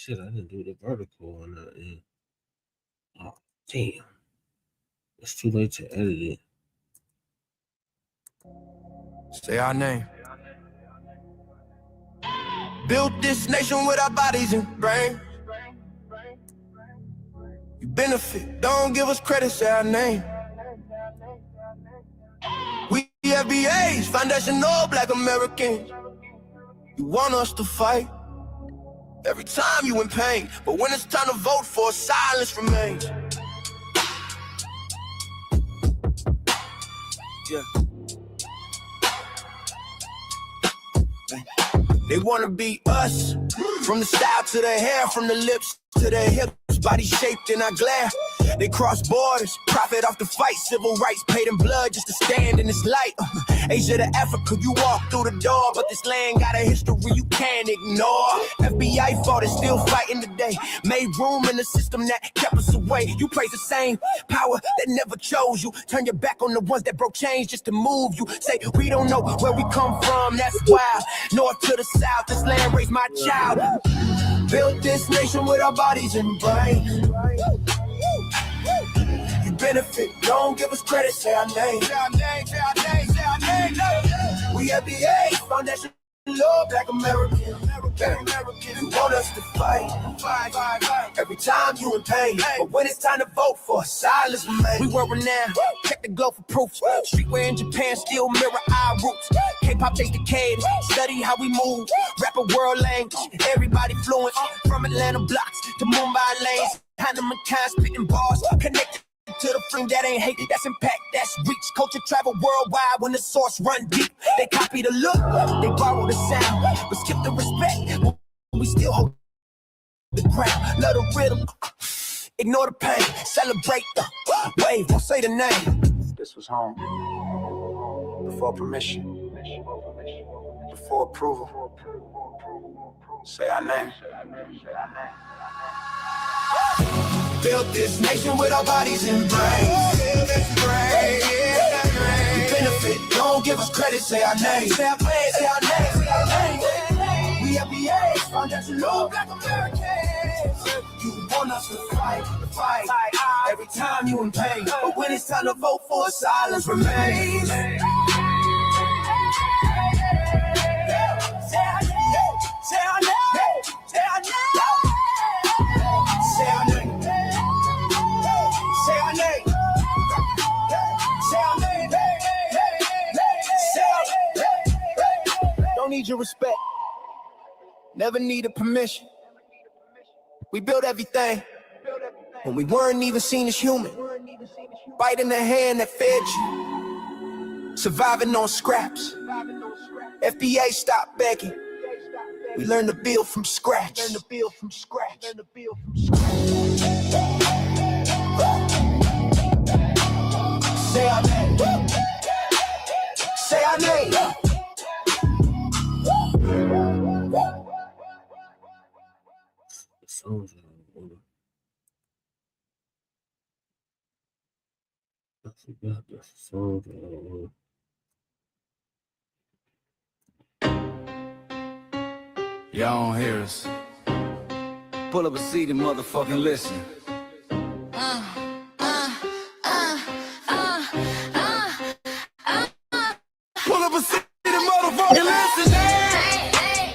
shit, I didn't do the vertical on that end. Oh, damn. It's too late to edit it. Say our name. Built this nation with our bodies and brains. You benefit, don't give us credit, say our name. We FBAs, foundational Black Americans. You want us to fight every time you in pain, but when it's time to vote for, silence remains. Yeah. They wanna be us, from the style to the hair, from the lips to the hips, body shaped in our glare. They cross borders, profit off the fight, civil rights paid in blood just to stand in this light. Asia to Africa, you walk through the door, but this land got a history you can't ignore. FBI fought and still fighting today, made room in the system that kept us away. You praise the same power that never chose you, turn your back on the ones that broke chains just to move you. Say we don't know where we come from, that's wild. North to the south, this land raised my child. Built this nation with our bodies and brains. You benefit, don't give us credit, say our name. Say our name, say our name, say our name. We FBA, foundation love Black American. You want us to fight every time you in pain, but when it's time to vote for, silence remains. We were renowned, check the glow for proof. Streetwear in Japan still mirror our roots. K-pop chase the caves, study how we move. Rapper world language, everybody fluent. From Atlanta blocks to Mumbai lanes. Hannah McCann spitting bars, connected to the frame that ain't hate, that's impact, that's reach. Culture travel worldwide when the source run deep. They copy the look, they borrow the sound, but skip the respect. We still hold the ground, love the rhythm, ignore the pain, celebrate the wave, don't say the name. This was home, before permission, before approval. Say our name. Built this nation with our bodies and brains. We benefit, don't give us credit, say our name. Say our name, say our name, say our name. We FBAs, foundational Black Americans. You want us to fight every time you in pain, but when it's time to vote for, silence remains. Say our name, say our name, say our name. Say our name. Say our name. Say our name. Say our name. Don't need your respect. Never needed permission. We built everything when we weren't even seen as human. Biting the hand that fed you. Surviving on scraps. FBA stopped begging. We learned to build from scratch. Learn to build from scratch. Learn to build from scratch. Say our name. Say our name. The songs are on order. I forgot the songs are on order. Y'all don't hear us. Pull up a seat and motherfucking listen. Pull up a seat and motherfucking listen.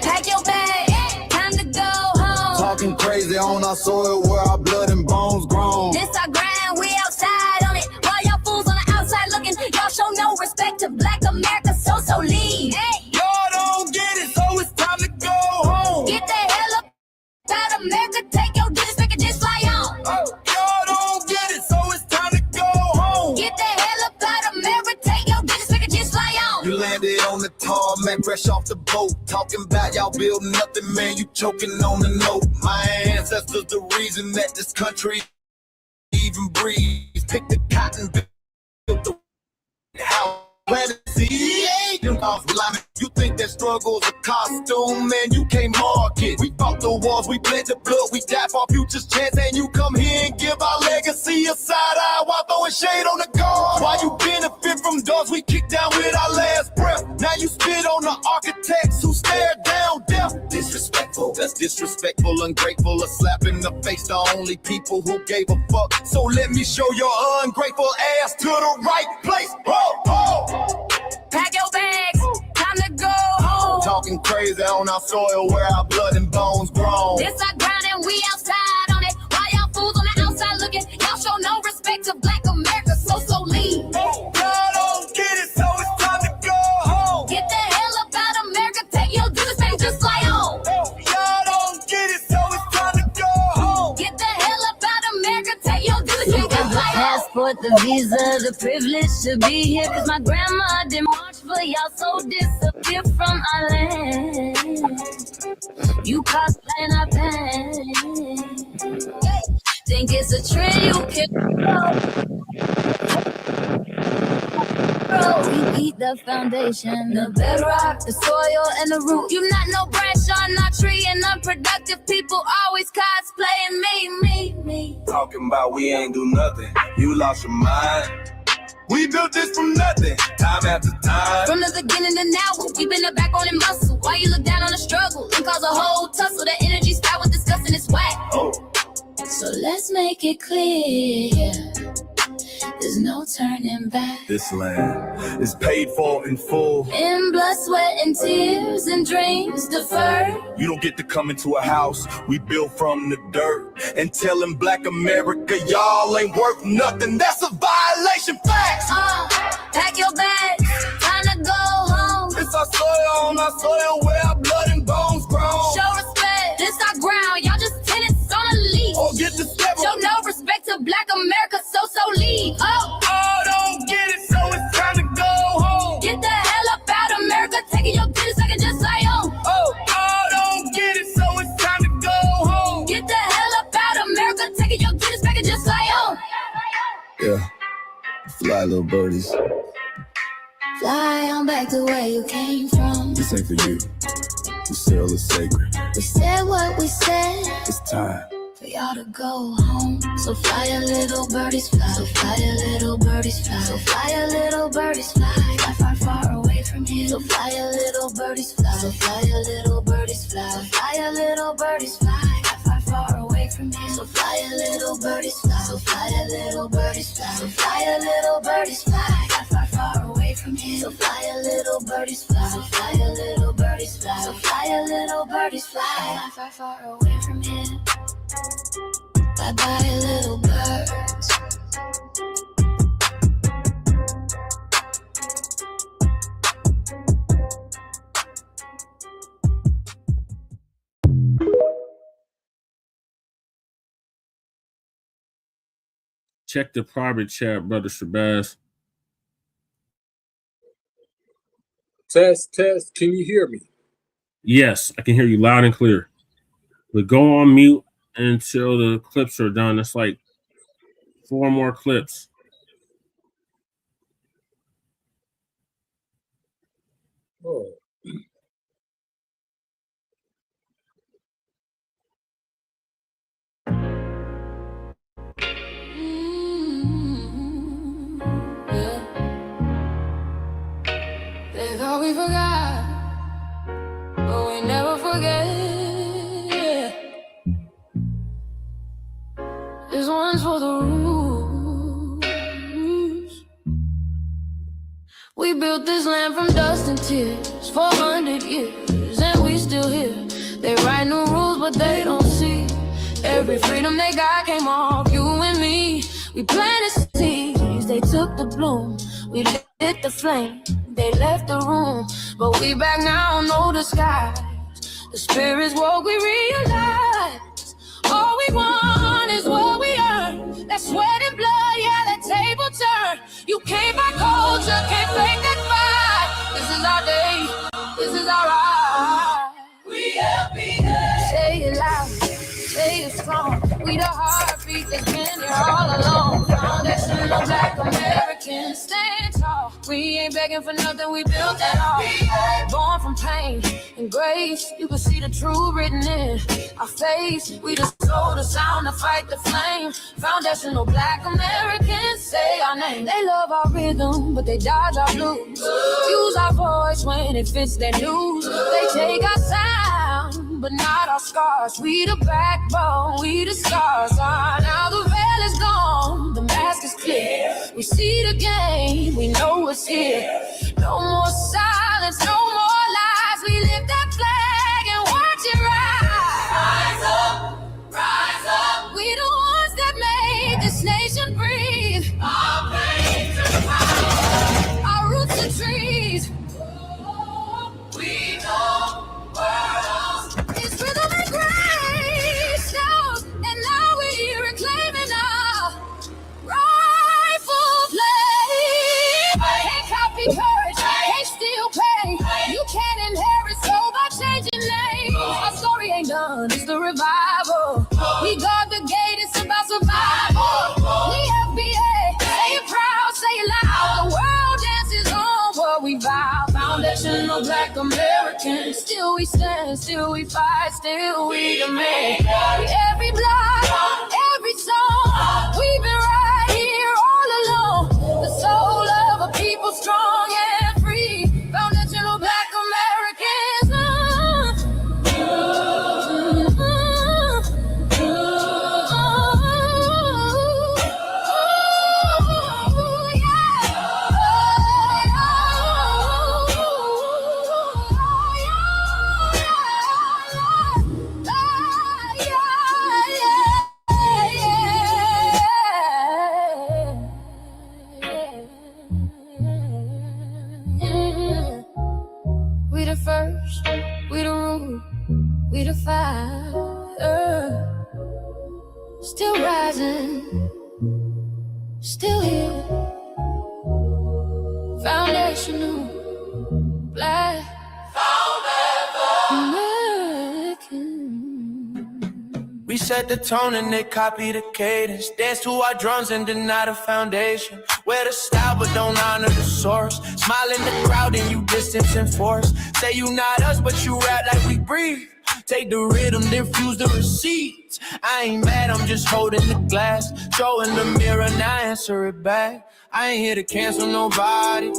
Pack your bag, time to go home. Talking crazy on our soil where our blood and bones grown. This our grind, we outside on it. While y'all fools on the outside looking, y'all show no respect to Black America, so leave. Hey. Y'all don't get it, so it's time to go home. Get the hell up out of America, take your digits, make it just fly on. Y'all don't get it, so it's time to go home. Get the hell up out of America, take your digits, make it just fly on. You landed on the tarmac, fresh off the boat. Talking about y'all building nothing, man, you choking on the note. My ancestors the reason that this country even breathes. Pick the cotton, built the house, planted the seed. You think that struggle's a costume, man, you can't mark it. We fought the wars, we bled the blood, we died for our future's chance, and you come here and give our legacy a side eye while throwing shade on the guard. While you benefit from doors we kicked down with our last breath, now you spit on the architects who stared down death. Disrespectful, That's disrespectful, ungrateful, a slap in the face to only people who gave a fuck. So let me show your ungrateful ass to the right place. Pack your bags, time to go home. Talking crazy on our soil where our blood and bones grown. This our ground and we outside on it. Why y'all fools on the outside looking? Y'all show no respect to Black America, so leave. Y'all don't get it, so it's time to go home. Get the hell up out of America, take your duties back just like home. Y'all don't get it, so it's time to go home. Get the hell up out of America, take your duties back just like home. Passport, the visa, the privilege to be here. Cause my grandma didn't march for y'all, so disappear from our land. You cosplaying our pain. Think it's a trend you can we beat the foundation, the bedrock, the soil, and the root. You not no branch on our tree, and unproductive people always cosplaying me. Talking about we ain't do nothing. You lost your mind. We built this from nothing, time after time. From the beginning to now, we been the backbone and muscle. Why you look down on the struggle and cause a whole tussle? The energy style with disgusting is whack. So let's make it clear, there's no turning back. This land is paid for in full. In blood, sweat, and tears, and dreams deferred. You don't get to come into a house we built from the dirt and telling Black America y'all ain't worth nothing. That's a violation. Facts. Pack your bags, time to go home. It's our soil on our soil where our blood and bones grown. Show respect, this our ground. Y'all just tenants on a leash. Or get the step. Show no respect to Black America, so leave. Don't get it, so it's time to go home. Get the hell up out of America, taking your business second just like home. Don't get it, so it's time to go home. Get the hell up out of America, taking your business second just like home. Yeah, fly little birdies. Fly on back to where you came from. This ain't for you. The cell is sacred. We said what we said. It's time For y'all to go home. So fly a little birdies fly. So fly a little birdies fly. So fly a little birdies fly. Fly far, far away from here. So fly a little birdies fly. So fly a little birdies fly. So fly a little birdies fly. Fly far, far away from here. So fly a little birdies fly. So fly a little birdies fly. So fly a little birdies fly. Fly far, far away from here. So fly a little birdies fly. So fly a little birdies fly. So fly a little birdies fly. Fly far, far away from here. Bye-bye, little birds. Check the private chat, Brother Shabazz. Test. Can you hear me? Yes, I can hear you loud and clear. But go on mute until the clips are done. It's like 4 more clips. Oh. They thought we forgot, but we never forget. This one's for the rules. We built this land from dust and tears, 400 years, and we still here. They write new rules, but they don't see. Every freedom they got came off you and me. We planted seeds, they took the bloom. We lit the flame, they left the room. But we back now, no disguise. The spirits woke, we realize all we want is what we earn. That sweat and blood, yeah, that table turn. You can't buy culture, can't fake that fight. This is our day, this is our ride. We happy day. Say it loud, say it strong. We the heartbeat that's been here all along. Foundation of Black Americans, stand tall. We ain't begging for nothing, we built that all. Born from pain and grace, you can see the truth written in our face. We the soul, the sound, to fight the flame. Foundational Black Americans, say our name. They love our rhythm, but they dodge our blues. Use our voice when it fits their news. They take our sound, but not our scars. We the backbone, we the stars. Now the veil is gone, the mask is clear. We see the game, we know what's here. No more silence, no more lies. We lift that flag and watch it rise. Rise up, rise up. We the ones that made this nation breathe. Our veins are power, our roots are trees. We know worlds. It's rhythm and grace now, and now we're reclaiming our rightful place. Can't copy courage, can't steal pain. You can't inherit soul by changing names. Our story ain't done, it's the revival. We guard the gate, it's about survival. We FBA, say it proud, say it loud. The world dances on what we vow. Foundational Black Americans. Still we stand, still we fight, still we demand. Every block, every song, we've been right here all along. The soul of a people strong and free. Foundational Black Americans. We the first, we the root, we the fire. Still rising, still here. Foundational Black American. We set the tone and they copy the cadence. Dance to our drums and deny the foundation. Wear the style but don't honor the source. Smile in the crowd and you distance and force. Say you not us but you rap like we breathe. Take the rhythm, then fuse the receipts. I ain't mad, I'm just holding the glass. Showing the mirror, now answer it back. I ain't here to cancel nobody.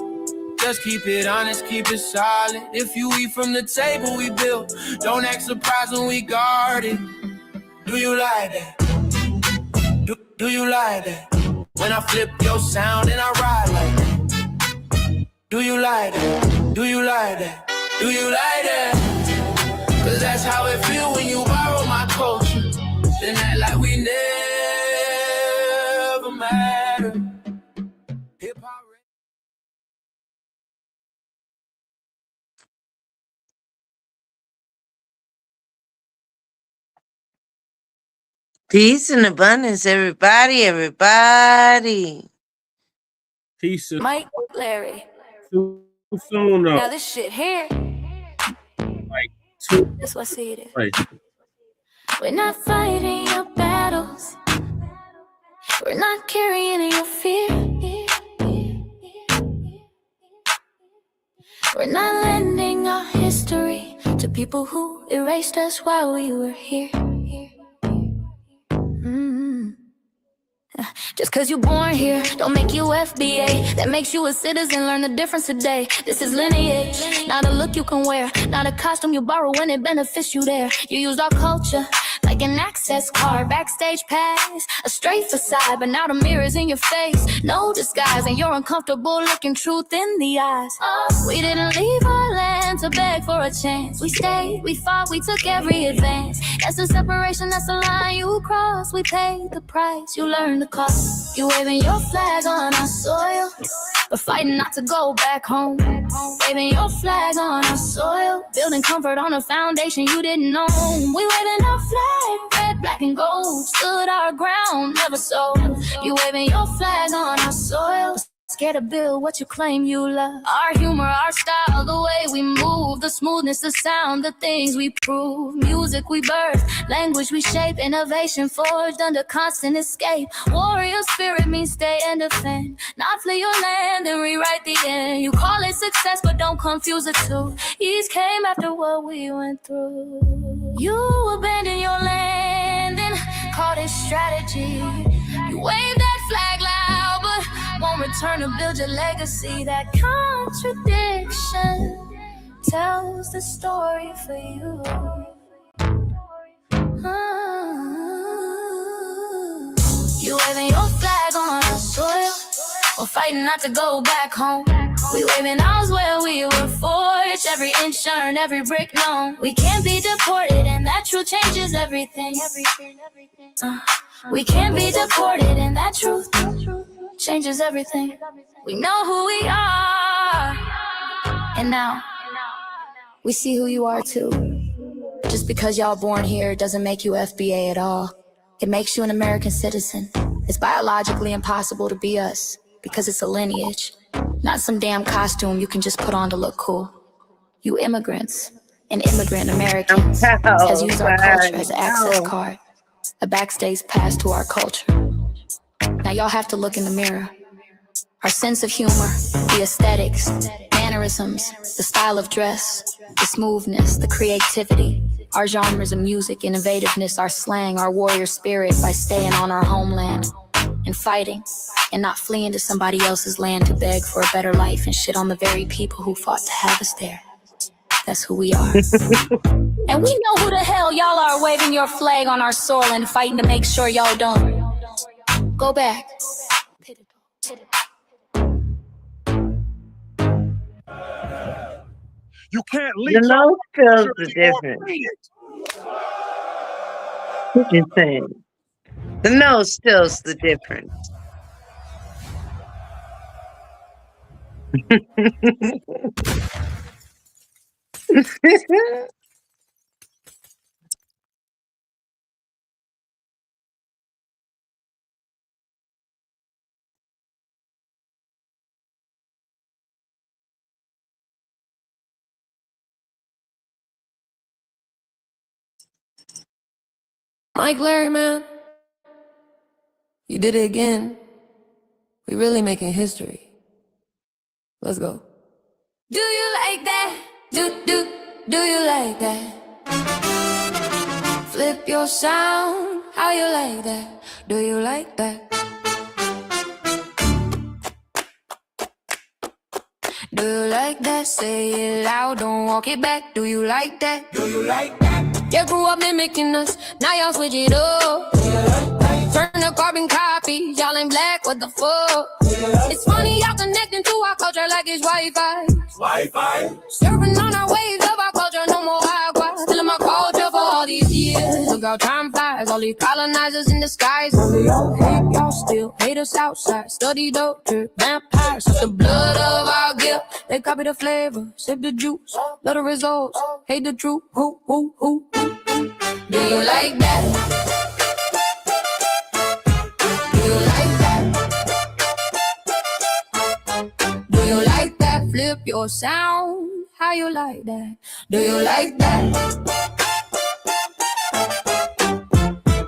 Just keep it honest, keep it solid. If you eat from the table we built, don't act surprised when we guard it. Do you like that? Do you like that? When I flip your sound and I ride like that. Do you like that? Do you like that? Do you like that? Cause that's how it feel when you borrow my culture. Then act like we never mattered. Hip-hop. Peace and abundance, everybody. Peace is Mike, Larry. too soon though. Now this shit here, Like too that's what I see it is. right. We're not fighting your battles. We're not carrying your fear. We're not lending our history to people who erased us while we were here. Just cause you're born here, don't make you FBA. That makes you a citizen, learn the difference today. This is lineage, not a look you can wear. Not a costume you borrow when it benefits you there. You used our culture like an access card, backstage pass, a straight facade. But now the mirror's in your face, no disguise. And you're uncomfortable looking truth in the eyes. We didn't leave our land to beg for a chance. We stayed, we fought, we took every advance. That's the separation, that's the line you cross. We paid the price, you learned the cost. You waving your flag on our soil, but fighting not to go back home. Waving your flag on our soil, building comfort on a foundation you didn't know. We waving our flag, red, black, and gold. Stood our ground, never sold. You waving your flag on our soil, scared to build what you claim you love. Our humor, our style, the way we move, the smoothness, the sound, the things we prove. Music we birth, language we shape, innovation forged under constant escape. Warrior spirit means stay and defend, not flee your land and rewrite the end. You call it success, but don't confuse the two. Ease came after what we went through. You abandoned your land and called it strategy. You waved that flag loud, but won't return to build your legacy. That contradiction tells the story for you. fighting not to go back home. We waving ours where we were forged, every inch earned, every brick known. We can't be deported, and that truth changes everything. We can't be deported, and that truth changes everything. We know who we are, and now we see who you are too. Just because y'all born here doesn't make you FBA at all. It makes you an American citizen. It's biologically impossible to be us because it's a lineage, not some damn costume you can just put on to look cool. You immigrants and immigrant Americans has used our culture as an access card, a backstage pass to our culture. Now y'all have to look in the mirror. Our sense of humor, the aesthetics, mannerisms, the style of dress, the smoothness, the creativity, our genres of music, innovativeness, our slang, our warrior spirit by staying on our homeland and fighting and not fleeing to somebody else's land to beg for a better life and shit on the very people who fought to have us there. That's who we are. And we know who the hell y'all are waving your flag on our soil and fighting to make sure y'all don't go back. You can't leave. The nose feels the difference. What you saying? The nose feels the difference. Mike Larry, man, you did it again. We really making history. Let's go. Do you like that? Do you like that? Flip your sound, how you like that? Do you like that? Do you like that? Say it loud, don't walk it back. Do you like that? Do you like that? You grew up mimicking us, now y'all switch it up. Turn the carbon copy, y'all ain't black, what the fuck? It's funny, y'all connecting to our culture like it's Wi-Fi. Surfing on our waves of our culture, no more agua. Stealing my culture for all these years. Look how time flies, all these colonizers in the skies. Hate y'all still, hate us outside. Study dope, drip, vampires, suck the blood of our guilt. They copy the flavor, sip the juice. Love the results, hate the truth. Who? Do you like that? Do you like that? Do you like that? Flip your sound. How you like that? Do you like that?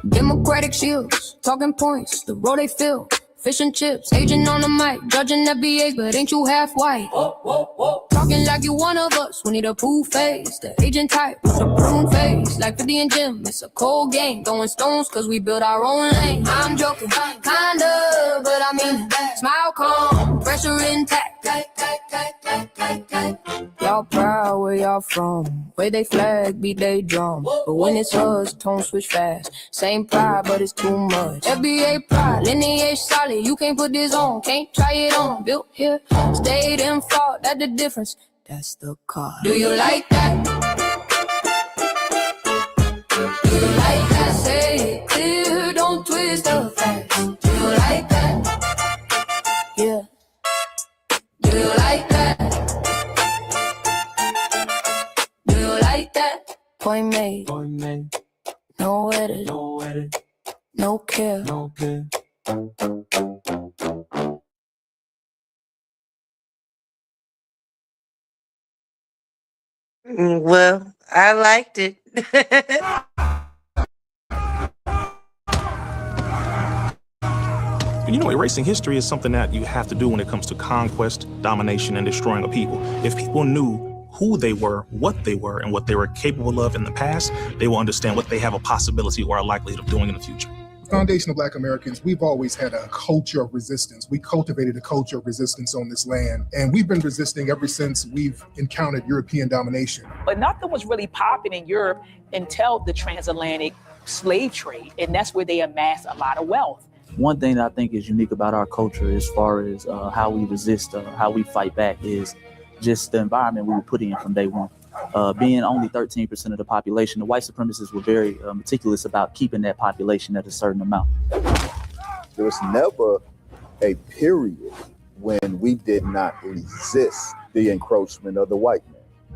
Democratic shields, talking points, the road they fill. Fish and chips, agent on the mic, judging FBAs, but ain't you half white? Talking like you one of us, we need a proof face. The agent type with a prune face, like 50 and Jim, it's a cold game. Throwing stones cause we build our own lane. I'm joking, kinda, but I mean smile calm, pressure intact. Y'all proud where y'all from, where they flag, beat they drum. But when it's us, tone switch fast. Same pride, but it's too much. FBA pride, lineage solid, you can't put this on, can't try it on. Built here, stayed and fought, that's the difference. That's the car. Do you like that? Do you like that? Say it clear, don't twist the facts. Do you like that? Yeah. Do you like that? Do you like that? Point made. No edit. No care. Well, I liked it. You know, erasing history is something that you have to do when it comes to conquest, domination, and destroying a people. If people knew who they were, what they were, and what they were capable of in the past, they will understand what they have a possibility or a likelihood of doing in the future. Foundation of Black Americans, we've always had a culture of resistance. We cultivated a culture of resistance on this land, and we've been resisting ever since we've encountered European domination. But nothing was really popping in Europe until the transatlantic slave trade, and that's where they amassed a lot of wealth. One thing that I think is unique about our culture as far as how we resist, how we fight back, is just the environment we were put in from day one. Being only 13% of the population, the white supremacists were very meticulous about keeping that population at a certain amount. There was never a period when we did not resist the encroachment of the white man.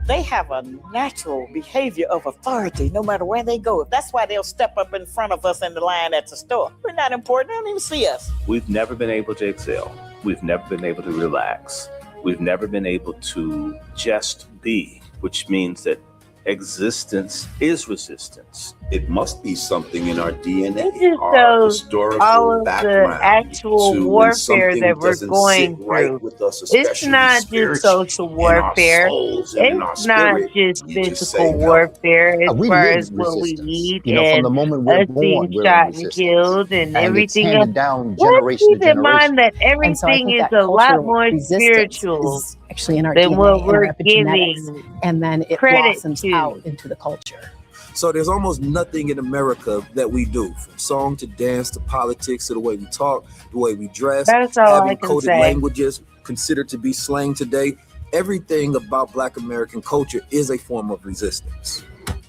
They have a natural behavior of authority no matter where they go. That's why they'll step up in front of us in the line at the store. We're not important. They don't even see us. We've never been able to excel. We've never been able to relax. We've never been able to just be, which means that existence is resistance. It must be something in our DNA, This our shows historical all of the background, actual to when warfare something that we're doesn't going sit right through. with us, It's especially not just spiritually, social in our warfare. souls and in our It's not spirit. just You just say physical no. warfare as We far live as what we resistance. need You know, from and the moment we're us being born, we're in shot and resistance. killed and And it's everything else. handed down Let's generation keep to in mind generation. that And so I everything think is that a lot cultural more resistance spiritual is actually in our than what DNA and we're our epigenetics, giving and then it credit blossoms to. out into the culture. So there's almost nothing in America that we do, from song to dance to politics to the way we talk, the way we dress, That's all I having can coded say. languages considered to be slang today. Everything about Black American culture is a form of resistance.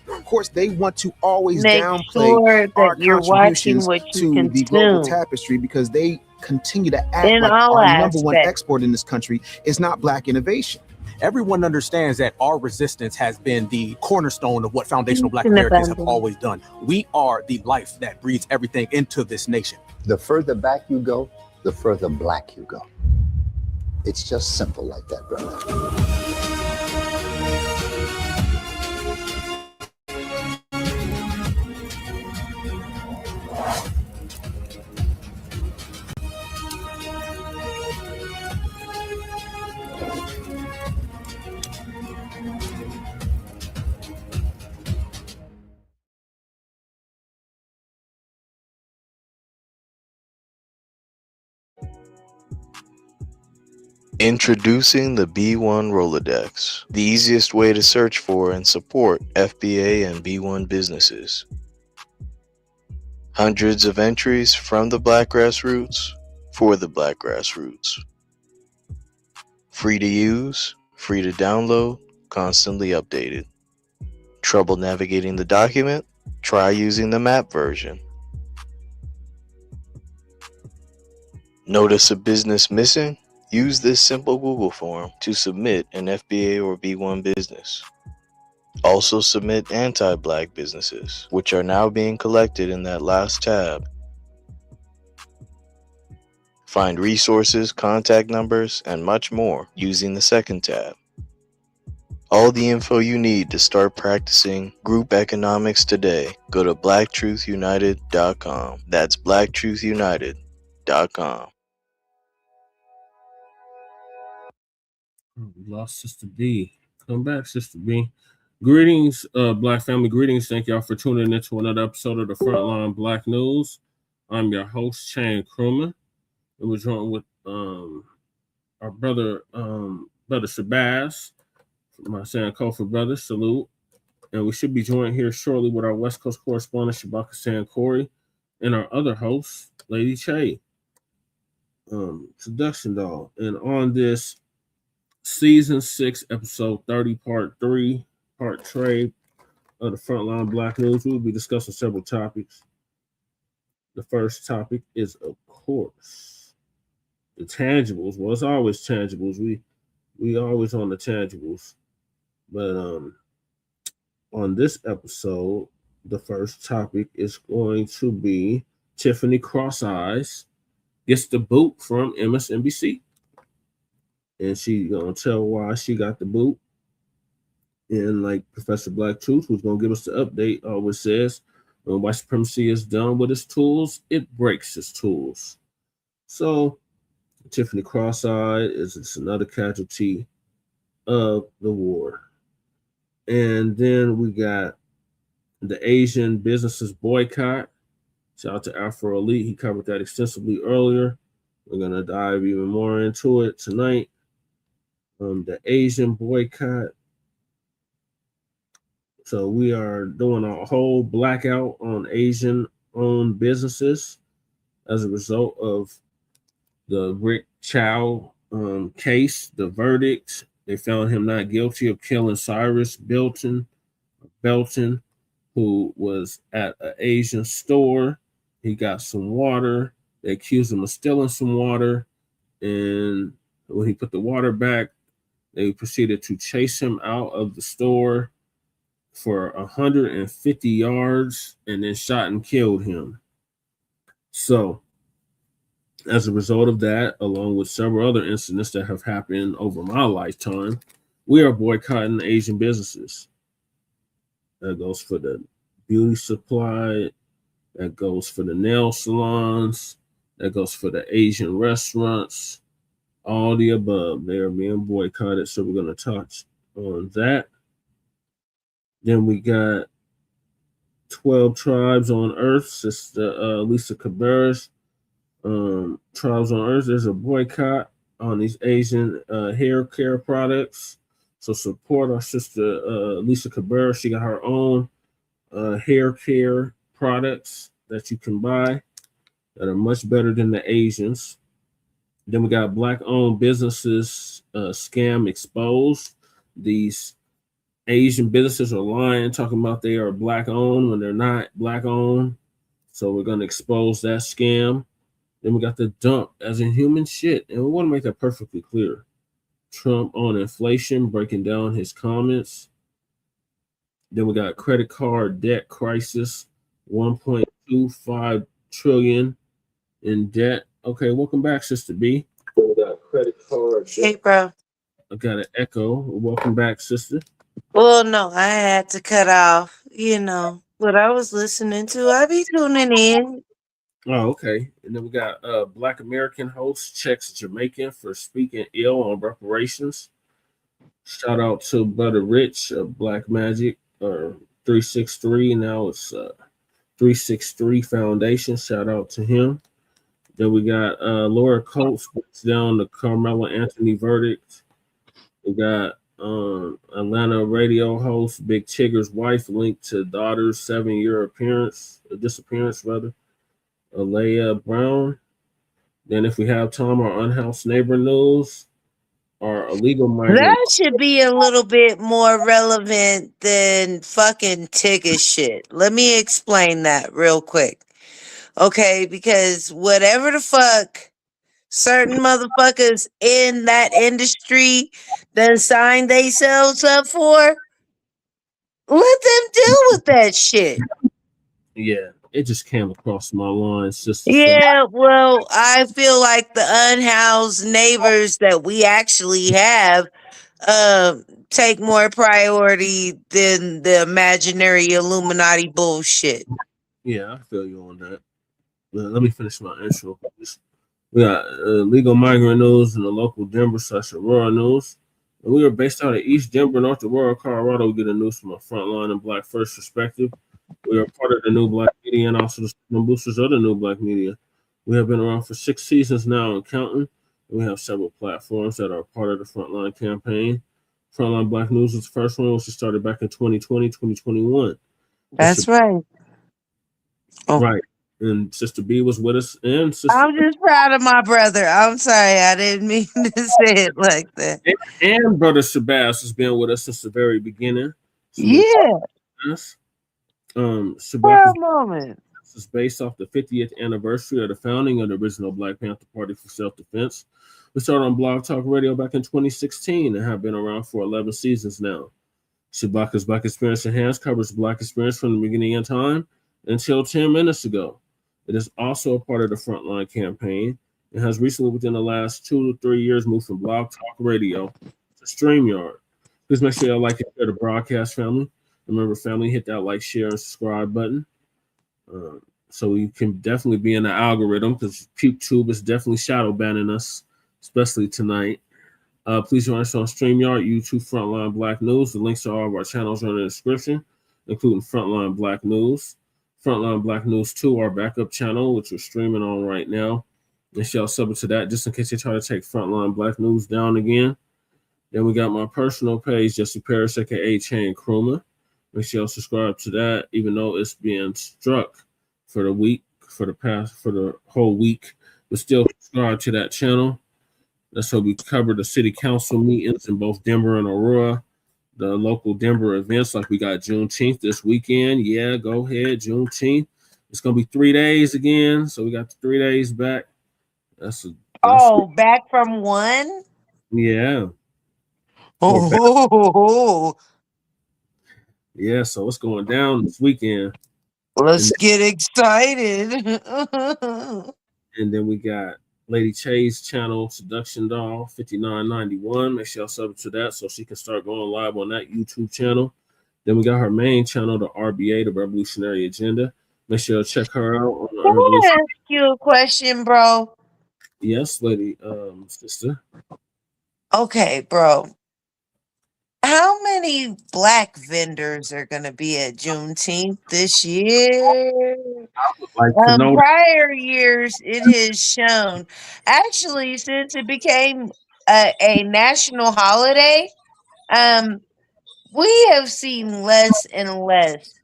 Of course, they want to always Make downplay sure our that you're watching contributions what you to the global consume tapestry because they continue to act in like all our number one aspects. export in this country is not Black innovation. Everyone understands that our resistance has been the cornerstone of what foundational Black Peace and Americans have abundance. always done. We are the life that breathes everything into this nation. The further back you go, the further black you go. It's just simple like that, brother. Introducing the B1 Rolodex, the easiest way to search for and support FBA and B1 businesses. Hundreds of entries from the Black grassroots for the Black grassroots. Free to use, free to download, constantly updated. Trouble navigating the document? Try using the map version. Notice a business missing? Use this simple Google form to submit an FBA or B1 business. Also submit anti-Black businesses, which are now being collected in that last tab. Find resources, contact numbers, and much more using the second tab. All the info you need to start practicing group economics today. Go to blacktruthunited.com. That's blacktruthunited.com. We lost Sister B. Come back, Sister B. Greetings, Black family. Greetings. Thank y'all for tuning into another episode of the Frontline Black News. I'm your host, Shane Crewman. And we're joined with our brother, Brother Shabazz, my Sankofa brother. Salute. And we should be joined here shortly with our West Coast correspondent, Shabaka Sankori, and our other host, Lady Che. Seduction Doll. And on this Season 6, Episode 30, Part 3, Part Trade of the Frontline Black News, we'll be discussing several topics. The first topic is, of course, the tangibles. Well, it's always tangibles. We always on the tangibles. But on this episode, the first topic is going to be Tiffany Cross Eyes gets the boot from MSNBC. And she's going to tell why she got the boot. And like Professor Black Truth, who's going to give us the update, always says, when white supremacy is done with its tools, it breaks its tools. So Tiffany Cross-Eyed is just another casualty of the war. And then we got the Asian businesses boycott. Shout out to Afro Elite. He covered that extensively earlier. We're going to dive even more into it tonight. The Asian boycott. So we are doing a whole blackout on Asian-owned businesses. as a result of the Rick Chow case, the verdict. They found him not guilty of killing Cyrus Belton, who was at an Asian store. He got some water. They accused him of stealing some water. And when he put the water back, they proceeded to chase him out of the store for 150 yards and then shot and killed him. So, as a result of that, along with several other incidents that have happened over my lifetime, we are boycotting Asian businesses. That goes for the beauty supply, that goes for the nail salons, that goes for the Asian restaurants, all the above. They are being boycotted, so we're going to touch on that. Then we got 12 Tribes on Earth, Sister Lisa Cabarrus. Tribes on Earth, there's a boycott on these Asian hair care products. So support our sister Lisa Cabarrus. She got her own hair care products that you can buy that are much better than the Asians. Then we got Black-owned businesses scam exposed. These Asian businesses are lying, talking about they are Black-owned when they're not Black-owned. So we're going to expose that scam. Then we got the dump as in human shit. And we want to make that perfectly clear. Trump on inflation, breaking down his comments. Then we got credit card debt crisis, 1.25 trillion in debt. Okay, welcome back, Sister B. We got credit card debt. Hey, bro. I got an echo. Welcome back, sister. Well, no, I had to cut off, what I was listening to. I be tuning in. Oh, okay. And then we got Black American host CHECCS Jamaican for speaking ill on reparations. Shout out to Brother Rich of Black Magic, or 363. Now it's 363 Foundation. Shout out to him. Then we got Laura Coates breaks down the Karmelo Anthony verdict. We got Atlanta radio host Big Tigger's wife linked to daughter's 7-year disappearance. Ailea Brown. Then, if we have time, our Unhoused neighbor news, our illegal migrant. That should be a little bit more relevant than fucking Tigger shit. Let me explain that real quick. Okay, because whatever the fuck certain motherfuckers in that industry done signed themselves up for, let them deal with that shit. Yeah, it just came across my line, sister. Yeah, well, I feel like the unhoused neighbors that we actually have take more priority than the imaginary Illuminati bullshit. Yeah, I feel you on that. Let me finish my intro. We got legal migrant news and the local Denver / Aurora news. And we are based out of East Denver, North Aurora, Colorado. We get the news from a frontline and Black First perspective. We are part of the new Blacc Media and also the boosters of the new Blacc Media. We have been around for 6 seasons now and counting. And we have several platforms that are part of the Frontline campaign. Frontline Black News was the first one, which started back in 2020, 2021. That's right. Right. And Sister B was with us. And Sister I'm just proud of my brother. I'm sorry, I didn't mean to say it like that. And Brother Shabazz has been with us since the very beginning. So yeah. Shabazz is based off the 50th anniversary of the founding of the original Black Panther Party for Self-Defense. We started on Blog Talk Radio back in 2016 and have been around for 11 seasons now. Shabaka's Black Experience Enhanced covers Black experience from the beginning of time until 10 minutes ago. It is also a part of the Frontline campaign and has recently, within the last 2 to 3 years, moved from Blog Talk Radio to StreamYard. Please make sure y'all like and share the broadcast, family. Remember, family, hit that like, share, and subscribe button. So you can definitely be in the algorithm, because YouTube is definitely shadow banning us, especially tonight. Please join us on StreamYard, YouTube, Frontline Black News. The links to all of our channels are in the description, including Frontline Black News. Frontline Black News 2, our backup channel, which we're streaming on right now. And y'all sub to that just in case they try to take Frontline Black News down again. Then we got my personal page, Disappearance, aka Chain Kruma. Make sure y'all subscribe to that, even though it's being struck for the week for the whole week, but still subscribe to that channel. That's how we cover the city council meetings in both Denver and Aurora, the local Denver events, like we got Juneteenth this weekend. Yeah, go ahead, Juneteenth. It's gonna be 3 days again, so we got the 3 days back. That's back from one. Yeah. Oh, yeah. So it's going down this weekend. Let's get excited. And then we got Lady Che's channel, Seduction Doll, 5991. Make sure y'all sub to that so she can start going live on that YouTube channel. Then we got her main channel, the RBA, the Revolutionary Agenda. Make sure you check her out. On Can I ask you a question, bro? Yes, lady, sister. Okay, bro. How many black vendors are going to be at Juneteenth this year? Like to know. Prior years, it has shown. Actually, since it became a national holiday, we have seen less and less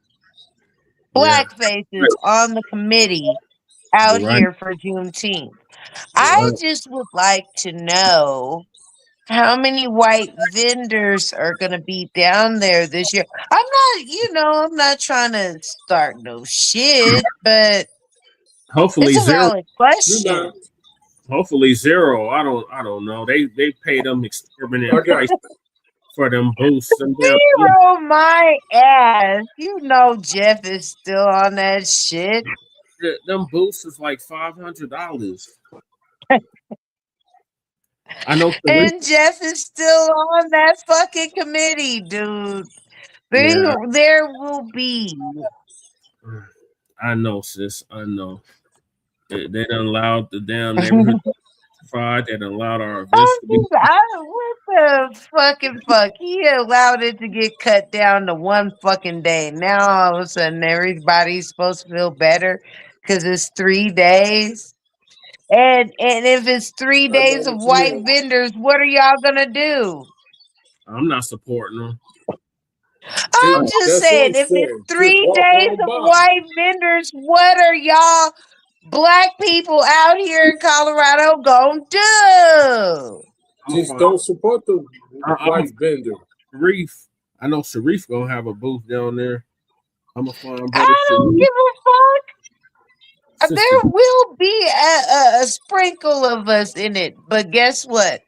black faces on the committee out here for Juneteenth. I just would like to know how many white vendors are going to be down there this year. I'm not trying to start no shit, but hopefully it's a zero. valid question. Hopefully zero. I don't know. They pay them exorbitant price for them booths. Zero my ass. You know Jeff is still on that shit. Them booths is like $500. I know. And Jeff is still on that fucking committee, dude. There will be. I know, sis. I know. They done allowed the damn neighborhood fried. They done allowed our events to be. What the fucking fuck? He allowed it to get cut down to one fucking day. Now all of a sudden everybody's supposed to feel better because it's 3 days. And if it's 3 days of white vendors, what are y'all gonna do? I'm not supporting them. I'm just saying, if it's 3 days of white vendors, what are y'all black people out here in Colorado gonna do? Just don't support the white vendor. Sharif, I know Sharif gonna have a booth down there. I'm a fine brother. I don't give a fuck. There will be a sprinkle of us in it, but guess what?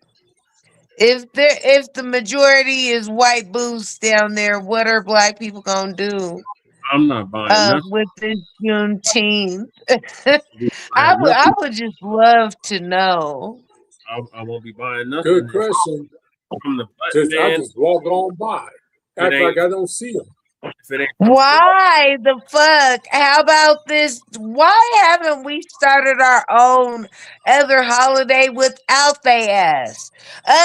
If the majority is white booths down there, what are black people gonna do? I'm not buying nothing with this Juneteenth. I would just love to know. I won't be buying nothing. Good question. From the I just walk on by, act like I don't see them. Why the fuck? How about this? Why haven't we started our own other holiday without they ass?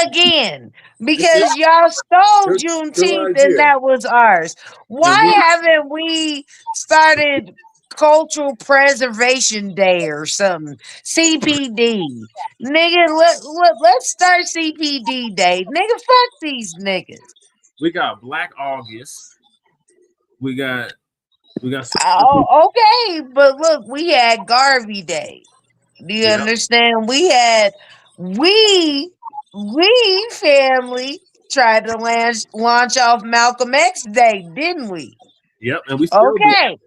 Again, because y'all stole Juneteenth and that was ours. Why haven't we started Cultural Preservation Day or something? CPD. Nigga, let's start CPD Day. Nigga, fuck these niggas. We got Black August. We got okay, but look, we had Garvey Day. Do you understand? We family tried to launch off Malcolm X Day, didn't we? Yep, and we still okay.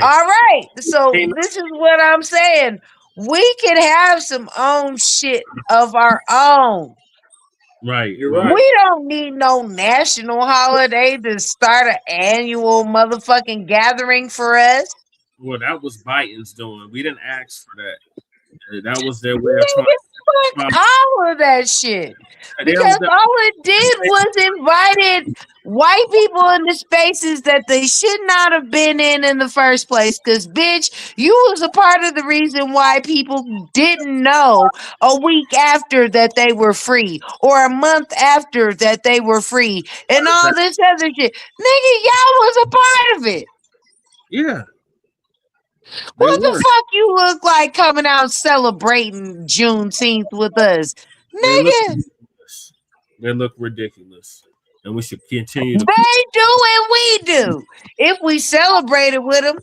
All right. So this is what I'm saying. We can have some own shit of our own. Right, you're right. We don't need no national holiday to start an annual motherfucking gathering for us. Well, that was Biden's doing. We didn't ask for that. That was their way of trying. All of that shit. Because all it did was invited white people into spaces that they should not have been in the first place. Because, bitch, you was a part of the reason why people didn't know a week after that they were free or a month after that they were free and all this other shit. Nigga, y'all was a part of it. Yeah. What the fuck you look like coming out celebrating Juneteenth with us? Nigga. They look ridiculous. And we should continue to They do and we do. If we celebrated with them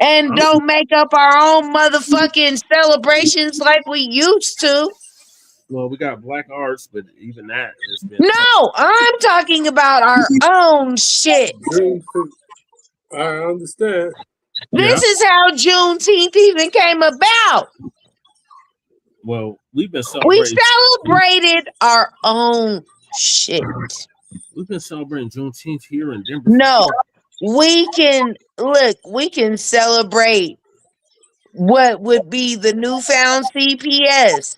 and don't make up our own motherfucking celebrations like we used to. Well, we got Black Arts, but even that has been. No, I'm talking about our own shit. I understand. This is how Juneteenth even came about. Well, we've been We celebrating. celebrated our own shit. We've been celebrating Juneteenth here in Denver. No, we can celebrate what would be the newfound CPS,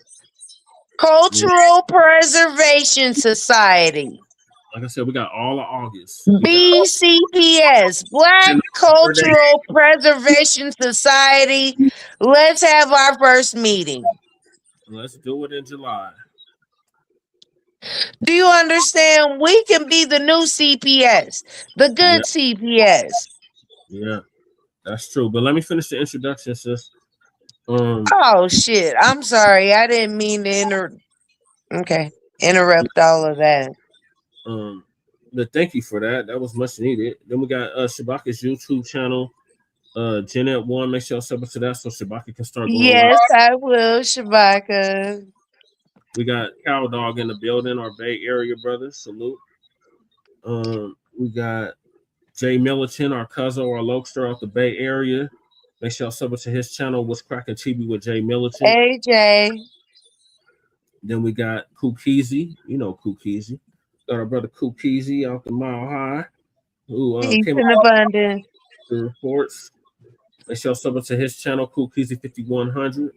Cultural Preservation Society. Like I said, we got all of August. BCPS, Black Cultural Preservation Society. Let's have our first meeting. Let's do it in July. Do you understand? We can be the new CPS, the good CPS. Yeah, that's true. But let me finish the introduction, sis. Oh shit! I'm sorry. I didn't mean to interrupt all of that. But thank you for that. That was much needed. Then we got Shabaka's YouTube channel, Jeanette One. Make sure y'all sub to that so Shabaka can start going Yes, live. I will, Shabaka. We got Cow Dog in the building, our Bay Area brothers. Salute. We got Jay Militant, our cousin, our Lokester out the Bay Area. Make sure y'all sub to his channel, What's Cracking TV with Jay Militant. AJ. Then we got Kukizi. You know Kukizi. Got our brother Kukizi out the Mile High, who Peace came in out abundance. the reports. Make sure y'all sub to his channel, Kukizi 5100.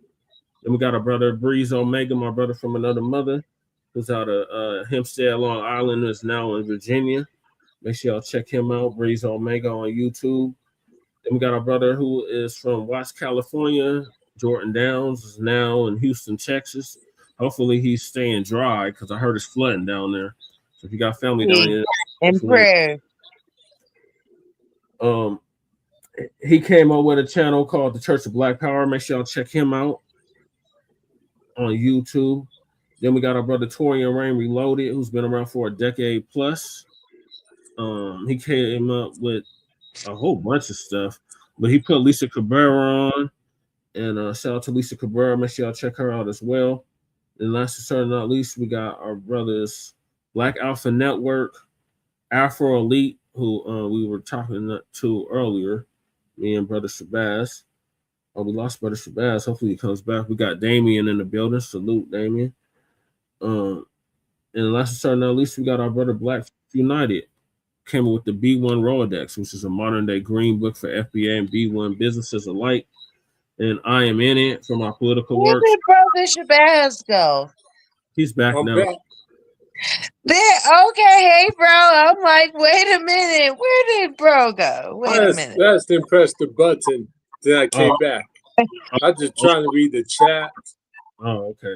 Then we got our brother Breeze Omega, my brother from another mother, who's out of Hempstead, Long Island, is now in Virginia. Make sure y'all check him out, Breeze Omega on YouTube. Then we got our brother who is from Watts, California. Jordan Downs is now in Houston, Texas. Hopefully he's staying dry because I heard it's flooding down there. So if you got family down there, in prayer. He came up with a channel called the Church of Black Power. Make sure y'all check him out on YouTube. Then we got our brother Torian Rain Reloaded, who's been around for a decade plus. He came up with a whole bunch of stuff, but he put Lisa Cabrera on, and shout out to Lisa Cabrera. Make sure y'all check her out as well. And last but certainly not least, we got our brothers Black Alpha Network, Afro Elite, who we were talking to earlier, me and brother Shabazz. Oh, we lost brother Shabazz. Hopefully he comes back. We got Damien in the building. Salute, Damien. And last but certainly not least, we got our brother Black United. Came up with the B1 Rolodex, which is a modern day green book for FBA and B1 businesses alike. And I am in it for my political Where work. did brother Shabazz go? He's back now. There, okay, hey bro. I'm like, wait a minute. Where did bro go? Wait a minute. That's to press the button. Then I came back. I just trying to read the chat. Oh, okay.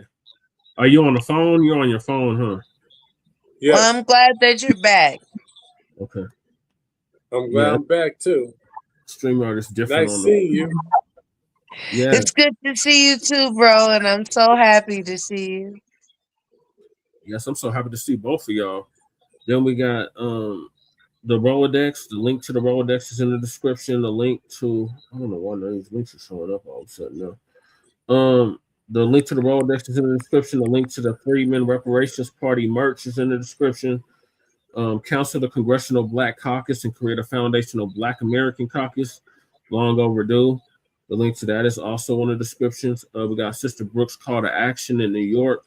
Are you on the phone? You're on your phone, huh? Yeah. Well, I'm glad that you're back. Okay. I'm glad I'm back too. StreamYard is different. Nice seeing you. Yeah. It's good to see you too, bro, and I'm so happy to see you. Yes, I'm so happy to see both of y'all. Then we got the Rolodex. The link to the Rolodex is in the description. The link to I don't know why none of these links are showing up all of a sudden now. The link to the Rolodex is in the description. The link to the Freedmen Reparations Party merch is in the description. Council the Congressional Black Caucus and create a foundational Black American Caucus. Long overdue. The link to that is also in the descriptions. We got Sister Brooks' call to action in New York.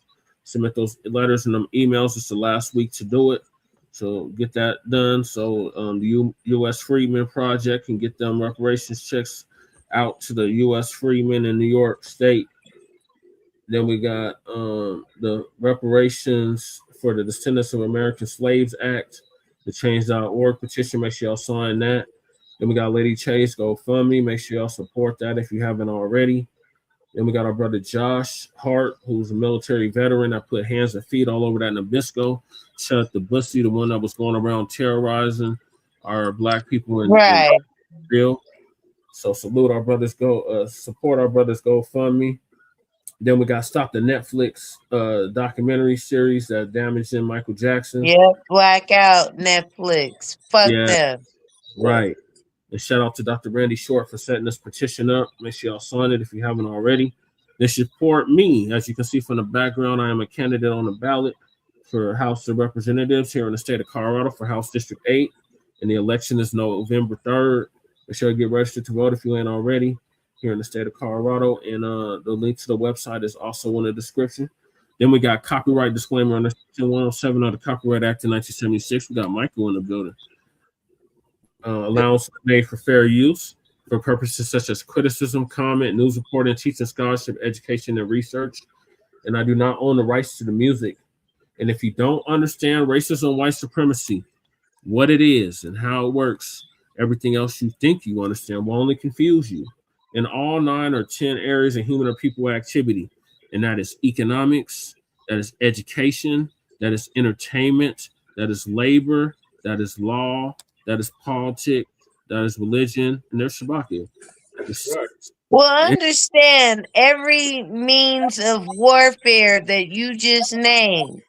Submit those letters and them emails. It's the last week to do it. So get that done. So the U.S. Freedmen Project can get them reparations checks out to the U.S. Freedmen in New York State. Then we got the reparations for the Descendants of American Slaves Act, the change.org petition. Make sure y'all sign that. Then we got Lady Chase GoFundMe. Make sure y'all support that if you haven't already. Then we got our brother Josh Hart, who's a military veteran that put hands and feet all over that Nabisco. Shut the Bussy, the one that was going around terrorizing our Black people in Israel. So salute our brothers. Support our brothers GoFundMe. Then we got Stop the Netflix documentary series that damaged Michael Jackson. Yep, Blackout Netflix. Fuck them. Right. And shout out to Dr. Randy Short for setting this petition up. Make sure y'all sign it if you haven't already. They support me. As you can see from the background, I am a candidate on the ballot for House of Representatives here in the state of Colorado for House District 8. And the election is November 3rd. Make sure you get registered to vote if you ain't already here in the state of Colorado. And the link to the website is also in the description. Then we got copyright disclaimer under Section 107 of the Copyright Act of 1976. We got Michael in the building. Allowance made for fair use for purposes such as criticism, comment, news reporting, teaching, scholarship, education, and research. And I do not own the rights to the music. And if you don't understand racism, white supremacy, what it is and how it works, everything else you think you understand will only confuse you in all 9 or 10 areas of human or people activity. And that is economics, that is education, that is entertainment, that is labor, that is law, that is politics, that is religion, and there's Shabaki. Well, understand every means of warfare that you just named,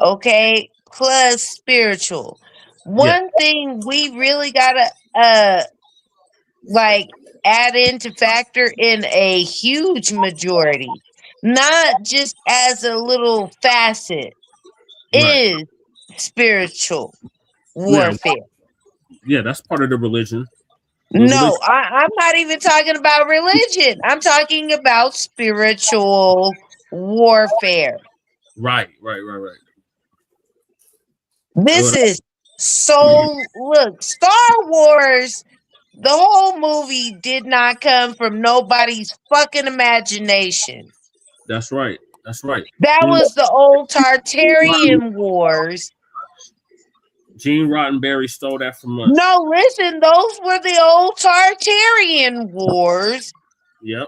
okay, plus spiritual. One thing we really gotta like add in to factor in a huge majority, not just as a little facet, is spiritual warfare. Yeah, that's part of the religion. No, I'm not even talking about religion. I'm talking about spiritual warfare. Right. This is so, look, Star Wars, the whole movie did not come from nobody's fucking imagination. That's right. That was the old Tartarian Wars. Gene Roddenberry stole that from us. No, listen, those were the old Tartarian Wars. Yep.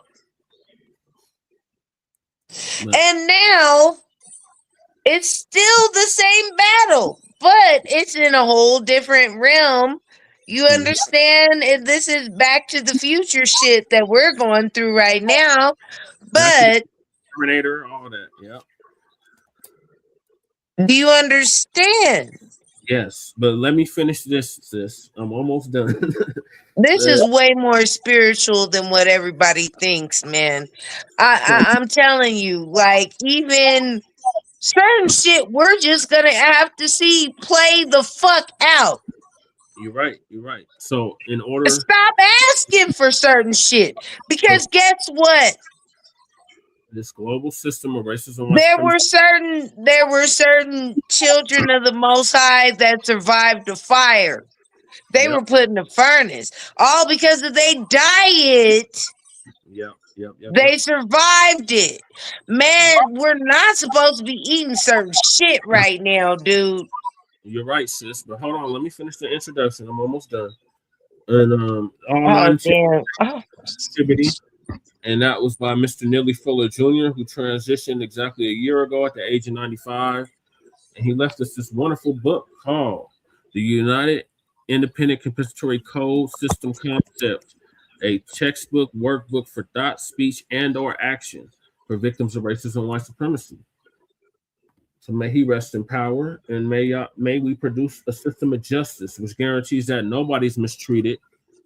And now it's still the same battle, but it's in a whole different realm. You understand? And this is Back to the Future shit that we're going through right now. But Terminator, all that. Yep. Do you understand? Yes, but let me finish this, sis. I'm almost done. This is way more spiritual than what everybody thinks, man. I'm telling you, like, even certain shit we're just gonna have to see play the fuck out. You're right. So in order, stop asking for certain shit, because guess what? This global system of racism. There were certain children of the Most High that survived the fire. They were put in the furnace, all because of their diet. Yep. They survived it. Man, we're not supposed to be eating certain shit right now, dude. You're right, sis. But hold on, let me finish the introduction. I'm almost done. And activity. And that was by Mr. Neely Fuller Jr., who transitioned exactly a year ago at the age of 95. And he left us this wonderful book called The United Independent Compensatory Code System Concept, a textbook workbook for thought, speech, and or action for victims of racism and white supremacy. So may he rest in power, and may we produce a system of justice which guarantees that nobody's mistreated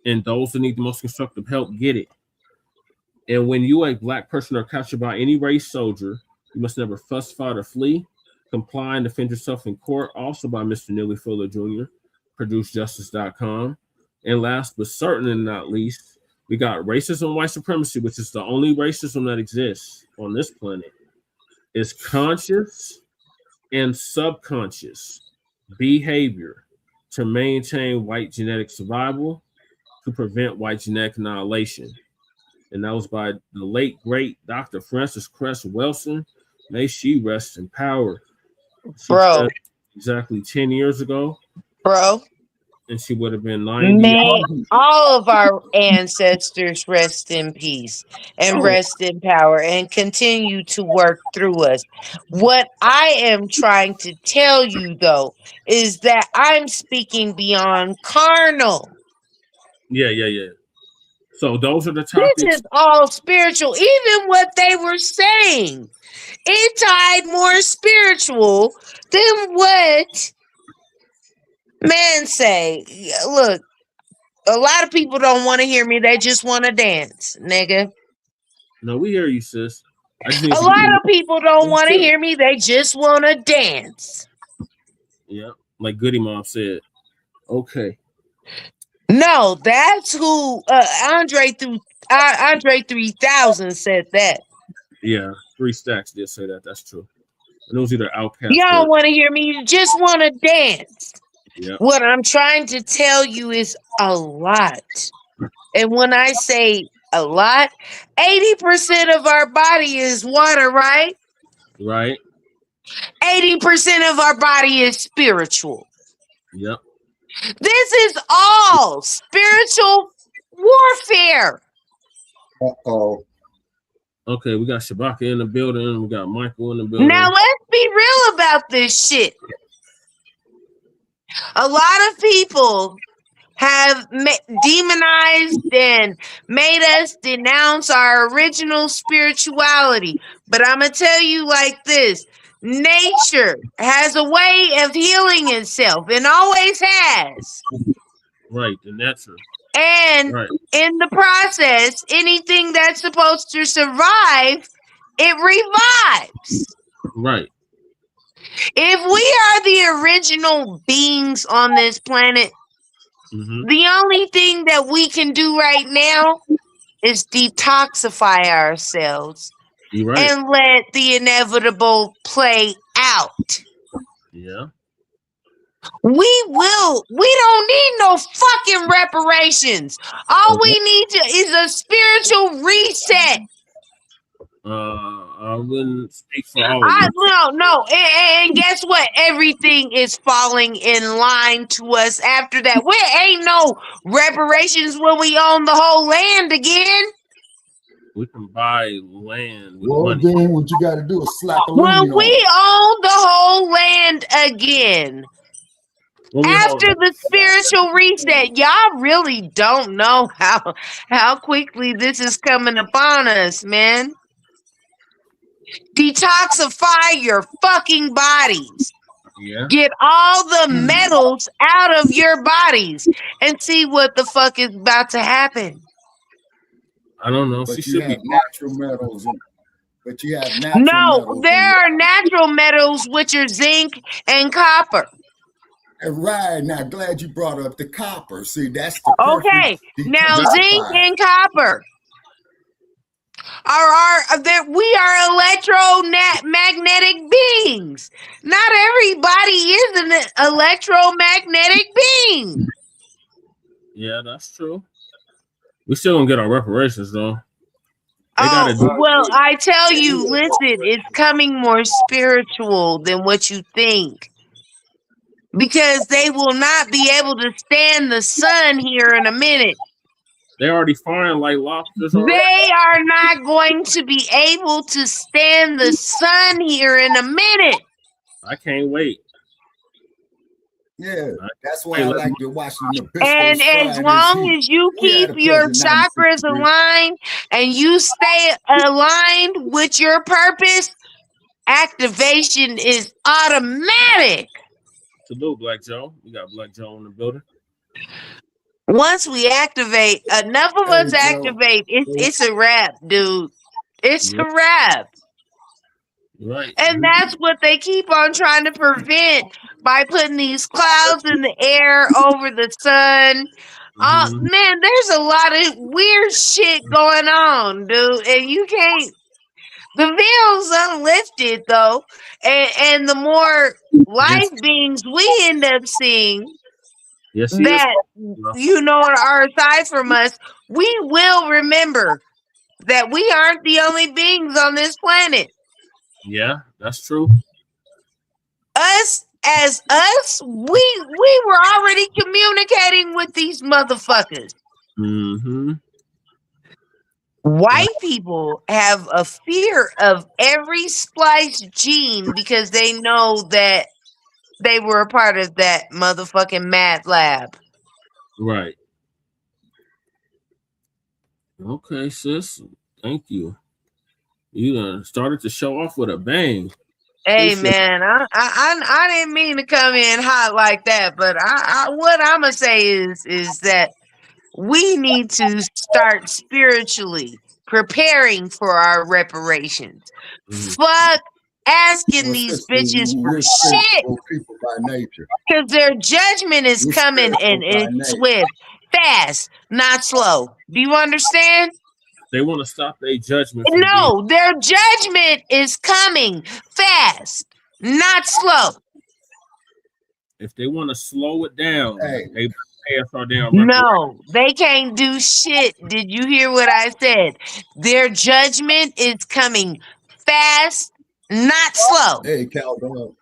and those that need the most constructive help get it. And when you, a Black person, are captured by any race soldier, you must never fuss, fight, or flee. Comply and defend yourself in court, also by Mr. Neely Fuller Jr., producejustice.com. And last but certainly not least, we got racism, white supremacy, which is the only racism that exists on this planet. Is conscious and subconscious behavior to maintain white genetic survival, to prevent white genetic annihilation. And that was by the late, great Dr. Frances Cress Welsing. May she rest in power. Bro. Exactly 10 years ago. Bro. And she would have been 90. May all of our ancestors rest in peace and rest in power and continue to work through us. What I am trying to tell you, though, is that I'm speaking beyond carnal. Yeah. So those are the topics. This is all spiritual. Even what they were saying, it tied more spiritual than what men say. Look, A lot of people don't want to hear me. They just want to dance, nigga. No, we hear you, sis. A lot of people don't want to hear me. They just want to dance. Yeah, like Goody Mom said. Okay. No, that's who Andre 3000 said that. Yeah, 3 Stacks did say that. That's true. And it was either Outcast. You don't want to hear me. You just want to dance. Yeah. What I'm trying to tell you is a lot. And when I say a lot, 80% of our body is water, right? Right. 80% of our body is spiritual. Yep. This is all spiritual warfare. Uh-oh. Okay, we got Shabaka in the building. We got Michael in the building. Now let's be real about this shit. A lot of people have demonized and made us denounce our original spirituality. But I'm going to tell you like this. Nature has a way of healing itself and always has. Right, the natural. And in the process, anything that's supposed to survive, it revives. Right. If we are the original beings on this planet, the only thing that we can do right now is detoxify ourselves and let the inevitable play out. Yeah. We don't need no fucking reparations. All we need is a spiritual reset. I wouldn't speak for all of them. No. And guess what? Everything is falling in line to us after that. There ain't no reparations when we own the whole land again. We can buy land with Well, money. then what you got to do is slap a When lien on we it. own the whole land again. After the spiritual reset, y'all really don't know how quickly this is coming upon us, man. Detoxify your fucking bodies. Yeah. Get all the metals out of your bodies and see what the fuck is about to happen. I don't know. But She you should be have natural metals. But you have natural No, metals. there are natural metals, which are zinc and copper. Right. Now, glad you brought up the copper. See, that's the Okay. Now, zinc and copper we are electromagnetic beings. Not everybody is an electromagnetic being. Yeah, that's true. We still gonna get our reparations though. Well, I tell you, listen, it's coming more spiritual than what you think. Because they will not be able to stand the sun here in a minute. They're already flying like lobsters. They are not going to be able to stand the sun here in a minute. I can't wait. Yeah, that's why I like to watch the Nabisco. And as long as you keep your chakras aligned and you stay aligned with your purpose, activation is automatic. Salute, Black Joe. We got Black Joe in the building. Once we activate, enough of us activate, it's a wrap, dude. It's a wrap. Right. And that's what they keep on trying to prevent by putting these clouds in the air over the sun. Man, there's a lot of weird shit going on, dude. And you can't. The veil's unlifted, though. And the more life beings we end up seeing that, are aside from us, we will remember that we aren't the only beings on this planet. Yeah, that's true. Us, we were already communicating with these motherfuckers. White people have a fear of every spliced gene because they know that they were a part of that motherfucking mad lab. Right. Okay, sis. Thank you. You done started to show off with a bang. Hey man, I didn't mean to come in hot like that, but what I'm gonna say is that we need to start spiritually preparing for our reparations. Fuck asking Well, these sister, bitches for we're shit. spiritual people by nature. Because their judgment is We're coming and spiritual by it's nature. swift, fast, not slow. Do you understand? They want to stop their judgment from being. No, their judgment is coming fast, not slow. If they want to slow it down, Hey. they pay us our damn No, they can't do shit. Did you hear what I said? Their judgment is coming fast, not slow. Hey, Caldwell.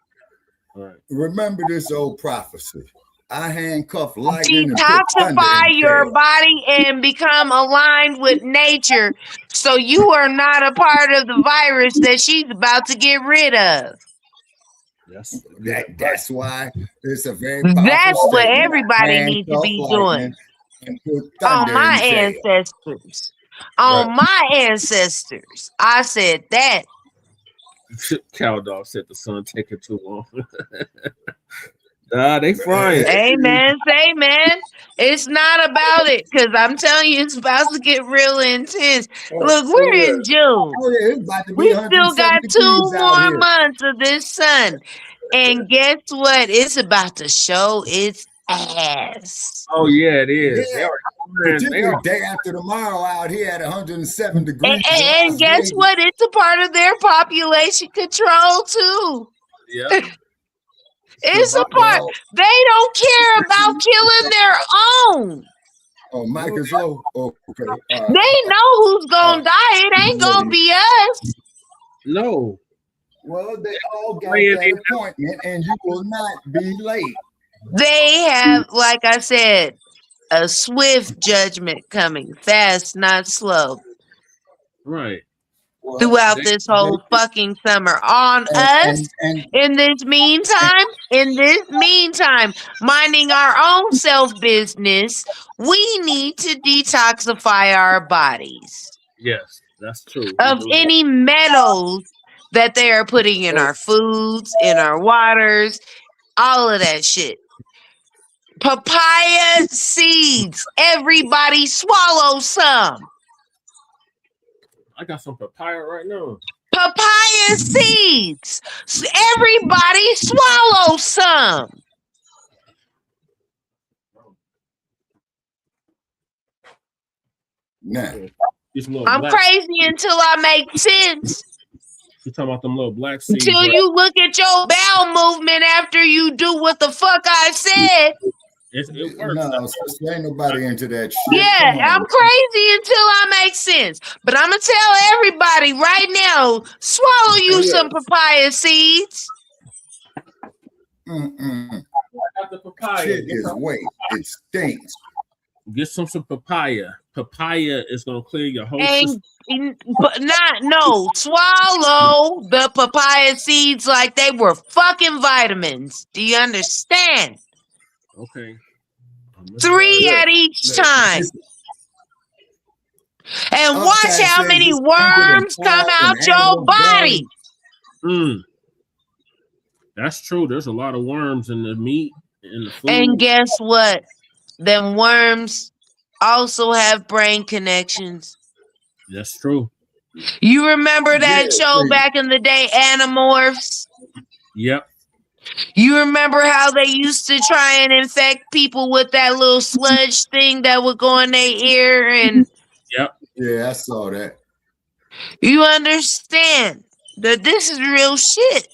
Right. Remember this old prophecy. I handcuff lightning and put thunder Detoxify in your tail. body and become aligned with nature so you are not a part of the virus that she's about to get rid of. Yes. That's why it's a very powerful That's what statement. everybody needs to be doing. And put On thunder my in tail. ancestors. On my ancestors. I said that. Cow dog said the sun taking too long. Nah, they frying. Amen. Say, man, it's not about it because I'm telling you, it's about to get real intense. Look, we're in June. Oh, yeah, it's about to be We still got 2 degrees out more here. months of this sun. And guess what? It's about to show its ass. Oh, yeah, it is. Yeah. Particularly day after tomorrow out here at 107 degrees. And guess what? It's a part of their population control, too. Yeah. It's a part. They don't care about killing their own. Oh, Mike is low. Oh, okay. They know who's gonna die. It ain't gonna be us. No. Well, they all got that appointment, and you will not be late. They have, like I said, a swift judgment coming, fast, not slow. Right. Throughout this whole fucking summer on us. In this meantime, minding our own self business, we need to detoxify our bodies. Yes, that's true. Of any metals that they are putting in our foods, in our waters, all of that shit. Papaya seeds. Everybody swallow some. I got some papaya right now. Papaya seeds. Everybody swallow some. Nah. I'm crazy until I make sense. You talking about them little black seeds? Until you look at your bowel movement after you do what the fuck I said. It works. No, there ain't nobody into that shit. Yeah, I'm crazy until I make sense. But I'm going to tell everybody right now, swallow you some papaya seeds. The papaya. Shit is weight. It stinks. Get some papaya. Papaya is going to clear your whole And system. swallow the papaya seeds like they were fucking vitamins. Do you understand? Okay. 3 at each time. And watch how many worms come out your body. That's true. There's a lot of worms in the meat and the food. And guess what? Them worms also have brain connections. That's true. You remember that show back in the day, Animorphs? Yep. You remember how they used to try and infect people with that little sludge thing that would go in their ear? And yep. Yeah, I saw that. You understand that this is real shit.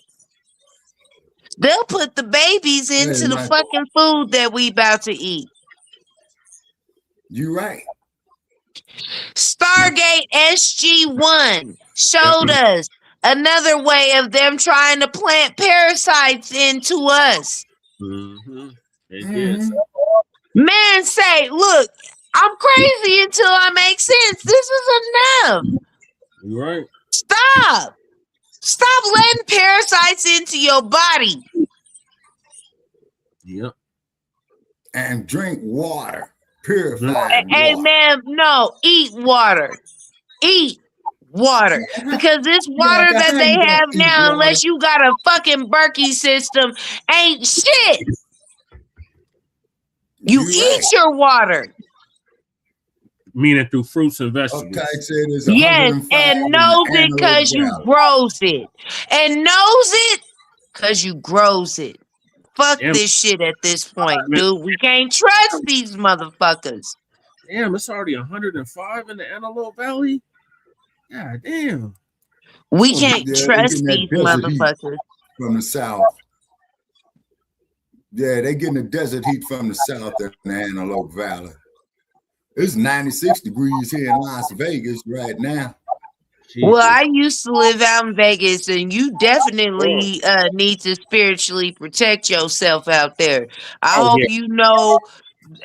They'll put the babies into the fucking food that we about to eat. You right. Stargate SG-1 showed us another way of them trying to plant parasites into us. Man say, look, I'm crazy until I make sense. This is enough. You're right. Stop. Stop letting parasites into your body. Yep. And drink water. Purified Hey, water. man, no, eat water. Eat water. Because this water that they have now, unless you got a fucking Berkey system, ain't shit. You eat your water. Meaning through fruits and vegetables. Okay, said it's Yes, 105 and in knows the it because you Antelope Valley. grows it. And knows it because you grows it. Fuck Damn. this shit at this point, dude. We can't trust these motherfuckers. Damn, it's already 105 in the Antelope Valley. God damn. We can't Yeah, they trust getting that these desert heat motherfuckers. from the south. Yeah, they getting the desert heat from the south in the Antelope Valley. It's 96 degrees here in Las Vegas right now. Well, I used to live out in Vegas, and you definitely need to spiritually protect yourself out there. I hope you know.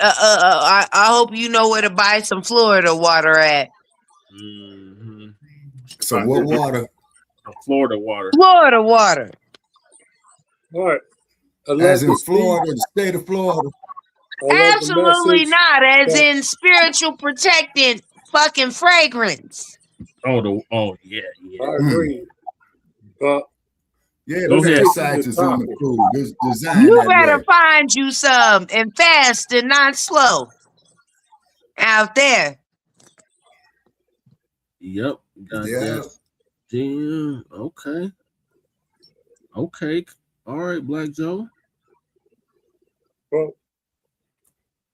I hope you know where to buy some Florida water at. So what water? Florida water. Florida water. All right. As in Florida, the state of Florida. Absolutely not. As in spiritual protectant fucking fragrance. Oh yeah. I agree. But yeah, those exercises on the food. It's designed You that better way. find you some and fast and not slow out there. Yep. Got that. Damn. Okay. All right, Black Joe. Well,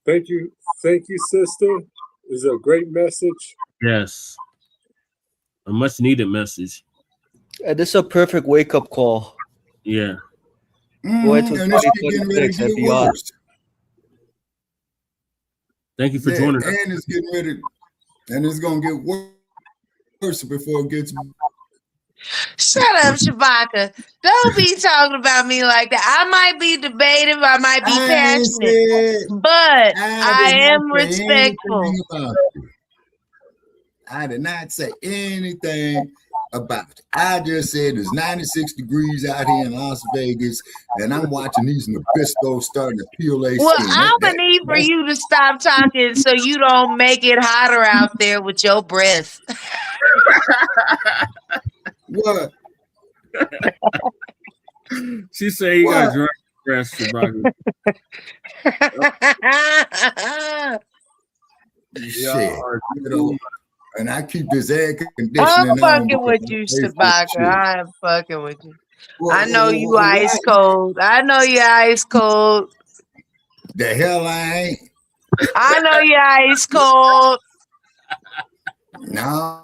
thank you, sister. It's a great message. Yes. A much needed message. This is a perfect wake up call. Yeah. Wait till And this shit getting ready 2026 to and get beyond. worse. Thank you for joining us. And it's getting ready, and it's gonna get worse before it gets. Shut up, Shabaka. Don't be talking about me like that. I might be debative, I might be passionate, but I am respectful. I did not say anything about it. I just said it's 96 degrees out here in Las Vegas, and I'm watching these Nabiscos starting to peel their Well, skin. I'm gonna need for you to stop talking so you don't make it hotter out there with your breath. What? She said you got drunk rest, Shabaka. Shit. And I keep this air conditioning I'm on fucking with because you, I hate this Shabaka. shit. I am fucking with you. Well, I know well, you well, ice cold. I know you ice cold. The hell I ain't. I know you ice cold. No.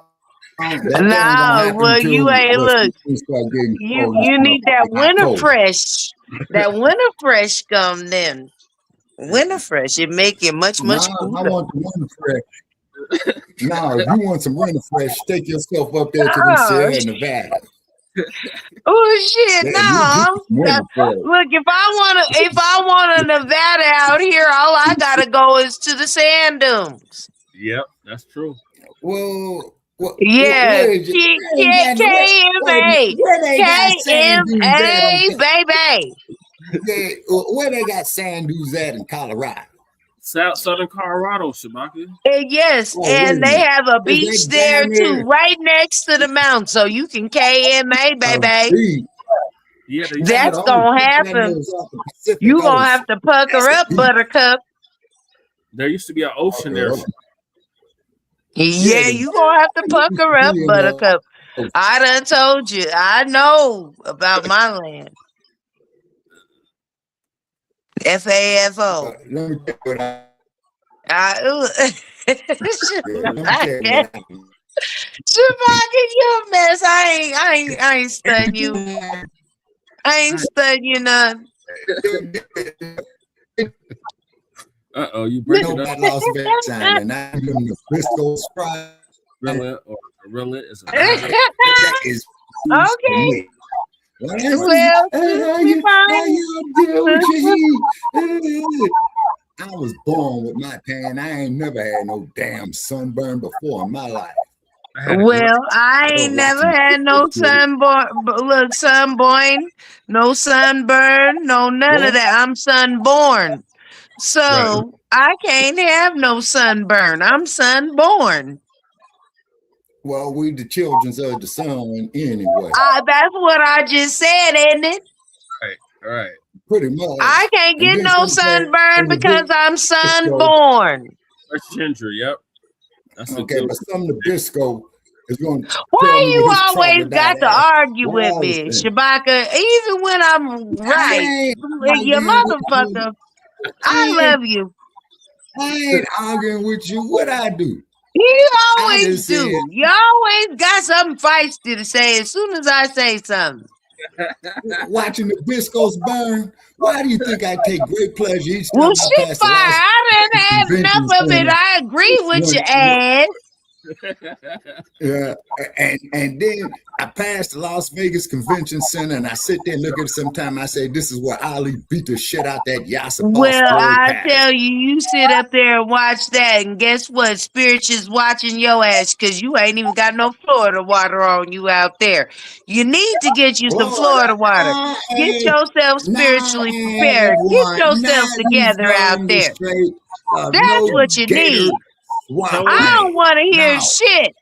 No, well, you ain't look. You need that winter fresh. That winter fresh gum then. Winter fresh. It make it much No, cooler. I want the winter fresh. No, if you want some winter fresh, take yourself up there to the Sierra Nevada. Oh shit! Yeah, No, look. If I want a Nevada out here, all I gotta go is to the sand dunes. Yep, that's true. Well, Yeah, where KMA, baby. Where they got sand dunes at in Colorado? Southern Colorado, Shabaka. Yes, and they have a beach there too, right next to the mountain, so you can KMA, baby. Yeah, that's gonna happen. You gonna have to pucker up, Buttercup. There used to be an ocean there. Yeah, you gonna have to pucker up, Buttercup. I done told you. I know about my land. FAFO. Let me tell you what Shabaka, you a mess. I ain't studying you. I ain't studying you none. You break it that up. Las Vegas time, and I give them the Frisco Sprite. Gorilla or Gorilla is a that is okay. Well, I was born with my tan. I ain't never had no damn sunburn before in my life. Well, I ain't never had no sunburn. Look, sunburn, no sunburn, no none of that. I'm sunborn, so I can't have no sunburn. I'm sunborn. Well, we the children of the sun anyway. That's what I just said, isn't it? Right. Pretty much. I can't get no sunburn because I'm sunborn. That's ginger, yep. That's a Okay, good but some Nabisco is going to tell Why me you with his always got troglodyte to ass argue where with I was me, standing. Shabaka? Even when I'm right, I ain't you arguing with you. motherfucker. I love you. I ain't arguing with you. What I do? You I always just said, do. You always got something feisty to say as soon as I say something. watching the Biscos burn. Why do you think I take great pleasure each Well, time I shit pass the fire. Las I didn't have Convention enough of it. Center? I agree with your When, ass. Yeah, and then I pass the Las Vegas Convention Center and I sit there and look at it sometime. I say, this is where Ali beat the shit out that Yasser Boss Well, Floyd I Patterson. tell you, you sit up there and watch that, and guess what? Spirit is watching your ass because you ain't even got no Florida water on you out there. You need to get you some Florida water. Get yourself spiritually prepared. Get yourself together out there. That's No what you need. swamp I land. don't want to hear No, shit.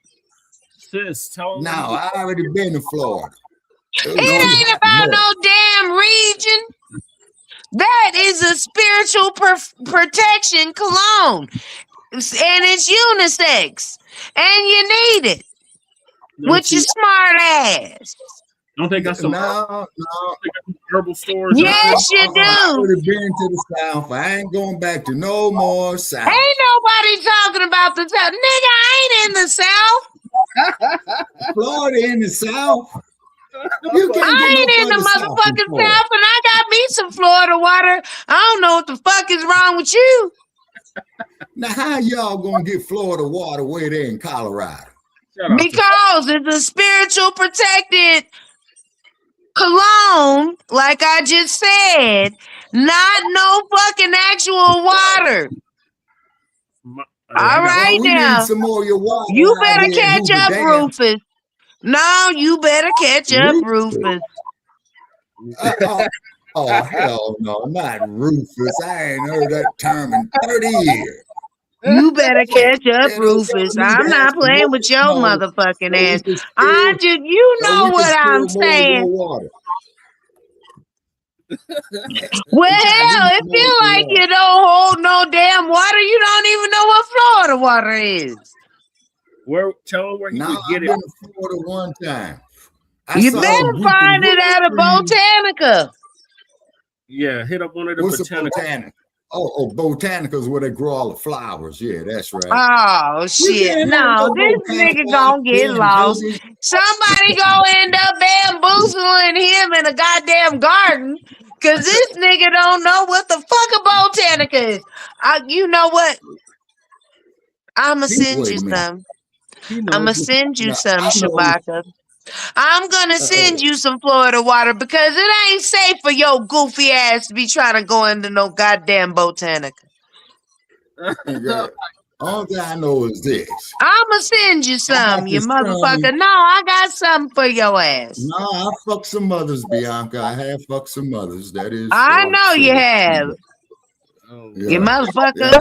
Sis, tell no, I already been to Florida. It was It too ain't hot about mud. no damn region. That is a spiritual protection cologne. And it's unisex. And you need it. With your smart ass. Don't they got some herbal stores? Yes, you do. I already been to the South. I ain't going back to no more South. Ain't nobody talking about the South. Nigga, I ain't in the South. Florida in the South. You can't I get no ain't in the further south than motherfucking Florida. South, and I got me some Florida water. I don't know what the fuck is wrong with you. Now, how y'all gonna get Florida water way there in Colorado? Because it's a spiritual protected cologne, like I just said, not no fucking actual water. All right, well, we now. need some more of your water. You out better here in catch Hoover up, Dam. Rufus. No, you better catch up, Rufus. Oh, hell no, not Rufus. I ain't heard that term in 30 years. You better catch up, Rufus. I'm not playing with your motherfucking ass. You know what I'm saying. Well, hell, it feel like you don't hold no damn water. You don't even know what Florida water is. Tell him where he No, could get I've it. been to Florida one time. You better find it at a Botanica. Yeah, hit up one of the What's Botanica. a Botanica? Oh, Botanicas where they grow all the flowers. Yeah, that's right. Oh shit! No, this nigga gonna get lost. Somebody gonna end up bamboozling him in a goddamn garden, cause this nigga don't know what the fuck a Botanica is. You know what? I'ma send you some. I'ma send you some, Shabaka. I'm gonna send you some Florida water because it ain't safe for your goofy ass to be trying to go into no goddamn Botanica. All that I know is this. I'ma send you some, you motherfucker. No, I got something for your ass. No, I fucked some mothers, Bianca. I have fucked some mothers. That is. I know you have. You motherfucker. Yeah.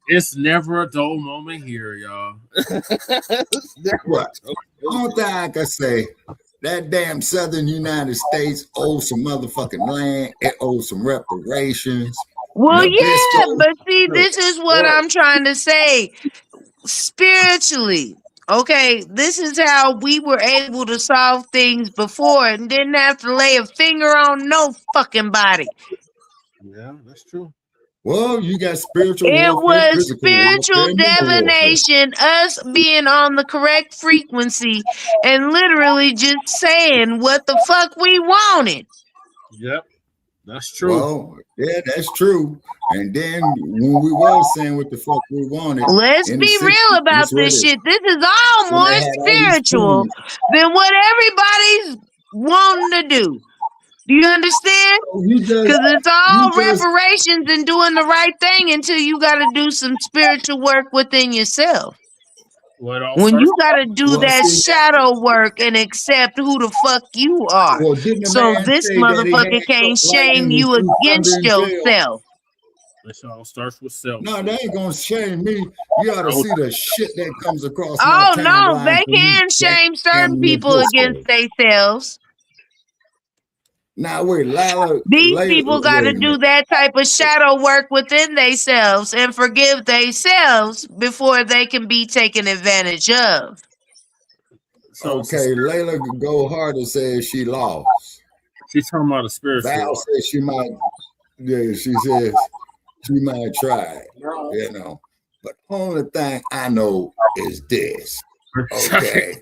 It's never a dull moment here, y'all. What? Only thing I can say, that damn Southern United States owes some motherfucking land. It owes some reparations. Well, yeah, but see, this is what I'm trying to say. Spiritually, okay, this is how we were able to solve things before and didn't have to lay a finger on no fucking body. Yeah, that's true. Well, you got spiritual It warfare, was spiritual divination, us being on the correct frequency and literally just saying what the fuck we wanted. Yep, that's true. Well, yeah, that's true. And then when we were saying what the fuck we wanted, let's be real about this shit. This is all more spiritual than what everybody's wanting to do. Do you understand? Because it's all reparations and doing the right thing until you got to do some spiritual work within yourself. When you got to do that shadow work and accept who the fuck you are. So this motherfucker can't shame you against yourself. It all starts with self. No, they ain't gonna shame me. You ought to see the shit that comes across. Oh no, they can shame certain people against themselves. Now wait, Layla. These Layla, people got to wait a do minute. that type of shadow work within themselves and forgive themselves before they can be taken advantage of. So Okay, Layla Goldharder says she lost. she's talking about a spiritual Val war. says she might. Yeah, she says she might try. You know, but only thing I know is this. Okay.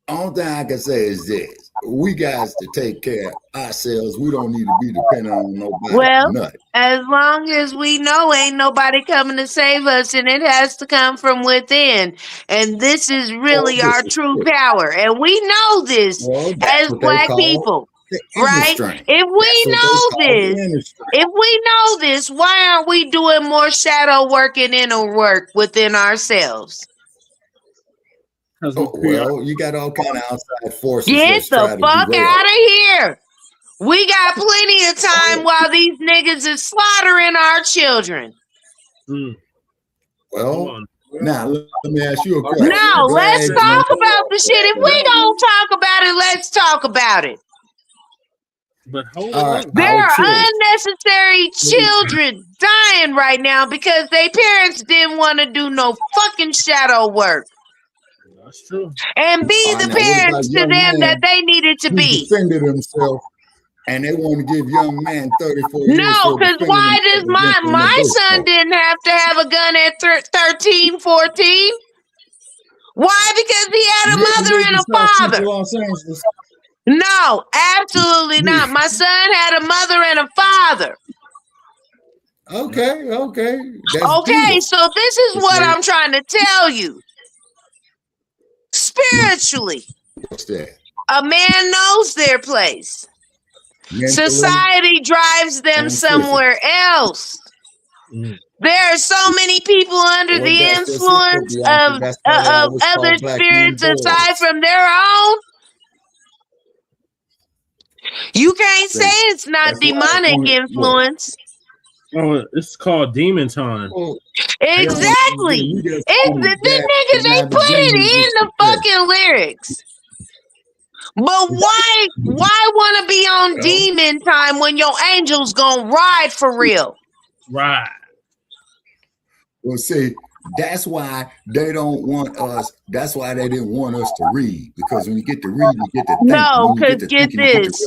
Only thing I can say is this: we got to take care of ourselves. We don't need to be dependent on nobody. Well, Nothing. as long as we know ain't nobody coming to save us, and it has to come from within. And this is really our true power. And we know this as Black people, right? If we know this, why aren't we doing more shadow work and inner work within ourselves? Well, you got all kind of outside forces. Get that's the trying to fuck derail. out of here. We got plenty of time while these niggas is slaughtering our children. Well, now let me ask you a question. No, let's talk about the shit. If we don't talk about it, let's talk about it. But hold on. There are unnecessary children dying right now because their parents didn't want to do no fucking shadow work. That's true. And be the parents to them that they needed to be. Defended himself, and they want to give young man 34 years. No, because why does my son didn't have to have a gun at 13, 14? Why? Because he had a mother and a father. No, absolutely not. My son had a mother and a father. Okay. Okay, so this is what I'm trying to tell you. Spiritually, a man knows their place. Society drives them somewhere else. There are so many people under the influence of other spirits aside from their own. You can't say it's not demonic influence. Oh, it's called demon time. Exactly. The niggas, they put it in the fucking lyrics. But why want to be on demon time when your angels gonna ride for real? Right. Well, see, that's why they don't want us. That's why they didn't want us to read, because when you get to read, you get to think. No, because get this.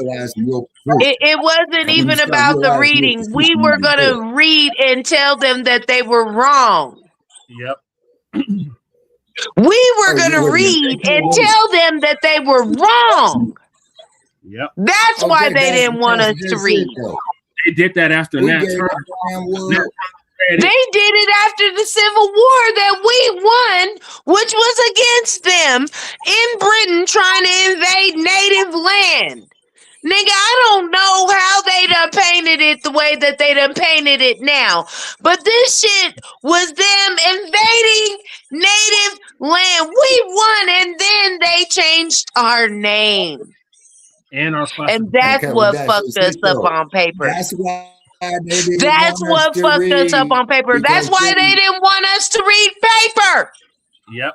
It wasn't even about the reading. We were gonna read and tell them that they were wrong. Yep. We were gonna read and tell them that they were wrong. Yep. That's why they didn't want us to read. They did that after Nat Turner. They did it after the Civil War that we won, which was against them in Britain trying to invade native land. Nigga, I don't know how they done painted it the way that they done painted it now. But this shit was them invading native land. We won, and then they changed our name. And that's what fucked us up on paper. That's what fucked us up on paper. That's why they didn't want us to read paper. Yep.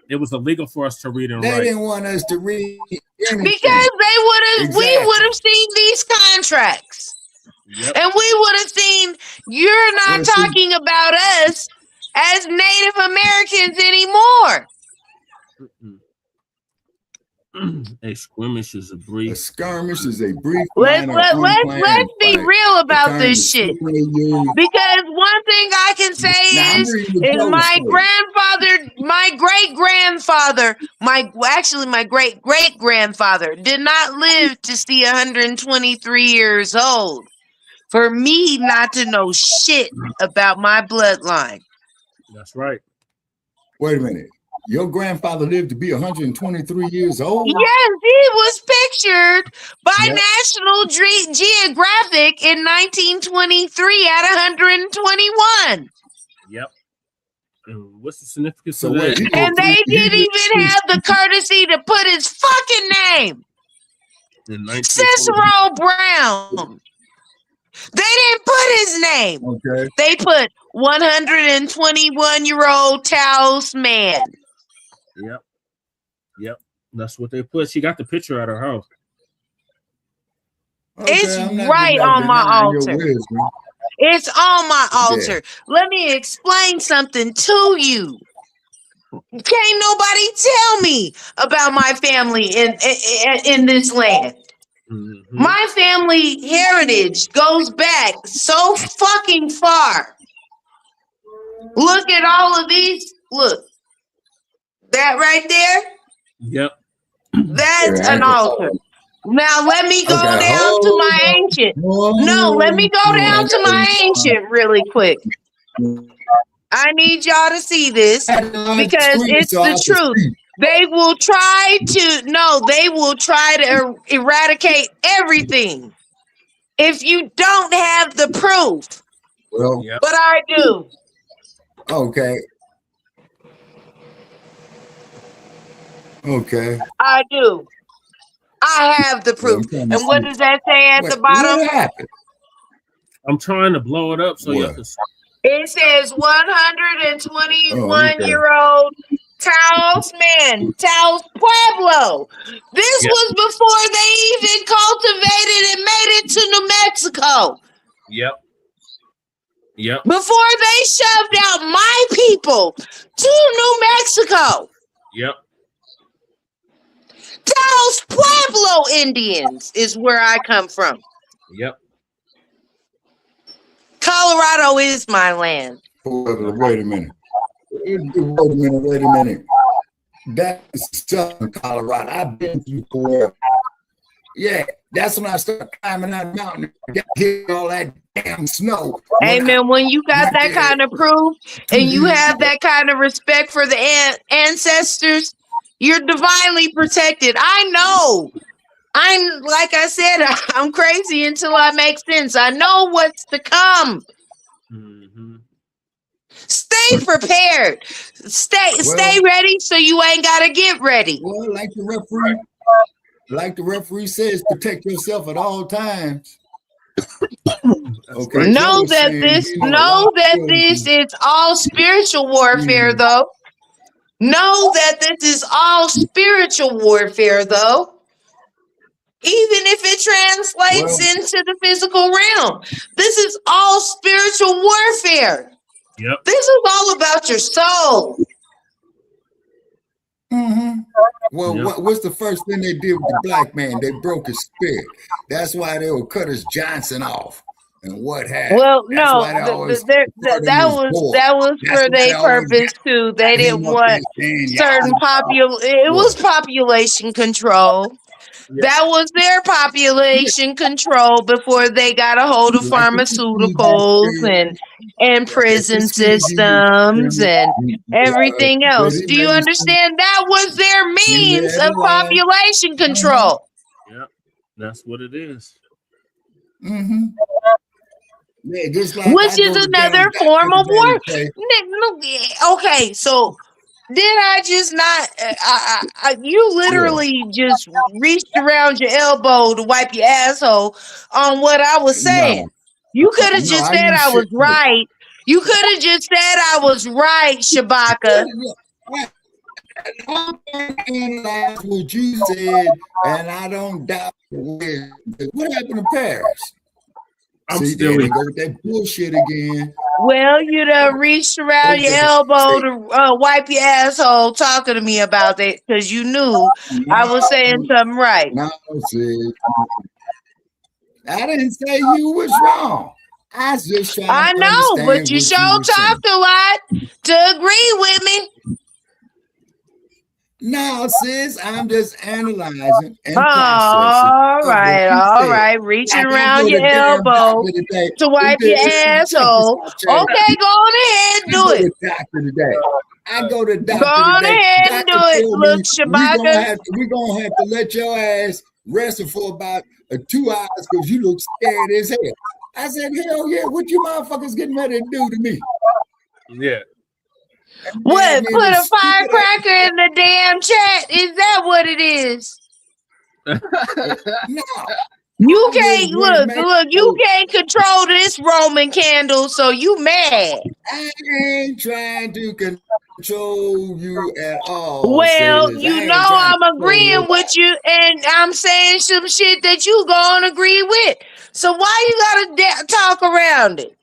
It was illegal for us to read and write. They didn't want us to read anything. Because we would have seen these contracts. Yep. And we would have seen you're not talking about us as Native Americans anymore. A skirmish is a brief. A skirmish is a brief. Let's be real about this shit. Because one thing I can say is my grandfather, my great-grandfather, my great-great-grandfather did not live to see 123 years old. For me not to know shit about my bloodline. That's right. Wait a minute. Your grandfather lived to be 123 years old? Yes, he was pictured by National Geographic in 1923 at 121. Yep. And what's the significance of that? And they didn't even have the courtesy to put his fucking name. Cicero Brown. They didn't put his name. Okay. They put 121-year-old Taos man. Yep. That's what they put. She got the picture at her house. It's right on my altar. It's on my altar. Yeah. Let me explain something to you. Can't nobody tell me about my family in this land. Mm-hmm. My family heritage goes back so fucking far. Look at all of these. Look. That right there? Yep. That's an altar. Now let me go down to my ancient. No, let me go down to my ancient really quick. I need y'all to see this because it's the truth. They will try to eradicate everything if you don't have the proof. Well, but I do. Okay. Okay. I do. I have the proof. And what does that say at the bottom? What happened? I'm trying to blow it up so you can see. It says 121-year-old Taos Pueblo. This was before they even cultivated and made it to New Mexico. Yep. Yep. Before they shoved out my people to New Mexico. Yep. Taos Pueblo Indians is where I come from. Yep. Colorado is my land. Wait a minute. Wait a minute. That's southern Colorado. I've been through forever. Yeah, that's when I started climbing that mountain. Got hit all that damn snow. Amen. When you got that kind of proof and you have that kind of respect for the ancestors, you're divinely protected. I know. Like I said, I'm crazy until I make sense. I know what's to come. Mm-hmm. Stay prepared. Stay ready so you ain't gotta get ready. Well, like the referee says, protect yourself at all times. Okay. Know that this is all spiritual warfare, though. Know that this is all spiritual warfare, though. Even if it translates into the physical realm, this is all spiritual warfare. Yep. This is all about your soul. Mm-hmm. Well, what's the first thing they did with the black man? They broke his spirit. That's why they would cut his Johnson off. And what happened? Well, no, that was for their purpose too. They didn't want certain It was population control. Yeah. That was their population control before they got a hold of pharmaceuticals and prison systems and everything else. Do you understand? That was their means of population control. Yeah, that's what it is. Mm-hmm. Yeah, just like which is another form of war. Okay, so did I just not? You literally just reached around your elbow to wipe your asshole on what I was saying. No. You could have just said I was right. You could have just said I was right, Shabaka. That's what you said, and I don't doubt it. What happened to Paris? I'm See, still there they go with that bullshit again. Well, you done reached around your elbow to wipe your asshole talking to me about it because you knew I was saying something right. No, sis. I didn't say you was wrong. I was just trying I to know, understand but you sure talked a lot to agree with me. No, sis, I'm just analyzing and processing. All right. Reaching around your elbow to wipe your asshole. Okay, go on ahead and do it. I go to doctor go on ahead and do it, look, Shabaka. We're going to have to let your ass rest for about 2 hours because you look scared as hell. I said, hell yeah, what you motherfuckers getting ready to do to me? Yeah. What? Put a firecracker in the damn chat? Is that what it is? No. You can't look. You can't control this Roman candle, so you mad. I ain't trying to control show you at all. Well, Sailors. I you ain't know trying I'm to show agreeing with you, and I'm saying some shit that you gonna agree with. So why you gotta talk around it?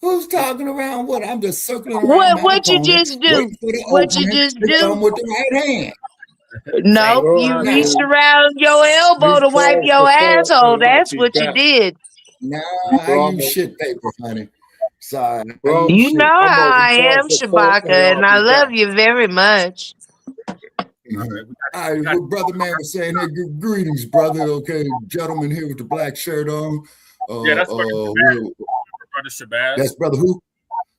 Who's talking around what? I'm just circling around my What you opponent, just do? waiting for the What you opening just to come do? with the right hand. Nope, you reached around your elbow to wipe your asshole. That's what you did. Nah, I use shit paper, honey. Sorry. You know how I am, Shabaka, and I love you very much. All right, what brother man was saying, hey, greetings, brother. Okay, gentleman here with the black shirt on. Yeah, that's brother Shabazz. That's brother who?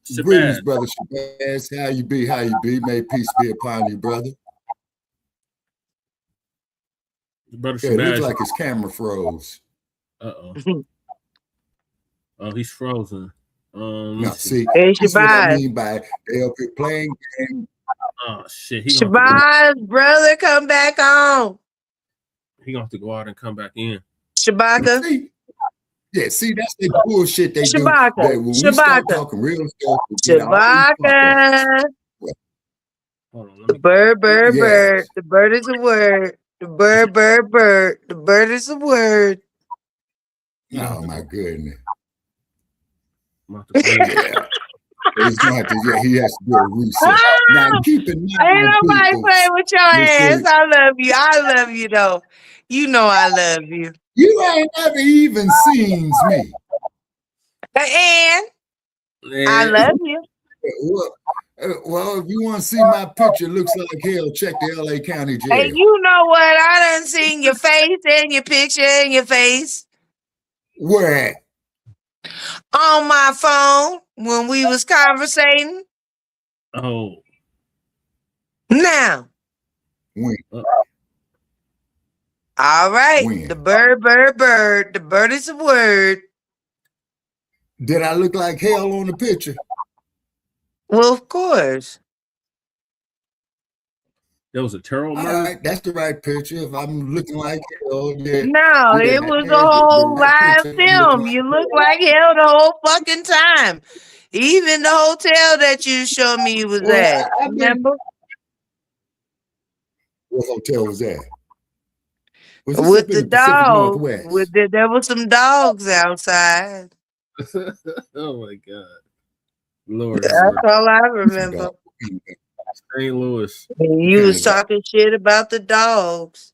Shabazz. Greetings, brother Shabazz. How you be? How you be? May peace be upon you, brother. Brother Yeah, it looks Shabazz. like his camera froze. Oh, he's frozen. No, see, hey, this is what I Shabazz. mean by they up here playing games. Oh shit! Shabazz, brother, come back on. He gonna have to go out and come back in. Shabaka. See, that's the bullshit they Shabaka. do. When we start talking real stuff, Shabaka. Bird, bird, bird. The bird is a word. The bird, bird, bird. The bird is a word. Oh my goodness. Yeah. He's gonna have to, he has to do a reset. Now keep in mind, Ain't nobody people, playing with your ass. I love you. I love you though. You know I love you. You ain't never even seen me. And I love you. Well, if you want to see my picture, looks like hell, check the LA County Jail. Hey, you know what? I done seen your face and your picture and your face. Where at? On my phone when we was conversating. Oh. Now. When? All right. When? The bird, bird, bird. The bird is a word. Did I look like hell on the picture? Well, of course. That was a terrible murder. All right, that's the right picture. If I'm looking like hell, yeah. No, it was a whole live film. You look like hell the whole fucking time. Even the hotel that you showed me was at. Remember? What hotel was that? Was With the dogs. There were some dogs outside. Oh my God. Lord. That's all I remember. St. Louis. You was talking shit about the dogs.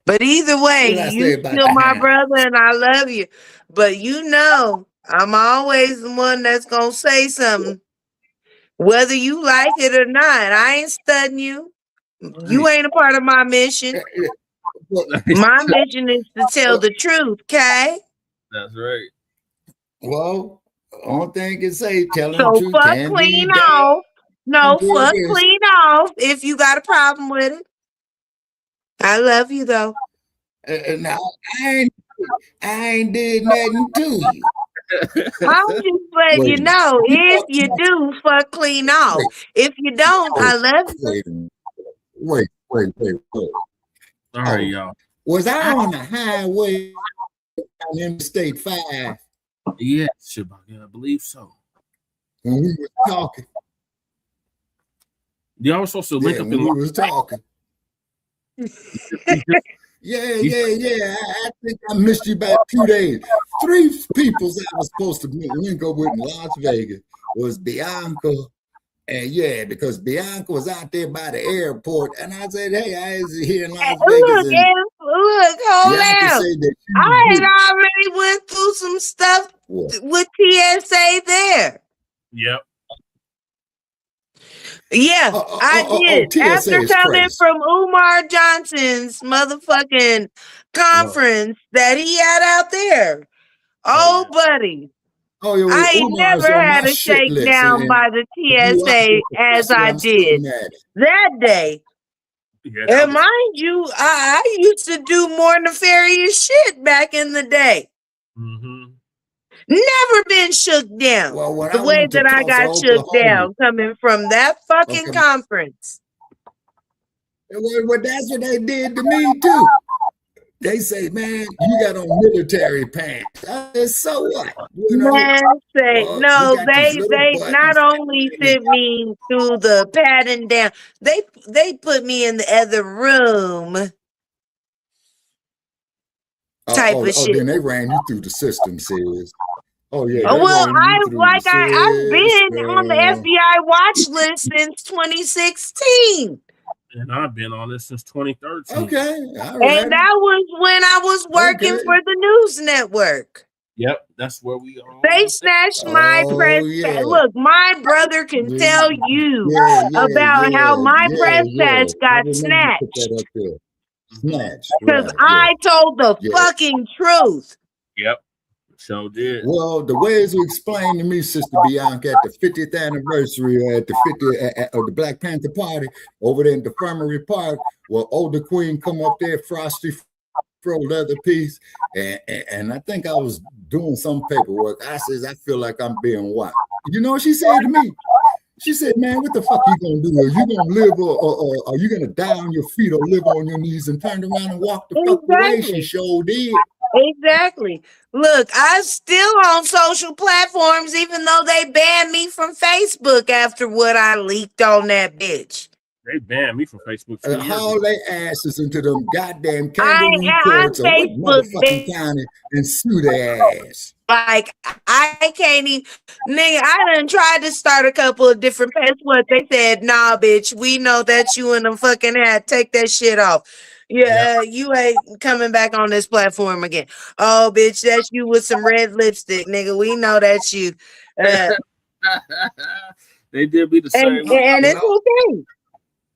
But either way, you still my brother and I love you. But you know, I'm always the one that's going to say something. Whether you like it or not. I ain't studying you. You ain't a part of my mission. My mission is to tell the truth, okay? That's right. Well, only thing I can say, telling so the truth fuck can clean be off. No, good fuck business. clean off if you got a problem with it. I love you though. Now I ain't did nothing to you. I'm just letting you know. If you do, fuck clean off. If you don't, I love you. Wait. All right, y'all. Was I on the highway on Interstate 5? Yes, Shabaka, I believe so. When we were talking. Y'all were supposed to link up when in we was talking. Yeah. I think I missed you by 2 days. 3 people that I was supposed to link up with in Las Vegas was Bianca. And because Bianca was out there by the airport, and I said, "Hey, I was here in Las Vegas." Look, hold Bianca on. said that I had already went through some stuff with TSA there. Yep. Yeah, I did. After coming from Umar Johnson's motherfucking conference that he had out there. Oh, buddy. I ain't never had a shakedown by the TSA as I did that day. Yeah, and mind you, I used to do more nefarious shit back in the day. Mm-hmm. Never been shook down the way that I got shook down coming from that fucking conference. Well, that's what they did to me too. They say, man, you got on military pants. I said, so what? You know, Man, say you no. got these They little not buttons. only sent me through the patting down. They put me in the other room. Type of shit. Then they ran you through the system, sis. Oh yeah, Well, they ran you through the I've been on the system. FBI watch list since 2016. And I've been on this since 2013. Okay, all right. And that was when I was working for the news network. Yep, that's where we are. They snatched my press. yeah. Look, my brother can tell you about how my press pass got snatched. Put that up there. Snatched. Because I told the fucking truth. Yep, so did. Well, the ways you explained to me, Sister Bianca, at the 50th anniversary at the 50th of the Black Panther Party over there in the Infirmary Park, well, older Queen come up there, Frosty Fro leather piece, and I think I was doing some paperwork. I says, I feel like I'm being watched. You know what she said to me? She said, man, what the fuck you gonna do? Are you gonna live or are you gonna die on your feet or live on your knees and turn around and walk the fuck away? She sure did. Exactly. Look, I'm still on social platforms, even though they banned me from Facebook after what I leaked on that bitch. They banned me from Facebook. Haul their asses into them goddamn kangaroo courts or what motherfucking county and sue their ass. Like, I can't even, nigga, I done tried to start a couple of different pages. What they said, nah, bitch, we know that you in the fucking hat. Take that shit off. Yeah, you ain't coming back on this platform again. Oh, bitch, that's you with some red lipstick, nigga. We know that's you. They did be the same. And it's okay.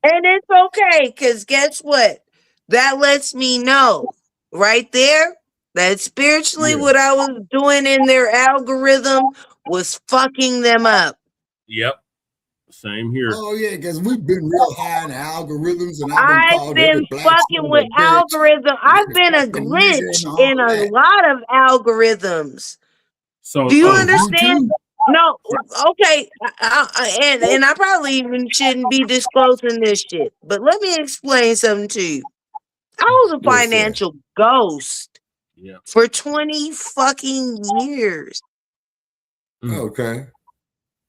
And it's okay, because guess what? That lets me know right there that spiritually what I was doing in their algorithm was fucking them up. Yep. Same here. Oh yeah, because we've been real high in algorithms, and I've been fucking with algorithms. I've been a glitch in a lot of algorithms. So do you understand? No, okay, and I probably even shouldn't be disclosing this shit, but let me explain something to you. I was a financial ghost for 20 fucking years. Okay.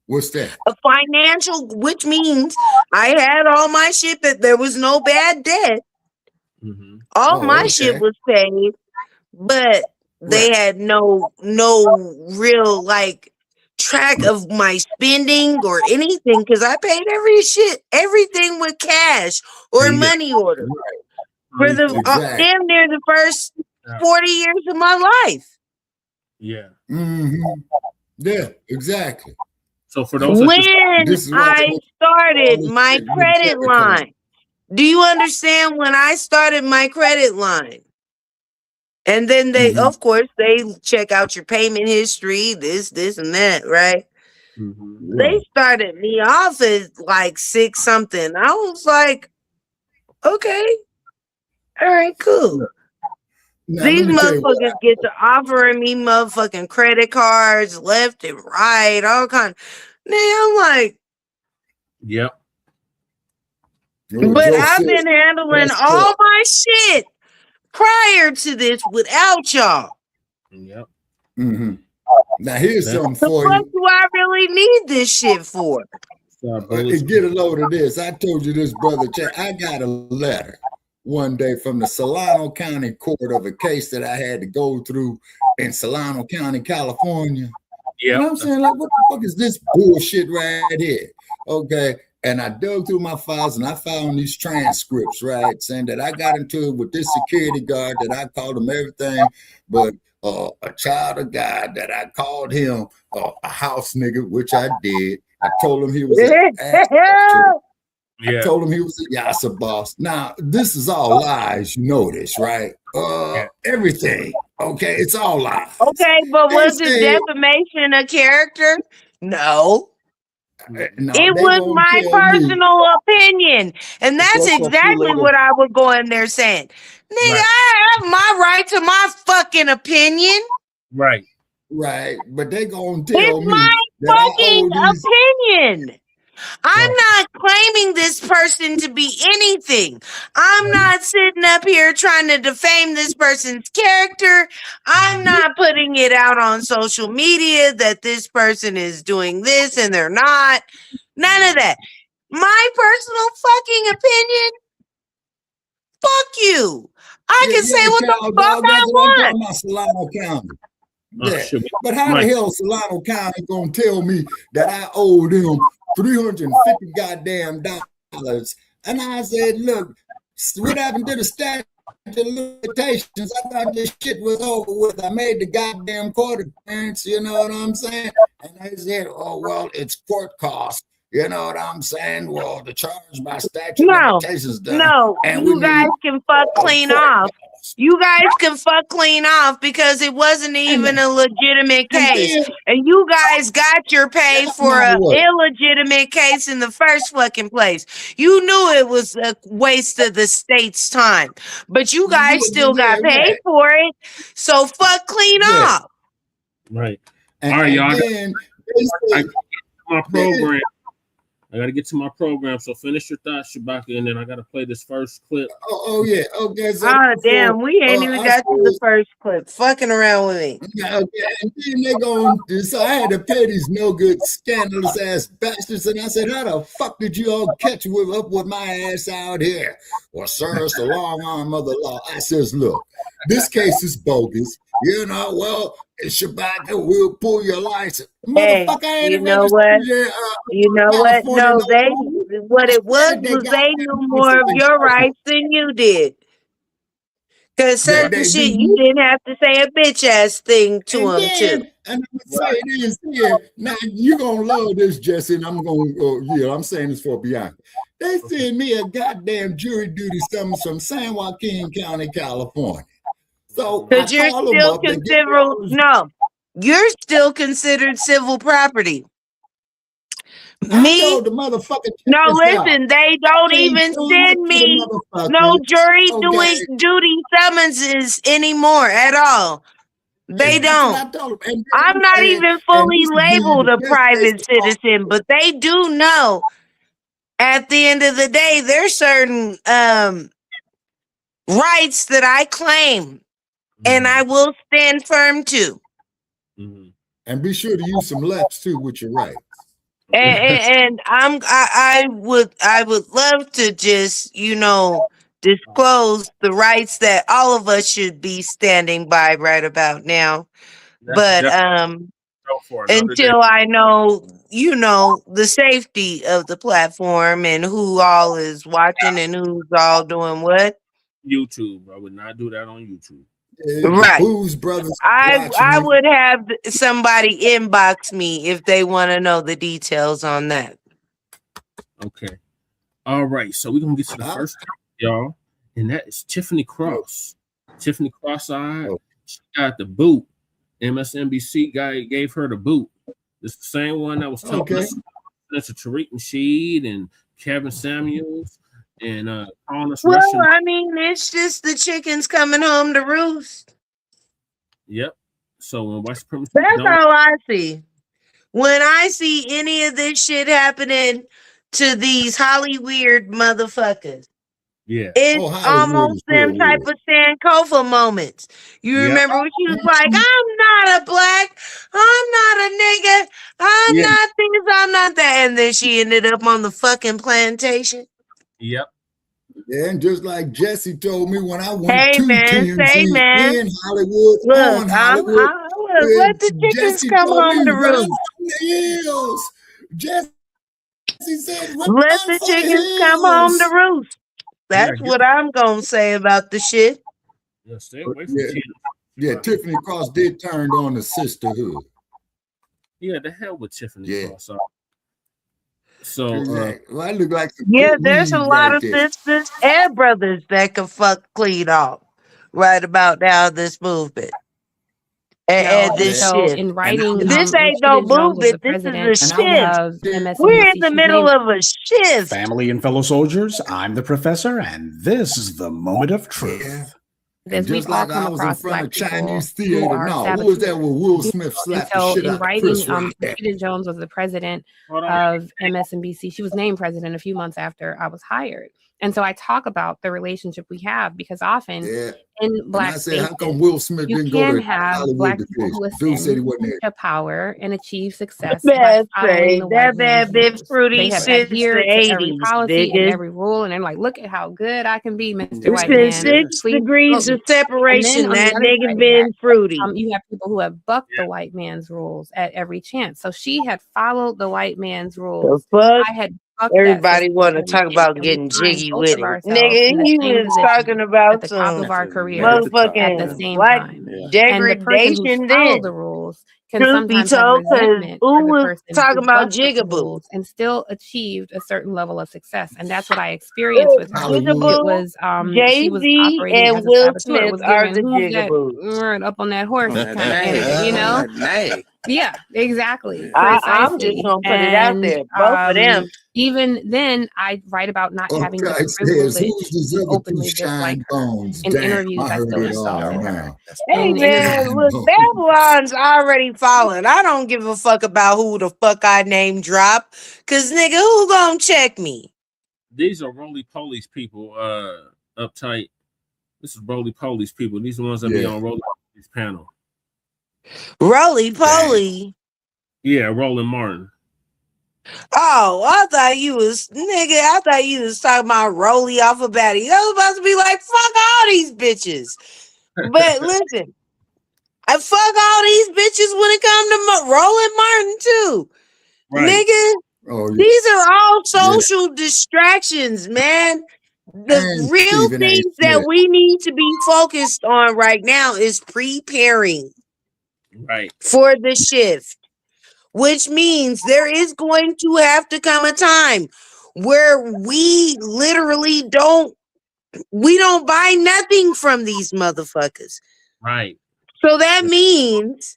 What's that? A financial, which means I had all my shit, that there was no bad debt. All my shit was paid, but they had no real like track of my spending or anything, because I paid everything with cash or money order for the damn near the first 40 years of my life. Yeah. Yeah, exactly. So for those when I started my credit line, do you understand when I started my credit line? And then they, of course, they check out your payment history, this, and that, right? They started me off as like 6 something. I was like, okay, all right, cool. Now, these motherfuckers get to offering me motherfucking credit cards left and right, all kind. I'm like, yep. But I've been handling all my shit prior to this without y'all. Yep. Now here's something for what you. do I really need this shit for? Get a load of this. I told you this, brother. I got a letter one day from the Solano County Court of a case that I had to go through in Solano County, California. Yeah. You know what I'm saying? Like, what the fuck is this bullshit right here? Okay. And I dug through my files and I found these transcripts, right? Saying that I got into it with this security guard, that I called him everything but a child of God, that I called him a house nigga, which I did. I told him he was I told him he was a Yassa boss. Now, this is all lies. You know this, right? Everything. Okay, it's all lies. Okay, but was it defamation of character? No. It was my personal opinion. And that's exactly what I was going there saying. Nigga, I have my right to my fucking opinion. Right. But they gonna tell me it's my fucking opinion. I'm not claiming this person to be anything. I'm not sitting up here trying to defame this person's character. I'm not putting it out on social media that this person is doing this and they're not. None of that. My personal fucking opinion, fuck you. I can say what the fuck I want. My Solano County. Yeah. But how the hell Solano County gonna tell me that I owe them $350 goddamn dollars? And I said, look, what happened to the statute of limitations? I thought this shit was over with. I made the goddamn court appearance, you know what I'm saying? And they said, oh, well, it's court cost. You know what I'm saying? Well, the charge by statute of limitations done. No, and you guys can fuck clean off. You guys can fuck clean off because it wasn't even a legitimate case. And you guys got your pay for an illegitimate case in the first fucking place. You knew it was a waste of the state's time. But you guys still got paid for it. So fuck clean off. Right. All right, y'all. My program. I got to get to my program, so finish your thoughts, Shabaka, and then I got to play this first clip. Oh yeah, okay. So damn, we ain't even got to the first clip. Fucking around with me. Yeah, okay. And then they're going to, so I had to pay these no good, scandalous ass bastards, and I said, how the fuck did you all catch up with my ass out here? Well, sir, it's the long arm of the law. I says, look, this case is bogus. You know, well, Shabaka will pull your license. Hey, you know what? You know what? No, what it was they knew more of your rights than you did. Because certain shit you didn't have to say a bitch ass thing to them too. And I'm saying this here, now you're gonna love this, Jesse, and I'm gonna I'm saying this for Bianca. They sent me a goddamn jury duty summons from San Joaquin County, California. So because you're still you're still considered civil property. Me? The motherfucker. No, listen, they don't even send me no jury duty summonses anymore at all. They don't. I'm not even fully labeled a private citizen, but they do know at the end of the day, there's certain rights that I claim and I will stand firm to. And be sure to use some lefts too with your rights. And I would love to just, disclose the rights that all of us should be standing by right about now. But until I know, the safety of the platform and who all is watching and who's all doing what. YouTube. I would not do that on YouTube. Right. Booze Brothers. I would have somebody inbox me if they want to know the details on that. Okay. All right. So we're going to get to the first topic, y'all. And that is Tiffany Cross. Tiffany Cross-eyed. She got the boot. MSNBC guy gave her the boot. It's the same one that was talking to Tariq Nasheed and Kevin Samuels. And calling us Russian. I mean, it's just the chickens coming home to roost. Yep. So when white supremacy, that's all I see. When I see any of this shit happening to these Hollyweird motherfuckers, it's almost them type of Sankofa moments. You remember when she was like, "I'm not a black, I'm not a nigga, I'm not this, I'm not that," and then she ended up on the fucking plantation. Yep. Yeah, and just like Jesse told me when I went to TMZ in Hollywood, look, let the chickens come home to roost. Jesse said, let the chickens come home to roost. That's what I'm gonna say about the shit. Yeah, stay away from Tiffany Cross did turn on the sisterhood. Yeah, the hell with Tiffany Cross. So well, I look like there's a lot of sisters and brothers that can fuck clean off right about now. This movement and this shit. In writing, this ain't no movement. This is a shift. We're in the middle of a shift. Family and fellow soldiers, I'm the professor, and this is the moment of truth. And Because we've just all like I come was in across front of Black people Chinese who theater. are No, who was that saboteurs. when Will Smith And slapped the so shit in out of writing, Chris Rock? Rashida Jones was the president of MSNBC. She was named president a few months after I was hired. And so I talk about the relationship we have because often Yeah. in And Black I said, how spaces, come Will Smith you didn't go can to have Hollywood Black people because who Dude said he ascend wasn't there? to power and achieve success by Best following say the white that man's bad bitch rules. fruity They have since the adhered to every 80s, policy and nigga. every rule, and they're like, look at how good I can be, Mr. It's White been Man. 6 Please degrees vote me. of And then separation. on the That other nigga side of been that, fruity. you have people who have bucked the white man's rules at every chance. So she had followed the white man's The rules. fuck? I had bucked that Everybody system want at to every talk chance, about and we getting find jiggy both with of it. ourselves in Nigga, the he same was talking position at about the top of some our careers at the motherfucking same black time. And the person who's degradation followed the then. rules can Truth be sometimes have told, because resentment who for the was person talking who about busted the jigaboo? rules and still achieved a certain level of success. And that's what I experienced with her. It Jigaboo, was she was Jay-Z operating and as a Will saboteur. It Smith was are given the who's that jigaboos. up on that horse kind of energy, you know? Yeah, exactly. I'm Precisely. just gonna put it out And there. Both of them. even then I write about not having the Okay, says, privilege who's these to other two openly dislike shine her. bones? In Damn, interviews, I I heard still it all insulted her. now. Hey In man, interviews, look, Babylon's already fallen. I don't give a fuck about who the fuck I name drop. Cause nigga, who gonna check me? These are roly police people, uptight. This is roly police people. These are the ones that be on roly police panel. Roly poly. Yeah, Roland Martin. Oh, I thought you was talking about Roly off of Batty. I was about to be like, fuck all these bitches. But listen, I fuck all these bitches when it comes to Roland Martin too. Right. Nigga, Oh, yeah. these are all social distractions, man. The And real Stephen A. things that Smith. we need to be focused on right now is preparing Right. for the shift, which means there is going to have to come a time where we literally don't buy nothing from these motherfuckers. Right. So that means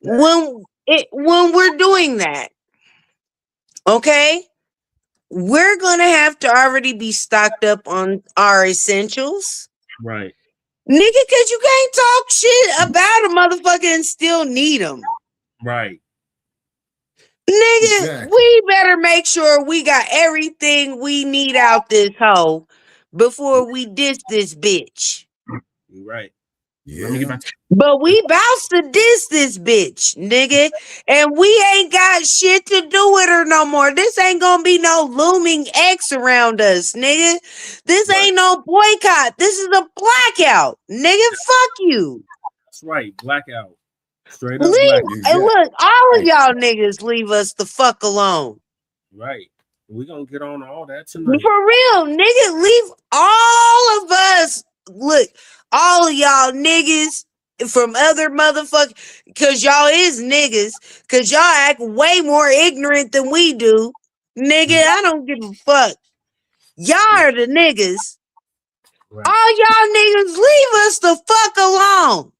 when we're doing that, okay, we're gonna have to already be stocked up on our essentials. Right. Nigga, cause you can't talk shit about a motherfucker and still need them. Right. Nigga, Exactly. we better make sure we got everything we need out this hole before we diss this bitch. You're right. Yeah. Let me get back to But we bout to diss this bitch, nigga. And we ain't got shit to do with her no more. This ain't gonna be no looming X around us, nigga. This ain't no boycott. This is a blackout. Nigga, fuck you. That's right. Blackout. Straight up Leave, blackout. and look, all of y'all niggas leave us the fuck alone. Right. We're gonna get on all that tonight. For real, nigga, leave all of us. Look, all of y'all niggas from other motherfuckers, cause y'all is niggas, cause y'all act way more ignorant than we do. Nigga, I don't give a fuck. Y'all are the niggas. Right. All y'all niggas, leave us the fuck alone.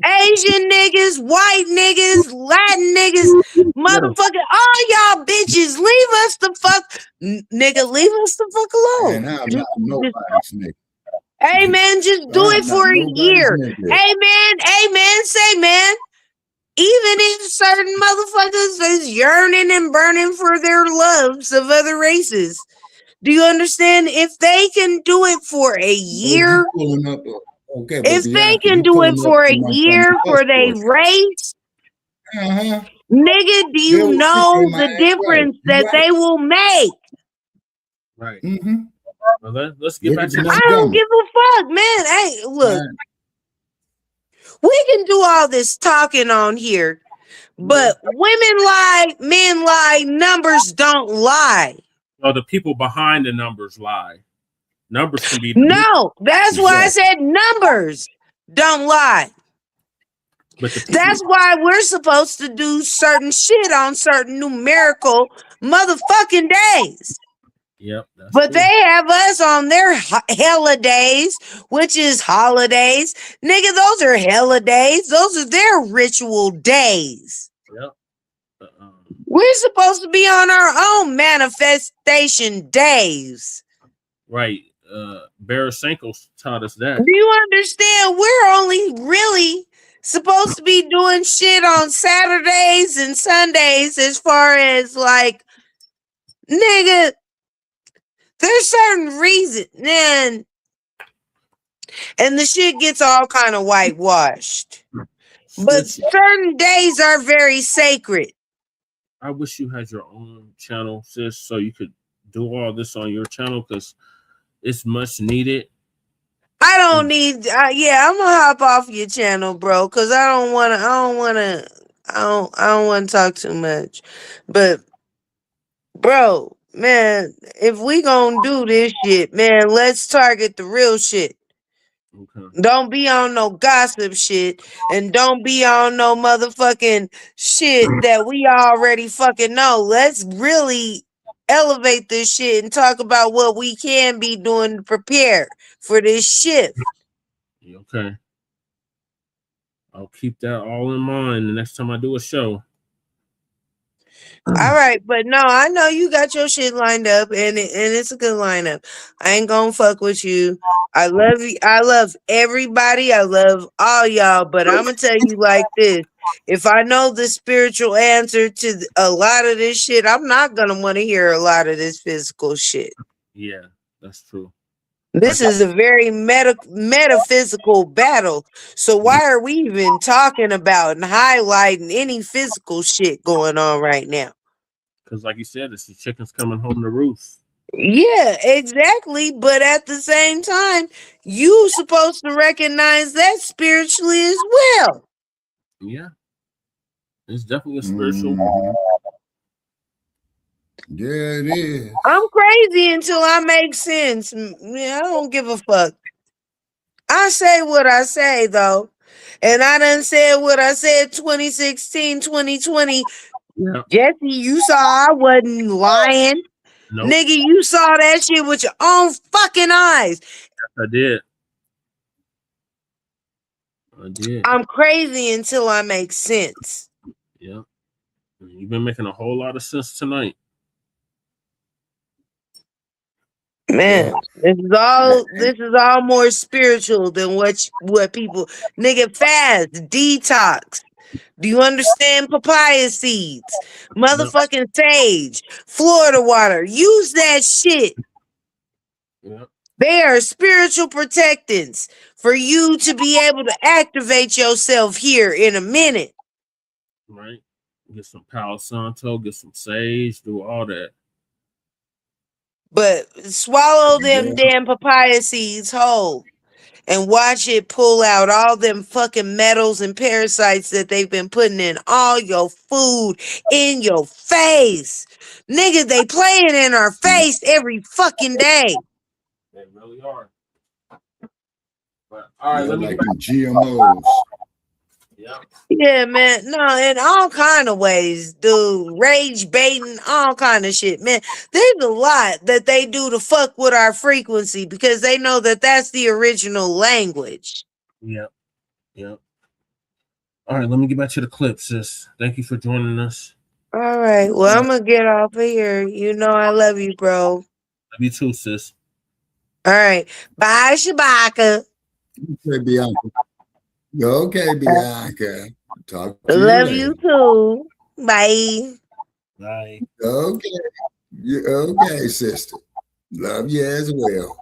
Asian niggas, white niggas, Latin niggas, motherfucker, all y'all bitches, leave us the fuck, nigga, leave us the fuck alone. And I'm not nobody's nigga. Hey man, just do I'm it for not a nobody's year. nigga. Amen, say man. Even if certain motherfuckers is yearning and burning for their loves of other races, do you understand? If they can do it for a year, Okay, but if they Bianca, can you do pulling it up for a too much on year the for bus their course. race, Uh-huh. nigga, do They you will know kick my the ass difference right. You that they will make? Right. Mm-hmm. Well, let's get Look back at to the the I don't give a fuck, man. Hey, look, we can do all this talking on here, but women lie, men lie, numbers don't lie. well, the people behind the numbers lie. Numbers can be No, that's why I said numbers don't lie. but the people, That's why we're supposed to do certain shit on certain numerical motherfucking days. Yep, that's But true. they have us on their hella days, which is holidays. Nigga, those are hella days. Those are their ritual days. Yep. We're supposed to be on our own manifestation days. Right. Barasenko taught us that. Do you understand? We're only really supposed to be doing shit on Saturdays and Sundays as far as like, nigga, there's certain reasons, man. And the shit gets all kind of whitewashed. But certain days are very sacred. I wish you had your own channel, sis, so you could do all this on your channel because it's much needed. I don't need. Yeah, I'm gonna hop off your channel, bro, because I don't want to talk too much. But, bro, man, if we gonna do this shit, man, let's target the real shit. Okay. Don't be on no gossip shit, and don't be on no motherfucking shit that we already fucking know. Let's really elevate this shit and talk about what we can be doing to prepare for this shift. Okay. I'll keep that all in mind the next time I do a show. All right, but no, I know you got your shit lined up, and it's a good lineup. I ain't gonna fuck with you. I love you. I love everybody. I love all y'all, but I'm gonna tell you like this: if I know the spiritual answer to a lot of this shit, I'm not gonna want to hear a lot of this physical shit. Yeah, that's true. This is a very metaphysical battle. So why are we even talking about and highlighting any physical shit going on right now? Because like you said, it's the chickens coming home to roost. Yeah, exactly. But at the same time, you supposed to recognize that spiritually as well. Yeah. It's definitely a spiritual. Yeah, it is. I'm crazy until I make sense. Yeah, I don't give a fuck. I say what I say, though. And I done said what I said 2016, 2020. Yeah. Jesse, you saw I wasn't lying. Nope. Nigga, you saw that shit with your own fucking eyes. Yes, I did. I did. I'm crazy until I make sense. Yeah. You've been making a whole lot of sense tonight. Man, this is all more spiritual than what people nigga fast, detox. Do you understand papaya seeds? Motherfucking sage, Florida water. Use that shit. Yep. They are spiritual protectants for you to be able to activate yourself here in a minute. Right. Get some Palo Santo, get some sage, do all that. But swallow them damn papaya seeds whole and watch it pull out all them fucking metals and parasites that they've been putting in all your food in your face. Nigga, they playing in our face every fucking day. They really are. But all right, let me like the GMOs. Yeah, man. No, in all kind of ways, dude. Rage baiting, all kind of shit, man. There's a lot that they do to fuck with our frequency because they know that that's the original language. Yep. Yep. All right, let me get back to the clip, sis. Thank you for joining us. All right. Well, I'm gonna get off of here. You know I love you, bro. Love you too, sis. All right. Bye, Shabaka. Okay, Bianca. Okay, Bianca. Talk to love you you too. Bye. Bye. Okay. Okay, sister. Love you as well.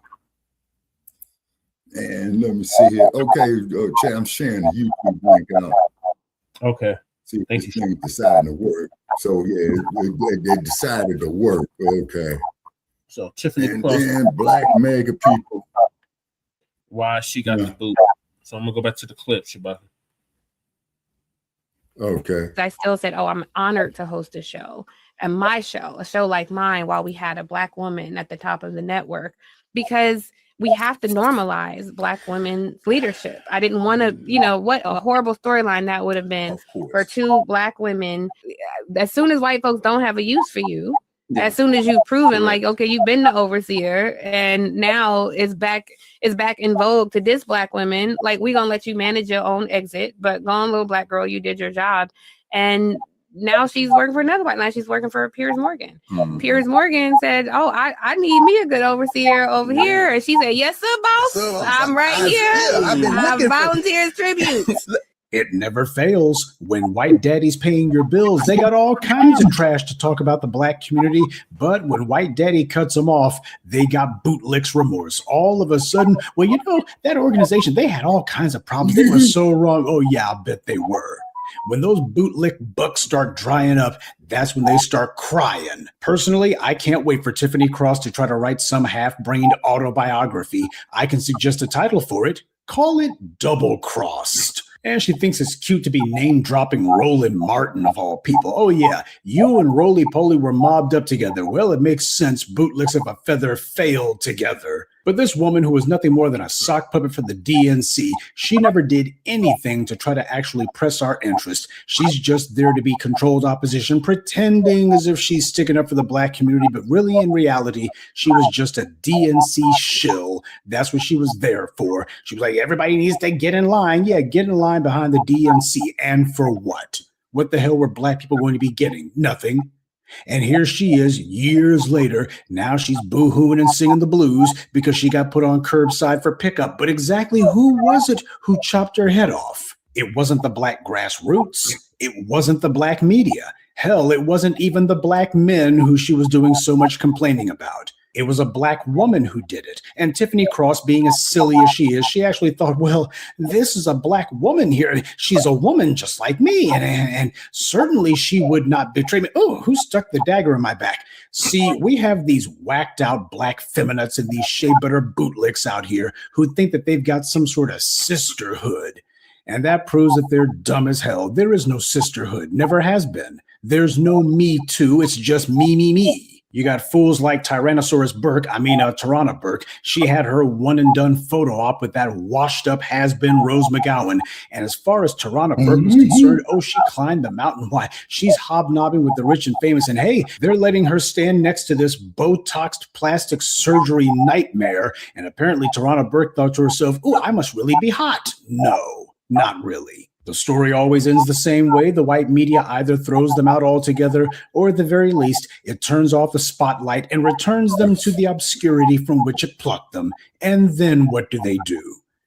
And let me see here. Okay, Chad, I'm sharing the YouTube link out. Okay. See if this thing deciding to work. So yeah, they decided to work. Okay. So Tiffany and Plus. then Black Mega people. Why she got the boot. So I'm gonna go back to the clip, Shabaka. Okay. I still said, oh, I'm honored to host a show. And my show, a show like mine, while we had a Black woman at the top of the network, because we have to normalize Black women's leadership. I didn't want to, what a horrible storyline that would have been for two Black women. As soon as white folks don't have a use for you, as soon as you've proven like, okay, you've been the overseer and now it's back in vogue to diss Black women, like we gonna let you manage your own exit, but go on, little Black girl, you did your job. And now she's working for another white. Now she's working for Piers Morgan. Mm-hmm. Piers Morgan said, "Oh, I need me a good overseer over here," and she said, "Yes, sir, boss. I'm right here. I volunteers tributes." It never fails. When white daddy's paying your bills, they got all kinds of trash to talk about the black community. But when white daddy cuts them off, they got bootlicks remorse. All of a sudden, well, you know, that organization, they had all kinds of problems. They were so wrong. Oh, yeah, I bet they were. When those bootlick bucks start drying up, that's when they start crying. Personally, I can't wait for Tiffany Cross to try to write some half-brained autobiography. I can suggest a title for it. Call it Double Crossed. And she thinks it's cute to be name-dropping Roland Martin of all people. Oh yeah, you and Roly-Poly were mobbed up together. Well, it makes sense. Bootlicks of a feather failed together. But this woman who was nothing more than a sock puppet for the DNC, she never did anything to try to actually press our interest. She's just there to be controlled opposition, pretending as if she's sticking up for the black community, but really in reality, she was just a DNC shill. That's what she was there for. She was like, everybody needs to get in line. Yeah, get in line behind the DNC. And for what? What the hell were black people going to be getting? Nothing. And here she is years later. Now she's boo-hooing and singing the blues because she got put on curbside for pickup. But exactly who was it who chopped her head off? It wasn't the black grassroots. It wasn't the black media. Hell, it wasn't even the black men who she was doing so much complaining about. It was a black woman who did it. And Tiffany Cross, being as silly as she is, she actually thought, well, this is a black woman here. She's a woman just like me. And certainly she would not betray me. Oh, who stuck the dagger in my back? See, we have these whacked out black feminists and these shea butter bootlicks out here who think that they've got some sort of sisterhood. And that proves that they're dumb as hell. There is no sisterhood. Never has been. There's no me too. It's just me, me, me. You got fools like Tarana Burke. She had her one and done photo op with that washed up has-been Rose McGowan. And as far as Tarana Burke was concerned, oh, she climbed the mountain. Why? She's hobnobbing with the rich and famous. And hey, they're letting her stand next to this Botoxed plastic surgery nightmare. And apparently Tarana Burke thought to herself, oh, I must really be hot. No, not really. The story always ends the same way. The white media either throws them out altogether, or at the very least, it turns off the spotlight and returns them to the obscurity from which it plucked them. And then what do?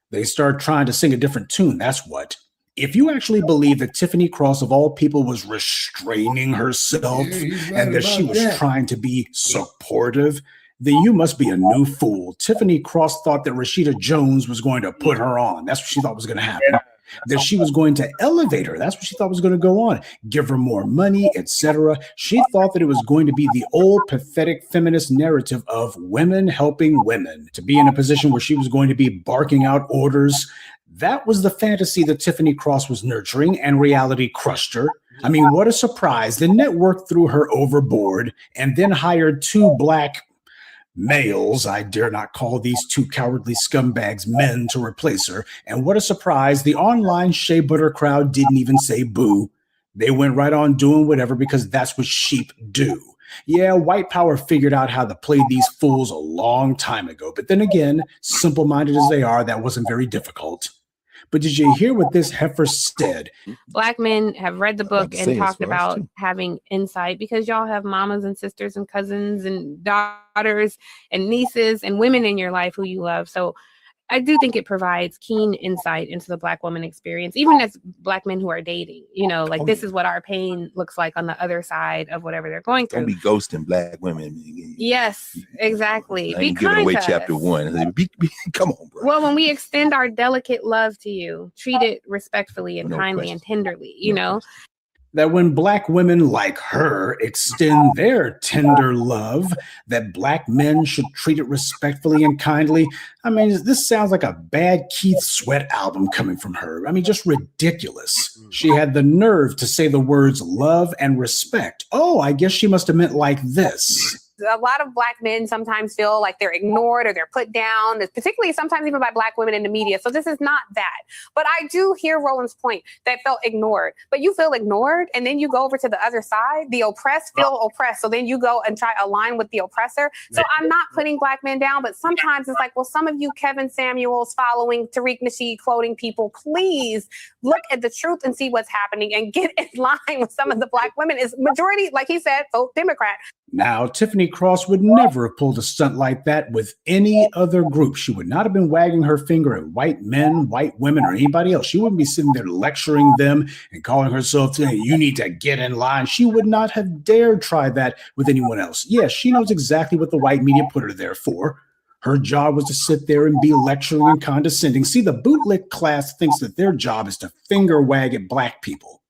They start trying to sing a different tune, that's what. If you actually believe that Tiffany Cross, of all people, was restraining herself and that she was trying to be supportive, then you must be a new fool. Tiffany Cross thought that Rashida Jones was going to put her on. That's what she thought was going to happen. That she was going to elevate her. That's what she thought was going to go on. Give her more money, etc. She thought that it was going to be the old pathetic feminist narrative of women helping women, to be in a position where she was going to be barking out orders. That was the fantasy that Tiffany Cross was nurturing, and reality crushed her. I mean, what a surprise. The network threw her overboard and then hired two black males, I dare not call these two cowardly scumbags men, to replace her. And what a surprise, the online shea butter crowd didn't even say boo. They went right on doing whatever because that's what sheep do. Yeah, white power figured out how to play these fools a long time ago. But then again, simple-minded as they are, that wasn't very difficult. But did you hear what this heifer said? Black men have read the book and talked about having insight because y'all have mamas and sisters and cousins and daughters and nieces and women in your life who you love. So I do think it provides keen insight into the Black woman experience, even as Black men who are dating, you know, like this is what our pain looks like on the other side of whatever they're going through. Don't be ghosting Black women. Yes, exactly. Be giving away chapter 1. Come on, bro. Well, when we extend our delicate love to you, treat it respectfully and kindly and tenderly, you know. That when Black women like her extend their tender love, that Black men should treat it respectfully and kindly. I mean, this sounds like a bad Keith Sweat album coming from her. I mean, just ridiculous. She had the nerve to say the words love and respect. Oh, I guess she must have meant like this. A lot of Black men sometimes feel like they're ignored or they're put down, particularly sometimes even by Black women in the media. So this is not that. But I do hear Roland's point that felt ignored. But you feel ignored and then you go over to the other side. The oppressed feel oppressed. So then you go and try to align with the oppressor. So I'm not putting Black men down, but sometimes it's like, well, some of you Kevin Samuels following Tariq Nasheed quoting people, please look at the truth and see what's happening and get in line with some of the Black women. Is majority, like he said, vote Democrat. Now, Tiffany Cross would never have pulled a stunt like that with any other group. She would not have been wagging her finger at white men, white women, or anybody else. She wouldn't be sitting there lecturing them and calling herself saying, you need to get in line. She would not have dared try that with anyone else. Yes, she knows exactly what the white media put her there for. Her job was to sit there and be lecturing and condescending. See, the bootlick class thinks that their job is to finger wag at Black people.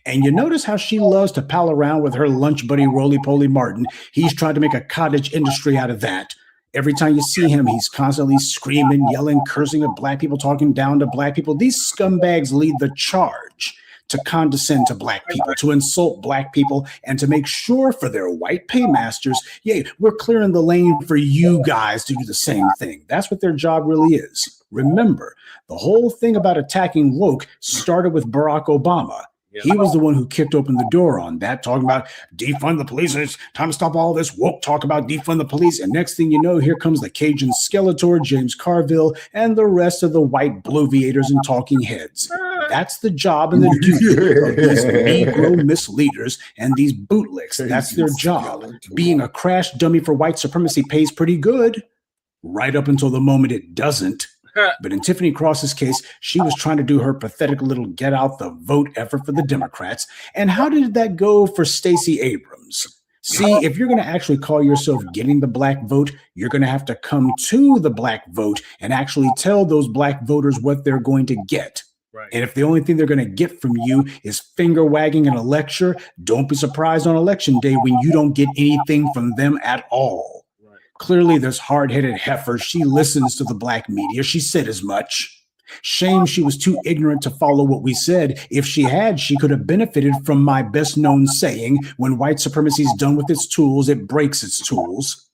And you notice how she loves to pal around with her lunch buddy, Roly-Poly Martin. He's trying to make a cottage industry out of that. Every time you see him, he's constantly screaming, yelling, cursing at Black people, talking down to Black people. These scumbags lead the charge to condescend to Black people, to insult Black people, and to make sure for their white paymasters, yeah, we're clearing the lane for you guys to do the same thing. That's what their job really is. Remember, the whole thing about attacking woke started with Barack Obama. He was the one who kicked open the door on that, talking about defund the police. It's time to stop all this woke talk about defund the police. And next thing you know, here comes the Cajun Skeletor, James Carville, and the rest of the white bloviators and talking heads. That's the job and the duty of these Negro misleaders and these bootlicks. That's their job. Being a crash dummy for white supremacy pays pretty good, right up until the moment it doesn't. But in Tiffany Cross's case, she was trying to do her pathetic little get out the vote effort for the Democrats. And how did that go for Stacey Abrams? See, if you're going to actually call yourself getting the Black vote, you're going to have to come to the Black vote and actually tell those Black voters what they're going to get. Right. And if the only thing they're going to get from you is finger wagging and a lecture, don't be surprised on election day when you don't get anything from them at all. Clearly, this hard-headed heifer, she listens to the Black media. She said as much. Shame she was too ignorant to follow what we said. If she had, she could have benefited from my best-known saying, when white supremacy is done with its tools, it breaks its tools.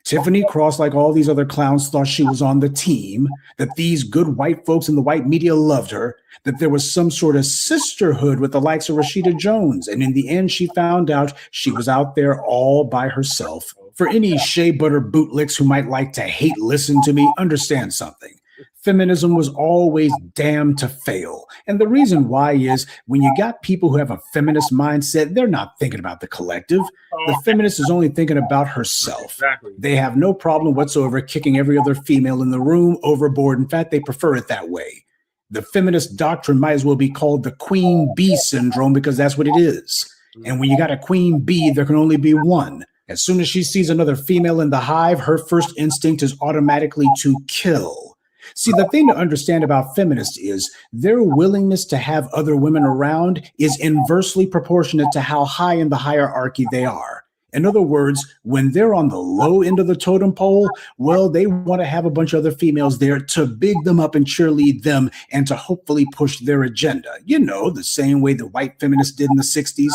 Tiffany Cross, like all these other clowns, thought she was on the team, that these good white folks in the white media loved her, that there was some sort of sisterhood with the likes of Rashida Jones. And in the end, she found out she was out there all by herself. For any shea butter bootlicks who might like to hate listen to me, understand something. Feminism was always damned to fail. And the reason why is when you got people who have a feminist mindset, they're not thinking about the collective. The feminist is only thinking about herself. Exactly. They have no problem whatsoever kicking every other female in the room overboard. In fact, they prefer it that way. The feminist doctrine might as well be called the queen bee syndrome because that's what it is. And when you got a queen bee, there can only be one. As soon as she sees another female in the hive, her first instinct is automatically to kill. See, the thing to understand about feminists is their willingness to have other women around is inversely proportionate to how high in the hierarchy they are. In other words, when they're on the low end of the totem pole, well, they want to have a bunch of other females there to big them up and cheerlead them and to hopefully push their agenda. You know, the same way the white feminists did in the 60s.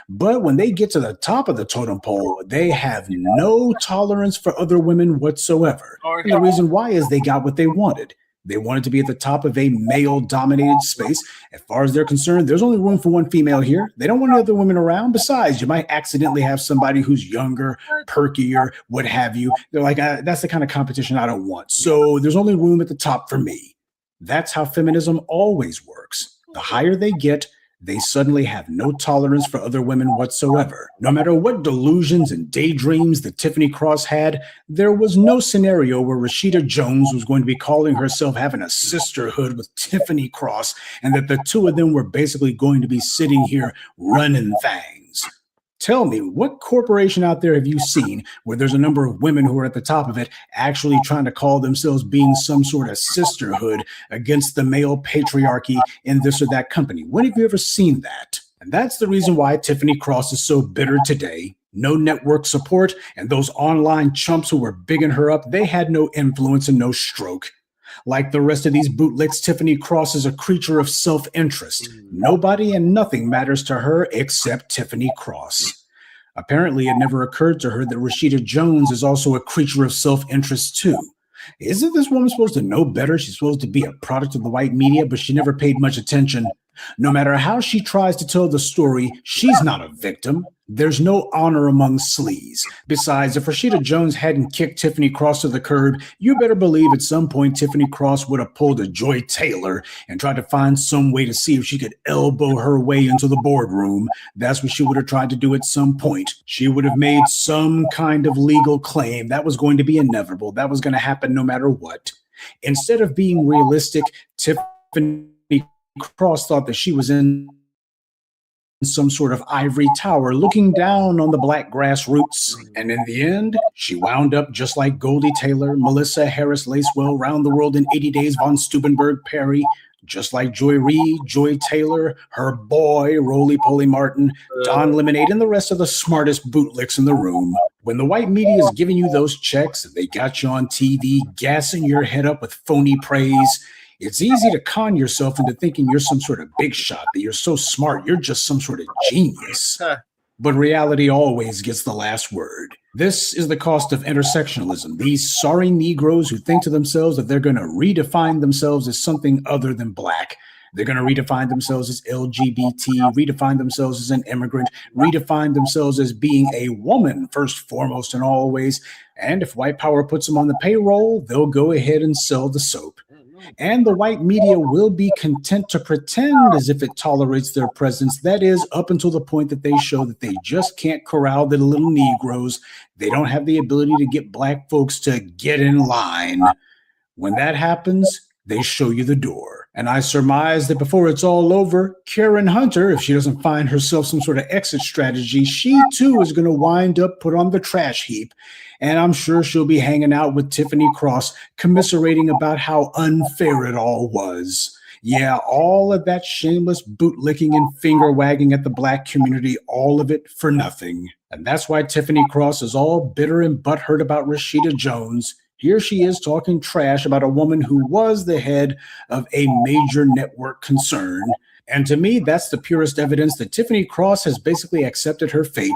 But when they get to the top of the totem pole, they have no tolerance for other women whatsoever. And the reason why is they got what they wanted. They wanted to be at the top of a male-dominated space. As far as they're concerned, there's only room for one female here. They don't want other women around. Besides, you might accidentally have somebody who's younger, perkier, what have you. They're like, that's the kind of competition I don't want. So there's only room at the top for me. That's how feminism always works. The higher they get, they suddenly have no tolerance for other women whatsoever. No matter what delusions and daydreams that Tiffany Cross had, there was no scenario where Rashida Jones was going to be calling herself having a sisterhood with Tiffany Cross and that the two of them were basically going to be sitting here running things. Tell me, what corporation out there have you seen where there's a number of women who are at the top of it actually trying to call themselves being some sort of sisterhood against the male patriarchy in this or that company? When have you ever seen that? And that's the reason why Tiffany Cross is so bitter today. No network support, and those online chumps who were bigging her up, they had no influence and no stroke. Like the rest of these bootlicks, Tiffany Cross is a creature of self-interest. Nobody and nothing matters to her except Tiffany Cross. Apparently, it never occurred to her that Rashida Jones is also a creature of self-interest too. Isn't this woman supposed to know better? She's supposed to be a product of the white media, but she never paid much attention. No matter how she tries to tell the story, she's not a victim. There's no honor among sleaze. Besides, if Rashida Jones hadn't kicked Tiffany Cross to the curb, you better believe at some point Tiffany Cross would have pulled a Joy Taylor and tried to find some way to see if she could elbow her way into the boardroom. That's what she would have tried to do at some point. She would have made some kind of legal claim. That was going to be inevitable. That was going to happen no matter what. Instead of being realistic, Tiffany Cross thought that she was in some sort of ivory tower looking down on the black grassroots. And in the end, she wound up just like Goldie Taylor, Melissa Harris Lacewell, Round the World in 80 Days, Von Steubenberg Perry, just like Joy Reid, Joy Taylor, her boy, Roly-Poly Martin, Don Lemonade, and the rest of the smartest bootlicks in the room. When the white media is giving you those checks, they got you on TV, gassing your head up with phony praise, it's easy to con yourself into thinking you're some sort of big shot, that you're so smart, you're just some sort of genius. But reality always gets the last word. This is the cost of intersectionalism. These sorry Negroes who think to themselves that they're going to redefine themselves as something other than black. They're going to redefine themselves as LGBT, redefine themselves as an immigrant, redefine themselves as being a woman, first, foremost, and always. And if white power puts them on the payroll, they'll go ahead and sell the soap. And the white media will be content to pretend as if it tolerates their presence. That is, up until the point that they show that they just can't corral the little Negroes. They don't have the ability to get black folks to get in line. When that happens, they show you the door. And I surmise that before it's all over, Karen Hunter, if she doesn't find herself some sort of exit strategy, she too is going to wind up put on the trash heap. And I'm sure she'll be hanging out with Tiffany Cross, commiserating about how unfair it all was. Yeah, all of that shameless bootlicking and finger wagging at the black community, all of it for nothing. And that's why Tiffany Cross is all bitter and butthurt about Rashida Jones. Here she is talking trash about a woman who was the head of a major network concern. And to me, that's the purest evidence that Tiffany Cross has basically accepted her fate.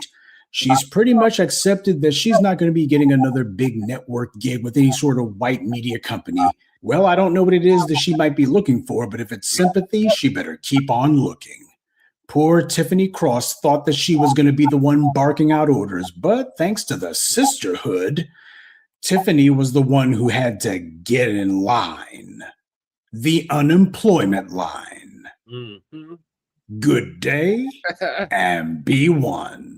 She's pretty much accepted that she's not going to be getting another big network gig with any sort of white media company. Well, I don't know what it is that she might be looking for, but if it's sympathy, she better keep on looking. Poor Tiffany Cross thought that she was going to be the one barking out orders, but thanks to the sisterhood, Tiffany was the one who had to get in line. The unemployment line. Mm-hmm. Good day and be one.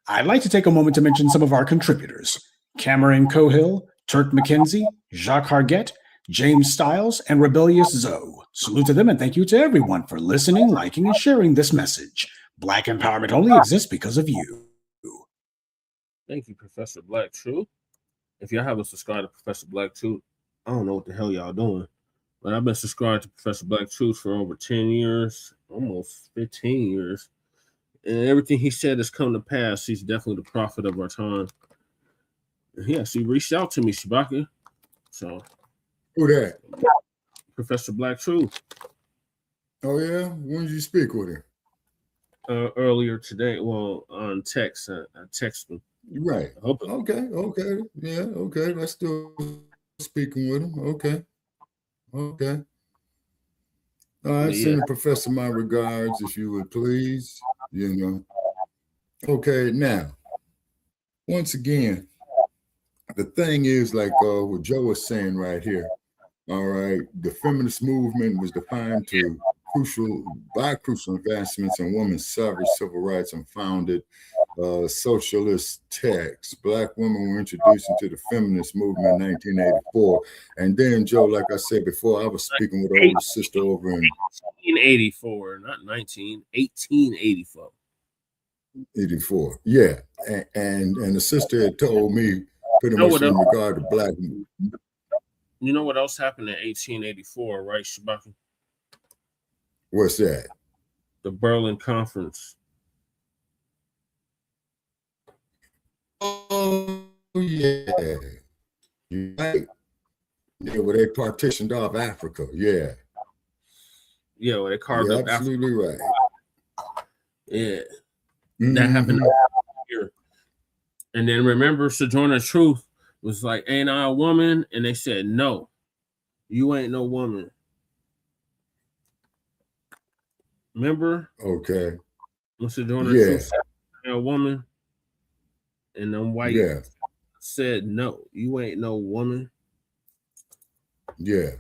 I'd like to take a moment to mention some of our contributors: Cameron Cohill, Turk McKenzie, Jacques Hargett, James Stiles, and Rebellious Zoe. Salute to them and thank you to everyone for listening, liking, and sharing this message. Black empowerment only exists because of you. Thank you, Professor Black Truth. If y'all haven't subscribed to Professor Black Truth, I don't know what the hell y'all doing. But I've been subscribed to Professor Black Truth for over 10 years, almost 15 years. And everything he said has come to pass. He's definitely the prophet of our time. And yes, he reached out to me, Shabaka. So, who that? Professor Black Truth. Oh yeah, when did you speak with him? Earlier today. Well, on text. I texted him. Right. Okay. Yeah. Okay. That's still speaking with him. Okay. All right. Send the professor my regards, if you would please. You know. Okay. Now, once again, the thing is like what Joe was saying right here. All right. The feminist movement was defined to by crucial advancements in women's suffrage, civil rights, and founded socialist texts. Black women were introduced into the feminist movement in 1984. And then, Joe, like I said before, I was speaking with an older sister over in 1884, not 1884. 84, yeah. And the sister had told me pretty much in regard to black. You know what else happened in 1884, right, Shabaka? What's that? The Berlin Conference. Oh, yeah. You're right. Yeah, where they partitioned off Africa. Yeah. Yeah, where they carved up absolutely Africa. Right. Yeah. That happened here. And then remember, Sojourner Truth was like, "Ain't I a woman?" And they said, "No, you ain't no woman." Remember? Okay. When Sojourner Yeah. Truth said, "Ain't a woman," and them white said, "No, you ain't no woman." Yeah.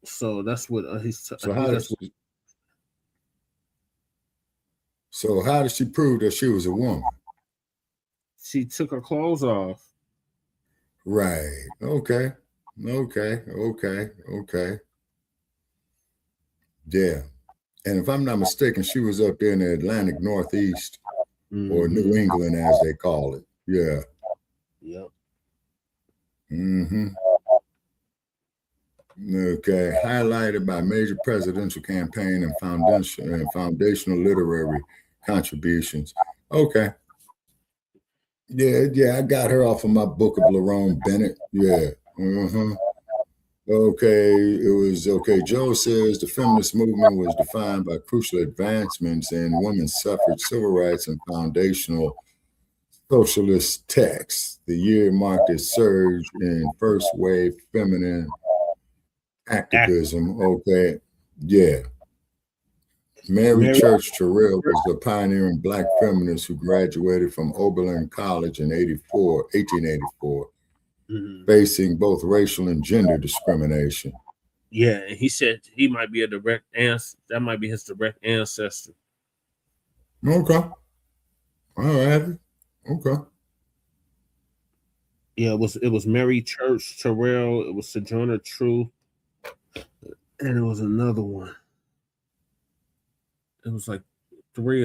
So that's what he's. So how did she prove that she was a woman? She took her clothes off. Right. Okay. Yeah. And if I'm not mistaken, she was up there in the Atlantic Northeast or New England, as they call it. Yeah. Yep. Okay. Highlighted by major presidential campaign and foundational literary contributions. Okay. Yeah, I got her off of my book of Lerone Bennett. Yeah. Okay, it was okay. Joe says the feminist movement was defined by crucial advancements in women's suffrage, civil rights, and foundational socialist texts. The year marked a surge in first wave feminine activism. Okay, yeah. Mary Church Terrell was a pioneering Black feminist who graduated from Oberlin College in 1884, facing both racial and gender discrimination. Yeah, and he said he might be a direct answer. That might be his direct ancestor. Okay. All right. Okay. Yeah, it was Mary Church Terrell. It was Sojourner Truth, and it was another one. It was like three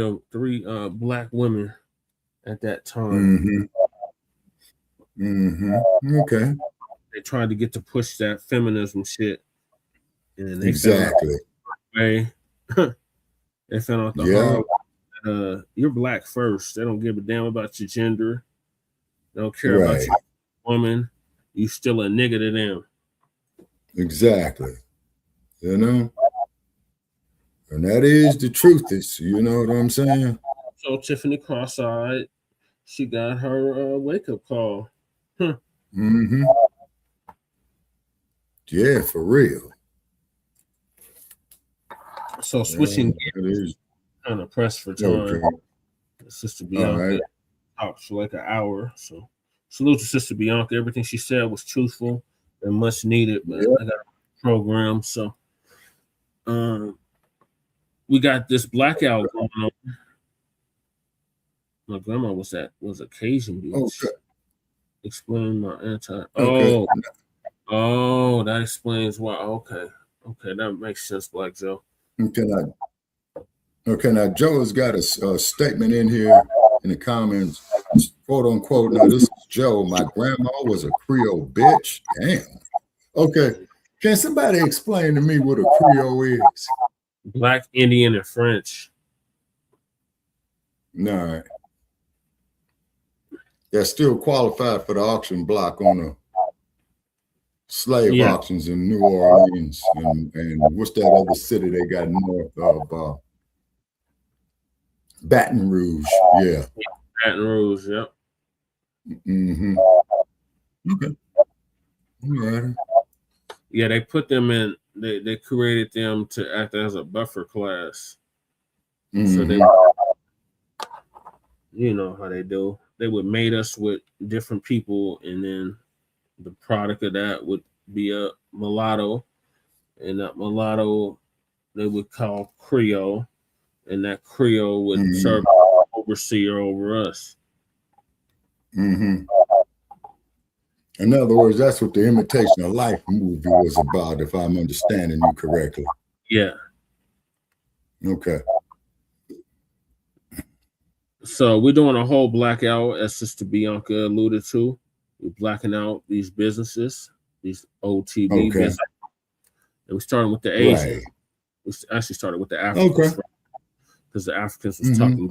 Black women at that time. Okay. They tried to get to push that feminism shit, and they exactly. They found out the hard way. You're Black first. They don't give a damn about your gender. They don't care about your woman. You still a nigga to them. Exactly. You know? And that is the truth. You know what I'm saying? So Tiffany cross-eyed, she got her wake-up call. Yeah, for real. So switching gears, kind of pressed for time. Sister Bianca talked for like an hour. So salute to Sister Bianca. Everything she said was truthful and much needed, but I got a program. So we got this blackout going on. My grandma was at Occasion Beach. Explain my Oh, that explains why. Okay, that makes sense, Black Joe. Okay, now Joe has got a statement in here in the comments, quote unquote. Now this is Joe. My grandma was a Creole bitch. Damn. Okay, can somebody explain to me what a Creole is? Black, Indian, and French. All right. They're still qualified for the auction block on the slave auctions in New Orleans and what's that other city they got north of Baton Rouge? Yeah. Baton Rouge, yep. Okay. All right. Yeah, they put them in. They created them to act as a buffer class. So they, you know how they do. They would mate us with different people, and then the product of that would be a mulatto, and that mulatto they would call Creole, and that Creole would serve as overseer over us. In other words, that's what the Imitation of Life movie was about, if I'm understanding you correctly. Yeah. Okay. So we're doing a whole blackout, as Sister Bianca alluded to. We're blacking out these businesses, these OTB businesses. And we're starting with the Asians. We actually started with the Africans. Because the Africans was talking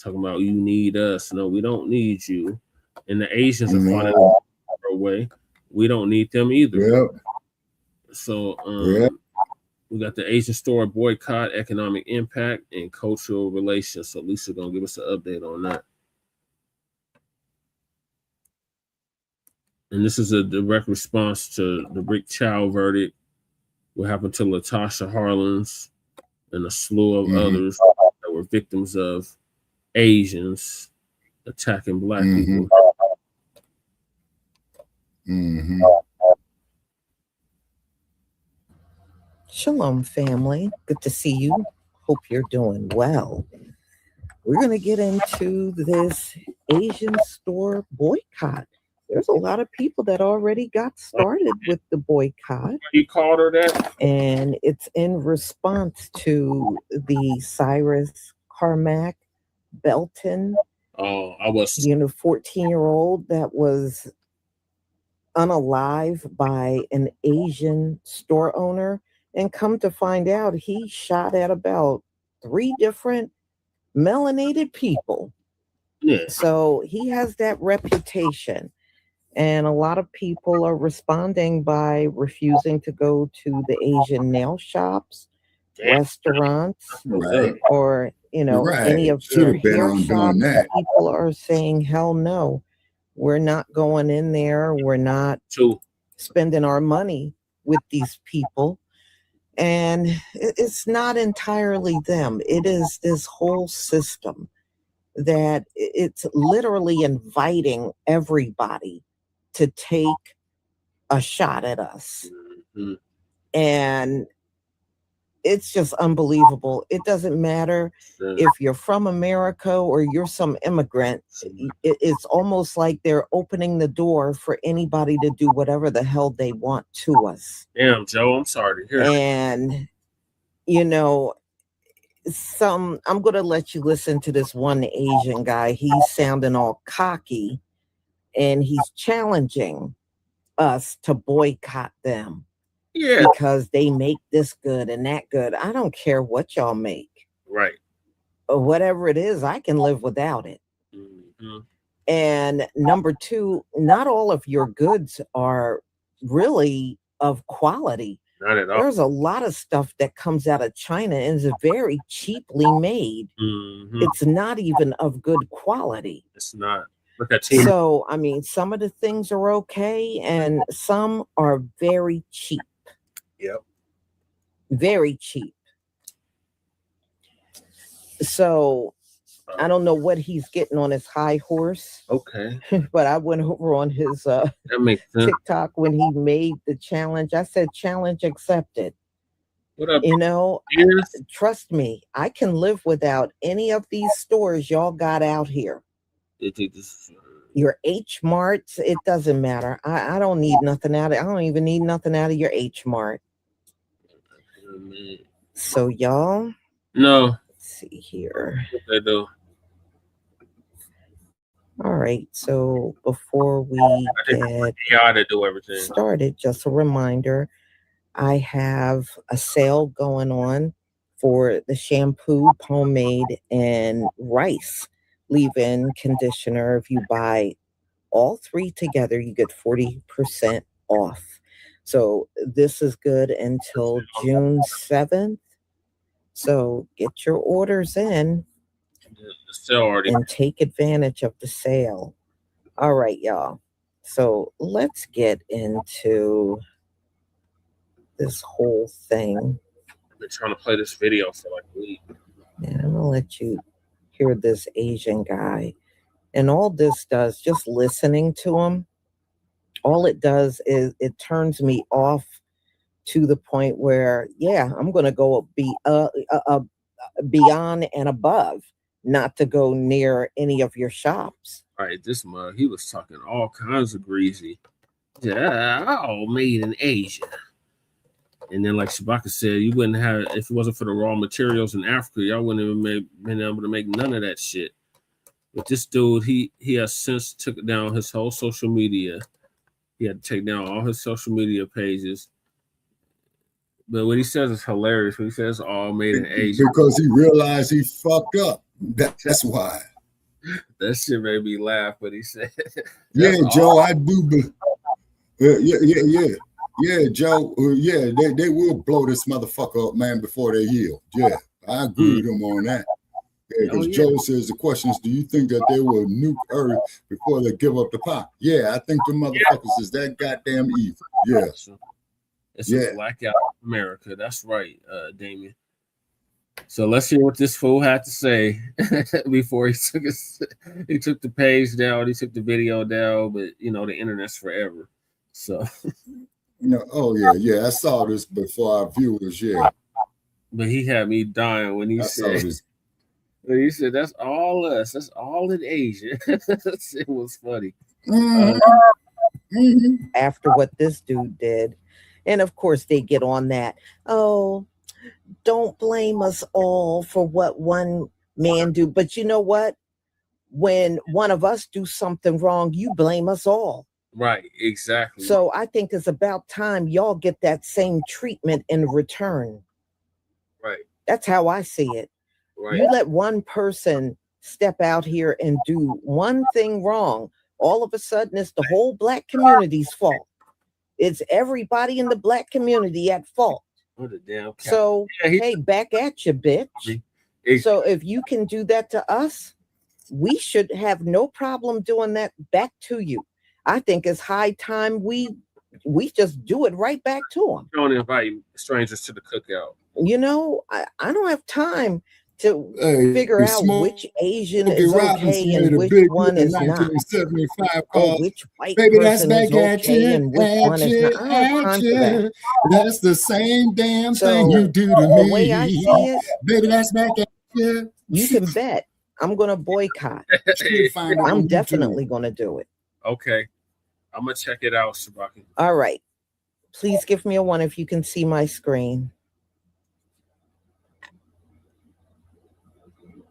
about you need us. No, we don't need you. And the Asians are finding a way. We don't need them either. So we got the Asian store boycott, economic impact, and cultural relations. So Lisa gonna give us an update on that. And this is a direct response to the Rick Chow verdict, what happened to Latasha Harlins and a slew of others that were victims of Asians attacking Black people. Shalom, family. Good to see you. Hope you're doing well. We're going to get into this Asian store boycott. There's a lot of people that already got started with the boycott. You called her that? And it's in response to the Cyrus Carmack Belton, 14-year-old that was unalived by an Asian store owner. And come to find out, he shot at about 3 different melanated people. Yeah. So he has that reputation. And a lot of people are responding by refusing to go to the Asian nail shops, restaurants, or, any of their hair shops. People are saying, hell no, we're not going in there. We're not spending our money with these people. And it's not entirely them. It is this whole system that it's literally inviting everybody to take a shot at us. And it's just unbelievable. It doesn't matter if you're from America or you're some immigrant. It's almost like they're opening the door for anybody to do whatever the hell they want to us. Damn, Joe, I'm sorry to hear that. And, I'm going to let you listen to this one Asian guy. He's sounding all cocky and he's challenging us to boycott them. Yeah. Because they make this good and that good. I don't care what y'all make. Right. Or whatever it is, I can live without it. And number 2, not all of your goods are really of quality. Not at all. There's a lot of stuff that comes out of China and is very cheaply made. It's not even of good quality. It's not. Look at you. So, some of the things are okay and some are very cheap. Yep. Very cheap. So I don't know what he's getting on his high horse. Okay. But I went over on his that makes sense. TikTok when he made the challenge. I said, challenge accepted. What up? Trust me, I can live without any of these stores y'all got out here. Your H Marts, it doesn't matter. I don't need nothing out of I don't even need nothing out of your H Mart. So y'all, no. Let's see here. What they do? All right. So before we get to do everything started, just a reminder, I have a sale going on for the shampoo, pomade, and rice leave-in conditioner. If you buy all 3 together, you get 40% off. So this is good until June 7th. So get your orders in and take advantage of the sale. All right, y'all. So let's get into this whole thing. I've been trying to play this video for like a week. And I'm gonna let you hear this Asian guy. And all this does, just listening to him, all it does is it turns me off to the point where, yeah, I'm going to go beyond and above, not to go near any of your shops. All right, this mug, he was talking all kinds of greasy. Yeah, all made in Asia. And then, like Shabaka said, you wouldn't have, if it wasn't for the raw materials in Africa, y'all wouldn't have been able to make none of that shit. But this dude, he has since took down his whole social media. He had to take down all his social media pages. But what he says is hilarious. What he says, all made in Asia. Because he realized he fucked up. That's why. That shit made me laugh, but he said. Yeah, Joe, I do. Yeah, Joe. They will blow this motherfucker up, man, before they heal. Yeah, I agree with him on that. Because Joe says the question is, do you think that they will nuke Earth before they give up the pot? Yeah, I think the motherfuckers is that goddamn evil. Yes. It's a blackout America. That's right, Damien. So let's hear what this fool had to say before he took the page down, he took the video down, but you know the internet's forever. So I saw this before our viewers, But he had me dying when he said that's all us, that's all in Asia. It was funny. After what this dude did. And of course they get on that. Oh, don't blame us all for what one man do. But you know what? When one of us do something wrong, you blame us all. Right, exactly. So I think it's about time y'all get that same treatment in return. Right. That's how I see it. Right. You let one person step out here and do one thing wrong, all of a sudden it's the whole Black community's fault. It's everybody in the Black community at fault. What a damn cat. So, hey, back at you, bitch. So if you can do that to us, we should have no problem doing that back to you. I think it's high time we just do it right back to them. Don't invite strangers to the cookout. You know, I don't have time to figure out which Asian is okay and which one is not. Or which white person is okay and which one is not. I don't have time for that. That's the same damn thing you do to me. The way I see it, baby, that's back at you. You can bet I'm going to boycott. I'm definitely going to do it. Okay. I'm going to check it out, Shabaki. All right. Please give me a 1 if you can see my screen.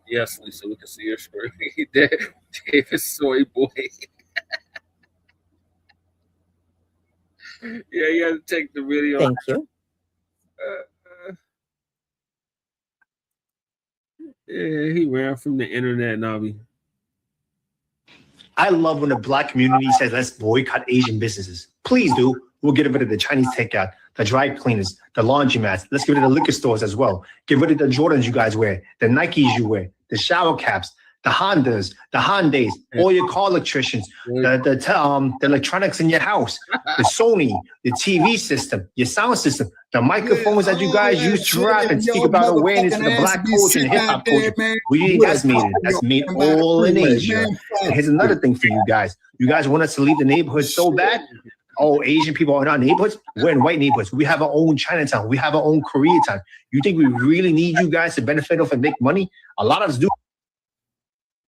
Yes, Lisa, we can see your screen. David Soy Boy. Yeah, you had to take the video. Thank you. Yeah, he ran from the internet, Navi. I love when the Black community says, let's boycott Asian businesses. Please do. We'll get rid of the Chinese takeout, the dry cleaners, the laundromats. Let's get rid of the liquor stores as well. Get rid of the Jordans you guys wear, the Nikes you wear, the shower caps, the Hondas, the Hyundais, all your car electricians, the electronics in your house, the Sony, the TV system, your sound system, the microphones that you guys use to rap and speak about awareness of the Black culture and hip hop culture. That's made all in Asia. And here's another thing for you guys. You guys want us to leave the neighborhood so bad? Oh, Asian people are not neighborhoods. We're in white neighborhoods. We have our own Chinatown. We have our own Koreatown. You think we really need you guys to benefit off and make money? A lot of us do.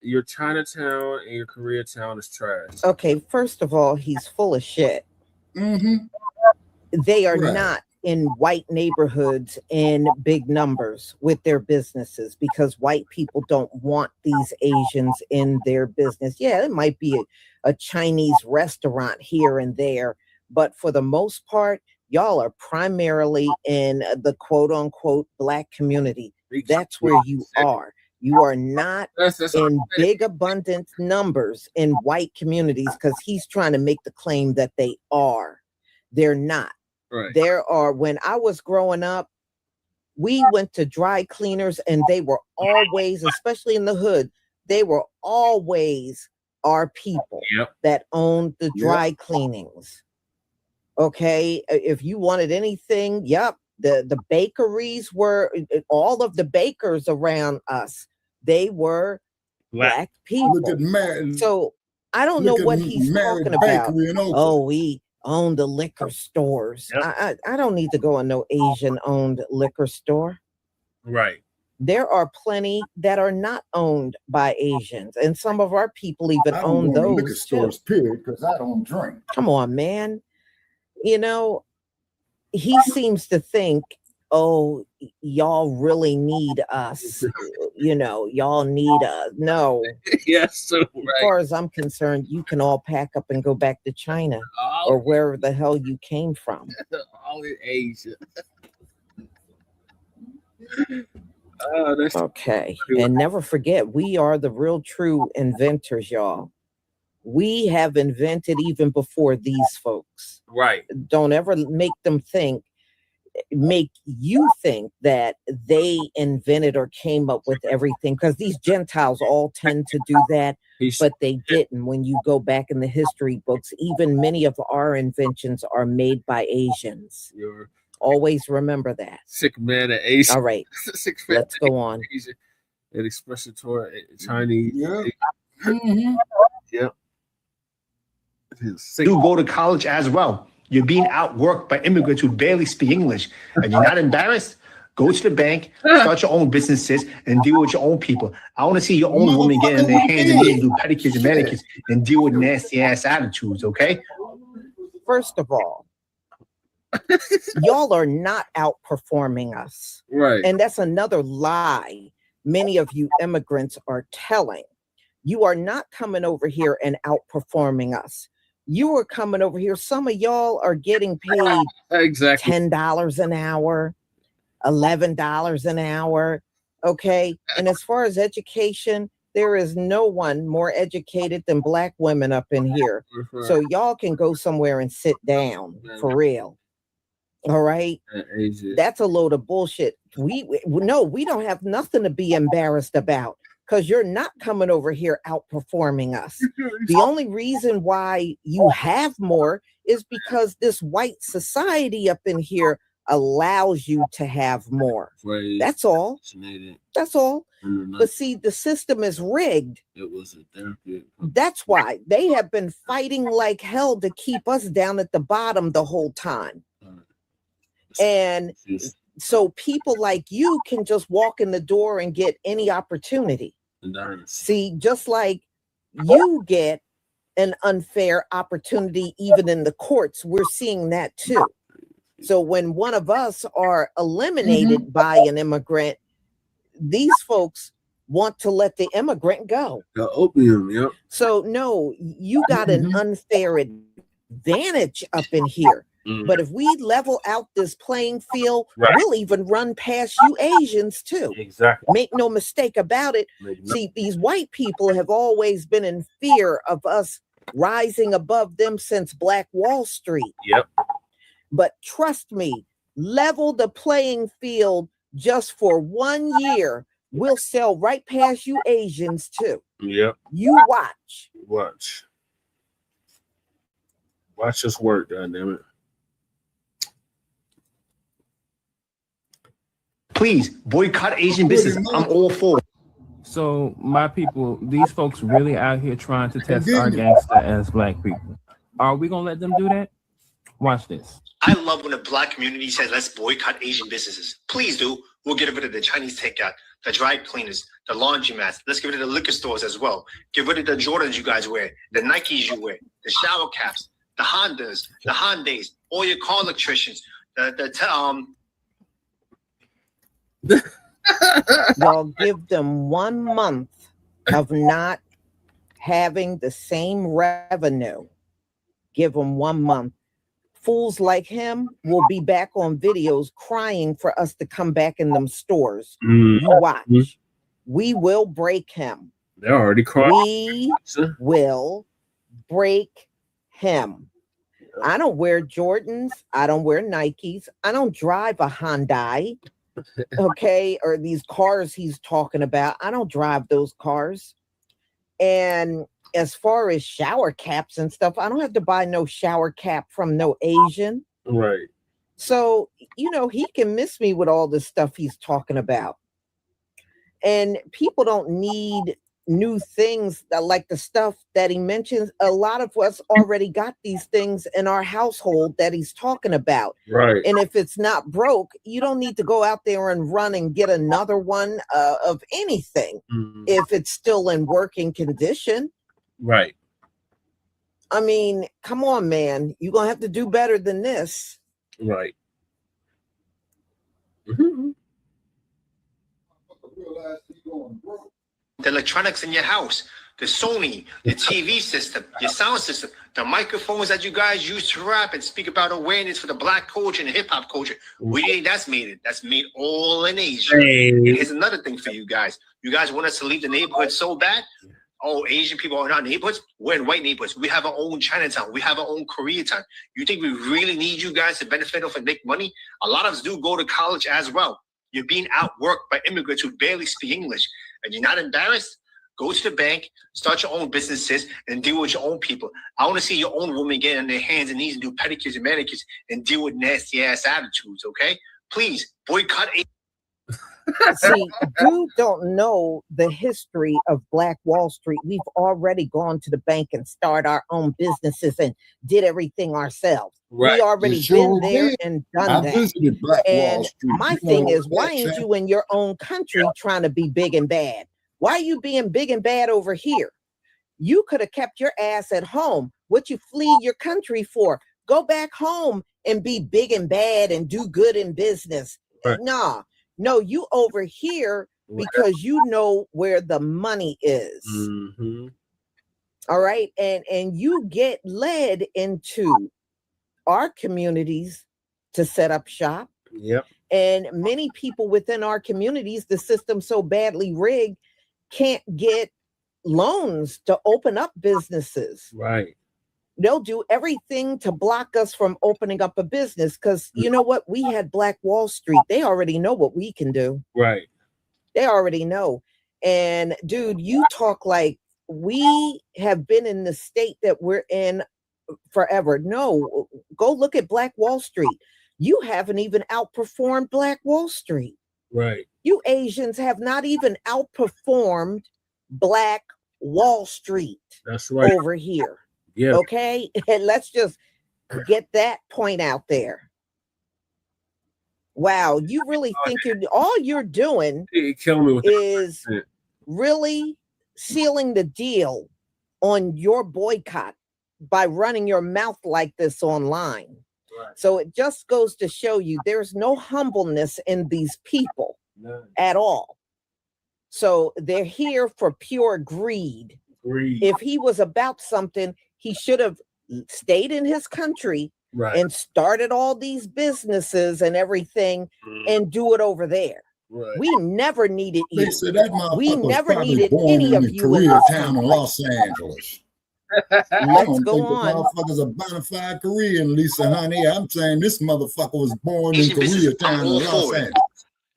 Your Chinatown and your Koreatown is trash. Okay, first of all, he's full of shit. They are not in white neighborhoods in big numbers with their businesses because white people don't want these Asians in their business. Yeah, it might be a Chinese restaurant here and there, but for the most part, y'all are primarily in the quote unquote Black community. That's where you are. You are not in big abundant numbers in white communities because he's trying to make the claim that they are. They're not. Right. There are, when I was growing up, we went to dry cleaners and they were always, especially in the hood, they were always our people that owned the dry cleanings. Okay. If you wanted anything, the bakeries were, all of the bakers around us, they were Black people. So I don't know what he's talking about. Oh, we own the liquor stores. I don't need to go in no Asian-owned liquor store. Right. There are plenty that are not owned by Asians, and some of our people even own those liquor stores, period, because I don't drink. Come on, man. You know, he seems to think, oh, y'all really need us. You know, y'all need us. No. Yes, so right. As far as I'm concerned, you can all pack up and go back to China or wherever the hell you came from. All in Asia. Okay. And never forget, we are the real true inventors, y'all. We have invented even before these folks. Right. Don't ever make them think make you think that they invented or came up with everything, because these Gentiles all tend to do that, but they didn't. When you go back in the history books, even many of our inventions are made by Asians. Always remember that. Sick man at Asian. All right, let's go on. An expression toward Chinese. Yeah. Yep. You go to college as well. You're being outworked by immigrants who barely speak English, and you're not embarrassed? Go to the bank, start your own businesses, and deal with your own people. I want to see your own women get in their hands and knees and do pedicures and manicures and deal with nasty ass attitudes, okay? First of all, y'all are not outperforming us. Right. And that's another lie many of you immigrants are telling. You are not coming over here and outperforming us. You are coming over here. Some of y'all are getting paid exactly $10 an hour, $11 an hour. Okay. And as far as education, there is no one more educated than Black women up in here. So y'all can go somewhere and sit down for real. All right. That's a load of bullshit. We don't have nothing to be embarrassed about, because you're not coming over here outperforming us. The only reason why you have more is because this white society up in here allows you to have more. That's all. That's all. But see, the system is rigged. It was a therapy. That's why they have been fighting like hell to keep us down at the bottom the whole time. And so people like you can just walk in the door and get any opportunity. See, just like you get an unfair opportunity even in the courts, we're seeing that too. So when one of us are eliminated by an immigrant, these folks want to let the immigrant go. The opium, yep. So no, you got an unfair advantage up in here. But if we level out this playing field, we'll even run past you Asians too. Exactly. Make no mistake about it. See, these white people have always been in fear of us rising above them since Black Wall Street. Yep. But trust me, level the playing field just for 1 year. We'll sail right past you Asians too. Yep. You watch. Watch us work, goddammit. Please boycott Asian business. I'm all for it. So my people, these folks really out here trying to test our gangster as Black people. Are we gonna let them do that? Watch this. I love when the Black community says, let's boycott Asian businesses. Please do. We'll get rid of the Chinese takeout, the dry cleaners, the laundromats. Let's get rid of the liquor stores as well. Get rid of the Jordans you guys wear, the Nikes you wear, the shower caps, the Hondas, the Hyundais, all your car electricians, Y'all give them 1 month of not having the same revenue. Give them 1 month. Fools like him will be back on videos crying for us to come back in them stores. You watch. We will break him. They're already crying. We will break him. I don't wear Jordans. I don't wear Nikes. I don't drive a Hyundai. Okay, or these cars he's talking about. I don't drive those cars. And as far as shower caps and stuff, I don't have to buy no shower cap from no Asian. Right. So, he can miss me with all this stuff he's talking about. And people don't need new things like the stuff that he mentions. A lot of us already got these things in our household that he's talking about. Right. And if it's not broke, you don't need to go out there and run and get another one of anything if it's still in working condition. Right. I mean, come on, man. You're going to have to do better than this. Right. The electronics in your house, the Sony, the TV system, your sound system, the microphones that you guys use to rap and speak about awareness for the Black culture and hip hop culture. We think that's made all in Asia. And here's another thing for you guys. You guys want us to leave the neighborhood so bad? oh, Asian people are not neighborhoods. We're in white neighborhoods. We have our own Chinatown. We have our own Koreatown. You think we really need you guys to benefit off and make money? A lot of us do go to college as well. You're being outworked by immigrants who barely speak English. And you're not embarrassed? Go to the bank, start your own businesses, and deal with your own people. I want to see your own women get on their hands and knees and do pedicures and manicures and deal with nasty-ass attitudes, okay? Please, boycott. See, you don't know the history of Black Wall Street. We've already gone to the bank and started our own businesses and did everything ourselves. Right. We already sure been there did. and done I that. visited Black Wall And Street. my You thing know is, why that, ain't champ. you in your own country trying to be big and bad? Why are you being big and bad over here? You could have kept your ass at home. What you flee your country for? Go back home and be big and bad and do good in business. Right. Nah, no, you over here because you know where the money is. Mm-hmm. All right. And you get led into our communities to set up shop. Yep. And many people within our communities, the system's so badly rigged, can't get loans to open up businesses. Right. They'll do everything to block us from opening up a business because you know what? We had Black Wall Street. They already know what we can do. Right. They already know. And dude, you talk like we have been in the state that we're in forever. No, go look at Black Wall Street. You haven't even outperformed Black Wall Street. Right. You Asians have not even outperformed Black Wall Street. That's right. Over here. Yeah. Okay. And let's just get that point out there. Wow. You really think all you're doing Kill me with is that. really sealing the deal on your boycott by running your mouth like this online. Right. So it just goes to show you there's no humbleness in these people. None. At all. So they're here for pure greed. If he was about something, he should have stayed in his country Right. and started all these businesses and everything and do it over there. Right. We never needed you. They said that motherfucker We was never probably needed born any in of you in this Koreatown in country. Los Angeles. Let's I don't go think the on. motherfucker's a bona fide Korean, Lisa Honey. I'm saying this motherfucker was born in Asian business, Koreatown I'm in all Los for it. Angeles.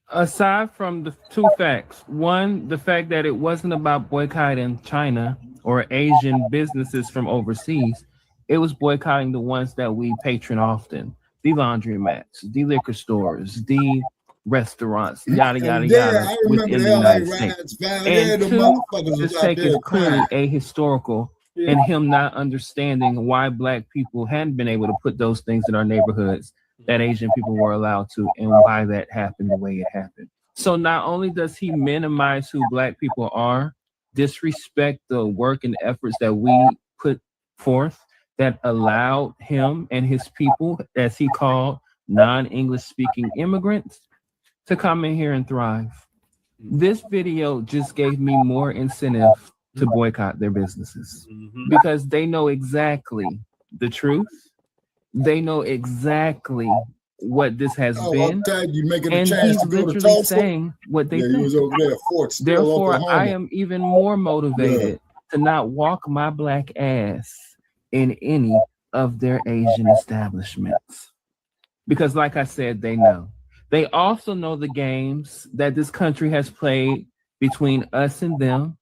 Aside from the two facts, one, the fact that it wasn't about boycotting China or Asian businesses from overseas, it was boycotting the ones that we patron often, the laundromats, the liquor stores, the restaurants, yada, yada, And there, yada, I within remember the the LA United States. riots, Val. Yeah, And the two, motherfuckers this was out take is there clearly crying. ahistorical and him not understanding why Black people hadn't been able to put those things in our neighborhoods that Asian people were allowed to, and why that happened the way it happened. So not only does he minimize who Black people are, disrespect the work and efforts that we put forth that allowed him and his people, as he called non-English speaking immigrants, to come in here and thrive. This video just gave me more incentive to boycott their businesses because they know exactly the truth. They know exactly what this has Oh, been. I'm telling you, making a And chance he's to go to literally Tulsa. saying what they Yeah, he think. was over there at Fort Steele, Therefore, Oklahoma. I am even more motivated to not walk my Black ass in any of their Asian establishments. Because like I said, they know. They also know the games that this country has played between us and them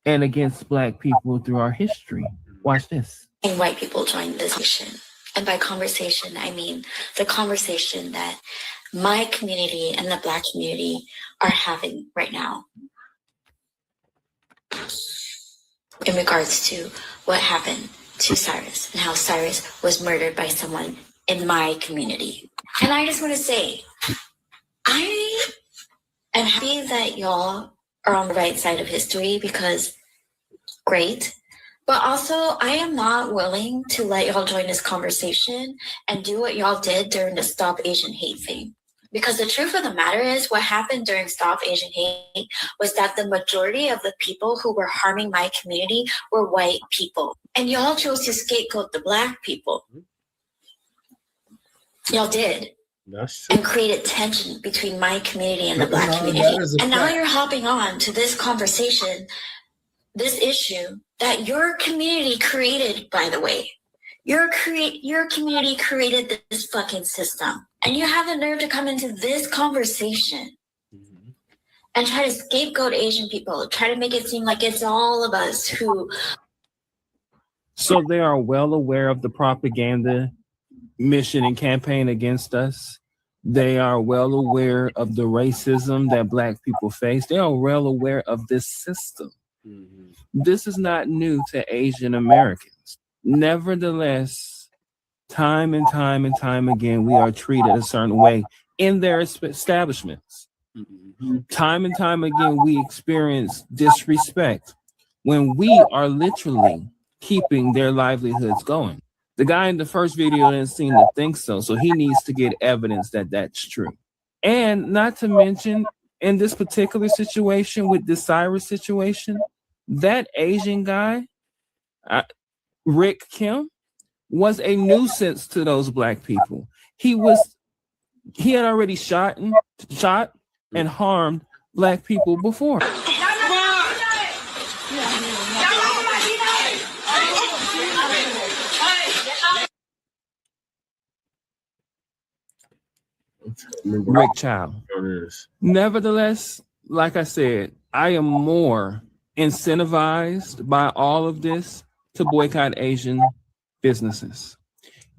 and against Black people through our history. Watch this. And white people join this conversation. And by conversation, I mean the conversation that my community and the Black community are having right now in regards to what happened to Cyrus and how Cyrus was murdered by someone in my community. And I just want to say, I am happy that y'all are on the right side of history because great. But also, I am not willing to let y'all join this conversation and do what y'all did during the Stop Asian Hate thing. Because the truth of the matter is, what happened during Stop Asian Hate was that the majority of the people who were harming my community were white people. And y'all chose to scapegoat the Black people. Y'all did. That's true. And created tension between my community and the Black No, community. that is a And now fact. you're hopping on to this conversation this issue that your community created, by the way. Your community created this fucking system. And you have the nerve to come into this conversation and try to scapegoat Asian people, try to make it seem like it's all of us who... So they are well aware of the propaganda mission and campaign against us. They are well aware of the racism that Black people face. They are well aware of this system. This is not new to Asian Americans. Nevertheless, time and time and time again, we are treated a certain way in their establishments. Time and time again, we experience disrespect when we are literally keeping their livelihoods going. The guy in the first video didn't seem to think so, so he needs to get evidence that that's true. And not to mention, in this particular situation with the Cyrus situation, that Asian guy, Rick Kim, was a nuisance to those Black people. He had already shot and harmed Black people before. Rick Child. Nevertheless, like I said, I am more incentivized by all of this to boycott Asian businesses.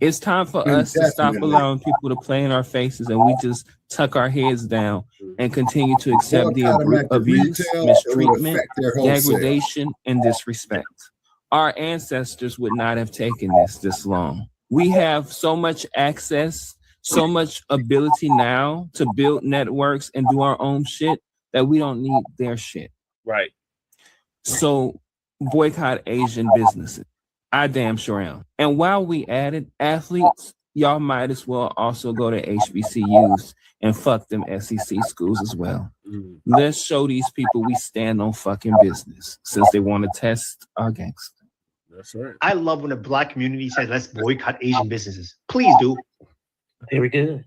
It's time for us to stop allowing people to play in our faces and we just tuck our heads down and continue to accept the abuse, mistreatment, degradation, and disrespect. Our ancestors would not have taken this long. We have so much access, so much ability now to build networks and do our own shit that we don't need their shit. Right. So boycott Asian businesses. I damn sure am. And while we added athletes, y'all might as well also go to HBCUs and fuck them SEC schools as well. Let's show these people we stand on fucking business since they want to test our gangster. That's right. I love when the Black community says, let's boycott Asian businesses. Please do. Very good.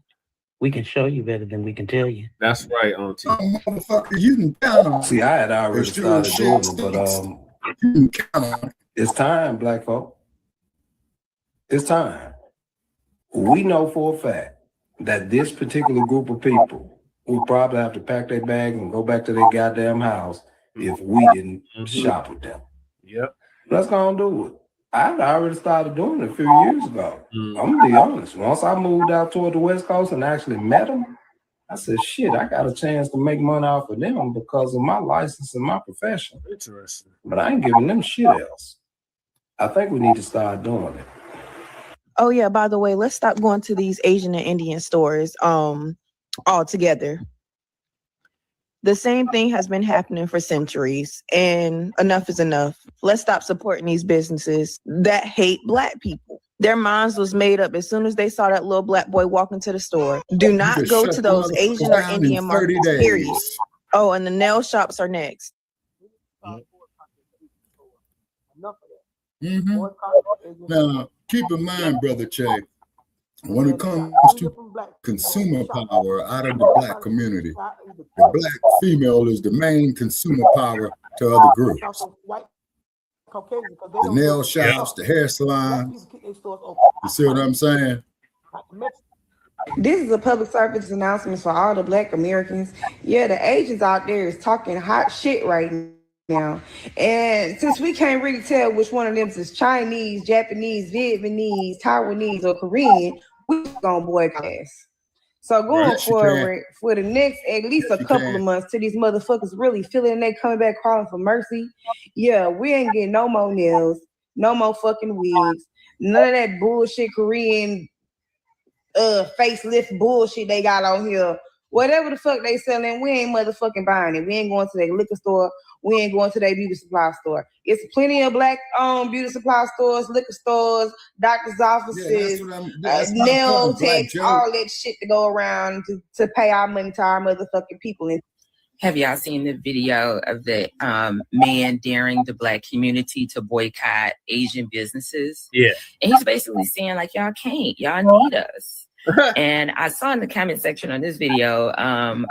We can show you better than we can tell you. That's right, Auntie. Motherfucker, you can count on. See, I had already started doing it, but you can count on. It's time, Black folk. It's time. We know for a fact that this particular group of people will probably have to pack their bags and go back to their goddamn house if we didn't shop with them. Yep. Let's go and do it. I already started doing it a few years ago. I'm gonna be honest. Once I moved out toward the West Coast and actually met them, I said, shit, I got a chance to make money off of them because of my license and my profession. Interesting. But I ain't giving them shit else. I think we need to start doing it. Oh yeah, by the way, let's stop going to these Asian and Indian stores all together. The same thing has been happening for centuries, and enough is enough. Let's stop supporting these businesses that hate Black people. Their minds was made up as soon as they saw that little Black boy walk into the store. Do not go to those Asian or Indian markets, period. Oh, and the nail shops are next. Now, keep in mind, Brother Che, when it comes to consumer power out of the Black community, the Black female is the main consumer power to other groups. The nail shops, the hair salons. You see what I'm saying? This is a public service announcement for all the Black Americans. Yeah, the Asians out there is talking hot shit right now. And since we can't really tell which one of them is Chinese, Japanese, Vietnamese, Taiwanese, or Korean, we're gonna boycott. So going forward, for the next at least a couple of months, till these motherfuckers really feeling they coming back crawling for mercy, yeah, we ain't getting no more nails, no more fucking wigs, none of that bullshit Korean facelift bullshit they got on here. Whatever the fuck they selling, we ain't motherfucking buying it. We ain't going to their liquor store. We ain't going to their beauty supply store. It's plenty of Black-owned beauty supply stores, liquor stores, doctor's offices, nail techs, all that shit to go around to pay our money to our motherfucking people. Have y'all seen the video of the man daring the Black community to boycott Asian businesses? Yeah. And he's basically saying, like, y'all can't. Y'all need us. And I saw in the comment section on this video,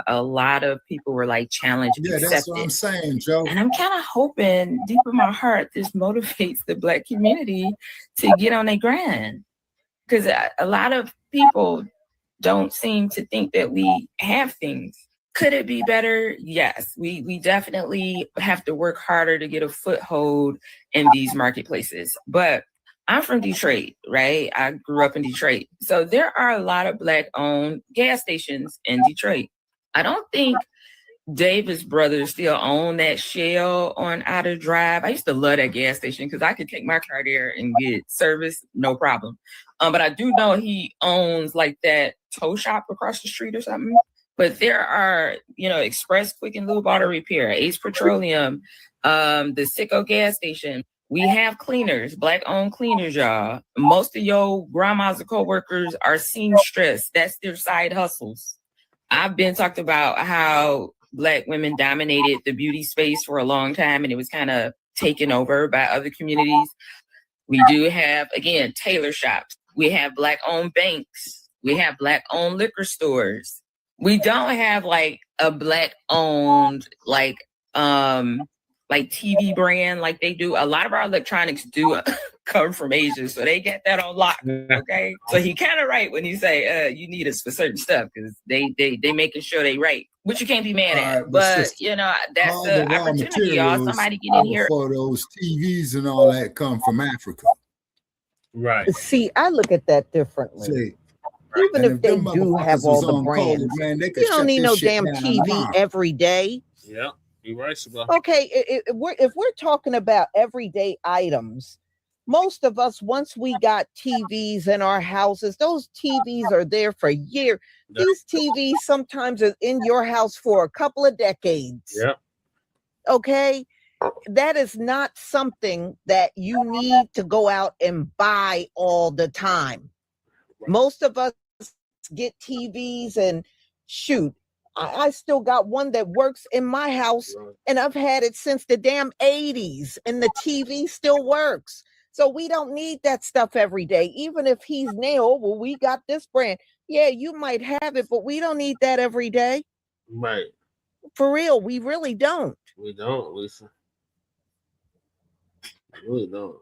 a lot of people were like, challenge accepted. That's what I'm saying, Joe. And I'm kind of hoping deep in my heart, this motivates the Black community to get on their grind. Because a lot of people don't seem to think that we have things. Could it be better? Yes, we definitely have to work harder to get a foothold in these marketplaces. But I'm from Detroit, right? I grew up in Detroit. So there are a lot of Black-owned gas stations in Detroit. I don't think Davis brothers still own that Shell on Outer Drive. I used to love that gas station because I could take my car there and get service, no problem. But I do know he owns like that tow shop across the street or something. But there are, Express Quick and Lube Auto Repair, Ace Petroleum, the Sicko gas station. We have cleaners, Black-owned cleaners, y'all. Most of your grandmas and co-workers are seamstress. That's their side hustles. I've been talked about how Black women dominated the beauty space for a long time, and it was kind of taken over by other communities. We do have, again, tailor shops. We have Black-owned banks. We have Black-owned liquor stores. We don't have like a Black-owned like TV brand like they do. A lot of our electronics do come from Asia, so they get that on lock. Okay, so he kind of right when he say you need us for certain stuff because they making sure they right, which you can't be mad at. But that's the opportunity, y'all. Somebody get in here. For those TVs and all that come from Africa. Right. See, I look at that differently. Even if they do have all the brands, you don't need no damn TV every day. Yeah, you're right, Sabah. Okay, if we're talking about everyday items, most of us, once we got TVs in our houses, those TVs are there for years. These TVs sometimes are in your house for a couple of decades. Yeah. Okay, that is not something that you need to go out and buy all the time. Most of us get TVs and shoot. I still got one that works in my house, and I've had it since the damn 80s, and the TV still works. So we don't need that stuff every day. Even if he's Neighor, well, we got this brand. Yeah, you might have it, but we don't need that every day. Right. For real, we really don't. We don't, Lisa. We really don't.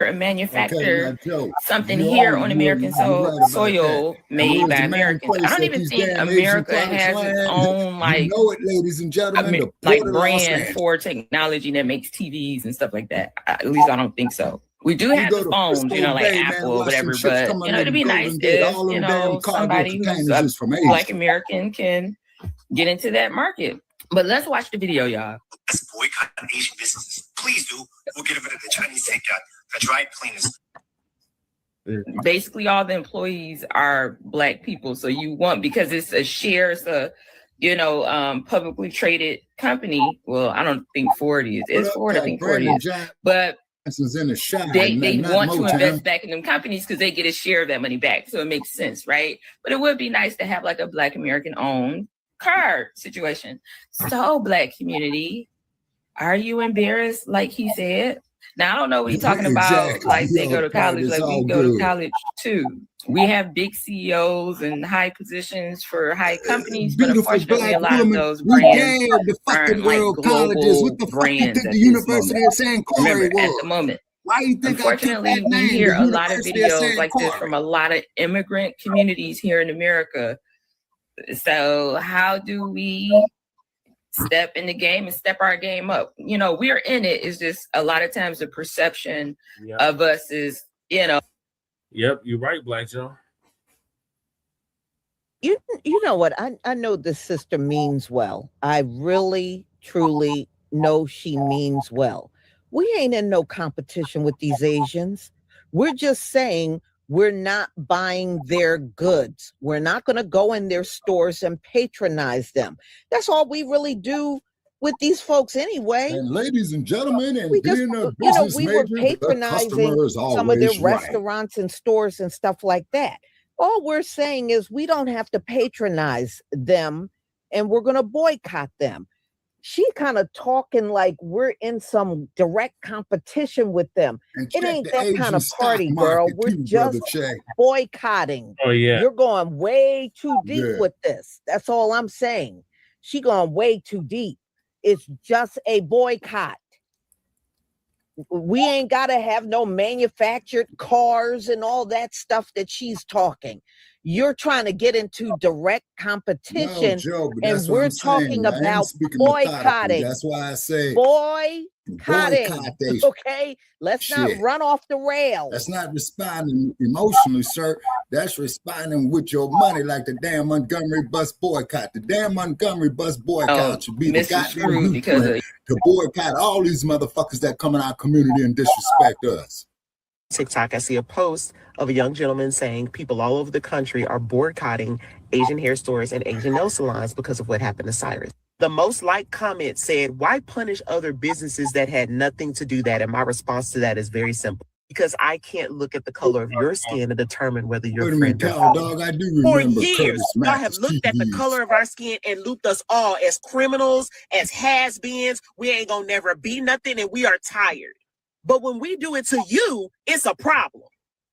Manufacture something here on American soil made by Americans. I don't even think America has its own ladies and gentlemen, like brand for technology that makes TVs and stuff like that. At least I don't think so. We do have the phones, like Apple or whatever, but it'd be nice if somebody who's a Black American can get into that market. But let's watch the video, y'all. Let's boycott Asian businesses. Please do. We'll get rid of the Chinese takeout, the dry cleaners. Basically, all the employees are Black people. So you want, because it's a share, it's a, publicly traded company. Well, I don't think Ford is. It's Ford, I think Ford is. But they want to invest back in them companies because they get a share of that money back. So it makes sense, right? But it would be nice to have like a Black American owned car situation. So Black community, are you embarrassed like he said? Now I don't know what he's talking about, like they go to college, like we go to college too. We have big CEOs and high positions for high companies, but unfortunately a lot of those brands aren't like global brands at this moment. Remember, at the moment. Why you think unfortunately, we hear a lot of videos like this from a lot of immigrant communities here in America. So how do we step in the game and step our game up? We're in it. It's just a lot of times the perception of us is, Yep, you're right, Black Joe. You know what? I know this sister means well. I really, truly know she means well. We ain't in no competition with these Asians. We're just saying we're not buying their goods. We're not going to go in their stores and patronize them. That's all we really do with these folks anyway. And ladies and gentlemen, and we just, we were patronizing some of their right. restaurants and stores and stuff like that. All we're saying is we don't have to patronize them, and we're going to boycott them. She kind of talking like we're in some direct competition with them. And It check ain't the that kind Asian of stock party, girl. market We're too, just Brother Che. boycotting. Oh yeah. You're going way too deep Yeah. with this. That's all I'm saying. She going way too deep. It's just a boycott. We ain't got to have no manufactured cars and all that stuff that she's talking. You're trying to get into direct No, competition, Joe, but and that's what we're I'm talking saying. I am about speaking methodically. boycotting. That's why I say Boycotting. boycott they Okay, let's not shit. run off the rails. That's not responding emotionally, sir. That's responding with your money, like the damn Montgomery bus boycott. The damn Montgomery bus boycott should be the goddamn blueprint to boycott all these motherfuckers that come in our community and disrespect us. TikTok, I see a post of a young gentleman saying people all over the country are boycotting Asian hair stores and Asian nail salons because of what happened to Cyrus. The most liked comment said, "Why punish other businesses that had nothing to do that?" And my response to that is very simple. Because I can't look at the color of your skin to determine whether you're Wait a friend minute, or Cow foe. Dog, I do For remember years, Curtis y'all have Max's looked at the TVs. color of our skin and looped us all as criminals, as has-beens. We ain't gonna never be nothing, and we are tired. But when we do it to you, it's a problem.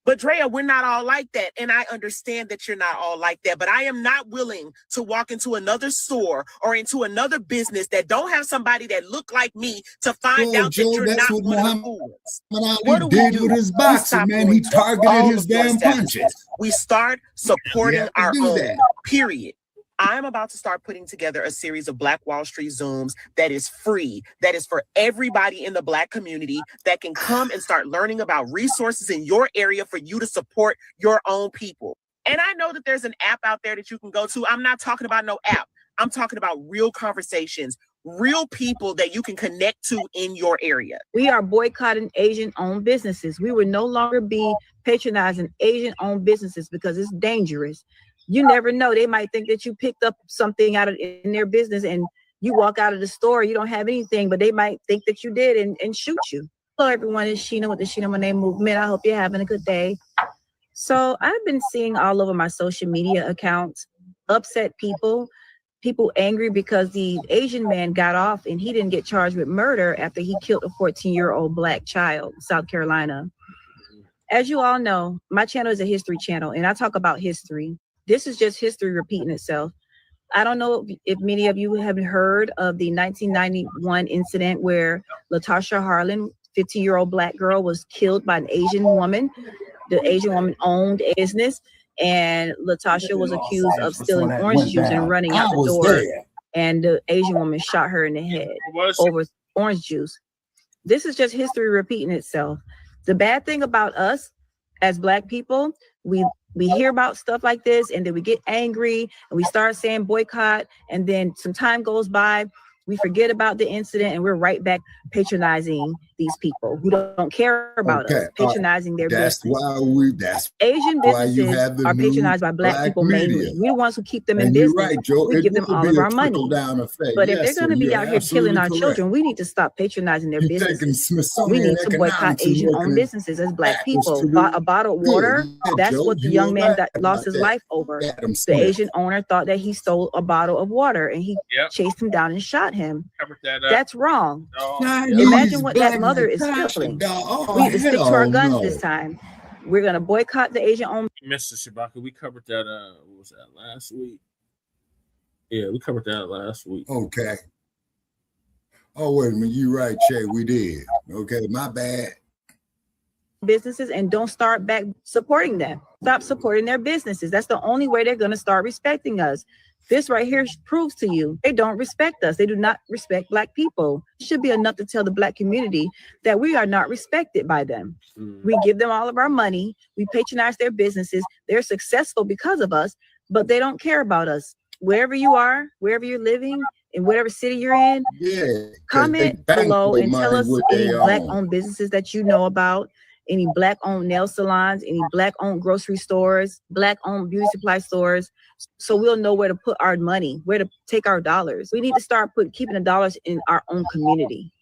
But Drea, we're not all like that. And I understand that you're not all like that. But I am not willing to walk into another store or into another business that don't have somebody that look like me to find Well, out Joe, that you're that's not what one of the Muhammad fools. Ali What do we did do? with his We boxing, stop man. going He to targeted all his of your damn establishments. punches. We start You supporting have to our do own, that. period. I'm about to start putting together a series of Black Wall Street Zooms that is free, that is for everybody in the Black community that can come and start learning about resources in your area for you to support your own people. And I know that there's an app out there that you can go to. I'm not talking about no app. I'm talking about real conversations, real people that you can connect to in your area. We are boycotting Asian-owned businesses. We will no longer be patronizing Asian-owned businesses because it's dangerous. You never know. They might think that you picked up something out of in their business and you walk out of the store, you don't have anything, but they might think that you did and shoot you. Hello, everyone. It's Sheena with the Sheena Monet Movement. I hope you're having a good day. So I've been seeing all over my social media accounts upset people angry because the Asian man got off and he didn't get charged with murder after he killed a 14-year-old Black child in South Carolina. As you all know, my channel is a history channel and I talk about history. This is just history repeating itself. I don't know if many of you have heard of the 1991 incident where Latasha Harlan, 15-year-old Black girl, was killed by an Asian woman. The Asian woman owned a business, and Latasha was accused of stealing orange juice and running out the door. And the Asian woman shot her in the head over orange juice. This is just history repeating itself. The bad thing about us as Black people, we hear about stuff like this and then we get angry and we start saying boycott, and then some time goes by, we forget about the incident and we're right back patronizing these people who don't care about us, patronizing their business. Asian businesses are patronized by Black people mainly. We're the ones who keep them in business. Right, Joe. We give them all of our money. But if Yes, they're going to be out here killing our children, we need to stop patronizing their businesses. We need to boycott Asian-owned businesses as Black people. A bottle of water, that's what the young man that lost his life over. The Asian owner thought that he stole a bottle of water and he chased him down and shot him. That's wrong. Imagine what that mother is feeling. We need to stick to our guns this time. We're going to boycott the Asian-owned. Mr. Shabaka, we covered that, what was that, last week? Yeah, we covered that last week. Okay. Oh, wait a minute. You're right, Che. We did. Okay, my bad. Businesses and don't start back supporting them. Stop supporting their businesses. That's the only way they're going to start respecting us. This right here proves to you they don't respect us. They do not respect Black people. It should be enough to tell the Black community that we are not respected by them. We give them all of our money. We patronize their businesses. They're successful because of us, but they don't care about us. Wherever you are, wherever you're living, in whatever city you're in, comment below and tell us any Black-owned businesses that you know about, any Black-owned nail salons, any Black-owned grocery stores, Black-owned beauty supply stores, so we'll know where to put our money, where to take our dollars. We need to start keeping the dollars in our own community.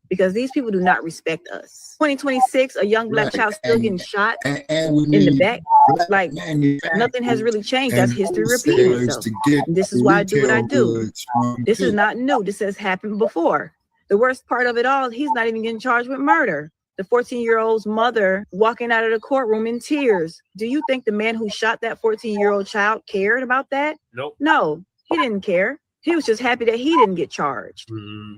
because these people do not respect us. 2026, a young black child still getting shot and we in the need back. Like nothing has really changed. That's history repeating wholesalers itself. to get And this is why I do what I retail do. goods from This is people. not new. This has happened before. The worst part of it all, he's not even getting charged with murder. The 14-year-old's mother walking out of the courtroom in tears. Do you think the man who shot that 14-year-old child cared about that? Nope. No, he didn't care. He was just happy that he didn't get charged.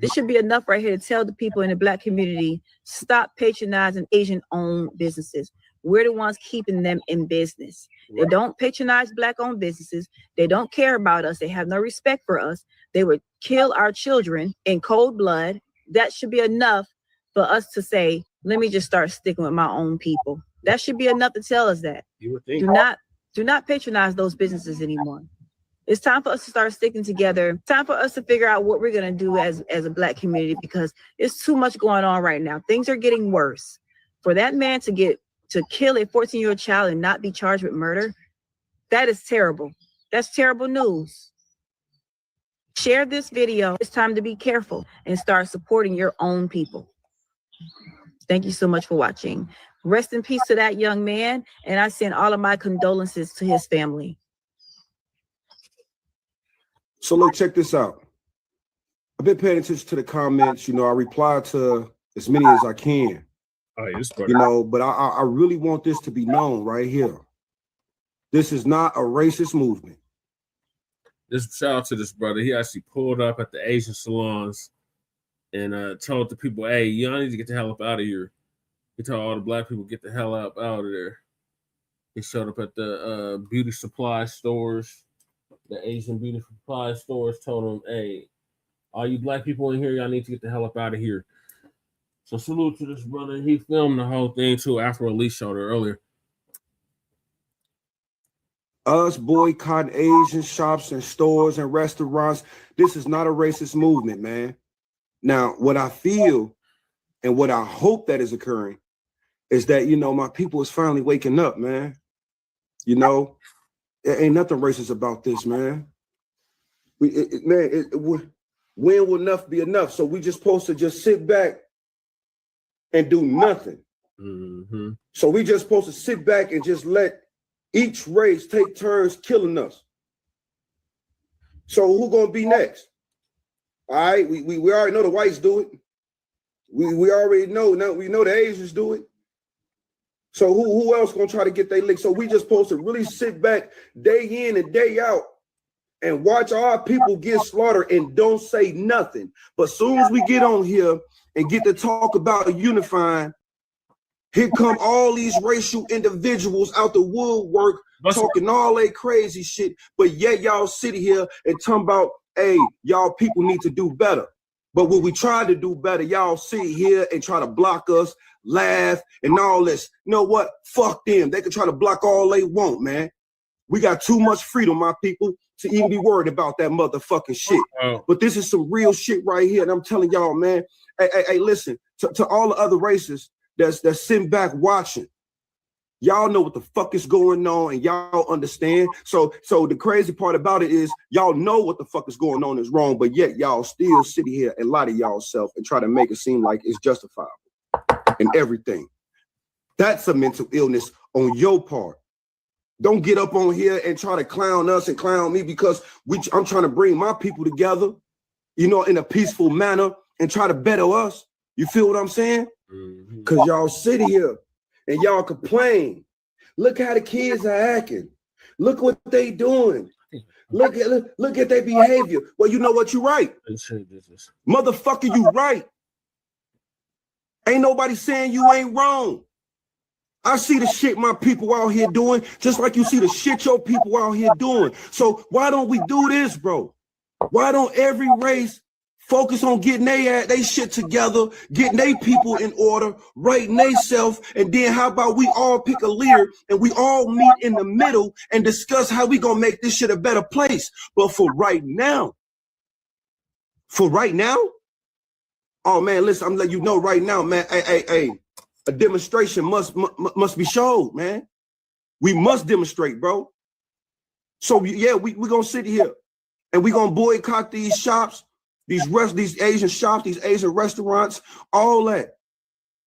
This should be enough right here to tell the people in the Black community, stop patronizing Asian-owned businesses. We're the ones keeping them in business. They don't patronize Black-owned businesses. They don't care about us. They have no respect for us. They would kill our children in cold blood. That should be enough for us to say, let me just start sticking with my own people. That should be enough to tell us that. You would think. Do not patronize those businesses anymore. It's time for us to start sticking together. Time for us to figure out what we're gonna do as a Black community, because it's too much going on right now. Things are getting worse. For that man to kill a 14-year-old child and not be charged with murder, that is terrible. That's terrible news. Share this video. It's time to be careful and start supporting your own people. Thank you so much for watching. Rest in peace to that young man, and I send all of my condolences to his family. So look, check this out. I've been paying attention to the comments. You know, I reply to as many as I can. You know, but I really want this to be known right here. This is not a racist movement. This shout out to this brother. He actually pulled up at the Asian salons and told the people, hey, y'all need to get the hell up out of here. He told all the Black people, get the hell up out of there. He showed up at the beauty supply stores, the Asian beauty supply stores, told them, hey, all you Black people in here, y'all need to get the hell up out of here. So salute to this brother. He filmed the whole thing too. Afro Elite showed it earlier. Us boycotting Asian shops and stores and restaurants. This is not a racist movement, man. Now, what I feel and what I hope that is occurring is that, you know, my people is finally waking up, man. You know, there ain't nothing racist about this, man. When will enough be enough? So we just supposed to just sit back and do nothing. So we just supposed to sit back and just let each race take turns killing us. So who gonna be next? All right, we already know the whites do it. We already know, now we know the Asians do it. So who else gonna try to get their lick? So we just supposed to really sit back day in and day out and watch our people get slaughtered and don't say nothing. But soon as we get on here and get to talk about unifying, here come all these racial individuals out the woodwork talking all that crazy shit, but yet y'all sit here and talking about, hey, y'all people need to do better. But when we try to do better, y'all sit here and try to block us, laugh, and all this. You know what? Fuck them. They can try to block all they want, man. We got too much freedom, my people, to even be worried about that motherfucking shit. But this is some real shit right here, and I'm telling y'all, man, hey, listen, to all the other races that's sitting back watching, y'all know what the fuck is going on and y'all understand. So the crazy part about it is y'all know what the fuck is going on is wrong, but yet y'all still sit here and lie to y'all self and try to make it seem like it's justifiable and everything. That's a mental illness on your part. Don't get up on here and try to clown us and clown me because I'm trying to bring my people together, you know, in a peaceful manner and try to better us. You feel what I'm saying? Because y'all sit here and y'all complain. Look how the kids are acting. Look what they doing. Look at their behavior. Well, you know what? You're right. Motherfucker, you right. Ain't nobody saying you ain't wrong. I see the shit my people out here doing, just like you see the shit your people out here doing. So why don't we do this, bro? Why don't every race focus on getting they shit together, getting their people in order, writing they self, and then how about we all pick a leader and we all meet in the middle and discuss how we gonna make this shit a better place. But for right now, oh man, listen, I'm letting you know right now, man, hey, a demonstration must be showed, man. We must demonstrate, bro. So yeah, we gonna sit here and we gonna boycott these shops. these Asian shops, these Asian restaurants, all that.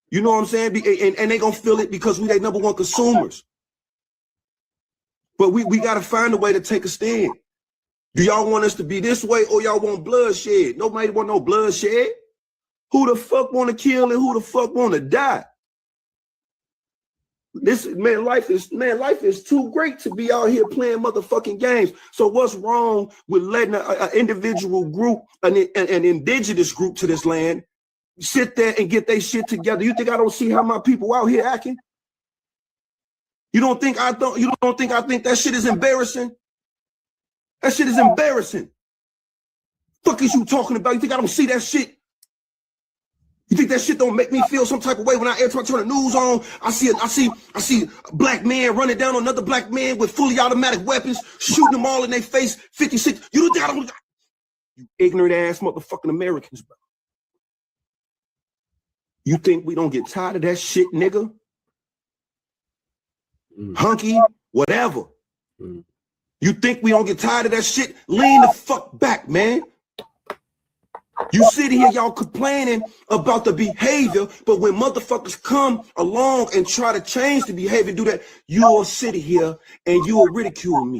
You know what I'm saying? And they gonna feel it because we they number one consumers. But we gotta find a way to take a stand. Do y'all want us to be this way or y'all want bloodshed? Nobody want no bloodshed. Who the fuck want to kill and who the fuck want to die? This life is too great to be out here playing motherfucking games. So what's wrong with letting an individual group, an indigenous group to this land, sit there and get their shit together? You think I don't see how my people out here acting? You don't think I think that shit is embarrassing? That shit is embarrassing. Fuck is you talking about? You think I don't see that shit? You think that shit don't make me feel some type of way when I turn the news on? I see black men running down on another black man with fully automatic weapons, shooting them all in their face, 56. You don't think I don't? You ignorant ass motherfucking Americans, bro. You think we don't get tired of that shit, nigga? Hunky, whatever. You think we don't get tired of that shit? Lean the fuck back, man. You sit here, y'all complaining about the behavior, but when motherfuckers come along and try to change the behavior, do that, you will sit here and you will ridicule me.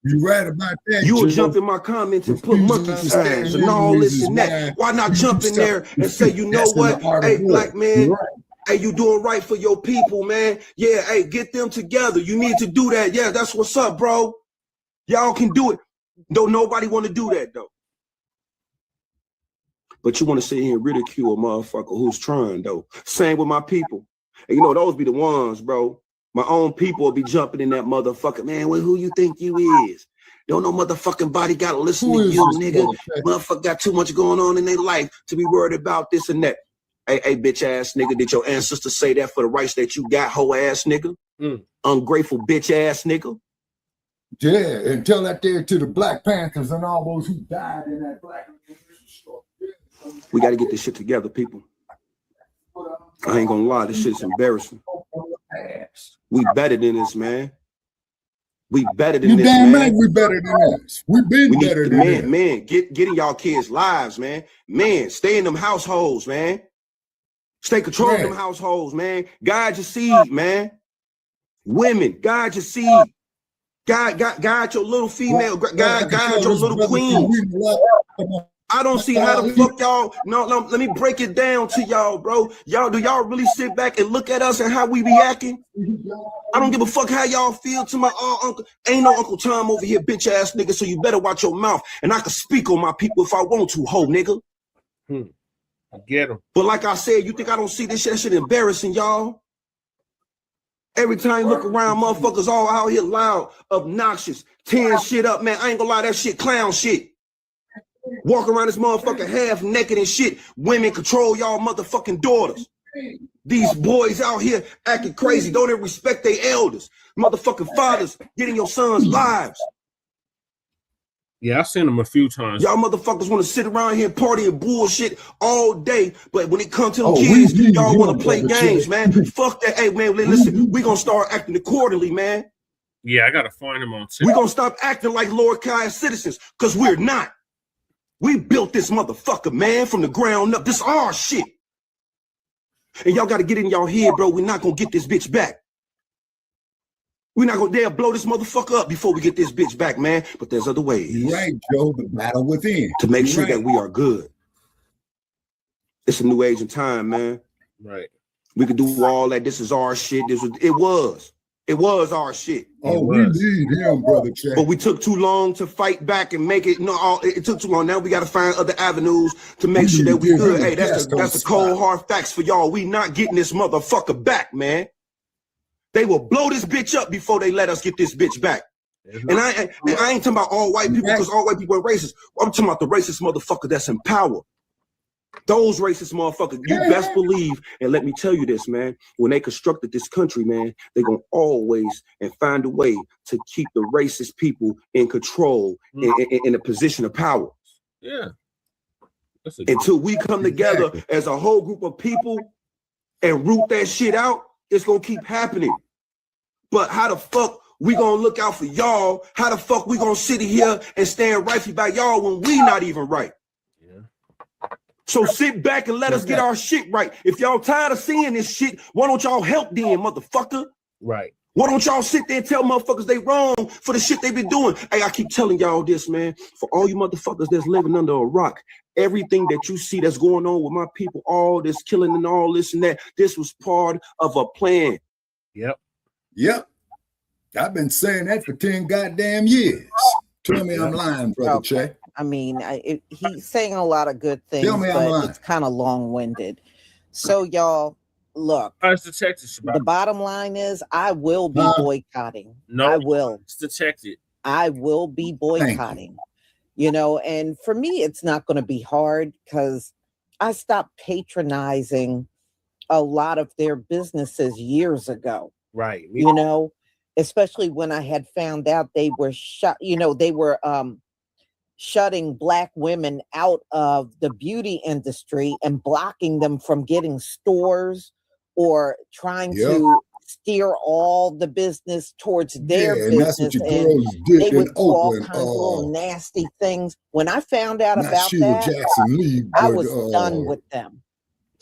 You right about that. You will jump in my comments and put monkey signs and all this and that. Why not jump in there and say, you know what? Hey, black man, hey, you doing right for your people, man. Yeah, hey, get them together. You need to do that. Yeah, that's what's up, bro. Y'all can do it. Don't nobody want to do that, though. But you want to sit here and ridicule a motherfucker who's trying, though. Same with my people. And you know, those be the ones, bro. My own people will be jumping in that motherfucker. Man, well, who you think you is? Don't no motherfucking body got to listen to you, nigga. Motherfucker got too much going on in their life to be worried about this and that. Hey, bitch ass nigga, did your ancestors say that for the rights that you got, hoe ass nigga? Ungrateful bitch ass nigga? Yeah, and tell that there to the Black Panthers and all those who died in that Black. We got to get this shit together, people. I ain't gonna lie, this shit's embarrassing. We better than this, man. We better than this, man. Right, we better than this. We've been better than this. Man, get in y'all kids' lives, man. Man, stay in them households, man. Stay controlling them households, man. Guide your seed, man. Women, guide your seed. Guide your little female. Guide your little queens. I don't see how the fuck y'all. No, let me break it down to y'all, bro. Do y'all really sit back and look at us and how we be acting? I don't give a fuck how y'all feel to my uncle. Ain't no Uncle Tom over here, bitch ass nigga. So you better watch your mouth. And I can speak on my people if I want to, ho nigga. I get him. But like I said, you think I don't see this shit? That shit embarrassing, y'all. Every time you look around, motherfuckers all out here loud, obnoxious, tearing shit up, man. I ain't gonna lie, that shit clown shit. Walk around this motherfucker half naked and shit. Women control y'all motherfucking daughters. These boys out here acting crazy. Don't even respect their elders. Motherfucking fathers getting your sons' lives. Yeah, I've seen them a few times. Y'all motherfuckers want to sit around here partying bullshit all day, but when it comes to the kids, y'all want to play games, man. Fuck that. Hey, man, listen, we gonna start acting accordingly, man. Yeah, I gotta find them on TikTok. We gonna stop acting like Lord Kai citizens, because we're not. We built this motherfucker, man, from the ground up. This our shit. And y'all got to get in y'all head, bro. We're not going to get this bitch back. We're not going to blow this motherfucker up before we get this bitch back, man. But there's other ways. You're right, Joe. The battle within. To make sure that we are good. It's a new age and time, man. Right. We could do all that. This is our shit. It was our shit. Oh, we need him, brother Chad. But we took too long to fight back and make it. No, it took too long. Now we got to find other avenues to make sure that we good. Hey, that's the cold hard facts for y'all. We not getting this motherfucker back, man. They will blow this bitch up before they let us get this bitch back. And I ain't talking about all white people because all white people are racist. I'm talking about the racist motherfucker that's in power. Those racist motherfuckers, you best believe, and let me tell you this, man, when they constructed this country, man, they're going to always and find a way to keep the racist people in control in a position of power. Yeah. Until we come together as a whole group of people and root that shit out, it's going to keep happening. But how the fuck we going to look out for y'all? How the fuck we going to sit here and stand right by y'all when we not even right? So sit back and let us get our shit right. If y'all tired of seeing this shit, why don't y'all help then, motherfucker? Right. Why don't y'all sit there and tell motherfuckers they wrong for the shit they been doing? Hey, I keep telling y'all this, man. For all you motherfuckers that's living under a rock, everything that you see that's going on with my people, all this killing and all this and that, this was part of a plan. Yep. I've been saying that for 10 goddamn years. Tell me I'm lying, brother Che. I mean, he's saying a lot of good things, Tell me I'm but lying. it's kind of long-winded. So y'all, look, it's detected. The bottom line is I will be boycotting. No, I will. It's detected. I will be boycotting. You know, and for me, it's not going to be hard because I stopped patronizing a lot of their businesses years ago. Right. You know, especially when I had found out they were shutting Black women out of the beauty industry and blocking them from getting stores or trying to steer all the business towards their and that's business. what your And girls did they would in do all Oakland. kinds of little nasty things. When I found out Not about Sheila that, Jackson Lee, I but, was done with them.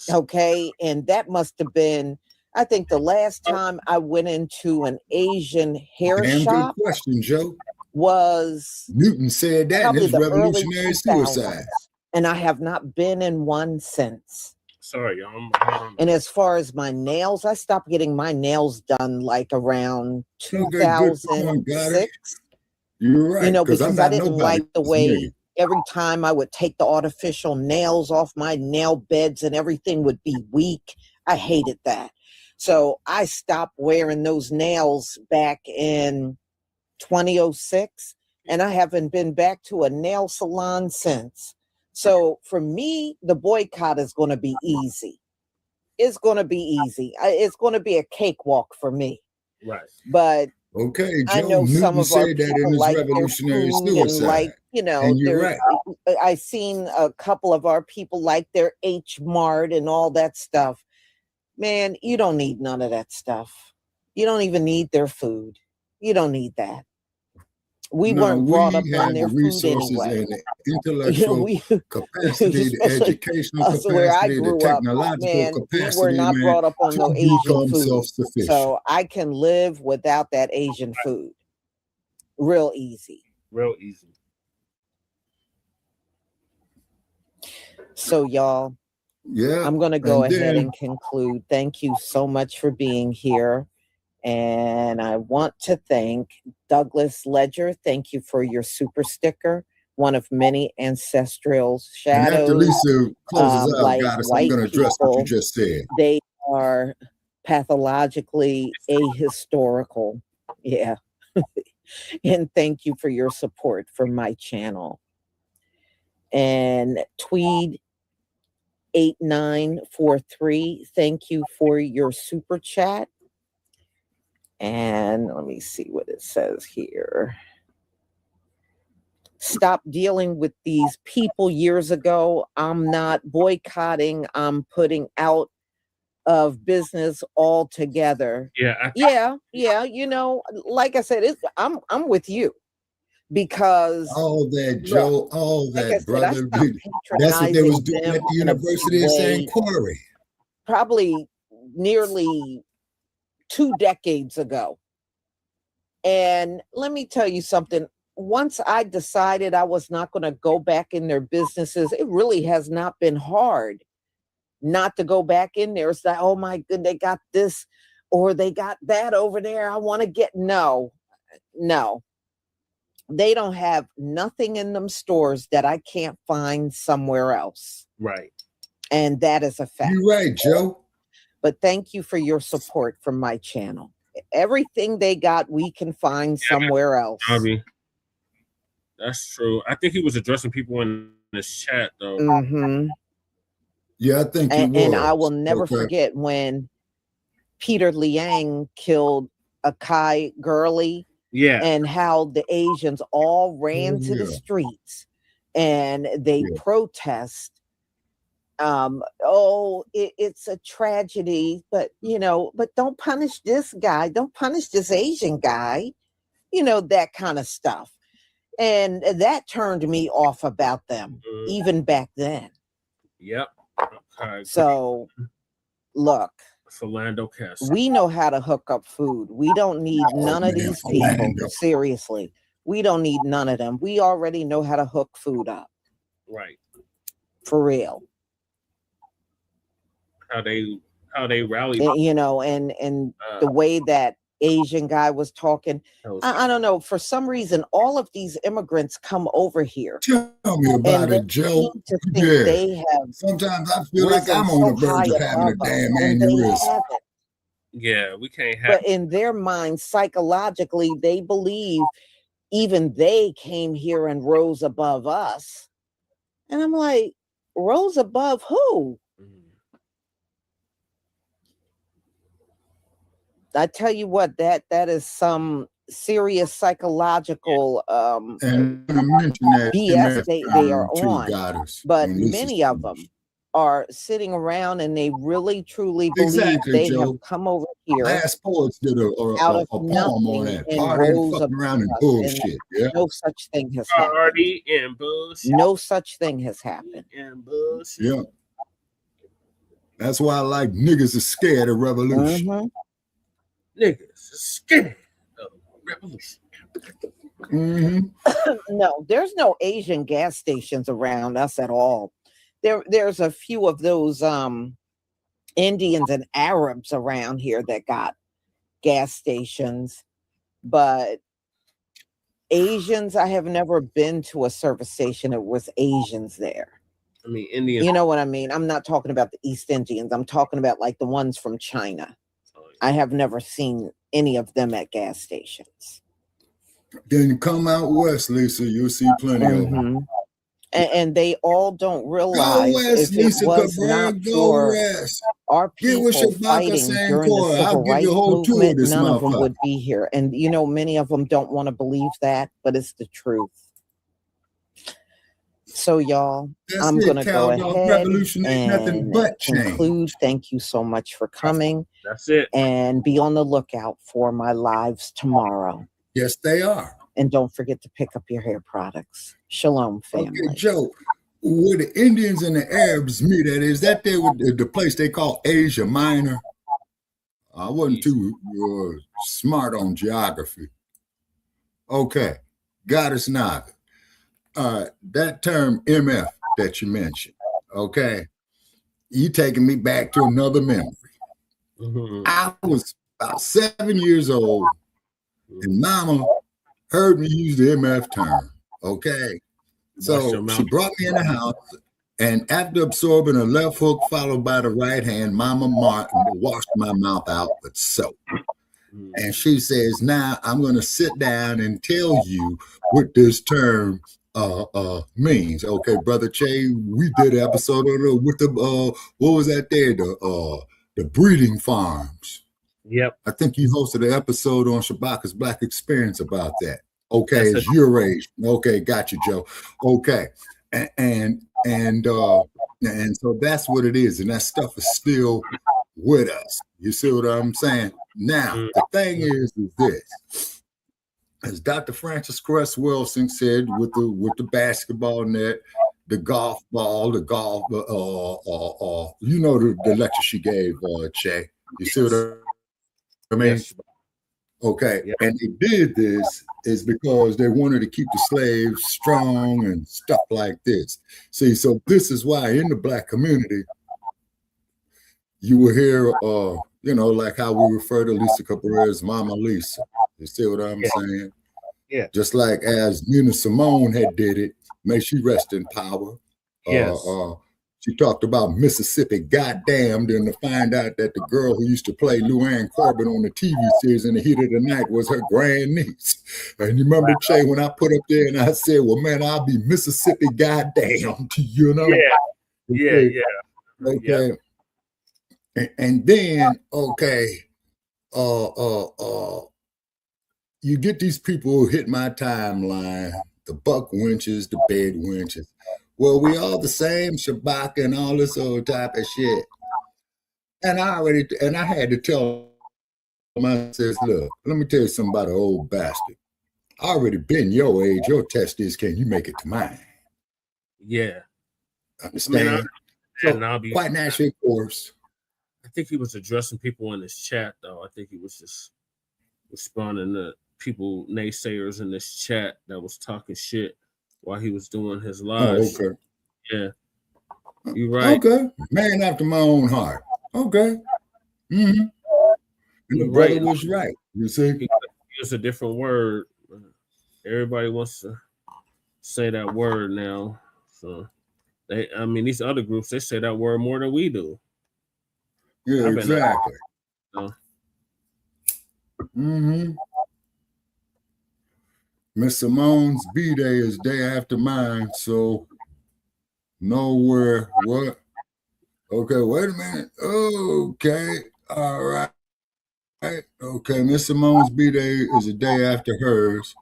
Okay. And that must have been, I think the last time I went into an Asian hair damn shop good question, Joe. Was Newton said that in probably his the early revolutionary 2000s, suicide. and I have not been in one since. Sorry, y'all. And as far as my nails, I stopped getting my nails done like around Okay, good point, got it. 2006. You're right. You know, I'm because I not didn't nobody. like the way every time I would take the artificial nails off my nail beds and everything would be weak. I hated that. So I stopped wearing those nails back in 2006, and I haven't been back to a nail salon since. So for me, the boycott is going to be easy. It's going to be easy. It's going to be a cakewalk for me. Right. But okay, Joe, I know Newton some of our said that in people his like their revolutionary food and suicide. like, you know, and you're right. I seen a couple of our people like their H Mart and all that stuff. Man, you don't need none of that stuff. You don't even need their food. You don't need that. We weren't brought up on their food anyway. And the intellectual capacity, the educational us where I capacity, the grew up, technological man, capacity, we were not brought up on no to Asian become food. self-sufficient. So I can live without that Asian food. Real easy. Real easy. So y'all, I'm going to go ahead and conclude. Thank you so much for being here. And I want to thank Douglas Ledger. Thank you for your super sticker, one of many ancestral shadows. And after Lisa closes out, like Goddess, I'm white going to address people, what you just said. They are pathologically ahistorical. Yeah. And thank you for your support for my channel. And Tweed 8943, thank you for your super chat. And let me see what it says here. Stop dealing with these people years ago. I'm not boycotting. I'm putting out of business altogether. Yeah. Yeah. You know, like I said, I'm with you because all that, Joe, all that, like brother. That's what they was doing at the University of St. Quarry. Probably nearly 2 decades ago. And let me tell you something. Once I decided I was not going to go back in their businesses, it really has not been hard not to go back in there. It's like, oh my goodness, they got this or they got that over there. I want to get, no. They don't have nothing in them stores that I can't find somewhere else. Right. And that is a fact. You're right, Joe. But thank you for your support from my channel. Everything they got, we can find somewhere else. Bobby. That's true. I think he was addressing people in this chat, though. Mm-hmm. Yeah, I think he was. And I will never forget when Peter Liang killed Akai Gurley. Yeah. And how the Asians all ran to the streets and they protest. It's a tragedy, but but don't punish this guy. Don't punish this Asian guy. That kind of stuff. And that turned me off about them, even back then. Yep. Okay. So, look, Philando Castro. we know how to hook up food. We don't need none of these people. Seriously, we don't need none of them. We already know how to hook food up. Right. For real. How they rally. You know, and the way that Asian guy was talking, I don't know. For some reason, all of these immigrants come over here. Tell me about it, Joe. Yeah. They have sometimes I feel like I'm on the verge of having a damn aneurysm. Yeah, we can't have. But in their minds, psychologically, they believe even they came here and rose above us. And I'm like, rose above who? I tell you what, that is some serious psychological and that BS they are on. But many of them are sitting around and they really truly believe they have come over here. Last Poets did a poem on that. Party and fucking around and bullshit. Yeah. No such thing has happened. Party and bullshit. No such thing has happened. And bullshit. Yeah. That's why I like niggas are scared of revolution. Mm-hmm. Niggas scared of revolution. Mm-hmm. No, there's no Asian gas stations around us at all. There's a few of those Indians and Arabs around here that got gas stations, but Asians, I have never been to a service station that was Asians there. I mean, Indians. You know what I mean? I'm not talking about the East Indians. I'm talking about like the ones from China. I have never seen any of them at gas stations. Then you come out west, Lisa, you'll see plenty of them. And they all don't realize west, if Lisa it was not for our people fighting during the civil rights movement, none of them would be here. And you know, many of them don't want to believe that, but it's the truth. So y'all, I'm going to go ahead and conclude. Thank you so much for coming. That's it. And be on the lookout for my lives tomorrow. Yes, they are. And don't forget to pick up your hair products. Shalom, family. Okay, Joe, where the Indians and the Arabs meet at, is that there the place they call Asia Minor? I wasn't too smart on geography. Okay, Goddess Naga. That term MF that you mentioned, okay, you taking me back to another memory. I was about 7 years old, and Mama heard me use the MF term, okay? So she brought me in the house, and after absorbing a left hook followed by the right hand, Mama Martin washed my mouth out with soap. And she says, now I'm going to sit down and tell you what this term means. Okay, Brother Che, we did an episode with the what was that there? The breeding farms. Yep. I think you hosted an episode on Shabaka's Black Experience about that. Okay, it's your age. Okay, got you, Joe. Okay. And so that's what it is, and that stuff is still with us. You see what I'm saying? Now, the thing is this. As Dr. Francis Cress Wilson said, with the basketball net, the golf ball, the golf, you know the lecture she gave, Che. You see what I mean? Yes. Okay, yeah. And they did this is because they wanted to keep the slaves strong and stuff like this. See, so this is why in the Black community, you will hear, you know, like how we refer to Lisa Cabrera as Mama Lisa. You see what I'm saying? Yeah. Just like as Nina Simone had did it, may she rest in power. Yes. She talked about Mississippi goddamned, and to find out that the girl who used to play Luann Corbin on the TV series In the Heat of the Night was her grandniece. And you remember, Che, when I put up there and I said, well, man, I'll be Mississippi goddamned, you know? Yeah. Okay. Yeah. Okay. Yeah. And then, okay, you get these people who hit my timeline, the buck winches, the bed winches. Well, we all the same, Shabaka and all this old type of shit. And I had to tell him, I says, look, let me tell you something about an old bastard. I already been your age. Your test is, can you make it to mine? Yeah. Understand? And I'll be quite naturally, of course. I think he was addressing people in his chat, though. I think he was just responding to people, naysayers in this chat that was talking shit while he was doing his live. Oh, okay. Yeah. You're right. Okay. Man after my own heart. Okay. Mm-hmm. And the You're brother right. was right. You see? He used a different word. Everybody wants to say that word now. So these other groups, they say that word more than we do. Yeah, exactly. Mm-hmm. Miss Simone's B-Day is day after mine, so nowhere. What? Okay, wait a minute. Okay, all right. Okay, Miss Simone's B-Day is a day after hers.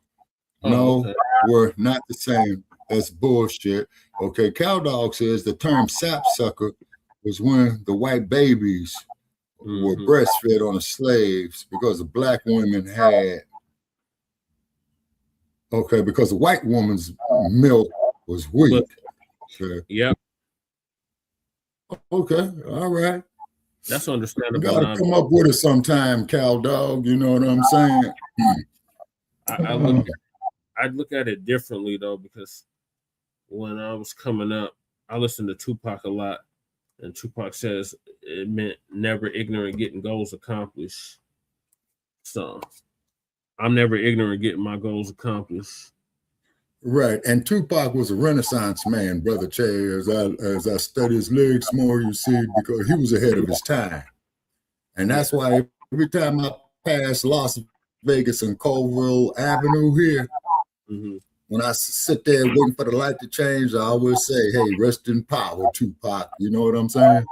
No, we're not the same. That's bullshit. Okay, Cowdog says the term sapsucker was when the white babies were breastfed on the slaves because the black women had. Okay, because the white woman's milk was weak. Okay. Yep. Okay, all right. That's understandable. You gotta come up with it sometime, Cal Dog. You know what I'm saying? I'd look at it differently though, because when I was coming up, I listened to Tupac a lot, and Tupac says it meant never ignorant getting goals accomplished. So I'm never ignorant getting my goals accomplished. Right, and Tupac was a Renaissance man, Brother Che. As I study his lyrics more, you see, because he was ahead of his time, and that's why every time I pass Las Vegas and Colville Avenue here, when I sit there waiting for the light to change, I always say, "Hey, rest in power, Tupac." You know what I'm saying?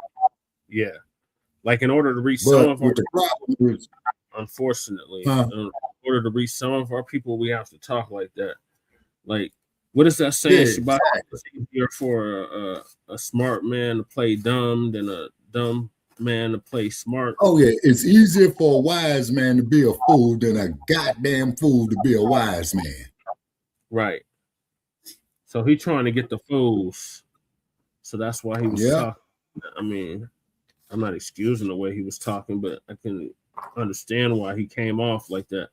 Yeah, like in order to reach But some of our the problem is, unfortunately, in order to reach some of our people, we have to talk like that. Like, what is that saying? Yeah, It's easier for a smart man to play dumb than a dumb man to play smart. oh yeah, it's easier for a wise man to be a fool than a goddamn fool to be a wise man. Right. So he trying to get the fools. So that's why he was talking. I mean, I'm not excusing the way he was talking, but I can understand why he came off like that.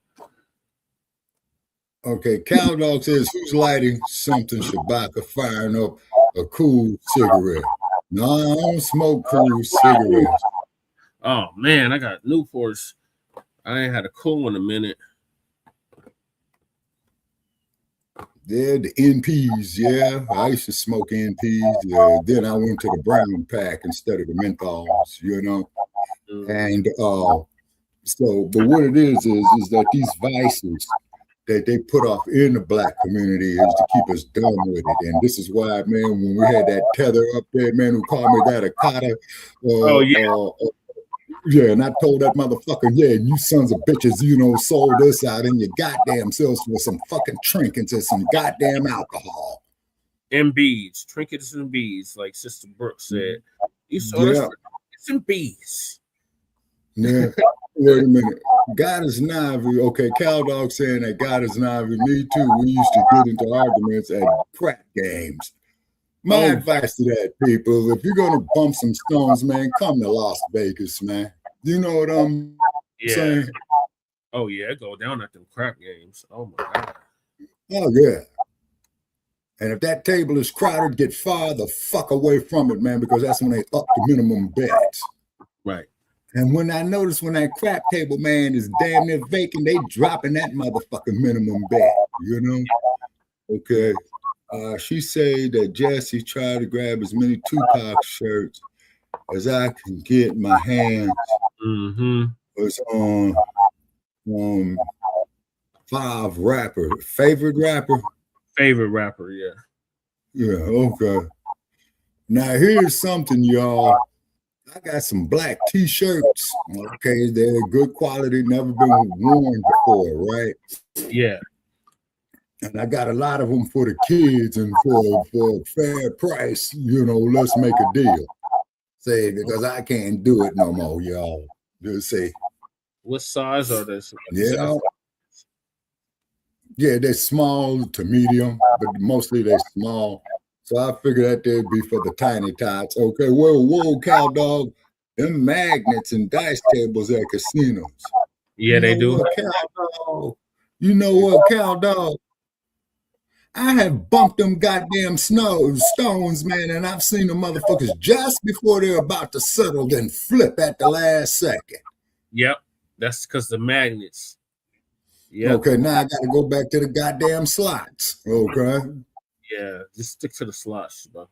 Okay, Cowdog says, who's lighting something Shabaka firing up a cool cigarette? No, I don't smoke cool cigarettes. Oh man, I got Newports. I ain't had a cool one in a minute. Yeah, the NPs, yeah. I used to smoke NPs. Then I went to the brown pack instead of the menthols, you know. And so, but what it is that these vices that they put off in the black community is to keep us dumb with it. And this is why, man, when we had that tether up there, man, who called me that a cotta. Yeah, and I told that motherfucker, yeah, you sons of bitches, you know, sold this out in your goddamn selves for some fucking trinkets and some goddamn alcohol. And beads, trinkets and beads, like Sister Brooke said. You sold us for trinkets and beads. Yeah. Wait a minute. God is Navi. Okay, Cowdog saying that God is Navi. Me too. We used to get into arguments at crack games. My advice to that, people, if you're going to bump some stones, man, come to Las Vegas, man. You know what I'm saying? Oh, yeah, go down at them crap games. Oh, my God. Oh, yeah. And if that table is crowded, get far the fuck away from it, man, because that's when they up the minimum bets. Right. And when I notice when that crap table, man, is damn near vacant, they dropping that motherfucking minimum bet, you know? Okay. She said that Jesse tried to grab as many Tupac shirts as I can get my hands. Was on 5 rapper. Favorite rapper? Favorite rapper, yeah. Yeah, okay. Now here's something, y'all. I got some black t-shirts. Okay, they're good quality, never been worn before, right? Yeah. And I got a lot of them for the kids and for a fair price, you know, let's make a deal. Say, because I can't do it no more, y'all. Just say. What size are this? Yeah. Yeah, they're small to medium, but mostly they're small. So I figured that there'd be for the tiny tots. Okay, whoa, cow dog. Them magnets and dice tables at casinos. Yeah, they do. What, cow dog? You know what, cow dog? I have bumped them goddamn stones, man, and I've seen the motherfuckers just before they're about to settle, then flip at the last second. Yep, that's because the magnets. Yeah. Okay, now I got to go back to the goddamn slots. Okay. Yeah, just stick to the slots, bro.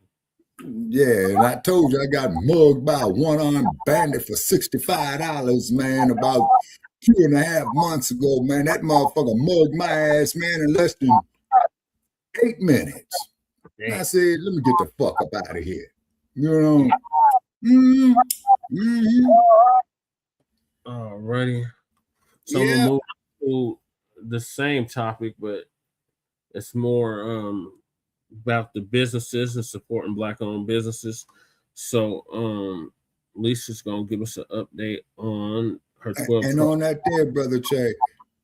Yeah, and I told you I got mugged by a one-armed bandit for $65, man, about 2.5 months ago, man. That motherfucker mugged my ass, man, in less than 8 minutes. And I said, let me get the fuck up out of here. You know? Alrighty. So we'll move to the same topic, but it's more about the businesses and supporting Black-owned businesses. So Lisa's gonna give us an update on her 12. And on that there, Brother Che,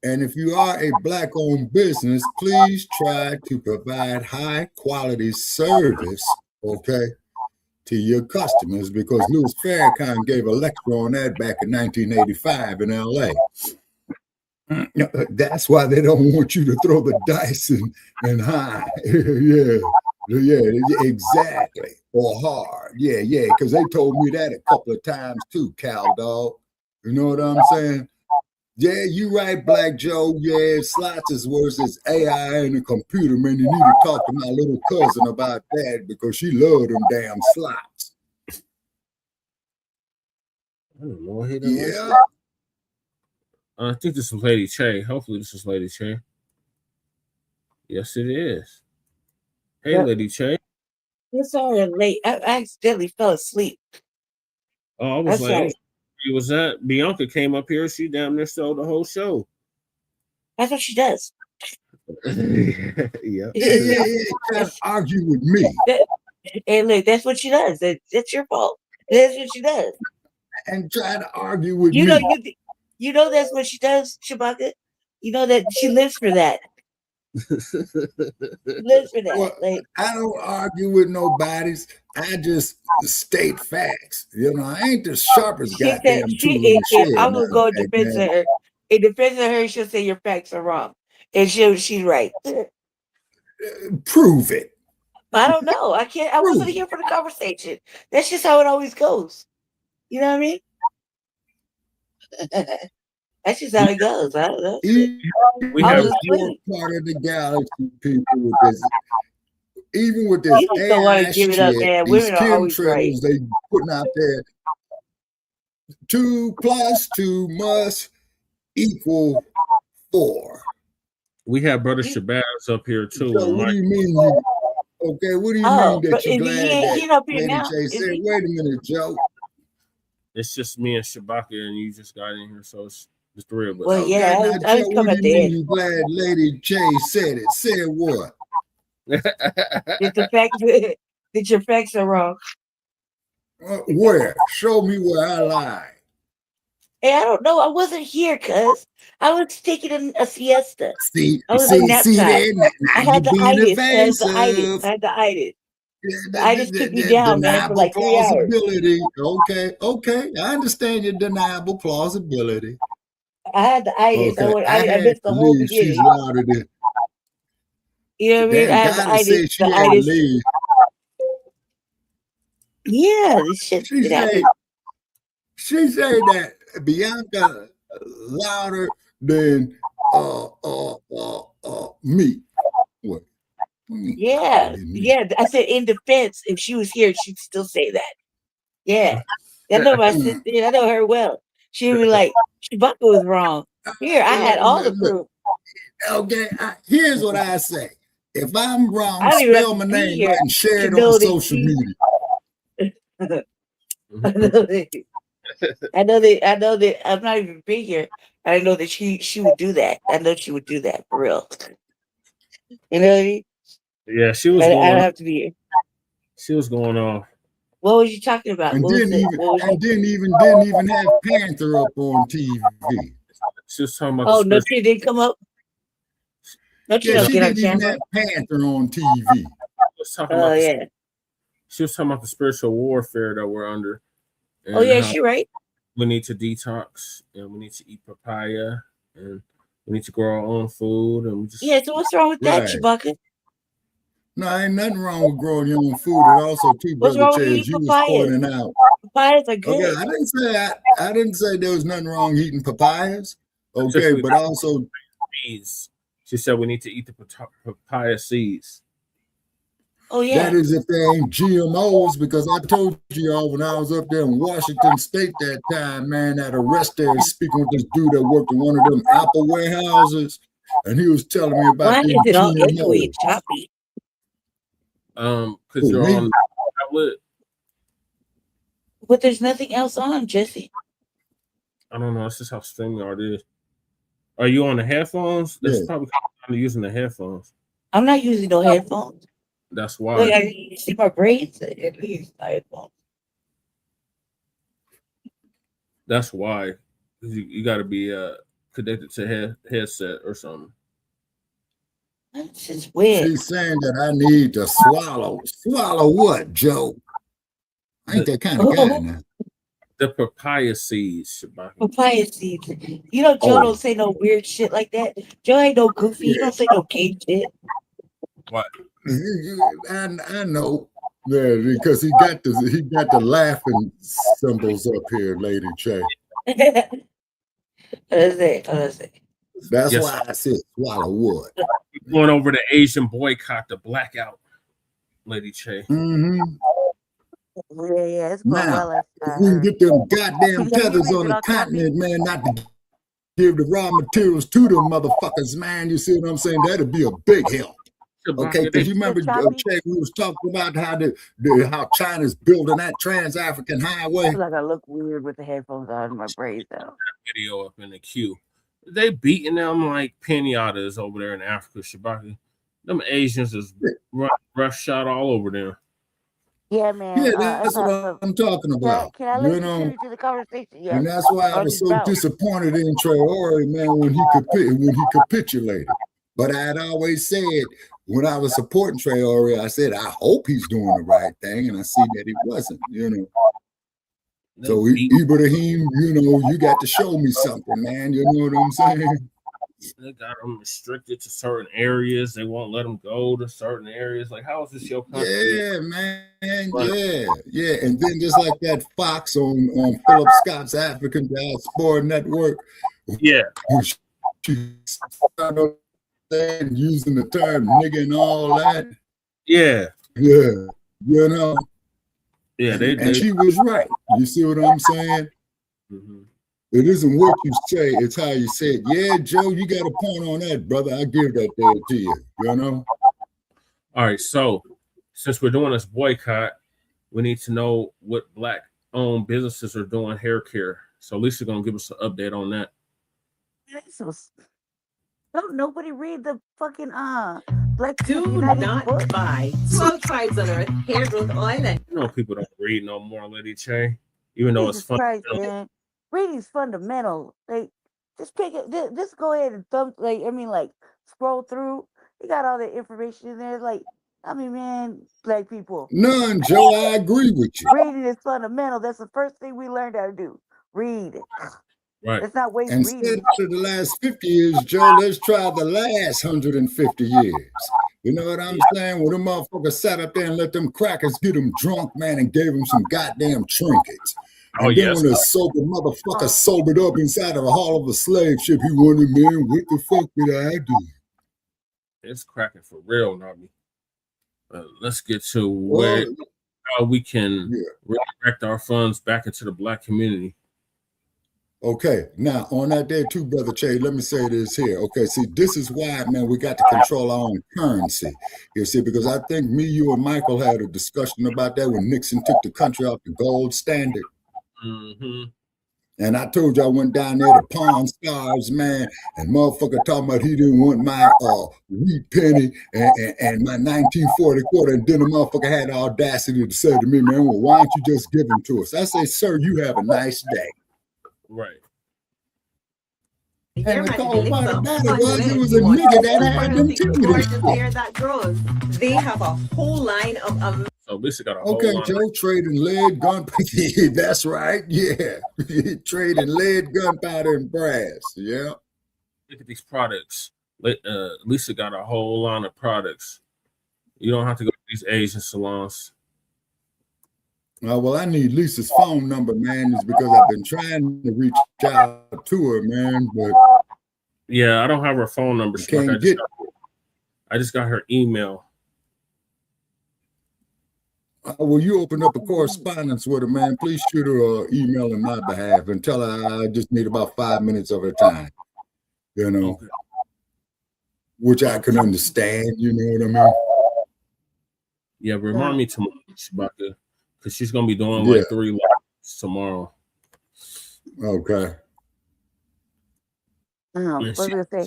and if you are a Black-owned business, please try to provide high-quality service, okay, to your customers, because Louis Farrakhan gave a lecture on that back in 1985 in LA. That's why they don't want you to throw the dice and high. Yeah, exactly. Or hard. Yeah, because they told me that a couple of times too, cow dog. You know what I'm saying? Yeah, you right, Black Joe. Yeah, slots is worse as AI and a computer, man. You need to talk to my little cousin about that because she loved them damn slots. I don't know. Yeah. I think this is Lady Che. Hopefully this is Lady Che. Yes, it is. Hey, Yep. Lady Che. I'm sorry I'm late. I accidentally fell asleep. Oh, I was That's like, right. oh, was that Bianca came up here? She damn near sold the whole show. That's what she does. Yeah. Try to argue with me. And look, that's what she does. That's your fault. That's what she does. And try to argue with You me. know, you know that's what she does, Shabaka. You know that she lives for that. Lives for that. Well, Like, I don't argue with nobody's. I just state facts. You know, I ain't the sharpest she said, goddamn tool in the shed. I'm gonna go in nowadays, defense man. of her. In defense of her, she'll say your facts are wrong, and she's right. Prove it. I don't know. I can't. I wasn't here for the conversation. That's just how it always goes. You know what I mean? That's just how it goes. I don't know. We have part of the galaxy people with this. Even with this You just don't want AI to give it shit, up, man. these Women are always right. chemtrails they putting out there, 2 + 2 must equal 4. We have Brother Shabazz up here too. So what do you mean? Okay, what do you mean that you're glad that Lady J said, wait a minute, Joe? It's just me and Shabaka, and you just got in here, so it's the 3 of us. Well, yeah, I was coming what at do you the mean end. you glad Lady J said it? Said what? That the fact that your facts are wrong. Where? Show me where I lied. Hey, I don't know. I wasn't here, cuz I was taking a siesta. See, I was in nap time. there, I had the itis. I had the itis. The itis took me down, man, for like 3 hours. Plausibility. Okay. I understand your deniable plausibility. I had the itis. Okay. I missed the whole She's beginning. louder than. You know what I mean? I had the itis. She had to leave. Yeah, this shit. She said that Bianca louder than me. What? Yeah. I said in defense, if she was here, she'd still say that. Yeah. I know my sister. I know her well. She'd be like, Shabaka was wrong. Here, I had all the proof. Okay, here's what I say. If I'm wrong, I don't even spell have my to be name here right and share to it know on that social media. I know that I'm not even being here. I know that she would do that. I know she would do that for real. You know what I mean? Yeah, she was. I don't have to be here. She was going off. What was you talking about? And didn't even have Panther up on TV. She was talking about. Oh no, she didn't come up. No, she Yeah, don't she get on didn't even camera. have Panther on TV. was talking about yeah. she was talking about the spiritual warfare that we're under. Oh yeah, she right. We need to detox and we need to eat papaya and we need to grow our own food and we just Yeah, so what's wrong with that, Chewbacca? No, ain't nothing wrong with growing your own food. And also, too, What's Brother wrong with Chase, eating you was papayas? pointing out. Papayas are good. Okay, I didn't say there was nothing wrong eating papayas. Okay, but also seeds. She said we need to eat the papaya seeds. Oh yeah. That is if there ain't GMOs, because I told y'all when I was up there in Washington State that time, man, at a rest there speaking with this dude that worked in one of them Apple warehouses, and he was telling me about Why them is it all GMOs. echoey and choppy? Because you're on the tablet. But there's nothing else on, Jesse. I don't know. It's just how StreamYard is. Are you on the headphones? That's probably I'm using the headphones. I'm not using no headphones. That's why. Look, I see my braids. I use my headphones. That's why. You got to be connected to headset or something. That's just weird. She's saying that I need to swallow. Swallow what, Joe? I ain't that kind of guy now. The papaya seeds, Shabaki. Papaya seeds. You know, Joe don't say no weird shit like that. Joe ain't no goofy. He don't say no gay shit. What? I know. Yeah, because he got the laughing symbols up here, Lady J. That's why I said swallow what. Going over the Asian boycott, the blackout, Lady Che. Mm-hmm. Yeah, it's going well. If we can get them goddamn tethers on the continent, man, not to give the raw materials to them motherfuckers, man. You see what I'm saying? That'd be a big help. Okay, because you remember, Che, we was talking about how China's building that Trans-African highway. I feel like I look weird with the headphones on and my braids out. Video up in the queue. They beating them like pinatas over there in Africa, Shabaki. Them Asians is rough shot all over them. Yeah, man. Yeah, that's what I'm talking about. Can I listen to the conversation? Yeah. And that's why I was so disappointed in Traore, man, when he capitulated. But I had always said, when I was supporting Traore, I said, I hope he's doing the right thing. And I see that he wasn't, you know. So Ibrahim, you know, you got to show me something, man. You know what I'm saying? They got them restricted to certain areas. They won't let them go to certain areas. Like, how is this your country? Yeah, man. Yeah. And then just like that Fox on Philip Scott's African Diaspora Network. Yeah. She's using the term nigga and all that. Yeah. Yeah. You know. Yeah, and she was right. You see what I'm saying? Mm-hmm. It isn't what you say, it's how you say it. Yeah, Joe, you got a point on that, brother. I give that there to you, you know? All right, so since we're doing this boycott, we need to know what Black-owned businesses are doing hair care. So Lisa's going to give us an update on that. Don't nobody read the fucking Black Do not buy 12 Tribes on Earth hair growth oil. And you know people don't read no more, Lady Che, even though it's fun. Man. Reading's fundamental. Like, just pick it. Just go ahead and scroll through. You got all the information in there. Like, I mean, man, Black people. None, Joe. I agree with you. Reading is fundamental. That's the first thing we learned how to do. Read. Right. Let's not waste Instead reading. of the last 50 years, Joe, let's try the last 150 years. You know what I'm saying? When them motherfuckers sat up there and let them crackers get them drunk, man, and gave them some goddamn trinkets. And then when a sober motherfucker sobered up inside of a hull of a slave ship, he wondered, man, what the fuck did I do? It's cracking for real, Nobby. Let's get to where how we can redirect our funds back into the Black community. Okay, now on that day too, Brother Che, let me say this here. Okay, see, this is why, man, we got to control our own currency. You see, because I think me, you, and Michael had a discussion about that when Nixon took the country off the gold standard. Mm-hmm. And I told you I went down there to Pawn Stars, man, and motherfucker talking about he didn't want my wheat penny and my 1940 quarter, and then the motherfucker had the audacity to say to me, man, well, why don't you just give them to us? I say, sir, you have a nice day. Right. And the cold part about it was it was a nigga that had them titties. Hair that grows. They have a whole line of So Lisa got a whole Okay, line. Joe, trading lead, gun. That's right. Yeah, trading lead, gunpowder, and brass. Yeah. Look at these products. Lisa got a whole line of products. You don't have to go to these Asian salons. Well, I need Lisa's phone number, man. It's because I've been trying to reach out to her, man, but yeah, I don't have her phone number. I just got her email. Well, you open up a correspondence with her, man. Please shoot her an email on my behalf and tell her I just need about 5 minutes of her time. You know, okay. Which I can understand. You know what I mean? Yeah, remind me tomorrow, Chewbacca, because she's gonna be doing like 3 lives tomorrow. Okay. What was I gonna say?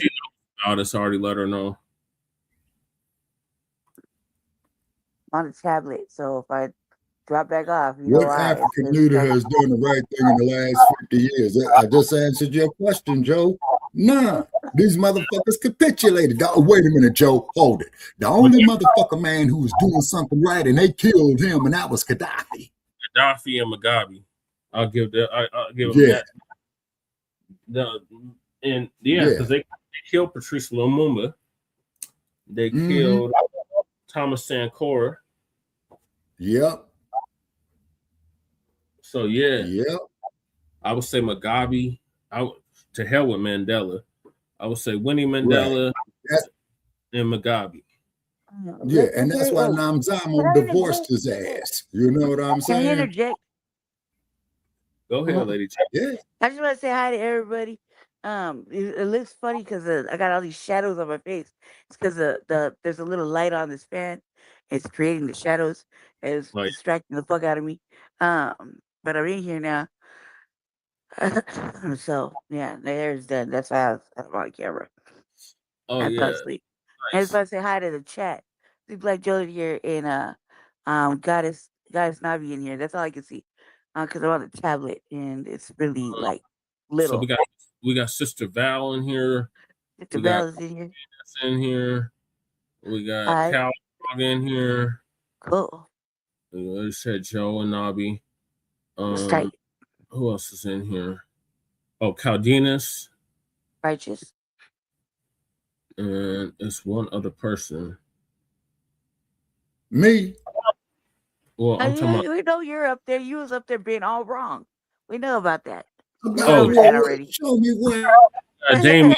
I just already let her know. On the tablet, so if I drop back off, what African leader has done the right thing in the last 50 years? I just answered your question, Joe. Nah, these motherfuckers capitulated. Wait a minute, Joe. Hold it. The only motherfucker man who was doing something right and they killed him, and that was Gaddafi. Gaddafi and Mugabe. I'll give them that. Because they killed Patrice Lumumba. They killed Thomas Sankara. Yep. So I would say Mugabe. To hell with Mandela. I would say Winnie Mandela and Mugabe. Yeah, and that's why Namzamo divorced his ass. You know what I'm saying? Can I interject? Go ahead, lady. Yeah. I just want to say hi to everybody. It looks funny because I got all these shadows on my face. It's because there's a little light on this fan. It's creating the shadows. It's distracting the fuck out of me. But I'm in here now. So yeah, the hair is done. That's how I'm on camera. Oh I'm yeah. sleep. I just want to say hi to the chat. See Black Jolie here and Goddess Navi in here. That's all I can see. Because I'm on the tablet and it's really like little. So we got Sister Val in here. Sister Val is in here. In here. We got Cal in here. Cool. We said Joe and Nabi. Who else is in here? Oh, Caldenas. Righteous. And it's one other person. Me. Well, I'm talking about. We know you're up there. You was up there being all wrong. We know about that. Already. Show me where. Damien.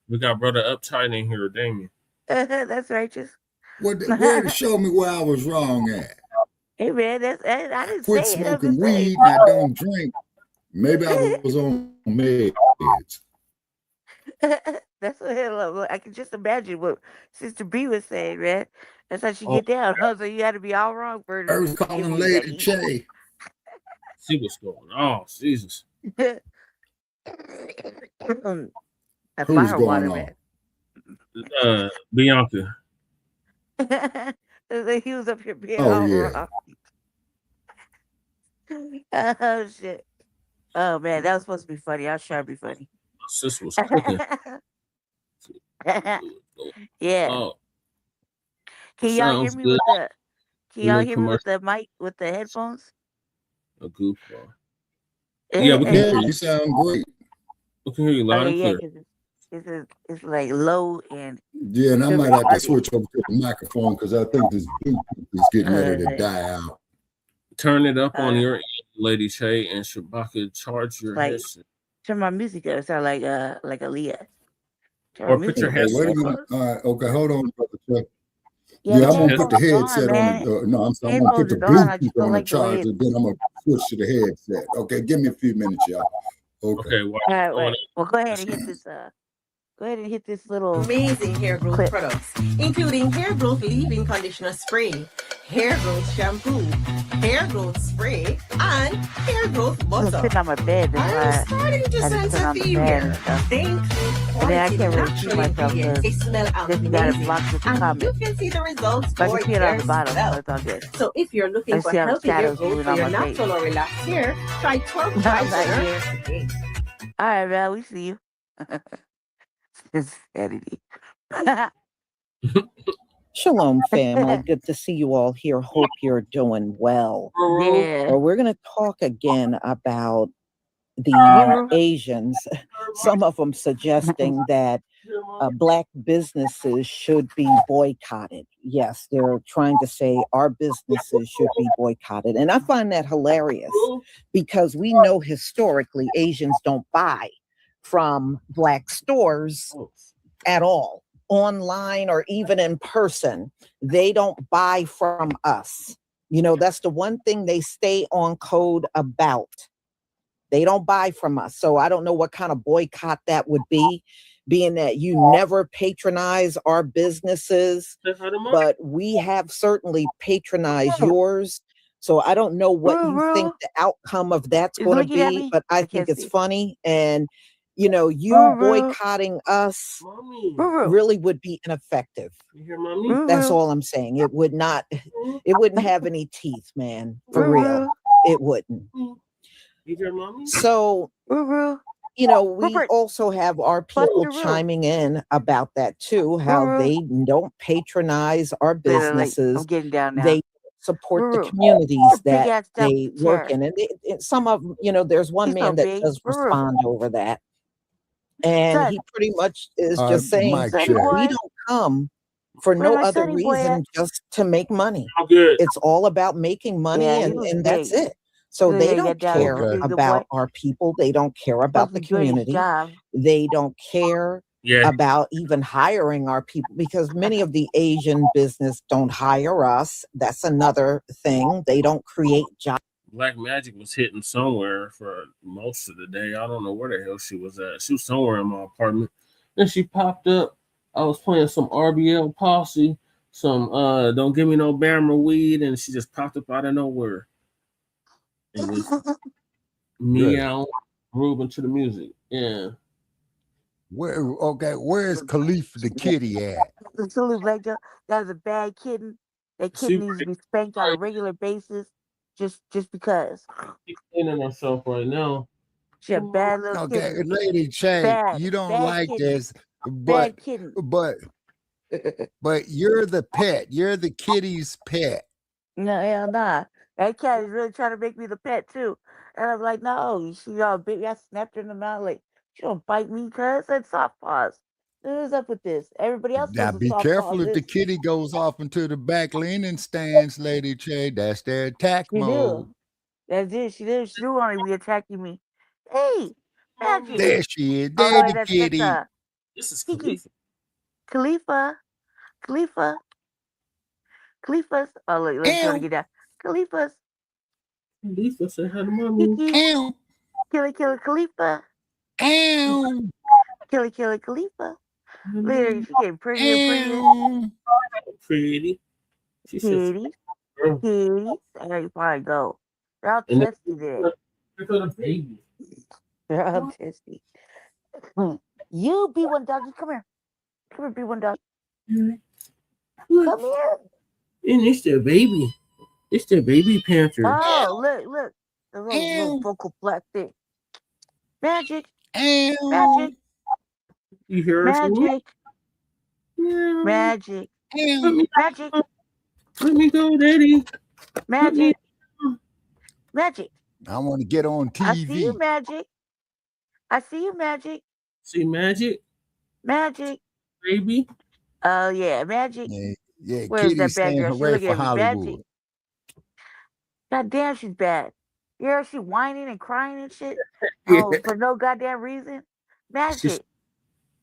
We got brother Uptight in here, Damien. That's righteous. Where to show me where I was wrong at? Hey man, I didn't quit say smoking weed and I don't drink. Maybe I was on meds. That's what I can just imagine what Sister B was saying, man. That's how she get down. So you had to be all wrong for her. I was calling Lady Che. See what's going on, Jesus. That Who's fire going water, on? man. Bianca. He was up here being all wrong. Oh shit. Oh man, that was supposed to be funny. I was trying to be funny. My sister was cooking. Yeah. Oh, can y'all hear sounds me good. with the? Can y'all make hear me with commercial. the mic with the headphones? A goofball. Yeah, we can hear Yeah, you. you sound great. We can hear you loud Okay, and yeah, clear. because it's like low and. Yeah, and I might have to switch over to the microphone because I think this Bluetooth is getting ready to die out. Turn it up on your end, Lady Che, and Shabaka, charge your Like, headset. turn my music up. It sound like Ailea. Turn Or my put music your up. Okay, headset wait a minute. on. All right, okay, hold on, brother Chuck. Yeah, Yeah, the I'm gonna put the headphones headset on, on man. the. No, I'm sorry. I'm gonna put the Headphones is on. I Bluetooth just don't on the like the way charger. Then I'm gonna switch to the headset. Okay, give me a few minutes, y'all. Okay. Okay, well, All right, wait. Well, go ahead and hit this. Go ahead and hit this little amazing hair growth clip. products, including hair growth leave-in conditioner spray, hair growth shampoo, hair growth spray, and hair growth I'm butter. sitting on my bed. I'm That's starting to why I just sense sit a on the theme bed here. and stuff. They include And then I quality can't really see natural myself ingredients. They smell because you got it amazing, blocked with the and you comments. can see the results But I for can see it on the bottom, so yourself. it's all good. So if you're looking I for see all the healthy hair shadows growth moving for on your my face. natural or relaxed hair, try Turf I'm not Whitener here. today. All right, man. We see you. It's sanity. Shalom, family. Good to see you all here. Hope you're doing well. Yeah. Well, we're going to talk again about the Asians, some of them suggesting that Black businesses should be boycotted. Yes, they're trying to say our businesses should be boycotted. And I find that hilarious because we know historically Asians don't buy from Black stores at all, online or even in person. They don't buy from us. You know, that's the one thing they stay on code about. They don't buy from us. So I don't know what kind of boycott that would be, being that you never patronize our businesses, but we have certainly patronized yours. So I don't know what you think the outcome of that's going to be, but I think it's funny. And, you know, you boycotting us really would be ineffective. That's all I'm saying. It would not, it wouldn't have any teeth, man. For real. It wouldn't. So, you know, we also have our people chiming in about that too, how they don't patronize our businesses. They support the communities that they work in. And some of them, you know, there's one man that does respond over that. And he pretty much is just saying, we don't come for no other reason just to make money. It's all about making money, and that's it. So they don't care about our people. They don't care about the community. They don't care about even hiring our people, because many of the Asian business don't hire us. That's another thing. They don't create jobs. Black Magic was hitting somewhere for most of the day. I don't know where the hell she was at. She was somewhere in my apartment. Then she popped up. I was playing some RBL Posse, some Don't Give Me No Bammer Weed, and she just popped up out of nowhere. It was meow, grooving to the music. Yeah. Where's Khalifa the kitty at? That was a bad kitten. That kitten needs to be spanked on a regular basis, just because. She's cleaning herself right now. She a bad little kitten. Lady Che, you don't like kitten. this, but you're the pet. You're the kitty's pet. No, hell nah. That cat is really trying to make me the pet too. And I'm like, no, she all big. I snapped her in the mouth like, she don't bite me, cuz. That's soft paws. What's up with this? Everybody else Now be careful if the kitty goes off into the back leaning stance, Lady Che. That's their attack mode. That's it. She do want to be attacking me. Hey, Magic. There she is. There the kitty. This is Khalifa. Khalifa's. Oh, look, let's try to get down. Khalifa said hi to mommy. Killer Khalifa. Killer Khalifa. Later, she getting prettier and pretty. She says, kitties. I know you probably go. They're all testy there. They're baby. They're all testy. You, B1 doggy, come here. Come here, B1 dog. Come here. And it's their baby. It's their baby panther. Oh, look. The little vocal black thing. Magic. Magic. You hear Magic. Magic. Magic. Let me go, Daddy. Magic. Magic. I want to get on TV. I see you, Magic. See Magic? Magic. Baby? Oh, yeah, Magic. Yeah, where's Kitty's that bad saying girl? She hooray looking for at me, Hollywood. Magic. God damn, she's bad. You hear she whining and crying and shit? Oh, for no goddamn reason? Magic.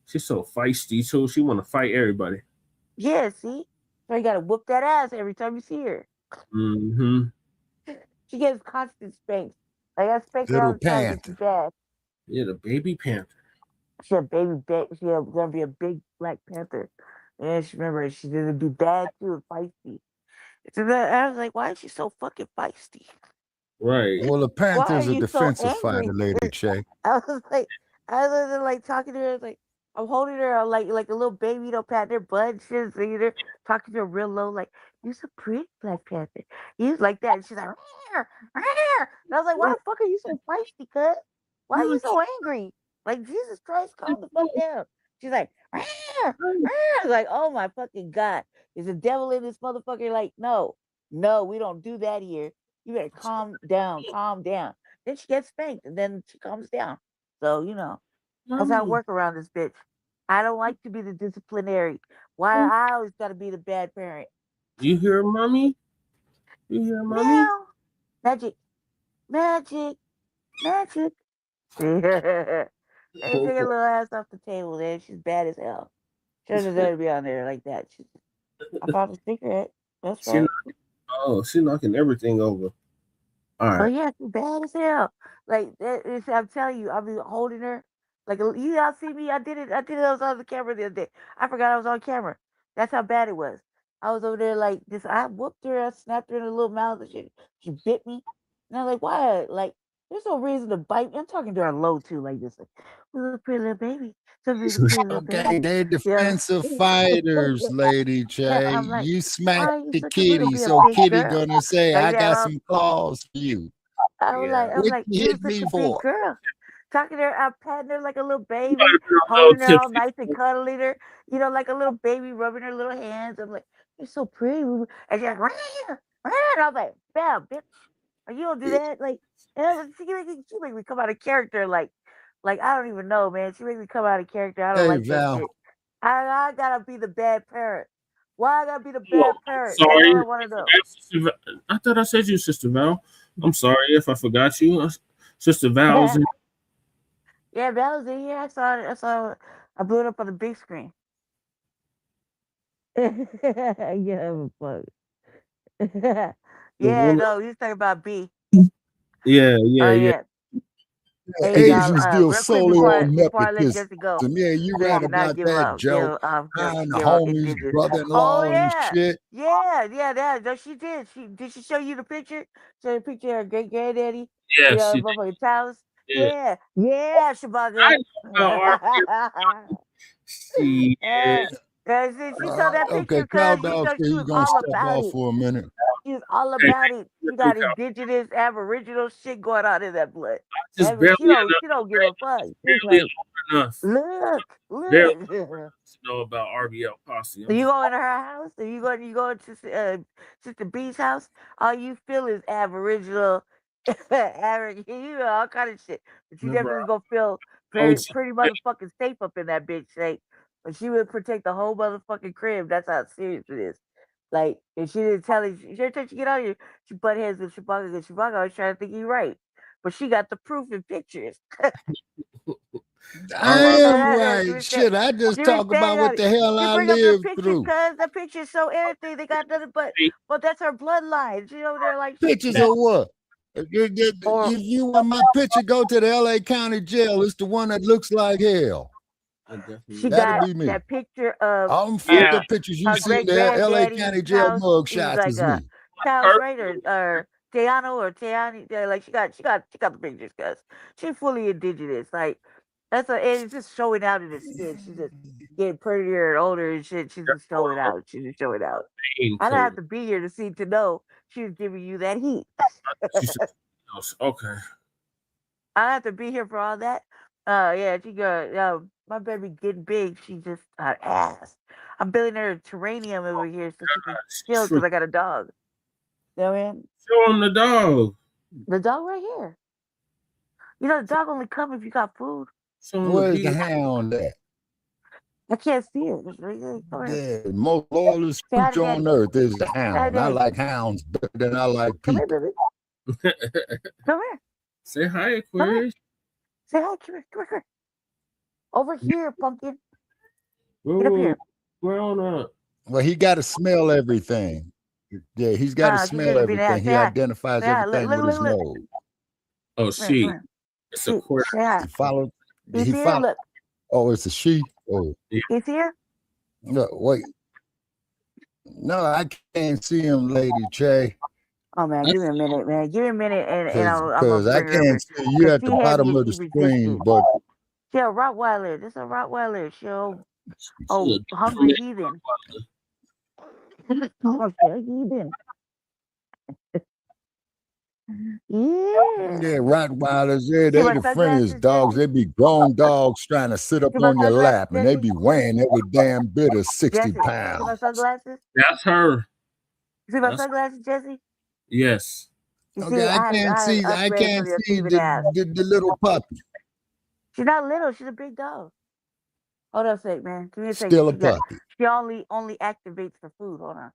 She's so feisty, too. She want to fight everybody. Yeah, see? So you got to whoop that ass every time you see her. Mm-hmm. She gets constant spanks. Like, I spank her Little all the time. panther. She's bad. Yeah, the baby panther. She a baby. She's gonna be a big Black Panther. And she remember she's gonna be bad too and feisty. So I was like, why is she so fucking feisty? Right. Well, a panther's Why are a you so defensive angry? fighter, Lady Che. I was like talking to her. I was like, I'm holding her like a little baby, you know, patting her butt and shit, singing her, talking to her real low, like, you're so pretty, Black Panther. You was like that. And she's like, rah, rah. And I was like, why the fuck are you so feisty, cuz? Why are you so angry? Like, Jesus Christ, calm the fuck down. She's like, "Rah, rah." Like, oh my fucking God. Is the devil in this motherfucker? Like, no, we don't do that here. You better calm down. Then she gets spanked and then she calms down. So, that's how I work around this bitch. I don't like to be the disciplinary. Why I always gotta be the bad parent. You hear, mommy? You hear, mommy? Meow. Magic. Hey, take her little ass off the table, man. She's bad as hell. She doesn't deserve to be on there like that. I found a cigarette. That's right. She's knocking everything over. All Oh right. yeah, she's bad as hell. Like I'm telling you, I'll be holding her. Like y'all see me. I did it. I was on the camera the other day. I forgot I was on camera. That's how bad it was. I was over there like this. I whooped her. I snapped her in her little mouth and shit. She bit me. And I was like, why? Like, there's no reason to bite me. I'm talking to her low too, like this. Like, little pretty little baby. Pretty little Okay, baby. they're Yeah. defensive fighters, Lady Yeah, J. I'm like, You why smacked are you the such a little kitty, bit so big kitty girl? gonna say, Like I that. got some claws for you. I'm What like, you you hit such me a big for? girl. Talking to her, I'm patting her like a little baby, holding her all nice and cuddling her, like a little baby, rubbing her little hands. I'm like, you're so pretty. And she's like, rah, rah. And I was like, bam, bitch, are you gonna do that? Like, and she make me come out of character. Like I don't even know, man. She make me come out of character. I don't Hey, like that Val. shit. I gotta be the bad parent. Why I gotta be the bad parent? That's Sorry. what I want to know. I thought I said you, Sister Val. I'm sorry if I forgot you. Sister Val's. Yeah, Val was in here. I saw it. I blew it up on the big screen. Yeah, fuck. Yeah, no, he was talking about B. Yeah. Oh yeah. Hey y'all, Asians deal real quick solely before on I let nepotism. Jesse go, Yeah, you I right did not about give that, Joe. I'm the homie's indigenous. brother-in-law Oh and yeah, shit. that. No, she did. Did she show you the picture? Show you the picture of her great granddaddy. Yeah, she did. Motherfucking Taos. Yeah. Yeah, Shabaka. She She saw that Okay, picture Cow because Dog said she he's was gonna all step about off it. for a minute. She was all about it. She got indigenous, aboriginal shit going on in that blood. just She don't give a fuck. She's like, enough. look. Barely to know about RBL posse. So you go into her house, or you go to Sister B's house. All you feel is aboriginal, all kind of shit. But you definitely gonna feel pretty motherfucking safe up in that bitch, like. But she would protect the whole motherfucking crib. That's how serious it is. Like, if she didn't tell you, every time she get out here, she butt heads with Shabaka, because Shabaka always trying to think you right. But she got the proof and pictures. I am right. Shit, I just talk about what the hell I bring up the lived pictures through. because the pictures show everything. They got nothing but that's her bloodline. She over there like Pictures of what? If you want my picture, go to the LA County Jail. It's the one that looks like hell. She That'll got be me. that picture of All them fucked up pictures you her see in great the LA granddaddy. County Jail mug shots is me. Charles Rader or Teano or Teani. Like she got the pictures because she's fully indigenous. Like and it's just showing out in her skin. She's just getting prettier and older and shit. She's just showing out. I don't have to be here to know she was giving you that heat. Okay. I don't have to be here for all that. Yeah, she got my baby getting big. She just ass. I'm building her terrarium over here so she can chill because I got a dog. You know what I mean? Show him the dog. The dog right here. You know the dog only come if you got food. Where's the hound at? I can't see it. It's right here. Come here. Yeah, most loyalist creature on earth is the hound. I like hounds better than I like people. Come here, baby. Come here. Say hi, Aquarius. Say hi. Come here. Over here, pumpkin. Get up here. Where on up? Well, he got to smell everything. Yeah, he's got to smell everything. He identifies everything with his nose. Oh, she. It's Aquarius. He followed. He's here. Look. Oh, it's a she. Oh, he's here. No, wait. No, I can't see him, Lady Che. Oh man, give me a minute, man. Give me a minute, and I'm because I can't see you at the bottom of the screen, but she a Rottweiler. This is a Rottweiler. She hungry heathen. Heathen. Yeah, Rottweilers, yeah, See they my the sunglasses, friendliest dogs. Jesse? They be grown dogs trying to sit up See my on your sunglasses, lap, and they Jesse? be weighing every damn bit of 60 Jesse, see my pounds. sunglasses? That's her. See my That's sunglasses, Jesse? yes. You Okay, see, I I can't had see. to I upgrade can't from your see thieving ass. the little puppy. She's not little. She's a big dog. Hold on a sec, man. Give me a second. Still a puppy. She only activates for food. Hold on.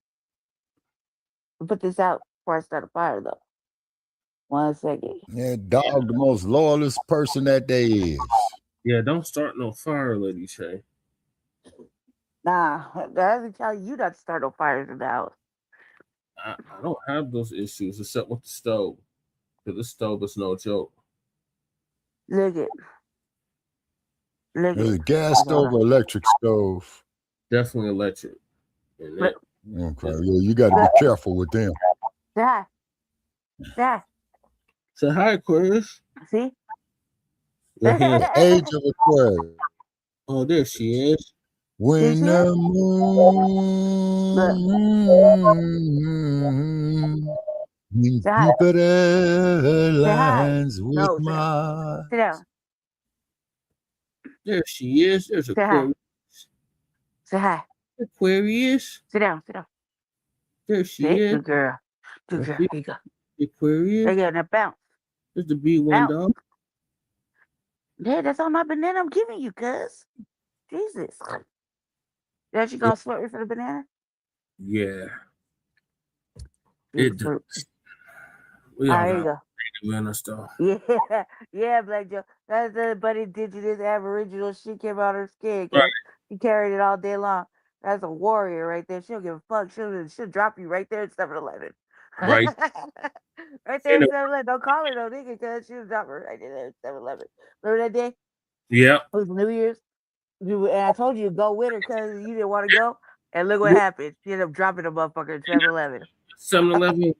I'll put this out before I start a fire, though. 1 second. Yeah, dog, the most loyalist person that there is. Yeah, don't start no fire, Lady Shay. Nah, that doesn't tell you not to start no fires in the house. I don't have those issues except with the stove. Because the stove is no joke. Look it. Look Is it. it gas stove or electric stove? Definitely electric. And Look. Okay, yeah, you got to be careful with them. Say hi. Say hi. Say hi, Aquarius. See? Your hands. The age of Aquarius. Oh, there she is. When the moon in Jupiter lines with No, Mars. sit down. There she is. There's Say hi. Aquarius. Say hi. Aquarius. Sit down. Sit down. There she See? is. Good girl. Good girl. Here you go. Aquarius. There you go. Now bounce. There's the B1 Bounce. dog. Yeah, that's all my banana I'm giving you, cuz. Jesus. That you gonna sweat me for the banana? Yeah. Eat It the fruit. does. We All all right, here you got go. banana stuff. Yeah, yeah, Black Joe. That's the but indigenous aboriginal shit came out her skin. Right. She carried it all day long. That's a warrior right there. She'll give a fuck. She'll drop you right there at 7-Eleven. Right. Right there And at it- 7-Eleven. Don't call her no nigga, cause she'll drop her right there at 7-Eleven. Remember that day? Yep. It was New Year's. And I told you to go with her because you didn't want to go. And look what happened. She ended up dropping a motherfucker at 7-Eleven. 7-Eleven.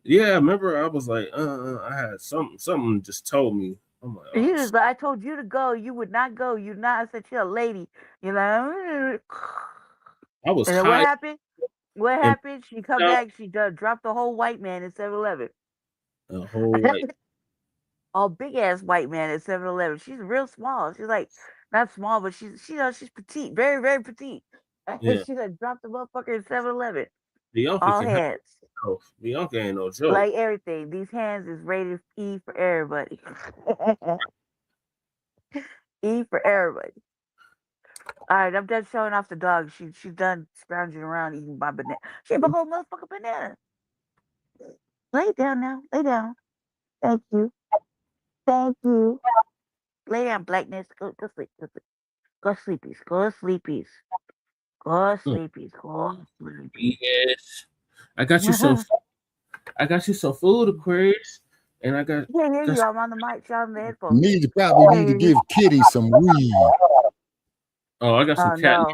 Yeah, I remember I was like, I had something just told me. I'm like, You just, I told you to go. You would not go. You not. I said you're a lady. You know. I was And then what high. happened? What and happened? She come out back. She dropped the whole white man at 7-Eleven. a whole white. A big ass white man at 7-Eleven. She's real small. She's like not small, but she's petite, very very petite. Yeah. She like dropped the motherfucker at 7-Eleven. Bianca All can hands. help. Bianca ain't no joke. Like everything. These hands is rated E for everybody. E for everybody. All right, I'm done showing off the dog. She's done scrounging around eating my banana. She ate my whole motherfucking banana. Lay down now. Lay down. Thank you. Thank you. Lay down, Blackness. Go sleep. Go sleep. Go sleepies. Go sleepies. Go sleepies. Go sleepies. Yes. I got you some. I got you some food, Aquarius, and I got. Yeah, here you. I'm on the mic. Shout on the headphones. Probably need to give Kitty some weed. Oh, I got some cat.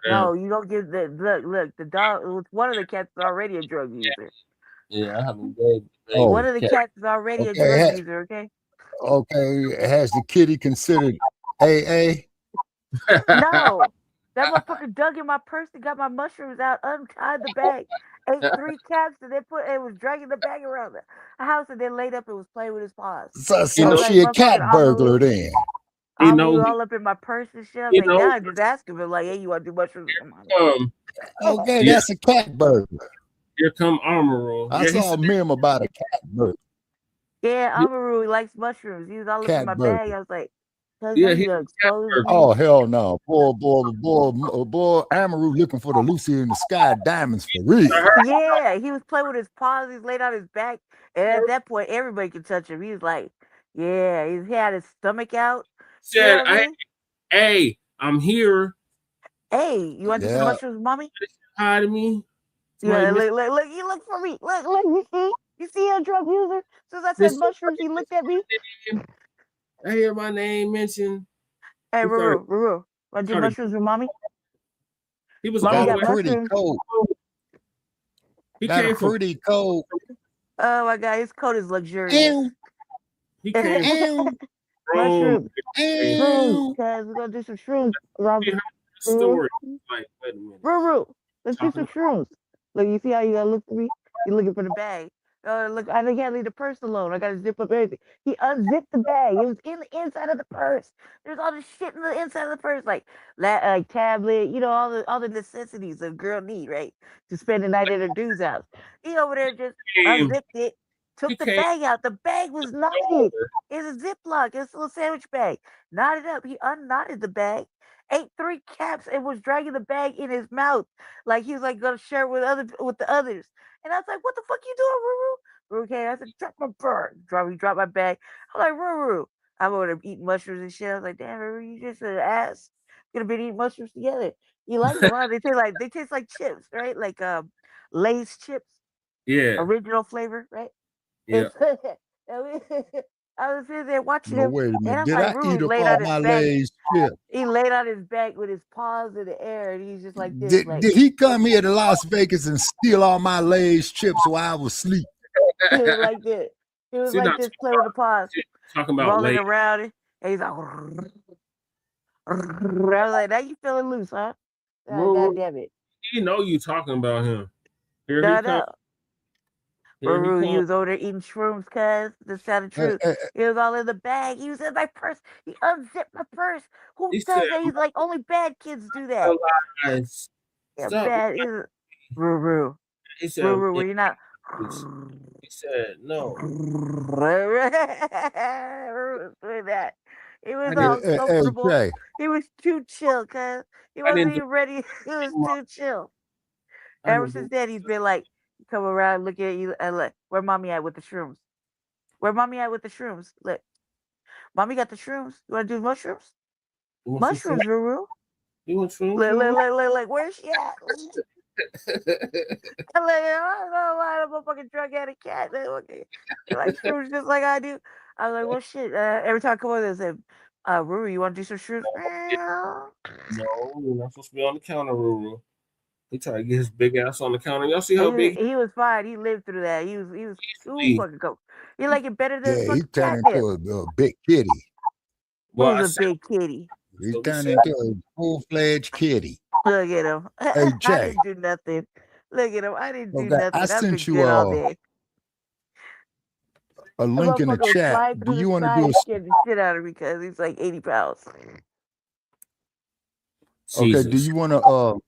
No, you don't give the look. The dog. One of the cats is already a drug user. Yeah, I haven't gave. One of the cats is already a drug user. Okay. Okay, has the kitty considered AA? No, that motherfucker dug in my purse and got my mushrooms out, untied the bag, ate 3 caps, and then was dragging the bag around the house, and then laid up and was playing with his paws. So she a cat burglar then. I'm all up in my purse and shit. I was like, now I'm just asking him, like, hey, you want to do mushrooms? Okay, that's a cat burglar. Here come Armoro. I saw a meme about a cat burglar. Yeah, Amaru likes mushrooms. He was all up in my bag. I was like, Yeah, he exposed me. Oh hell no, boy, Amaru looking for the Lucy in the Sky diamonds for real. Yeah, he was playing with his paws. He's laid on his back, and at that point, everybody could touch him. He was like, yeah, he had his stomach out. Said, hey, I'm here. Hey, you want to do some mushrooms, mommy? Hi to me. Yeah, look, you look for me. Look, you see a drug user? Since I said mushrooms, he looked at me. I hear my name mentioned. Hey, Ruru, want to do mushrooms with mommy? He was got all a pretty coat. He got came a pretty coat. Oh my God, his coat is luxurious. He came mushrooms. Ew. Shrooms, guys, we're gonna do some shrooms. Robert. Story. Like, wait a minute. Ruru, let's do some shrooms. Look, you see how you gotta look for me? You're looking for the bag. Look, I can't leave the purse alone. I gotta zip up everything. He unzipped the bag. It was in the inside of the purse. There's all this shit in the inside of the purse, like tablet, all the necessities a girl need, right? To spend the night at her dude's house. He over there just unzipped it, took the bag out. The bag was knotted. It's a Ziploc. It's a little sandwich bag. Knotted up. He unknotted the bag, ate 3 caps, and was dragging the bag in his mouth like he was like gonna share it with the others. And I was like, "What the fuck you doing, Ruru?" Ruru came. I said, "Drop my bird." He dropped my bag. I'm like, "Ruru." I'm over there eating mushrooms and shit. I was like, "Damn, Ruru, you just an ass. Could have been eating mushrooms together. You like them, huh? They taste like chips, right? Like Lay's chips, Yeah. original flavor, right?" Yeah. I was sitting there watching No, him, wait a and minute. I'm Did like, I eat Ruru up laid all on his my back. Lay's chips? He laid on his back with his paws in the air, and he's just like this, Did he come here to Las Vegas and steal all my Lay's chips while I was asleep? He was like this. He was See, like not this, playing with the paws, talking about rolling late. around it, and he's like, I was like, now you feeling loose, huh? God damn it. You know you talking about him. Here No, he comes. Here he Ruru, he comes. was over there eating shrooms, cuz. That's the truth. It was all in the bag. He was in my purse. He unzipped my purse. Who He does said, that? He's like, only bad kids do that. "Realize, Yeah, stop." bad. Ruru. He said, Ruru, were you not? he said, no. Ruru was doing that. He was all Hey, comfortable. Jay. He was too chill, cuz. He I wasn't didn't do even ready. He was too chill. I Ever didn't since do then, he's been like, come around, look at you, and like, where mommy at with the shrooms? Where mommy at with the shrooms? Look, mommy got the shrooms. You want to do mushrooms? You want some Mushrooms, Ruru. You want shrooms? Look, where's she at? I'm like, I don't know why I'm a fucking drug addict cat. Okay. You like shrooms just like I do. I was like, well, shit. Every time I come over there, I say, Ruru, you want to do some shrooms? No, you're not supposed to be on the counter, Ruru. He tried to get his big ass on the counter. Y'all see how big He was fine. He lived through that. He was too fucking cool. You like it better than Yeah, he fucking turned catnip. into a big kitty. Well, Who's a big kitty? He turned into a full-fledged kitty. Look at him. Hey, I Jay. didn't do nothing. Look at him. I didn't do Okay, nothing. I I've been sent you good all day. a That link in the motherfucker was chat. flying Do through you the want to sky do and a scared the shit out of me because he's like 80 pounds. Okay, do you want to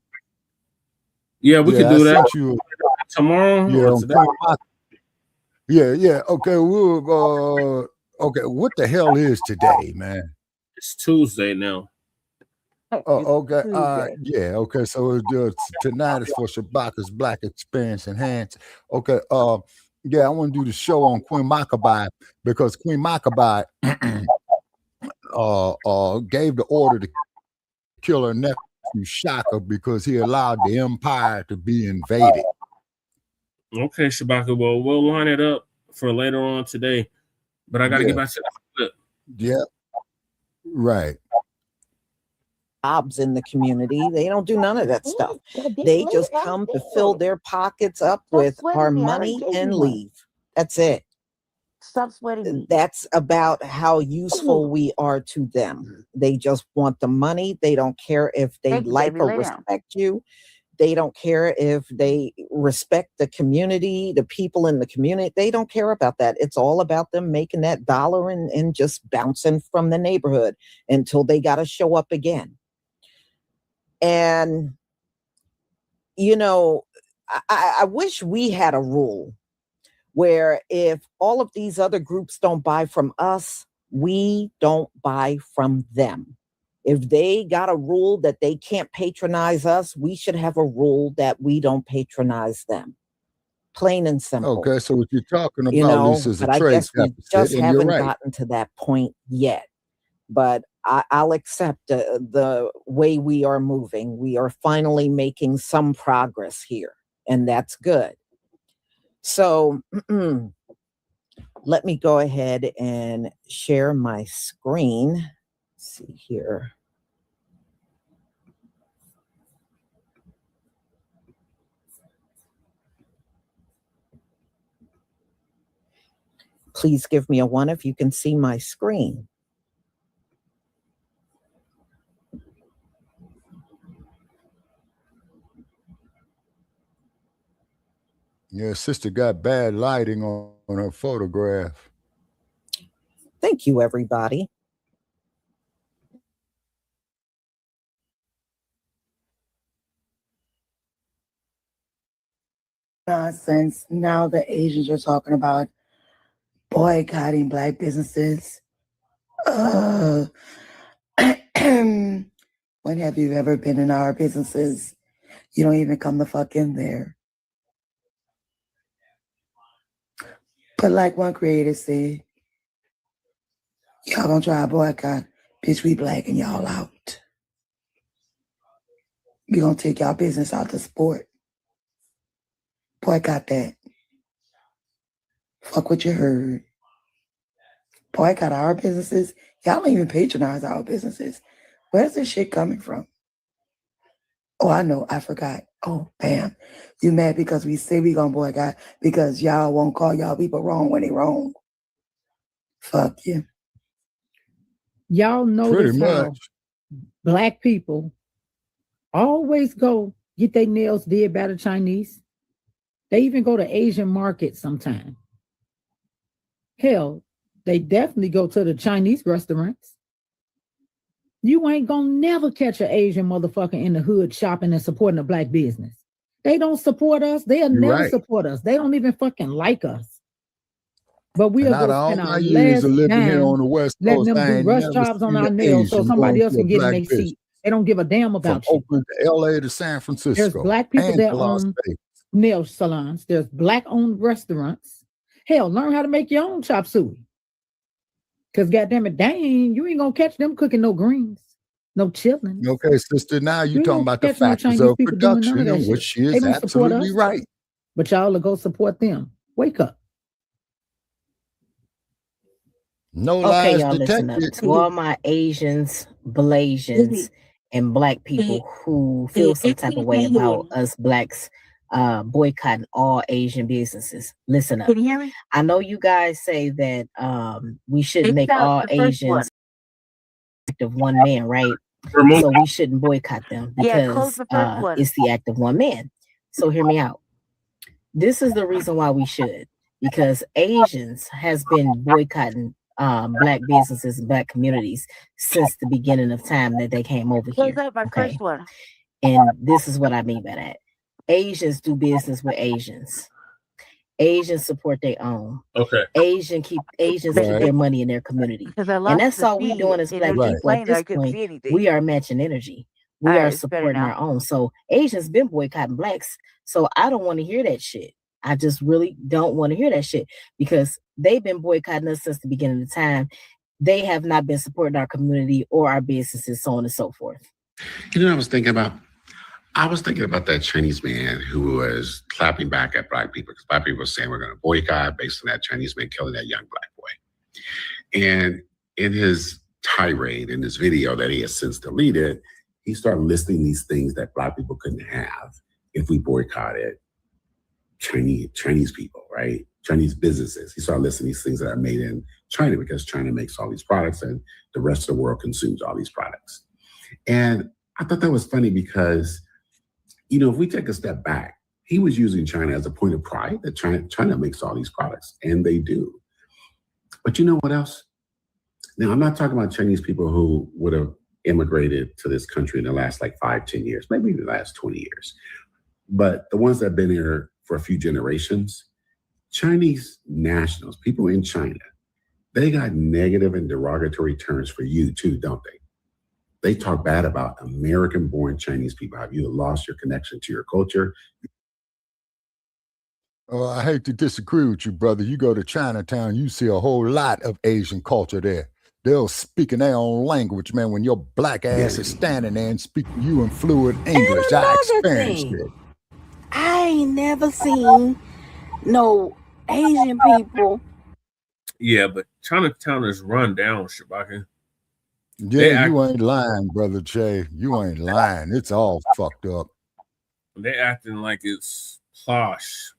Yeah, we could I do that sent you tomorrow. Yeah, or on today. yeah. Okay, we'll okay, what the hell is today, man? It's Tuesday now. Okay, Tuesday. yeah, okay. So tonight is for Shabaka's Black Experience Enhanced. Okay, yeah, I want to do the show on Queen Maccabee because Queen Maccabee gave the order to kill her nephew Shaka because he allowed the empire to be invaded. Okay, Shabaka. Well, we'll line it up for later on today. But I got to get back to the clip. Yeah, right. Jobs in the community. They don't do none of that stuff. They just come to fill their pockets up with our money and leave. That's it. Stop sweating me. That's about how useful we are to them. They just want the money. They don't care if they like or respect you. They don't care if they respect the community, the people in the community. They don't care about that. It's all about them making that dollar and just bouncing from the neighborhood until they got to show up again. And, you know, I wish we had a rule where if all of these other groups don't buy from us, we don't buy from them. If they got a rule that they can't patronize us, we should have a rule that we don't patronize them. Plain and simple. Okay, so what you're talking about, You know, Lisa, is a but I trade guess we deficit, just and you're haven't right. gotten to that point yet. But I'll accept the way we are moving. We are finally making some progress here, and that's good. So let me go ahead and share my screen. Let's see here. Please give me a 1 if you can see my screen. Yeah, sister got bad lighting on her photograph. Thank you, everybody. Nonsense. Now the Asians are talking about boycotting Black businesses. When have you ever been in our businesses? You don't even come the fuck in there. But like one creator said, y'all gonna try a boycott, bitch, we blacking y'all out. We gonna take y'all business out the sport. Boycott that. Fuck what you heard. Boycott our businesses. Y'all don't even patronize our businesses. Where's this shit coming from? Oh, I know. I forgot. Oh, bam. You mad because we say we gonna boycott because y'all won't call y'all people wrong when they wrong. Fuck you. Y'all notice Pretty how much. Black people always go get their nails did by the Chinese. They even go to Asian markets sometime. Hell, they definitely go to the Chinese restaurants. You ain't gonna never catch an Asian motherfucker in the hood shopping and supporting a Black business. They don't support us. They'll You're never right. support us. They don't even fucking like us. But we'll And out go of all spend our my years last of living here on dime the West letting Coast, them I do ain't rush never jobs on seen our an nails so Asian somebody going else to a can get in Black their business. seat. They don't give a damn From about you. Oakland to LA to San There's Francisco Black people and that to Las own Vegas. nail salons. There's Black-owned restaurants. Hell, learn how to make your own chop suey. Because goddamn it, dang, you ain't gonna catch them cooking no greens, no chitlins. Okay, sister, now you You ain't talking gonna about the catch no factors Chinese of people doing none of production, that and shit. which she They is don't support absolutely us, right. but y'all will go support them. Wake up. No Okay, lies y'all listen up. detected. To all my Asians, Blasians, and Black people who feel some type of way about us Blacks boycotting all Asian businesses, listen up. Can you hear me? I know you guys say that we shouldn't make Except all the first one. Asians act of one man, right? So we shouldn't boycott them Yeah, close because the first one. it's the act of one man. So hear me out. This is the reason why we should, because Asians has been boycotting Black businesses and Black communities since the beginning of time that they came over Close here. up my Okay. first one. And this is what I mean by that. Asians do business with Asians. Asians support their own. Okay. Asians keep Right. their money in their community. Because I And lost that's the all we feed, doing as and Black it was people at explaining I this couldn't point. see anything. We are matching energy. We All are right, it's better supporting now. our own. So Asians been boycotting Blacks. So I don't want to hear that shit. I just really don't want to hear that shit because they've been boycotting us since the beginning of time. They have not been supporting our community or our businesses, so on and so forth. You know what I was thinking about? I was thinking about that Chinese man who was clapping back at Black people because Black people were saying we're going to boycott based on that Chinese man killing that young Black boy. And in his tirade, in this video that he has since deleted, he started listing these things that Black people couldn't have if we boycotted Chinese people, right? Chinese businesses. He started listing these things that are made in China because China makes all these products and the rest of the world consumes all these products. And I thought that was funny because, you know, if we take a step back, he was using China as a point of pride that China makes all these products, and they do. But you know what else? Now, I'm not talking about Chinese people who would have immigrated to this country in the last like 5-10 years, maybe the last 20 years. But the ones that have been here for a few generations, Chinese nationals, people in China, they got negative and derogatory terms for you too, don't they? They talk bad about American-born Chinese people. Have you lost your connection to your culture? Oh, I hate to disagree with you, brother. You go to Chinatown, you see a whole lot of Asian culture there. They'll speak in their own language, man. When your Black ass is standing there and speaking you in fluid English, I experienced thing. it. I ain't never seen no Asian people. Yeah, but Chinatown is run down, Shabaka. Yeah, you ain't lying, brother Che. You ain't lying. It's all fucked up. They acting like it's plush,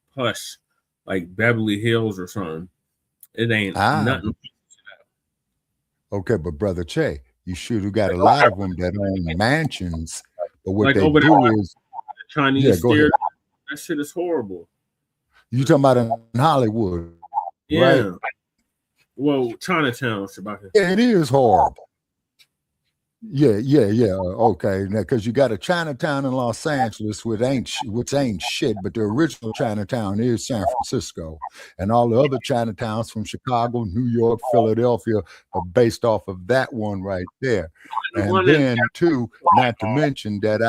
like Beverly Hills or something. It ain't nothing. Okay, but brother Che, you should have got a lot of them that own mansions, but what Like they over do there, is Chinese go ahead. theater. That shit is horrible. You talking about in Hollywood, Yeah. right? Well, Chinatown, Shabaka. Yeah, it is horrible. Yeah. Okay, now because you got a Chinatown in Los Angeles, which ain't shit, but the original Chinatown is San Francisco, and all the other Chinatowns from Chicago, New York, Philadelphia are based off of that one right there. And then too, not to mention that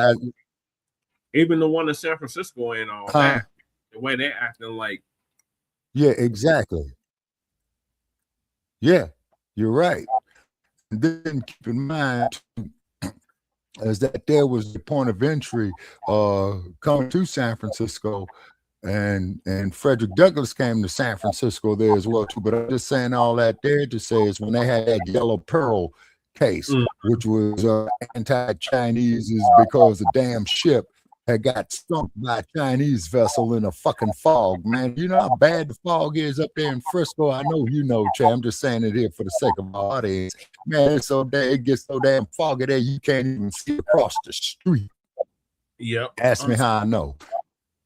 even the one in San Francisco ain't all that. The way they're acting like. Yeah, exactly. Yeah, you're right. And then keep in mind is that there was the point of entry coming to San Francisco, and Frederick Douglass came to San Francisco there as well too. But I'm just saying all that there to say is when they had that Yellow Pearl case, which was anti-Chinese, is because the damn ship had got sunk by a Chinese vessel in a fucking fog, man. You know how bad the fog is up there in Frisco? I know you know, Chad. I'm just saying it here for the sake of our audience. Man, it gets so damn foggy there you can't even see across the street. Yep. Ask me how I know.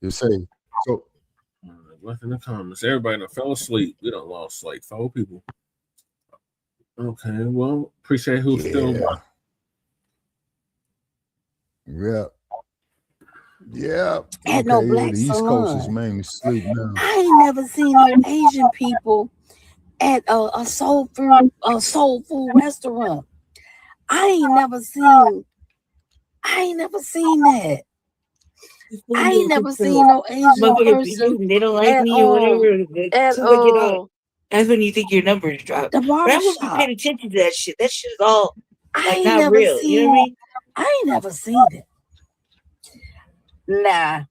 You say, so. Left in the comments. Everybody done fell asleep. We done lost like 4 people. Okay, well, appreciate who's still watching. Yeah. Yeah. At no black the East salon. Coast is mainly sleep now. I ain't never seen no Asian people at a soul food restaurant. I ain't never seen that. I ain't never seen no Asian person. They don't like me or whatever. That's when you think your numbers drop. The But I wasn't barbershop. paying attention to that shit. That shit is all I like ain't not never real. seen. You know what I mean? I ain't never seen it. Nah,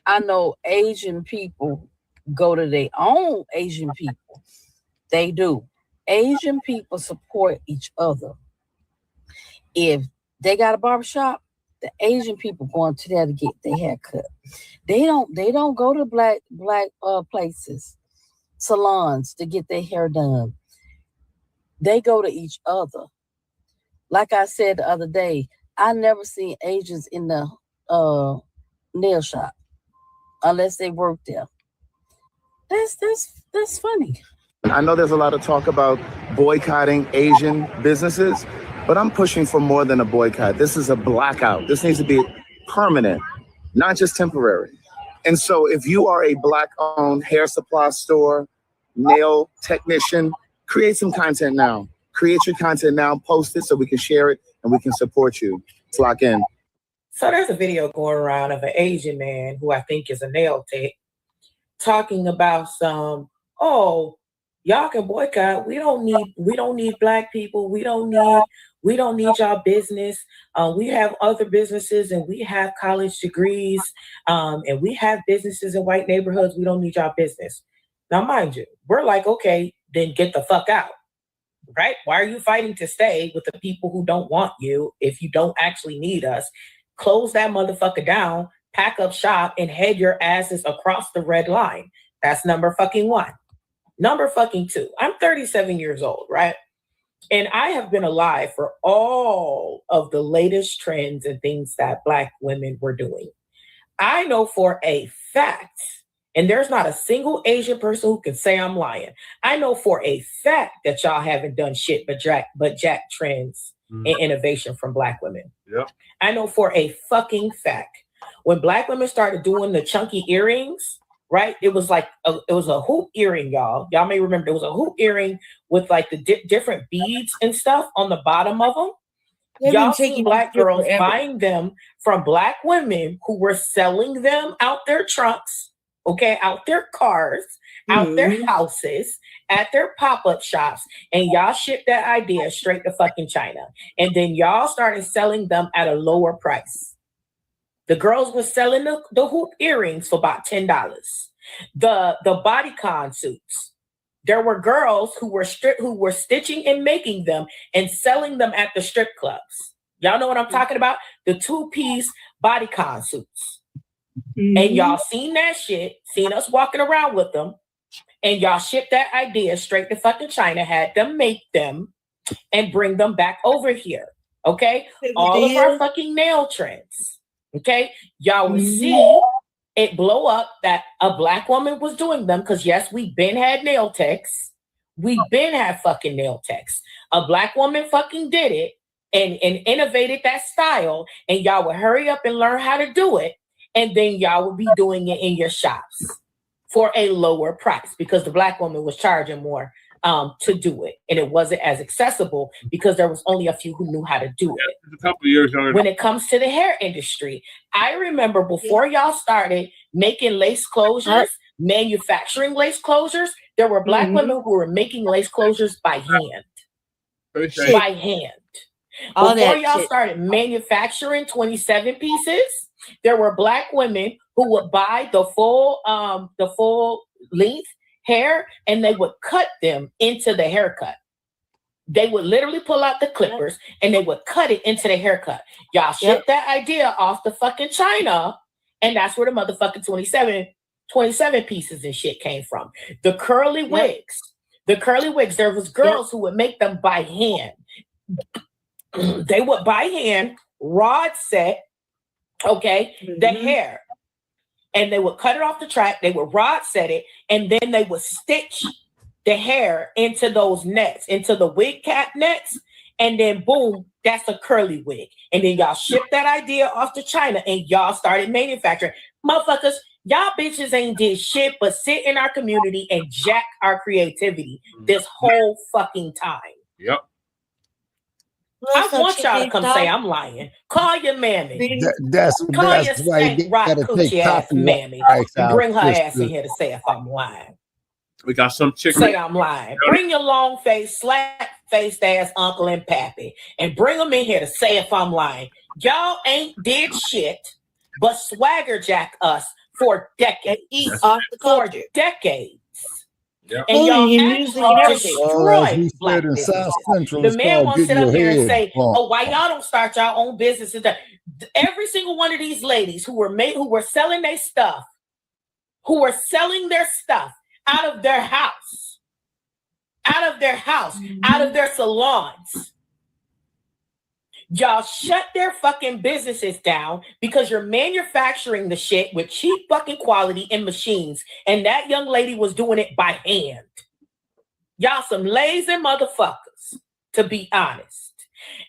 I know Asian people go to their own Asian people. They do. Asian people support each other. If they got a barbershop, the Asian people going to there to get their hair cut. They don't go to black places, salons to get their hair done. They go to each other. Like I said the other day, I never seen Asians in the nail shop unless they work there. That's funny. I know there's a lot of talk about boycotting Asian businesses, but I'm pushing for more than a boycott. This is a blackout. This needs to be permanent, not just temporary. And so if you are a Black-owned hair supply store, nail technician, create some content now. Create your content now, post it so we can share it and we can support you. Let's lock in. So there's a video going around of an Asian man who I think is a nail tech talking about y'all can boycott. We don't need Black people. We don't need y'all business. We have other businesses and we have college degrees. And we have businesses in white neighborhoods. We don't need y'all business. Now, mind you, we're like, okay, then get the fuck out. Right? Why are you fighting to stay with the people who don't want you if you don't actually need us? Close that motherfucker down, pack up shop, and head your asses across the red line. That's number fucking 1. Number fucking 2. I'm 37 years old, right? And I have been alive for all of the latest trends and things that Black women were doing. I know for a fact, and there's not a single Asian person who can say I'm lying. I know for a fact that y'all haven't done shit but jack trends and innovation from Black women. Yep. I know for a fucking fact. When Black women started doing the chunky earrings, right? It was like it was a hoop earring, y'all. Y'all may remember it was a hoop earring with like the different beads and stuff on the bottom of them. Y'all seen Black girls buying them from Black women who were selling them out their trunks, okay, out their cars, out their houses, at their pop-up shops, and y'all shipped that idea straight to fucking China. And then y'all started selling them at a lower price. The girls were selling the hoop earrings for about $10. The bodycon suits. There were girls who were stitching and making them and selling them at the strip clubs. Y'all know what I'm talking about? The 2-piece bodycon suits. And y'all seen that shit, seen us walking around with them, and y'all shipped that idea straight to fucking China, had them make them and bring them back over here. Okay? All of our fucking nail trends. Okay? Y'all would see it blow up that a Black woman was doing them, because yes, we been had nail techs. We been had fucking nail techs. A Black woman fucking did it and innovated that style, and y'all would hurry up and learn how to do it, and then y'all would be doing it in your shops for a lower price, because the Black woman was charging more to do it, and it wasn't as accessible because there was only a few who knew how to do it. A couple of years younger. When it comes to the hair industry, I remember before y'all started making lace closures, manufacturing lace closures, there were Black women who were making lace closures by hand. By hand. All Before that y'all shit. started manufacturing 27 pieces, there were Black women who would buy the full length hair, and they would cut them into the haircut. They would literally pull out the clippers and they would cut it into the haircut. Y'all shipped that idea off to fucking China, and that's where the motherfucking 27 pieces and shit came from. The curly wigs. The curly wigs, there was girls who would make them by hand. They would by hand rod set, the hair. And they would cut it off the track, they would rod set it, and then they would stitch the hair into those nets, into the wig cap nets, and then boom, that's a curly wig. And then y'all shipped that idea off to China, and y'all started manufacturing. Motherfuckers, y'all bitches ain't did shit but sit in our community and jack our creativity this whole fucking time. Yep. I want y'all to come say I'm lying. Call your mammy. That's Call your why you stank rock gotta take coochie ass copyright mammy rights and out, bring her ass sister. in here to say if I'm lying. We got some chick. Say I'm lying. Bring your long face, slack faced ass uncle and pappy, and bring them in here to say if I'm lying. Y'all ain't did shit but swagger jack us for decades. Eat off the culture. For decades. Yep. And y'all Bullying, music, and actually everything. Well, as destroyed we Black said in South businesses. Central, The it's man called wants to sit getting up your here and head say, bumped. "Oh, why y'all don't start your own businesses?" Every single one of these ladies who were selling their stuff, who were selling their stuff out of their house, out of their salons. Y'all shut their fucking businesses down because you're manufacturing the shit with cheap fucking quality and machines. And that young lady was doing it by hand. Y'all some lazy motherfuckers, to be honest.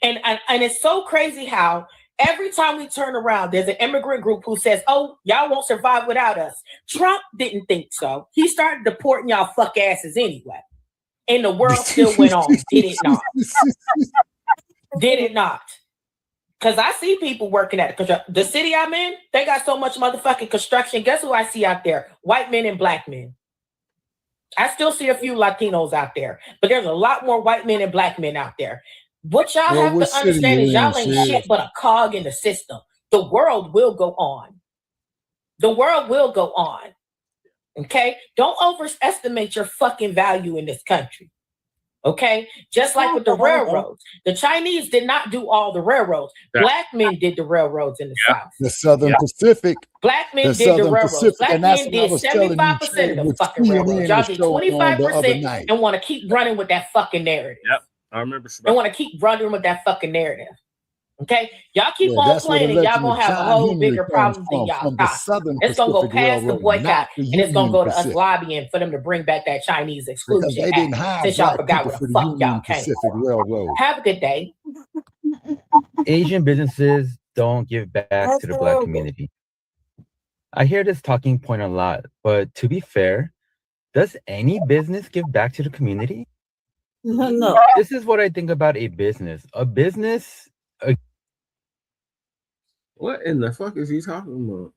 And it's so crazy how every time we turn around, there's an immigrant group who says, "Oh, y'all won't survive without us." Trump didn't think so. He started deporting y'all fuck asses anyway. And the world still went on. Did it not? Did it not? Because I see people working at it. The city I'm in, they got so much motherfucking construction. Guess who I see out there? White men and Black men. I still see a few Latinos out there, but there's a lot more white men and Black men out there. What y'all Well, have what to city understand you is y'all in, ain't sis? shit but a cog in the system. The world will go on. The world will go on. Okay? Don't overestimate your fucking value in this country. Okay? Just like with the railroads. The Chinese did not do all the railroads. Black men did the railroads in the South. The Southern Pacific. Black men The did the Southern railroads. Pacific, Black and that's men what I did was telling you, 75% of the with fucking railroads. CNN Y'all the did show on the other 25% night. and want to keep running with that fucking narrative. Yep. I remember. And want to keep running with that fucking narrative. Okay? Y'all keep Yeah, on that's where playing the and y'all legend gonna of have a John whole Henry bigger comes problem than y'all from the got. Southern It's gonna go Pacific past the Railroad, boycott, not the and it's gonna Union go to us Pacific. lobbying for them to bring back that Chinese Because exclusion they didn't act, hire since y'all Black forgot people where for the the fuck y'all Union came Pacific from. Railroad. Have a good day. Asian businesses don't give back to the Black community. I hear this talking point a lot, but to be fair, does any business give back to the community? No. This is what I think about a business. What in the fuck is he talking about?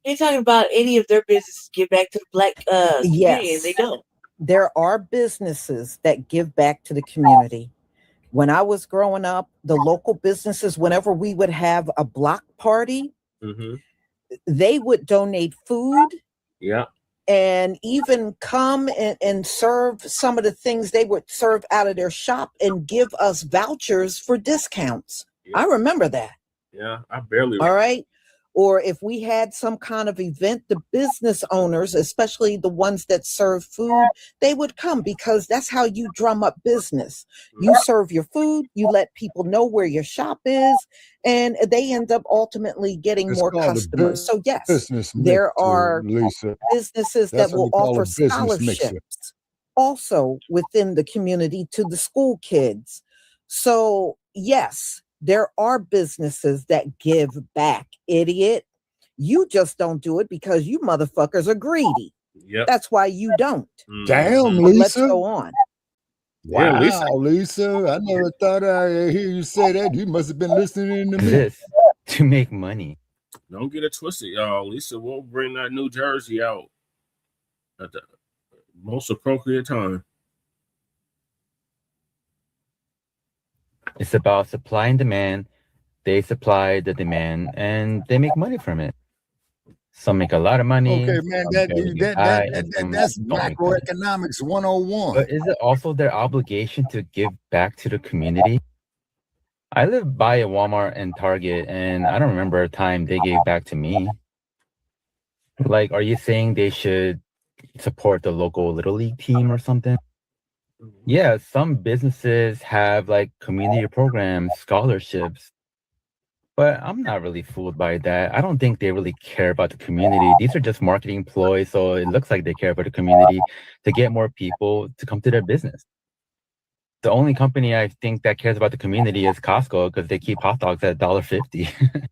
They're talking about any of their businesses give back to the Black community, and Yes, they don't. there are businesses that give back to the community. When I was growing up, the local businesses, whenever we would have a block party, they would donate food Yeah. and even come and serve some of the things they would serve out of their shop and give us vouchers for discounts. I remember that. Yeah. I barely. All right. Or if we had some kind of event, the business owners, especially the ones that serve food, they would come because that's how you drum up business. You serve your food, you let people know where your shop is, and they end up ultimately getting It's more called a customers. So yes, business there mixer, are Lisa. businesses That's that what will we call a offer business mixer. scholarships also within the community to the school kids. So yes, there are businesses that give back, idiot. You just don't do it because you motherfuckers are greedy. Yep. That's why you don't. Damn, But let's Lisa. go on. Yeah, Lisa. Wow, Lisa. I never thought I'd hear you say that. You must have been listening to me. This to make money. Don't get it twisted, y'all. Lisa will bring that New Jersey out at the most appropriate time. It's about supply and demand. They supply the demand and they make money from it. Some make a lot of money. Okay, man, some barely get by, and some that's don't make money. macroeconomics 101. But is it also their obligation to give back to the community? I live by a Walmart and Target, and I don't remember a time they gave back to me. Like, are you saying they should support the local Little League team or something? Yeah, some businesses have like community programs, scholarships, but I'm not really fooled by that. I don't think they really care about the community. These are just marketing ploys, so it looks like they care about the community to get more people to come to their business. The only company I think that cares about the community is Costco because they keep hot dogs at $1.50.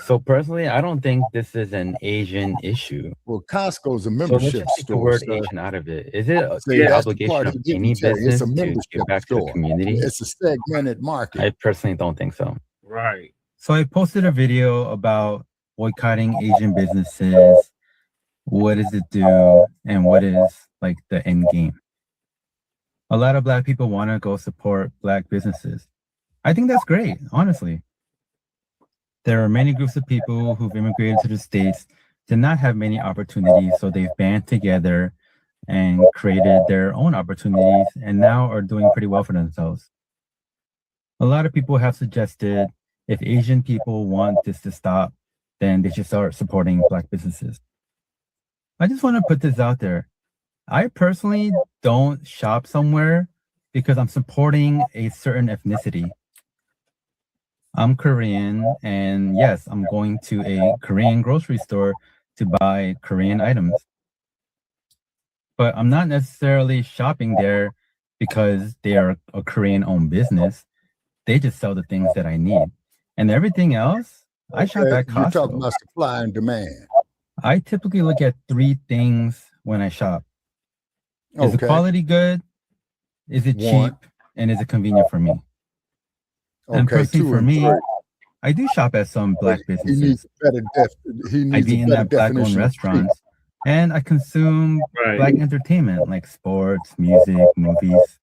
So personally, I don't think this is an Asian issue. Well, Costco's a So let's membership just take the store, word sir. Asian out of it. Is it See, the that's the obligation part of he didn't any tell you. It's business a to membership give back to the store. community? It's a segmented market. I personally don't think so. Right. So I posted a video about boycotting Asian businesses. What does it do? And what is like the end game? A lot of Black people want to go support Black businesses. I think that's great, honestly. There are many groups of people who've immigrated to the States, did not have many opportunities, so they've band together and created their own opportunities and now are doing pretty well for themselves. A lot of people have suggested if Asian people want this to stop, then they should start supporting Black businesses. I just want to put this out there. I personally don't shop somewhere because I'm supporting a certain ethnicity. I'm Korean, and yes, I'm going to a Korean grocery store to buy Korean items. But I'm not necessarily shopping there because they are a Korean-owned business. They just sell the things that I need. And everything else, I shop at You're talking Costco. about supply and demand. I typically look at 3 things when I shop. Is the Okay. quality good? Is it cheap? One. And is it convenient for me? And Okay, personally, 2 for and me, 3. I do shop at some Black He businesses. needs a better I needs be a in better that Black-owned definition of cheap. restaurants, and I consume Right. Black entertainment like sports, music, movies,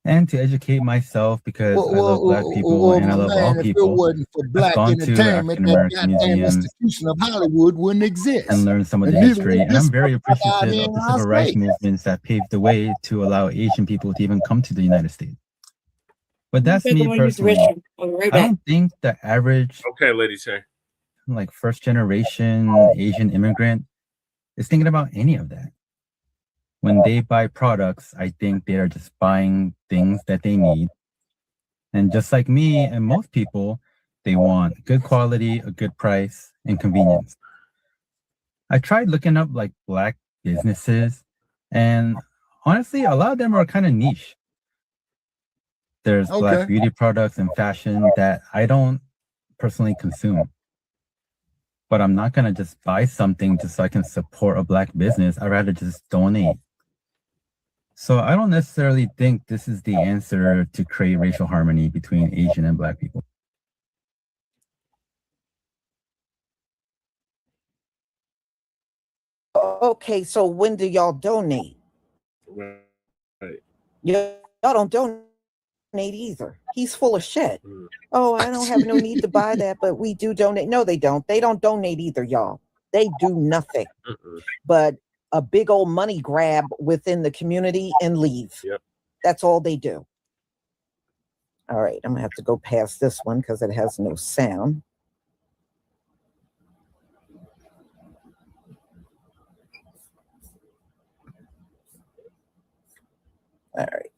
and to educate myself because I love Black people and I love all man, if it people. wasn't for I've Black gone to entertainment, African that American goddamn museums institution of Hollywood wouldn't exist. and learned some of And the neither history, would and I'm this very motherfucker out appreciative here of in the Las civil rights Vegas. movements that paved the way to allow Asian people to even come to the United States. But that's me personally. I'll be right I back. don't think the average Okay, Lady Che. like first generation Asian immigrant is thinking about any of that. When they buy products, I think they are just buying things that they need. And just like me and most people, they want good quality, a good price, and convenience. I tried looking up like Black businesses, and honestly, a lot of them are kind of niche. There's Okay. Black beauty products and fashion that I don't personally consume. But I'm not gonna just buy something just so I can support a Black business. I'd rather just donate. So I don't necessarily think this is the answer to create racial harmony between Asian and Black people. Okay, so when do y'all donate? Right. Y'all don't donate either. He's full of shit. Oh, I don't have no need to buy that, but we do donate. No, they don't. They don't donate either, y'all. They do nothing but a big old money grab within the community and leave. Yep. That's all they do. All right, I'm gonna have to go past this one because it has no sound. All right.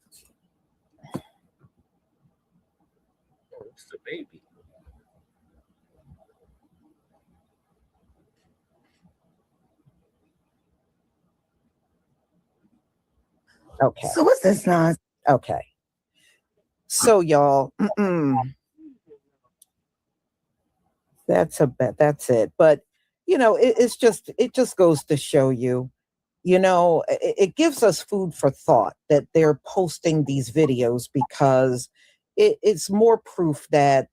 Oh, it's the baby. Okay. So what's this nonsense? Okay. So y'all, that's it. But you know, it just goes to show you, you know, it gives us food for thought that they're posting these videos, because it's more proof that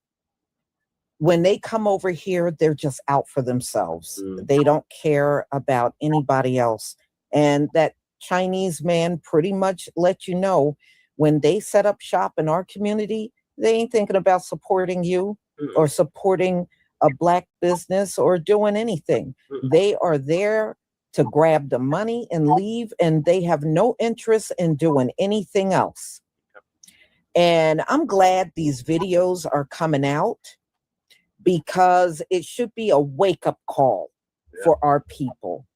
when they come over here, they're just out for themselves. They don't care about anybody else. And that Chinese man pretty much let you know, when they set up shop in our community, they ain't thinking about supporting you or supporting a Black business or doing anything. They are there to grab the money and leave, and they have no interest in doing anything else. And I'm glad these videos are coming out, because it should be a wake-up call for our people.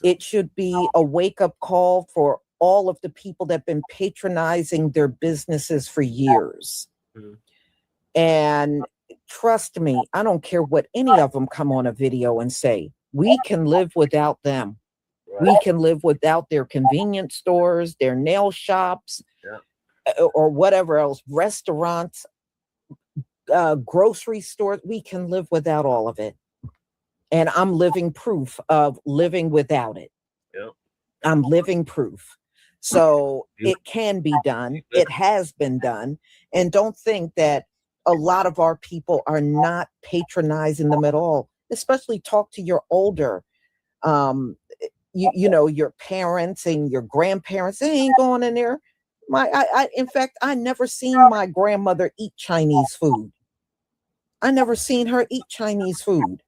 It should be a wake-up call for all of the people that have been patronizing their businesses for years. And trust me, I don't care what any of them come on a video and say. We can live without them. We can live without their convenience stores, their nail shops, or whatever else, restaurants, grocery stores. We can live without all of it. And I'm living proof of living without it. I'm living proof. So it can be done. It has been done. And don't think that a lot of our people are not patronizing them at all. Especially talk to your older, you know, your parents and your grandparents. They ain't going in there. In fact, I never seen my grandmother eat Chinese food. I never seen her eat Chinese food.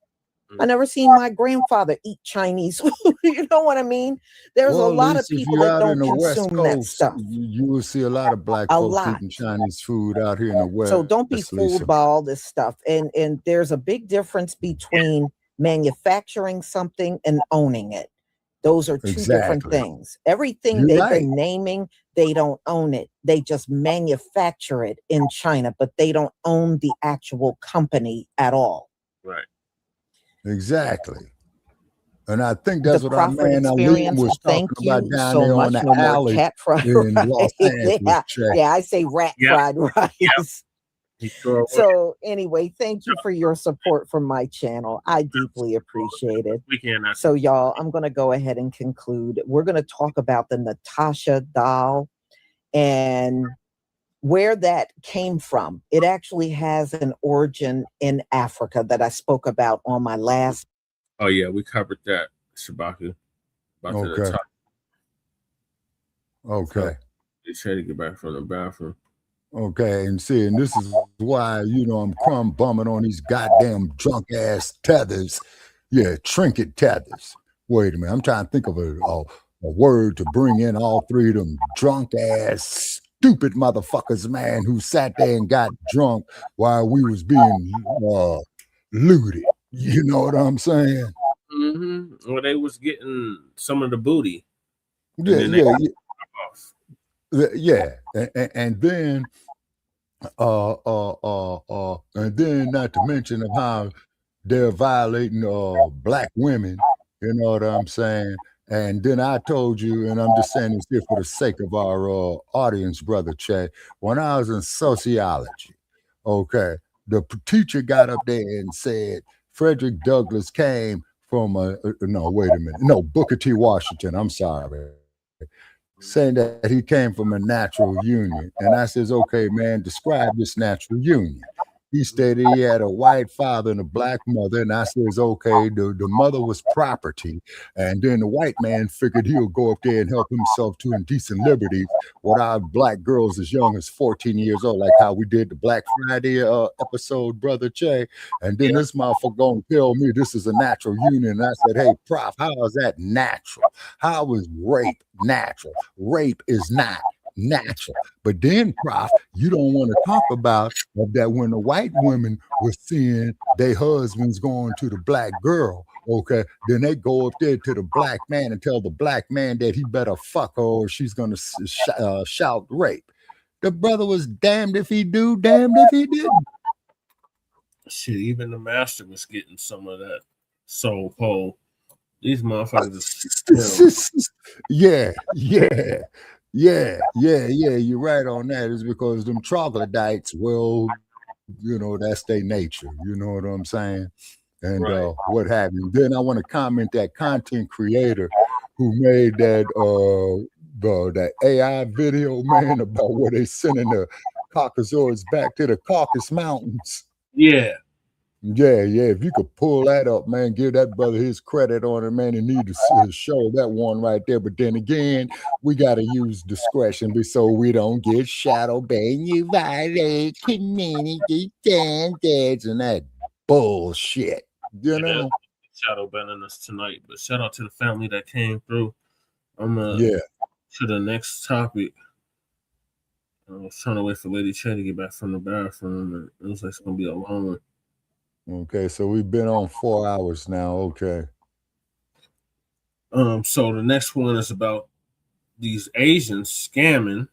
I never seen my grandfather eat Chinese food. You know what I mean? There's a lot of people that don't consume that stuff. You will see a lot of Black folks eating Chinese food out here in the West. So don't be fooled by all this stuff. And there's a big difference between manufacturing something and owning it. Those are two different things. Everything they've been naming, they don't own it. They just manufacture it in China, but they don't own the actual company at all. Right. Exactly. And I think that's what our man Ailea was talking about down there on the alley in Los Angeles. Yeah, I say fried rice. So anyway, thank you for your support from my channel. I deeply appreciate it. So y'all, I'm going to go ahead and conclude. We're going to talk about the Natasha doll and where that came from. It actually has an origin in Africa that I spoke about on my last. Oh yeah, we covered that, Shabaka. Okay. Okay. They try to get back from the bathroom. Okay, and see, and this is why, you know, I'm crumb bumming on these goddamn drunk ass tethers. Yeah, trinket tethers. Wait a minute, I'm trying to think of a word to bring in all three of them drunk ass stupid motherfuckers, man, who sat there and got drunk while we was being looted. You know what I'm saying? Or they was getting some of the booty. Yeah. And then not to mention of how they're violating Black women, you know what I'm saying? And then I told you, and I'm just saying this here for the sake of our audience, Brother Che, when I was in sociology, okay, the teacher got up there and said Frederick Douglass came from Booker T. Washington, I'm sorry, saying that he came from a natural union. And I says, okay, man, describe this natural union. He stated he had a white father and a Black mother. And I says, okay, the mother was property. And then the white man figured he'll go up there and help himself to indecent liberties without Black girls as young as 14 years old, like how we did the Black Friday episode, Brother Che. And then this motherfucker gonna tell me this is a natural union. And I said, hey, Prof, how is that natural? How is rape natural? Rape is not natural. But then, Prof, you don't want to talk about that when the white women were seeing their husbands going to the black girl, okay, then they go up there to the black man and tell the black man that he better fuck her or she's going to shout rape. The brother was damned if he do, damned if he didn't. Shit, even the master was getting some of that soul pole. These motherfuckers. Yeah. You're right on that. It's because them troglodytes, well, that's their nature. You know what I'm saying? And right. What have you. Then I want to comment that content creator who made that that AI video, man, about where they sending the Caucasoids back to the Caucasus Mountains. Yeah. If you could pull that up, man, give that brother his credit on it, man. He need to show that one right there. But then again, we got to use discretion so we don't get shadow banned. You violate community standards and that bullshit. You know, shadow banning us tonight. But shout out to the family that came through. I'm to the next topic. I was trying to wait for Lady Che to get back from the bathroom, and it looks like it's gonna be a long one. Okay, so we've been on 4 hours now. Okay. So the next one is about these Asians scamming,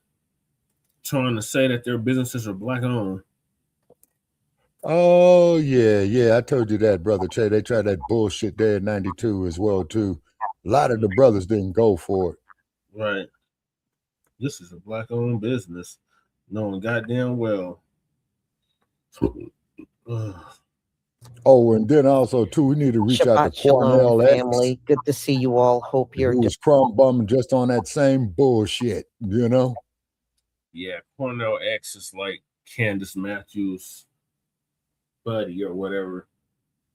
trying to say that their businesses are black owned. Oh yeah, I told you that, brother Che. They tried that bullshit there in '92 as well too. A lot of the brothers didn't go for it. Right. This is a black owned business, knowing goddamn well. Oh, and then also too, we need to reach out to Cornell family. Good to see you all. Hope you're who was crumb bumming just on that same bullshit, Yeah, Cornell X is like Candace Matthews' buddy or whatever.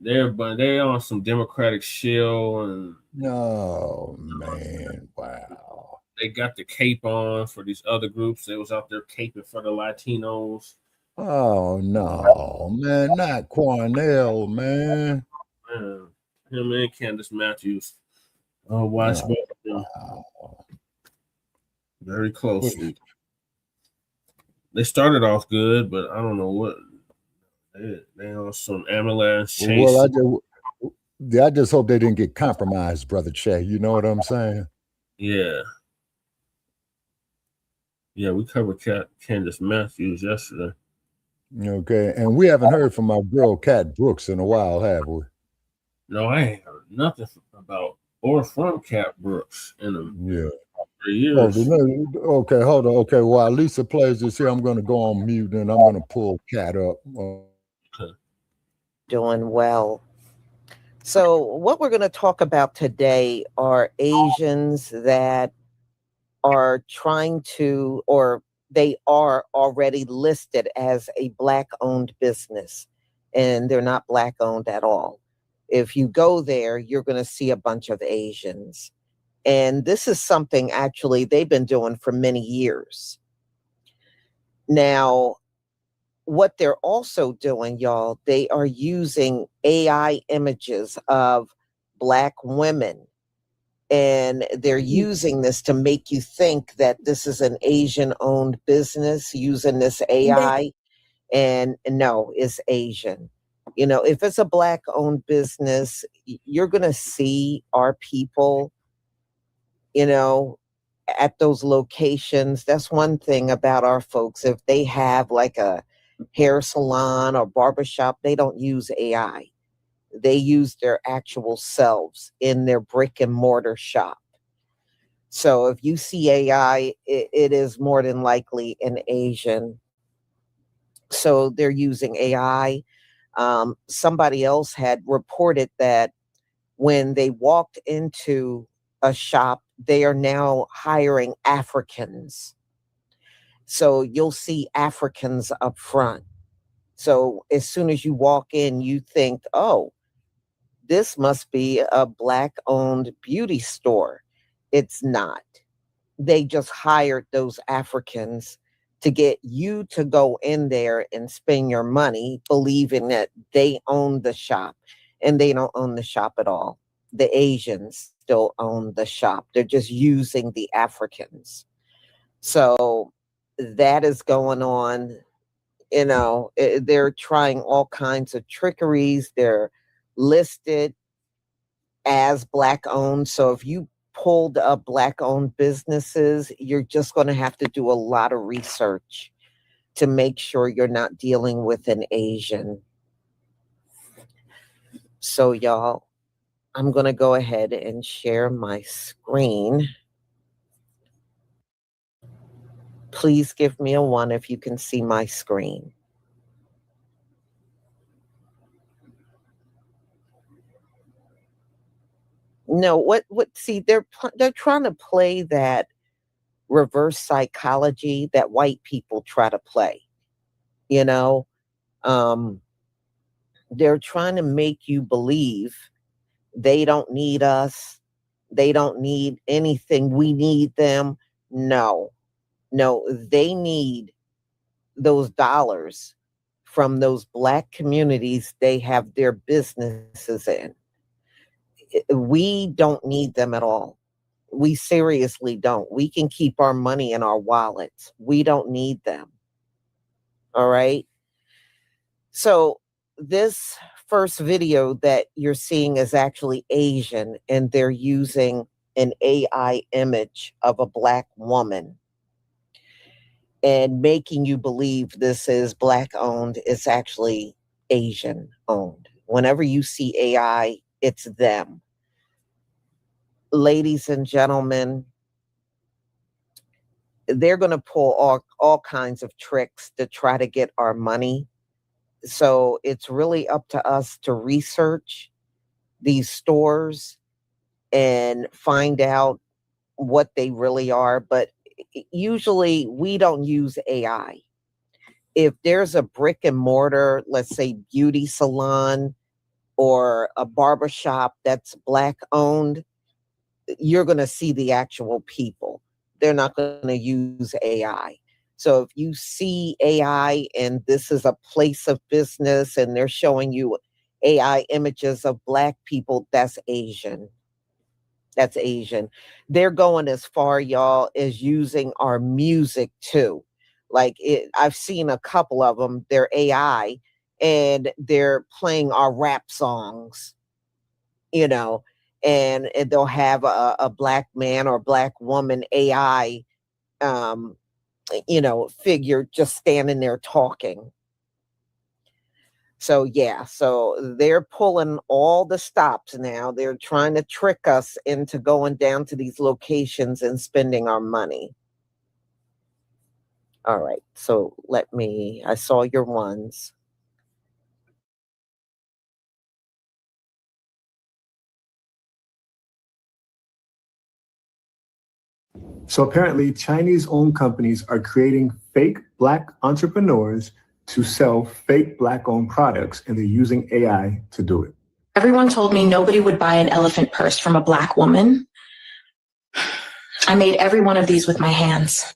They're on some Democratic shill and no man, wow. They got the cape on for these other groups. They was out there caping for the Latinos. Oh no, man, not Cornell, man. Him and Candace Matthews. Watch both of them. Very closely. They started off good, but I don't know what they on some ambulance chase. Well, I just hope they didn't get compromised, brother Che. You know what I'm saying? Yeah. Yeah, we covered Candace Matthews yesterday. Okay, and we haven't heard from our girl Cat Brooks in a while, have we? No, I ain't heard nothing about or from Cat Brooks in 3 years. Okay, hold on. Okay, while Lisa plays this here, I'm going to go on mute and I'm going to pull Cat up. Okay. Doing well. So what we're going to talk about today are Asians that are trying to, or they are already listed as a Black-owned business, and they're not Black-owned at all. If you go there, you're going to see a bunch of Asians. And this is something actually they've been doing for many years. Now, what they're also doing, y'all, they are using AI images of Black women. And they're using this to make you think that this is an Asian-owned business using this AI. And no, it's Asian. If it's a Black-owned business, you're going to see our people, at those locations. That's one thing about our folks. If they have like a hair salon or barbershop, they don't use AI. They use their actual selves in their brick and mortar shop. So if you see AI, it is more than likely an Asian. So they're using AI. Somebody else had reported that when they walked into a shop, they are now hiring Africans. So you'll see Africans up front. So as soon as you walk in, you think, oh, this must be a Black-owned beauty store. It's not. They just hired those Africans to get you to go in there and spend your money believing that they own the shop, and they don't own the shop at all. The Asians still own the shop. They're just using the Africans. So that is going on. You know, they're trying all kinds of trickeries. They're listed as Black-owned. So if you pulled up Black-owned businesses, you're just going to have to do a lot of research to make sure you're not dealing with an Asian. So y'all, I'm going to go ahead and share my screen. Please give me a 1 if you can see my screen. No, see, they're trying to play that reverse psychology that white people try to play. You know, they're trying to make you believe they don't need us. They don't need anything. We need them. No, they need those dollars from those Black communities they have their businesses in. We don't need them at all. We seriously don't. We can keep our money in our wallets. We don't need them. All right. So this first video that you're seeing is actually Asian, and they're using an AI image of a Black woman and making you believe this is Black-owned. It's actually Asian-owned. Whenever you see AI, it's them. Ladies and gentlemen, they're going to pull all kinds of tricks to try to get our money. So it's really up to us to research these stores and find out what they really are. But usually we don't use AI. If there's a brick and mortar, let's say beauty salon or a barbershop that's Black-owned, you're going to see the actual people. They're not going to use AI. So if you see AI and this is a place of business and they're showing you AI images of Black people, that's Asian. That's Asian. They're going as far, y'all, as using our music too. Like I've seen a couple of them, they're AI and they're playing our rap songs, you know, and they'll have a Black man or Black woman AI, you know, figure just standing there talking. So yeah, so they're pulling all the stops now. They're trying to trick us into going down to these locations and spending our money. All right, so I saw your ones. So apparently Chinese-owned companies are creating fake Black entrepreneurs to sell fake Black-owned products, and they're using AI to do it. Everyone told me nobody would buy an elephant purse from a Black woman. I made every one of these with my hands.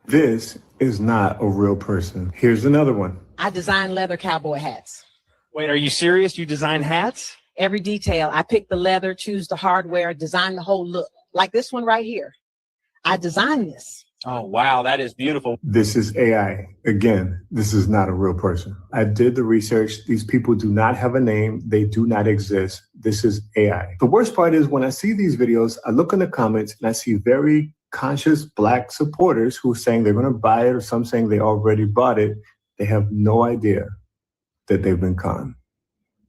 This is not a real person. Here's another one. I design leather cowboy hats. Wait, are you serious? You design hats? Every detail. I pick the leather, choose the hardware, design the whole look. Like this one right here. I designed this. Oh, wow, that is beautiful. This is AI. Again, this is not a real person. I did the research. These people do not have a name. They do not exist. This is AI. The worst part is when I see these videos, I look in the comments and I see very conscious Black supporters who are saying they're going to buy it, or some saying they already bought it. They have no idea that they've been conned.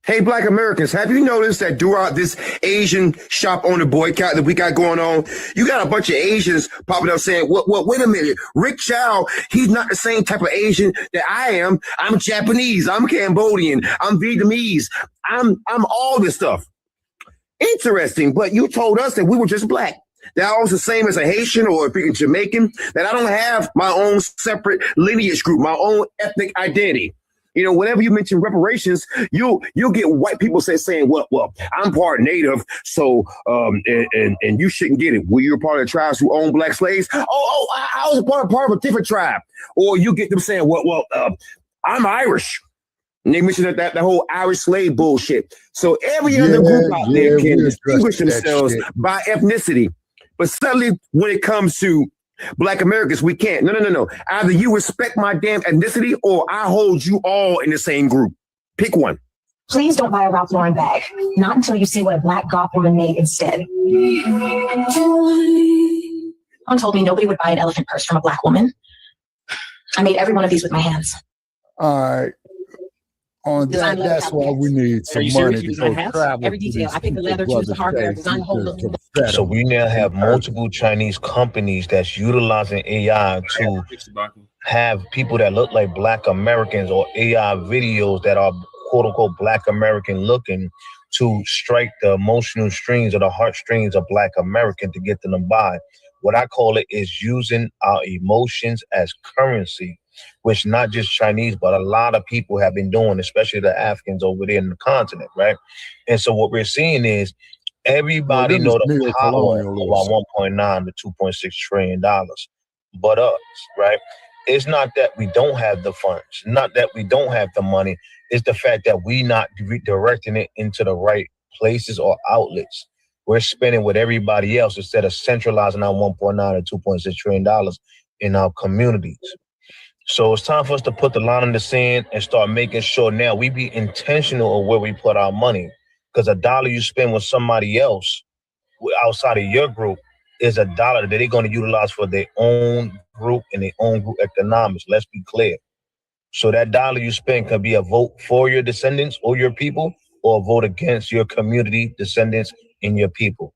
Hey, Black Americans, have you noticed that throughout this Asian shop owner boycott that we got going on, you got a bunch of Asians popping up saying, wait a minute, Rick Chow, he's not the same type of Asian that I am. I'm Japanese, I'm Cambodian, I'm Vietnamese, I'm all this stuff. Interesting, but you told us that we were just Black. That I was the same as a Haitian or a Jamaican, that I don't have my own separate lineage group, my own ethnic identity. You know, whenever you mention reparations, you'll get white people saying, well, I'm part Native, so and you shouldn't get it. Well, you're part of the tribes who own Black slaves. Oh, I was part of a different tribe. Or you get them saying, well, I'm Irish. And they mentioned that whole Irish slave bullshit. So every other group out there can distinguish themselves by ethnicity. But suddenly, when it comes to Black Americans, we can't. No. Either you respect my damn ethnicity or I hold you all in the same group. Pick one. Please don't buy a Ralph Lauren bag. Not until you see what a Black goth woman made instead. Someone told me nobody would buy an elephant purse from a Black woman. I made every one of these with my hands. All right. On that, that's why we need some money to go travel. Every detail. I picked the leather, choose the hardware, design the whole look. So we now have multiple Chinese companies that's utilizing AI to have people that look like Black Americans or AI videos that are quote unquote Black American looking to strike the emotional strings or the heartstrings of Black American to get them to buy. What I call it is using our emotions as currency, which not just Chinese, but a lot of people have been doing, especially the Africans over there in the continent, right? And so what we're seeing is everybody know the power of our 1.9 to 2.6 trillion dollars, but us, right? It's not that we don't have the funds, not that we don't have the money. It's the fact that we not redirecting it into the right places or outlets. We're spending with everybody else instead of centralizing our 1.9 to 2.6 trillion dollars in our communities. So it's time for us to put the line in the sand and start making sure now we be intentional of where we put our money. Because a dollar you spend with somebody else outside of your group is a dollar that they're going to utilize for their own group and their own group economics. Let's be clear. So that dollar you spend can be a vote for your descendants or your people, or a vote against your community, descendants, and your people.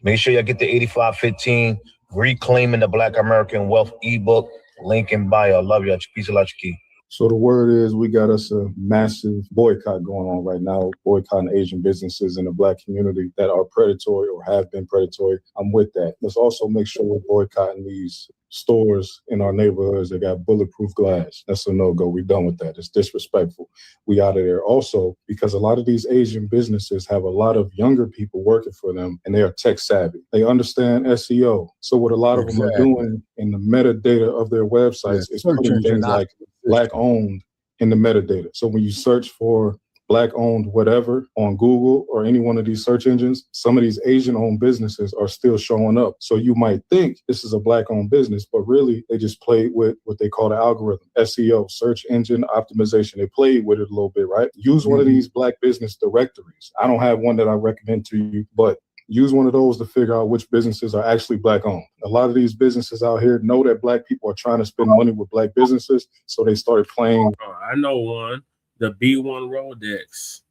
Make sure you get the 8515 Reclaiming the Black American Wealth ebook. Link in bio. Love you. Peace of love, key. So the word is we got us a massive boycott going on right now, boycotting Asian businesses in the Black community that are predatory or have been predatory. I'm with that. Let's also make sure we're boycotting these stores in our neighborhoods that got bulletproof glass. That's a no-go. We're done with that. It's disrespectful. We out of there. Also, because a lot of these Asian businesses have a lot of younger people working for them, and they are tech savvy. They understand SEO. So what a lot of them are doing in the metadata of their websites is putting things like Blacc-Owned in the metadata. So when you search for Blacc-Owned whatever on Google or any one of these search engines, some of these Asian-owned businesses are still showing up. So you might think this is a Black-owned business, but really they just played with what they call the algorithm, SEO, search engine optimization. They played with it a little bit, right? Use one of these Black business directories. I don't have one that I recommend to you, but use one of those to figure out which businesses are actually Black-owned. A lot of these businesses out here know that Black people are trying to spend money with Black businesses, so they started playing. Oh, I know one. The B1 Rolodex.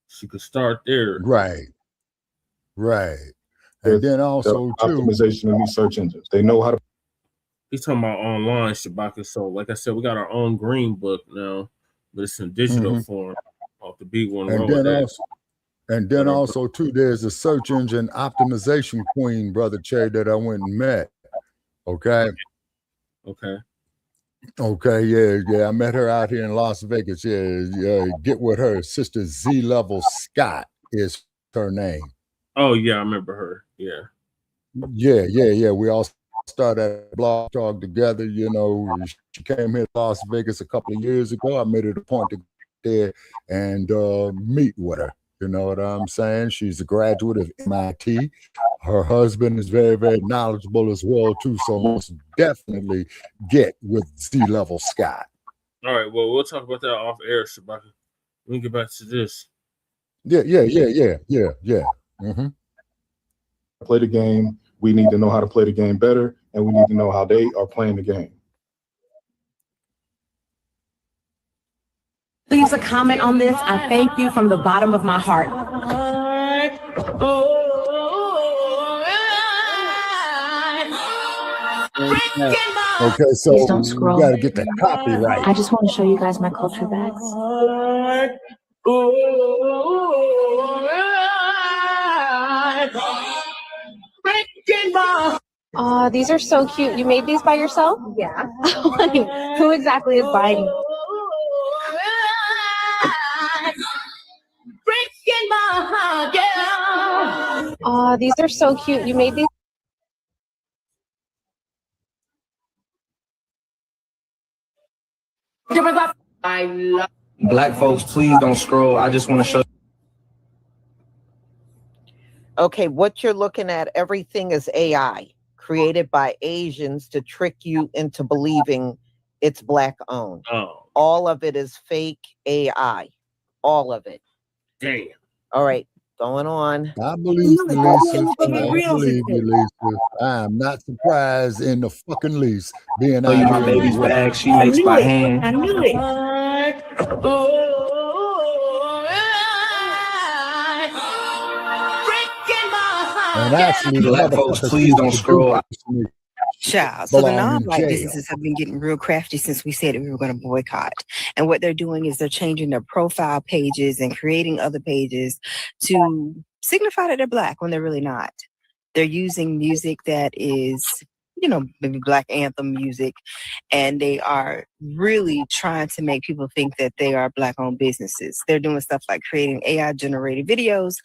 She could start there. Right. And then also optimization in these search engines. They know how to. He's talking about online, Shabaka. So, like I said, we got our own green book now, but it's in digital form off the B1 Rolodex. And then also too, there's a search engine optimization queen, Brother Che, that I went and met. Okay. Yeah. I met her out here in Las Vegas. Yeah. Get with her. Sister Z Level Scott is her name. Oh yeah, I remember her. Yeah. We all started a blog talk together. You know, she came here to Las Vegas a couple of years ago. I made it a point to go there and meet with her. You know what I'm saying? She's a graduate of MIT. Her husband is very, very knowledgeable as well, too. So most definitely get with Z-Level Scott. All right. Well, we'll talk about that off air, Shabaka. We can get back to this. Yeah. Play the game. We need to know how to play the game better, and we need to know how they are playing the game. Leaves a comment on this. I thank you from the bottom of my heart. Okay, so Please don't scroll. you got to get the copyright. I just want to show you guys my culture bags. These are so cute. You made these by yourself? Yeah. Who exactly is buying? These are so cute. You made these. I love Black folks, please don't scroll. I just want to show. Okay, what you're looking at, everything is AI created by Asians to trick you into believing it's Black owned. Oh, all of it is fake AI. All of it. damn. All right, going on. I believe you, Lisa. I believe you, Lisa. I'm not surprised in the fucking least. Being Show you out my here baby's in the bag. She makes by hand. I knew it. and actually, the Black folks, motherfuckers please don't scroll. Child. So the belong in non-black jail. businesses have been getting real crafty since we said that we were going to boycott. And what they're doing is they're changing their profile pages and creating other pages to signify that they're Black when they're really not. They're using music that is, you know, maybe Black anthem music, and they are really trying to make people think that they are Black-owned businesses. They're doing stuff like creating AI-generated videos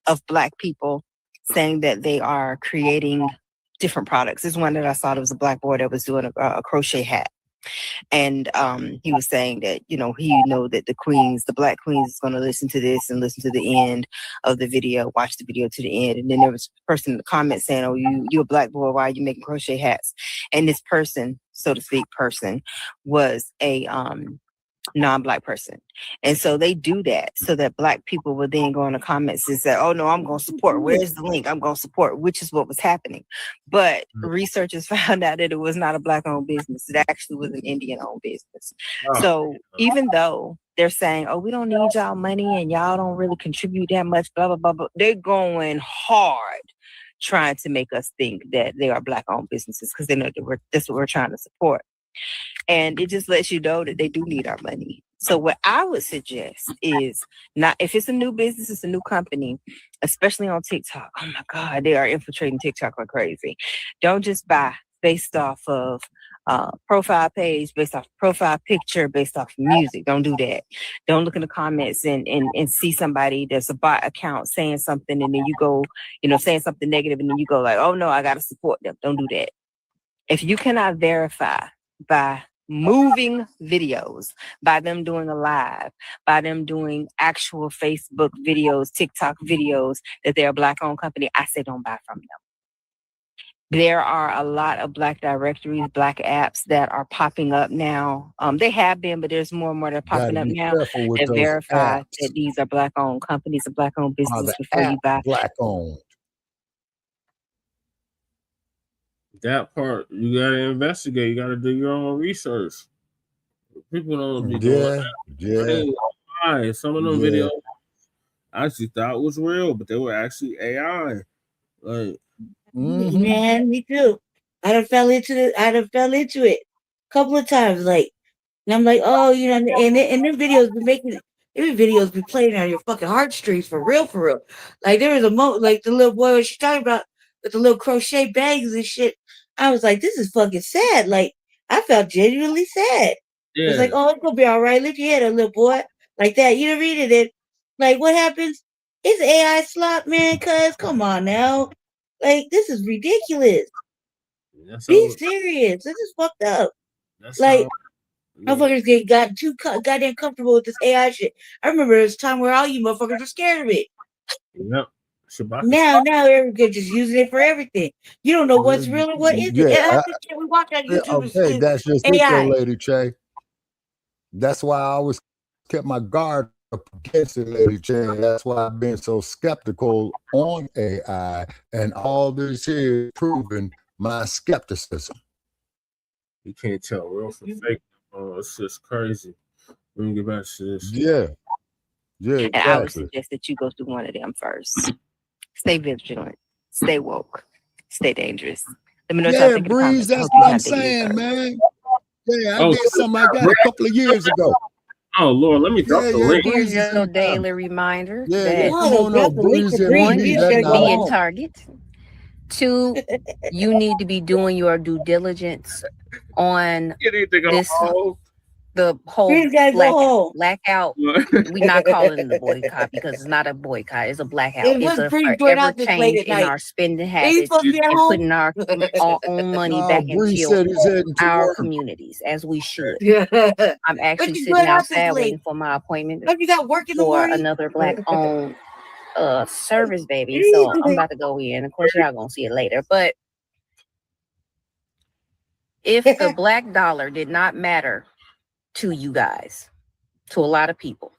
of Black people saying that they are creating different products. There's one that I saw that was a Black boy that was doing a crochet hat. And he was saying that, you know, that the Black queens is going to listen to this and listen to the end of the video, watch the video to the end. And then there was a person in the comments saying, oh, you a Black boy, why are you making crochet hats? And this person, so to speak, was a non-Black person. And so they do that so that Black people will then go in the comments and say, oh no, I'm going to support. Where's the link? I'm going to support, which is what was happening. But researchers found out that it was not a Black-owned business. It actually was an Indian-owned business. Oh. So even though they're saying, oh, we don't need y'all money and y'all don't really contribute that much, blah, blah, blah, blah, they're going hard trying to make us think that they are Black-owned businesses because they know that that's what we're trying to support. And it just lets you know that they do need our money. So what I would suggest is not, if it's a new business, it's a new company, especially on TikTok. Oh my God, they are infiltrating TikTok like crazy. Don't just buy based off of profile page, based off profile picture, based off music. Don't do that. Don't look in the comments and see somebody that's a bot account saying something and then you go, saying something negative and then you go like, oh no, I got to support them. Don't do that. If you cannot verify by moving videos, by them doing a live, by them doing actual Facebook videos, TikTok videos, that they're a Black-owned company, I say don't buy from them. There are a lot of Black directories, Black apps that are popping up now. They have been, but there's more and more that are popping up now that verify that these are Black-owned companies, a Black-owned business before you buy. Black-owned. That part, you gotta investigate. You gotta do your own research. People don't be doing that. Some of them videos I actually thought was real, but they were actually AI. Like, Man, me too. I done fell into it a couple of times. Like, and I'm like, oh, and their videos be playing on your fucking heartstrings for real. Like there was a moment, like the little boy was talking about with the little crochet bags and shit. I was like, this is fucking sad. Like, I felt genuinely sad. Yeah. It's like, oh, it's gonna be all right. Lift your head up, little boy. Like that. You know, read it. And like, what happens? It's AI slop, man. Cuz, come on now. Like, this is ridiculous. Be serious. This is fucked up. Like, motherfuckers got too goddamn comfortable with this AI shit. I remember there was a time where all you motherfuckers were scared of it. Yep. Now everybody's just using it for everything. You don't know what's real and what isn't. Yeah, We watch on YouTube. Okay, that's just it, AI. though, Lady Che. That's why I always kept my guard up against it, Lady Che. That's why I've been so skeptical on AI, and all this here proving my skepticism. You can't tell real from fake. Oh, it's just crazy. Let me get back to this. Yeah, And I would suggest that you go through one of them first. Stay vigilant, stay woke, stay dangerous. Let me know what y'all think in the Breeze, comments. I that's hope you what I'm have the saying, answer. man. Yeah, I did something like that a couple of years ago. Oh Lord, let me drop the link. Here's your daily reminder Yeah, that come on up, Breeze. one, Be you that should now. be in Target. 2, you need to be doing your due diligence on the whole Please gotta go home. blackout. We're not calling it a boycott because it's not a boycott. It's a blackout. It It's was a pretty going forever out this late change at in night. our spending Are you habits supposed to be at and home? putting our own money back Bree into said he's heading to our work. communities as we should. Yeah. I'm actually you sitting going out this outside late? waiting for my appointment Don't you got work in the for morning? another Black-owned service, baby. So I'm about to go in. Of course, y'all gonna see it later. But if the black dollar did not matter to you guys, to a lot of people,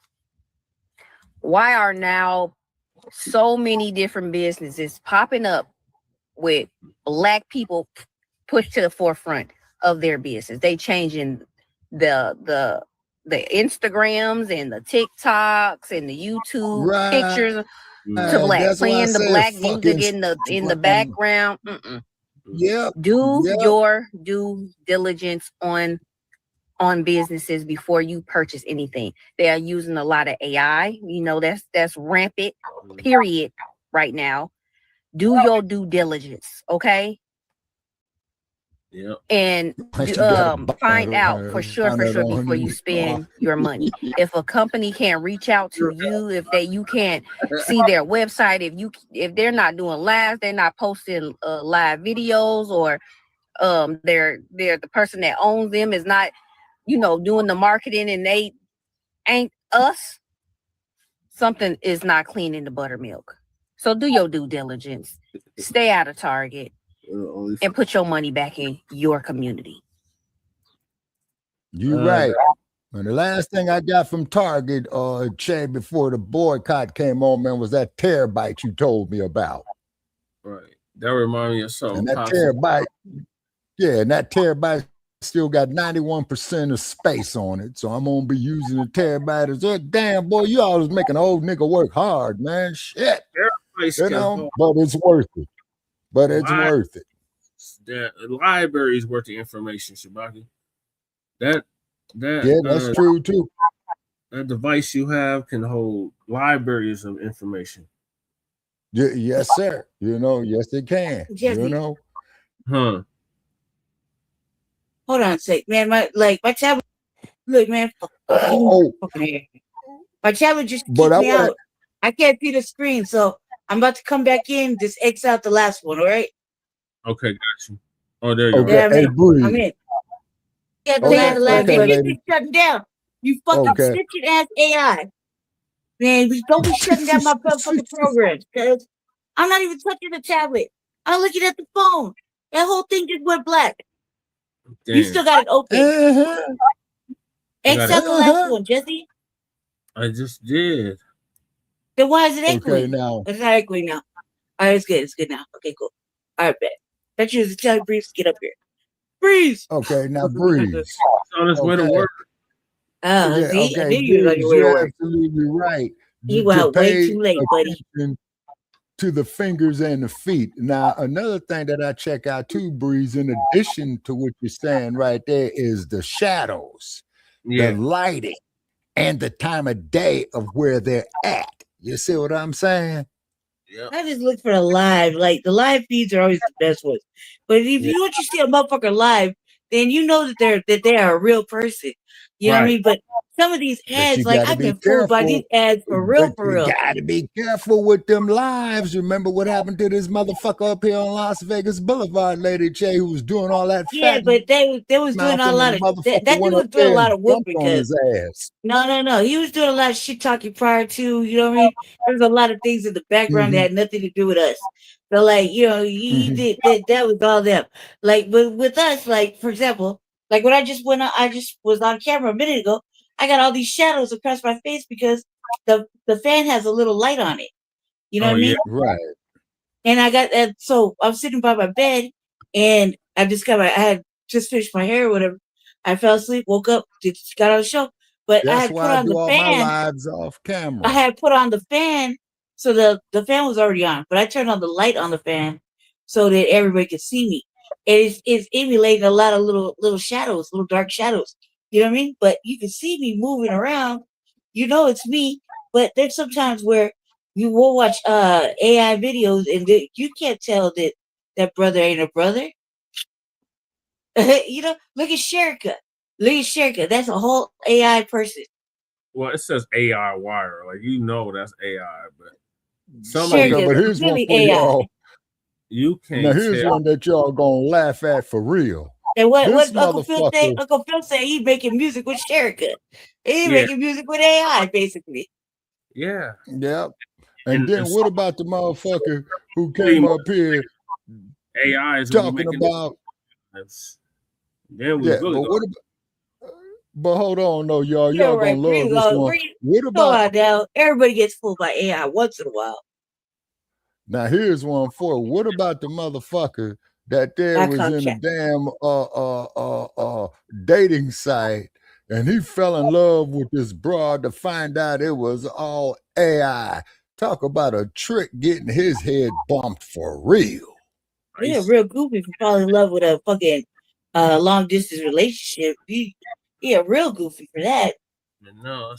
why are now so many different businesses popping up with Black people pushed to the forefront of their business? They changing the Instagrams and the TikToks and the YouTube pictures to Black, That's why I playing the said Black fucking music in the fucking background. Yep. Do Yep. your due diligence on businesses before you purchase anything. They are using a lot of AI. You know, that's rampant, period, right now. Do your due diligence, okay? Yeah. And find out for sure before you spend your money. If a company can't reach out to you, if you can't see their website, if they're not doing live, they're not posting live videos, or they're the person that owns them is not, doing the marketing, and they ain't us, something is not clean in the buttermilk. So do your due diligence. Stay out of Target and put your money back in your community. You right. And the last thing I got from Target, Che, before the boycott came on, man, was that terabyte you told me about. Right. That reminded me of something. And that terabyte, and that terabyte still got 91% of space on it. So I'm gonna be using the terabyte as damn boy, you always making an old nigga work hard, man. Shit. You know, but it's worth it. But it's worth it. The library is worth the information, Shabaki. That that's true too. That device you have can hold libraries of information. Yes, sir. Yes, it can. Jesse. Huh. Hold on a sec, man. My tablet. Look, man. My tablet just kicked me out. I can't see the screen, so I'm about to come back in. Just X out the last one, all right? Okay, got you. Oh, there you go. Yeah, I'm in. Yeah, the last one. You keep shutting down. You fucking snitching ass AI. Man, don't be shutting down my fucking programs, because I'm not even touching the tablet. I'm looking at the phone. That whole thing just went black. Damn. You still got it open. X out the last one, Jesse. I just did. Then why is it echoing? Okay, now. It's not echoing now. All right, it's good. It's good now. Okay, cool. All right, bet. Bet you was telling Breeze to get up here. Breeze. Okay, now Breeze. On his way to work. Oh, see, okay. I knew you was on your way to work. Absolutely right. You were out way too late, buddy. To the fingers and the feet. Now, another thing that I check out too, Breeze, in addition to what you're saying right there, is the shadows, the lighting, and the time of day of where they're at. You see what I'm saying? Yeah. I just look for the live. Like, the live feeds are always the best ones. But if you want to see a motherfucker live, then you know that they are a real person. You know what I mean? But some of these ads, like, I've been fooled by these ads for real. You gotta be careful with them lives. Remember what happened to this motherfucker up here on Las Vegas Boulevard, Lady Che, who was doing all that? Yeah, but they was doing a lot of that dude was doing a lot of whoop because no, he was doing a lot of shit talking prior to, you know what I mean? There's a lot of things in the background that had nothing to do with us. So, like, he did that was all them. Like, but with us, like, for example, like when I just was on camera a minute ago. I got all these shadows across my face because the fan has a little light on it. You know what I mean? Right. And I got that. So I'm sitting by my bed, and I had just finished my hair or whatever. I fell asleep, woke up, got on the show. But that's I had why put on I do the all fan. my lives off camera. I had put on the fan, so the fan was already on. But I turned on the light on the fan so that everybody could see me. And it's emulating a lot of little shadows, little dark shadows. You know what I mean? But you can see me moving around. You know it's me. But there's sometimes where you will watch AI videos and you can't tell that brother ain't a brother. Look at Sherika. Lee Sherka, that's a whole AI person. Well, it says AI wire, like that's AI, but Okay, but here's one for y'all. You can't. Now here's one that y'all gonna laugh at for real. And what This Uncle Phil say? motherfucker. Uncle Phil say he's making music with Sherka. He's making music with AI, basically. Yeah. Yep. And then what about the motherfucker who came up here AI is talking about? Then we really but hold on, no, y'all gonna love this one. What about now? Everybody gets fooled by AI once in a while. Now here's one for what about the motherfucker that there was in a damn dating site and he fell in love with this broad to find out it was all AI. Talk about a trick getting his head bumped for real. Yeah, real goofy for falling in love with a fucking long distance relationship. He a real goofy for that. No,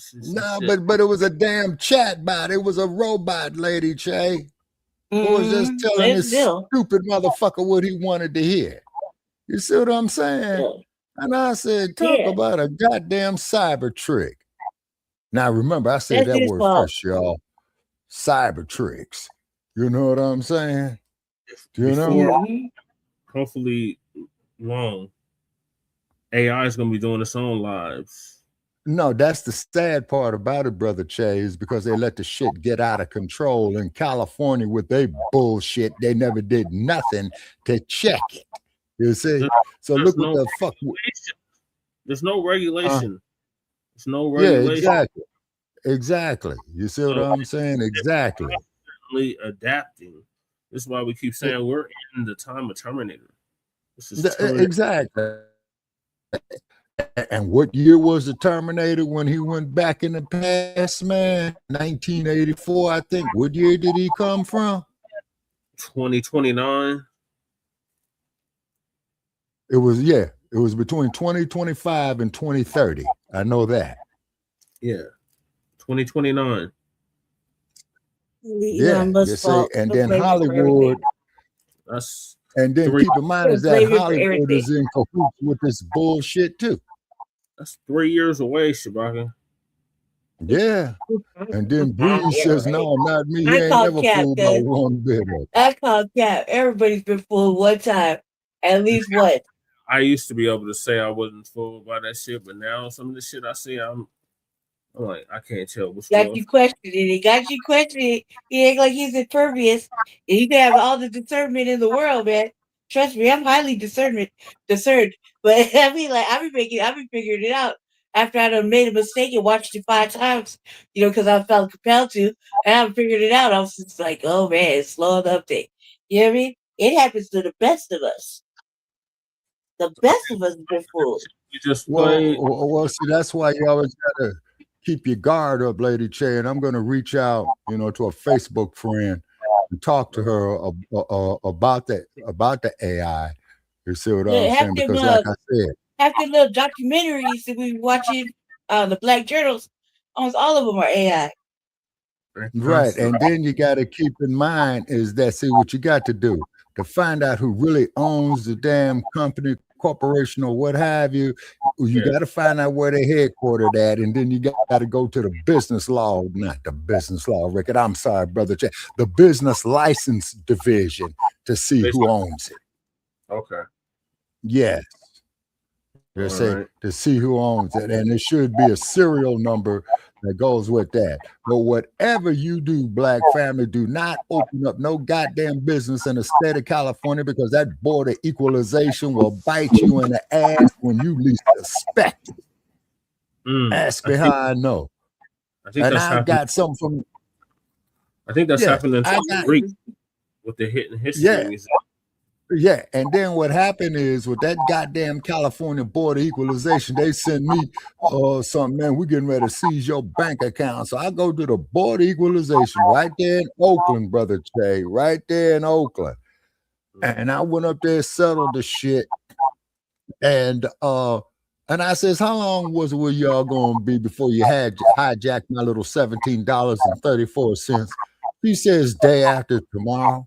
but it was a damn chat bot. It was a robot, Lady Che. Who was just telling this stupid motherfucker what he wanted to hear. You see what I'm saying? Yeah. And I said, talk about a goddamn cyber trick. Now remember, I said that word first, y'all. Cyber tricks. You know what I'm saying? You know? Hopefully long. AI is gonna be doing its own lives. No, that's the sad part about it, Brother Che, is because they let the shit get out of control in California with their bullshit. They never did nothing to check it. You see? So look what the fuck. There's no regulation. There's no regulation. Yeah, exactly. You see what I'm saying? Exactly. Adapting. This is why we keep saying we're in the time of Terminator. This is exactly. And what year was the Terminator when he went back in the past, man? 1984, I think. What year did he come from? 2029. It was between 2025 and 2030. I know that. Yeah. 2029. Yeah. You see, and then Hollywood. And then keep in mind is that Hollywood is in cahoots with this bullshit too. That's 3 years away, Shabaka. Yeah. And then Breeze says, no, not me. He ain't never fooled by one bit of it. I call cap. Everybody's been fooled one time. At least what? I used to be able to say I wasn't fooled by that shit, but now some of the shit I see, I'm like, I can't tell what's got you questioning it. He got you questioning it. He act like he's impervious. And you can have all the discernment in the world, man. Trust me, I'm highly discerned. But I mean, like, I've been figuring it out after I done made a mistake and watched it 5 times, because I felt compelled to, and I figured it out. I was just like, oh man, it's slow the update. You know what I mean? It happens to the best of us. The best of us have been fooled. You just well, see, that's why you always gotta keep your guard up, Lady Che. And I'm gonna reach out, to a Facebook friend and talk to her about the AI. You see what I'm saying? Because like I said, have the little documentaries that we watching, the Black journals, almost all of them are AI. Right. And then you got to keep in mind is that, see, what you got to do to find out who really owns the damn company, corporation, or what have you, got to find out where they're headquartered at. And then you got to go to the business law, not the business law record. I'm sorry, Brother Che, the business license division to see who owns it. Okay. Yes. To see who owns it. And it should be a serial number that goes with that. But whatever you do, Black family, do not open up no goddamn business in the state of California, because that border equalization will bite you in the ass when you least suspect it. Ask me how I know. I got something from. I think that's happening with the hidden history. Yeah, and then what happened is with that goddamn California border equalization, they sent me something, man, we're getting ready to seize your bank account. So I go to the border equalization right there in Oakland, Brother Che, right there in Oakland. And I went up there, settled the shit. And I says, how long were y'all going to be before you had hijacked my little $17.34? He says, day after tomorrow.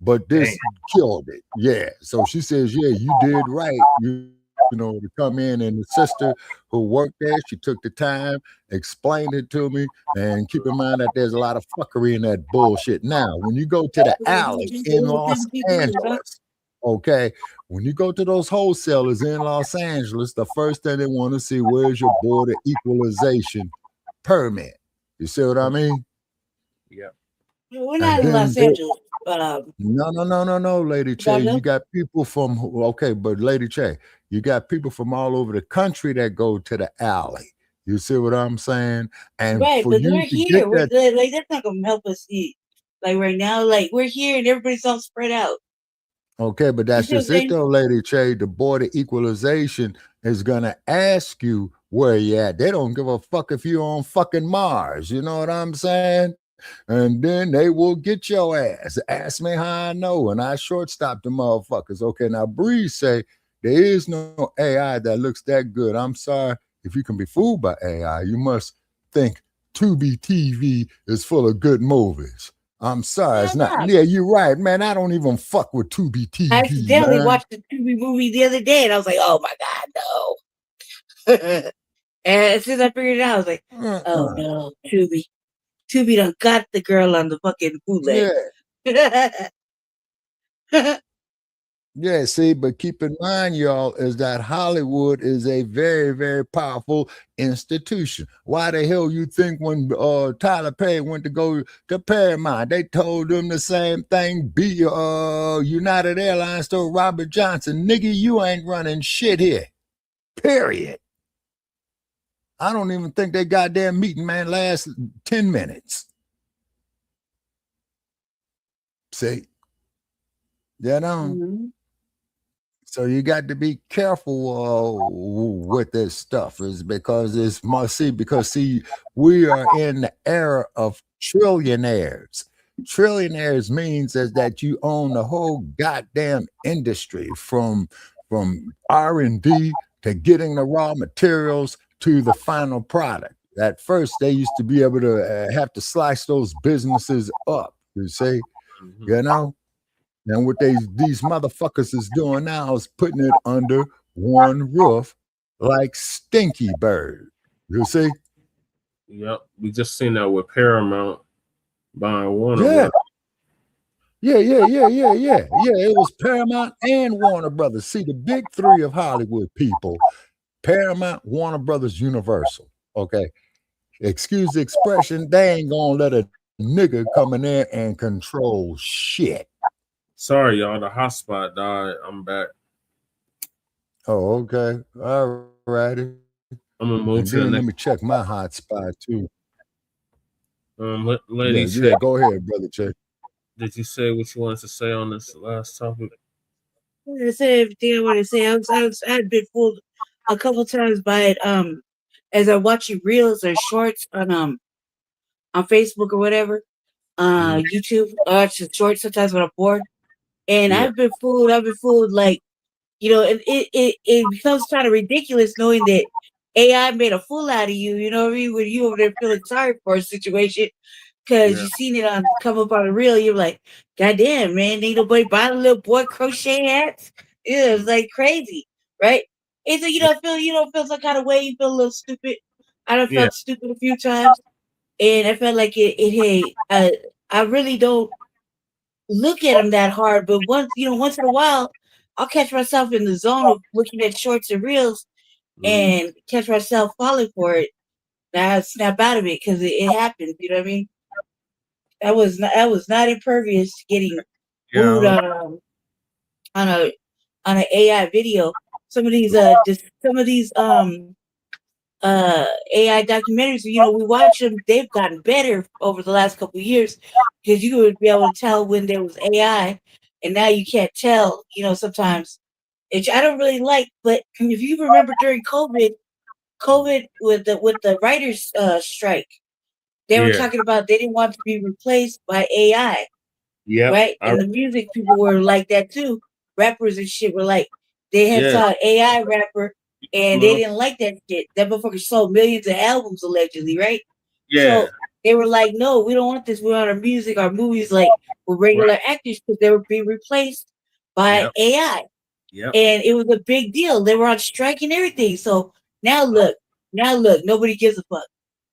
But this killed it. Yeah. So she says, yeah, you did right. You to come in, and the sister who worked there, she took the time, explained it to me, and keep in mind that there's a lot of fuckery in that bullshit. Now, when you go to the alley in Los Angeles, okay, when you go to those wholesalers in Los Angeles, the first thing they want to see, where's your border equalization permit? You see what I mean? Yeah. We're not in Los Angeles. No, Lady Che. You got people from but Lady Che, you got people from all over the country that go to the alley. You see what I'm saying? And right, for but you we're to here. get We're that, like that's not gonna help us eat. Like right now, like we're here and everybody's all spread out. okay, but that's You see just what I'm it though, Lady Che. The border equalization is gonna ask you where you at. They don't give a fuck if you're on fucking Mars. You know what I'm saying? And then they will get your ass. Ask me how I know, and I shortstop the motherfuckers. Okay, now Breeze say there is no AI that looks that good. I'm sorry if you can be fooled by AI. You must think Tubi TV is full of good movies. I'm sorry, it's not. Yeah, you're right, man. I don't even fuck with Tubi TV. I accidentally man. watched the Tubi movie the other day, and I was like, "Oh my god, no!" And as soon as I figured it out, I was like, "Oh no, Tubi done got the girl on the fucking bootleg." Yeah, see, but keep in mind, y'all, is that Hollywood is a very, very powerful institution. Why the hell you think when Tyler Perry went to go to Paramount, they told him the same thing? Be United Airlines told Robert Johnson, nigga, you ain't running shit here. Period. I don't even think they goddamn meeting, man, last 10 minutes. See? You know? So you got to be careful with this stuff, is because it's must see, because we are in the era of trillionaires. Trillionaires means is that you own the whole goddamn industry from R&D to getting the raw materials to the final product. At first, they used to be able to have to slice those businesses up, you see, you know? And what these motherfuckers is doing now is putting it under one roof like Stinky Bird. You see? Yep. We just seen that with Paramount buying Warner. Yeah. Yeah. It was Paramount and Warner Brothers. See, the big three of Hollywood people, Paramount, Warner Brothers, Universal. Okay. Excuse the expression, they ain't gonna let a nigga come in there and control shit. Sorry, y'all. The hotspot died. I'm back. Oh, okay. All righty. I'm gonna move and to the then next. let me check my hotspot too. Lady yeah, go ahead, Brother Che. Did you say what you wanted to say on this last topic? I said everything I want to say. I've been fooled a couple times by it. As I'm watching reels or shorts on Facebook or whatever, YouTube. I watch the shorts sometimes when I'm bored, and I've been fooled. Like, it becomes kind of ridiculous knowing that AI made a fool out of you. You know what I mean? When you over there feeling sorry for a situation because you seen it come up on a reel, you're like, God damn, man, ain't nobody buying a little boy crochet hats. Yeah, it's like crazy, right? And so you don't feel some kind of way. You feel a little stupid. I done felt stupid a few times, and I felt like I really don't look at them that hard, but once in a while, I'll catch myself in the zone of looking at shorts and reels and catch myself falling for it. Now I snap out of it because it happens. You know what I mean? I was not impervious to getting booed on an AI video. Some of these AI documentaries, we watch them. They've gotten better over the last couple of years because you would be able to tell when there was AI, and now you can't tell. Sometimes, which I don't really like. But if you remember during COVID with the writers' strike, they were talking about they didn't want to be replaced by AI. Yeah. Right, and the music people were like that too. Rappers and shit were like they had saw an AI rapper. And they didn't like that shit. That motherfucker sold millions of albums allegedly, right? Yeah. So they were like, no, we don't want this. We want our music, our movies like with regular actors because they were being replaced by AI. Yep. And it was a big deal. They were on strike and everything. So now look, nobody gives a fuck.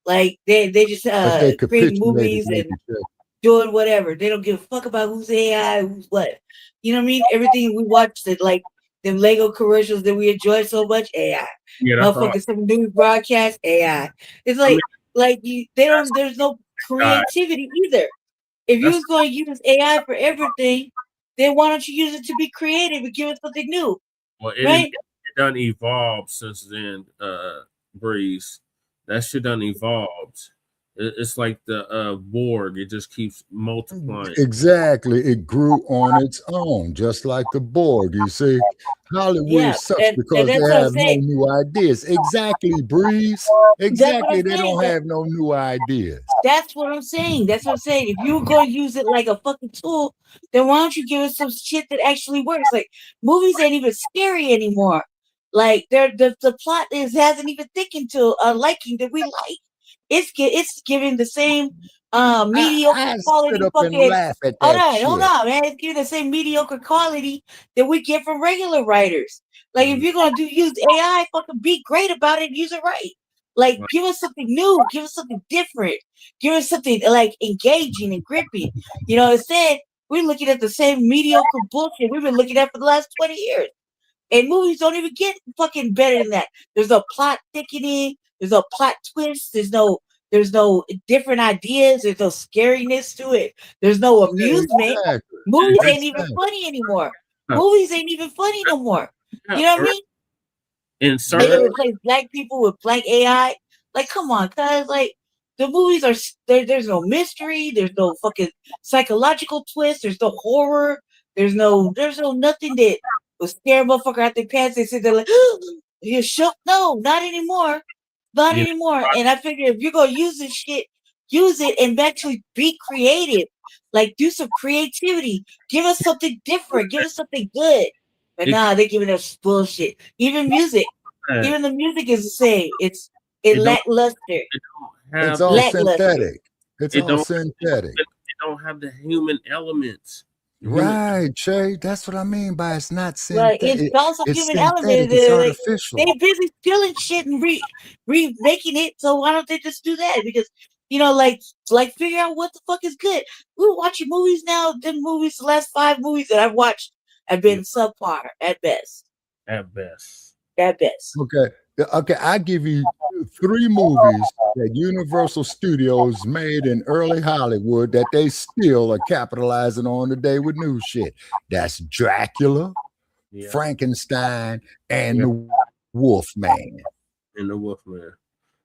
Like they just They creating capitulated, movies like and you said. doing whatever. They don't give a fuck about who's AI, who's what. You know what I mean? Everything we watch that like them Lego commercials that we enjoy so much, AI. Yeah, that's right. Motherfuckers, some news broadcast, AI. It's like there's no creativity either. If you was going to use AI for everything, then why don't you use it to be creative and give us something new? Well, right? it done evolved since then, Breeze. That shit done evolved. It's like the Borg. It just keeps multiplying. Exactly. It grew on its own, just like the Borg. You see, Hollywood sucks because that's they what I'm have no saying. new ideas. Exactly, Breeze. Exactly. They don't have no new ideas. That's what I'm saying. That's what I'm saying. If you're going to use it like a fucking tool, then why don't you give us some shit that actually works? Like movies ain't even scary anymore. Like the plot hasn't even taken to a liking that we like. It's giving the same mediocre I quality sit up and fucking. laugh at Hold that on, shit. man. It's giving the same mediocre quality that we get from regular writers. Like if you're gonna use AI, fucking be great about it, and use it right. Like give us something new, give us something different, give us something like engaging and gripping. You know, instead we're looking at the same mediocre bullshit we've been looking at for the last 20 years. And movies don't even get fucking better than that. There's no plot thickening. There's no plot twist. There's no different ideas. There's no scariness to it. There's no amusement. Exactly. Movies ain't even funny anymore. Movies ain't even funny no more. You know what I mean? In They certain replace black people with black AI. Like, come on, cuz like the movies are there's no mystery. There's no fucking psychological twist. There's no horror. There's no nothing that will scare a motherfucker out their pants. They sit there like, you're shook. No, not anymore. Not Yeah. anymore. And I figure if you're gonna use this shit, use it and actually be creative. Like do some creativity. Give us something different. Give us something good. But nah, they're giving us bullshit. Even music. Even the music is the same. It's lackluster. It's all synthetic. It's all don't, synthetic. It don't have the human elements. Right, Che. That's what I mean by it's not Right. synthetic. It's also It's human synthetic. elements. It's Like, artificial. they busy stealing shit and remaking it. So why don't they just do that? Because like figure out what the fuck is good. We're watching movies now. The last 5 movies that I've watched have been subpar at best. At best. At best. Okay. I give you 3 movies that Universal Studios made in early Hollywood that they still are capitalizing on today with new shit. That's Dracula, Frankenstein, and the Wolfman. And the Wolfman.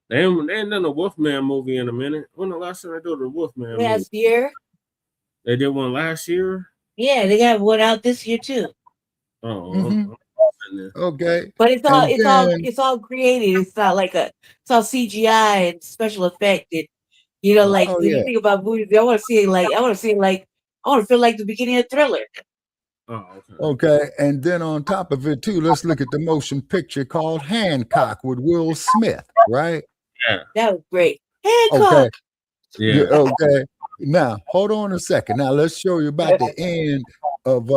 They ain't done a Wolfman movie in a minute. When the last time they did a Wolfman movie? Last year. They did one last year? Yeah, they got one out this year too. Oh, okay. But it's all created. It's not like it's all CGI and special effect. And, when you think about movies, I want to feel like the beginning of Thriller. Oh, okay. And then on top of it too, let's look at the motion picture called Hancock with Will Smith, right? Yeah. That was great. Hancock. Okay. Yeah. Okay. Now, hold on a second. Now, let's show you about the end of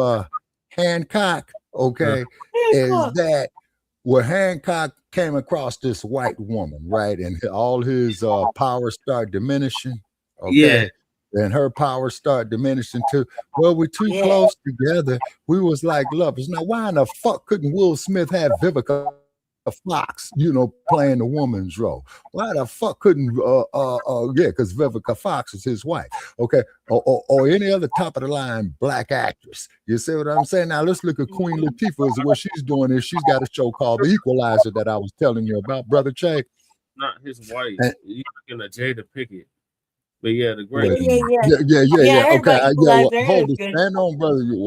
Hancock, okay, is that where Hancock came across this white woman, right? And all his powers start diminishing, okay? Yeah. And her powers start diminishing too. Well, we're too close together. We was like lovers. Now, why in the fuck couldn't Will Smith have Vivica Fox, playing the woman's role? Why the fuck couldn't because Vivica Fox is his wife, okay, or any other top of the line black actress? You see what I'm saying? Now let's look at Queen Latifah. What she's doing is she's got a show called The Equalizer that I was telling you about, brother Che. Not his wife. You're looking at Jada Pinkett. But yeah, the great. Yeah. Okay.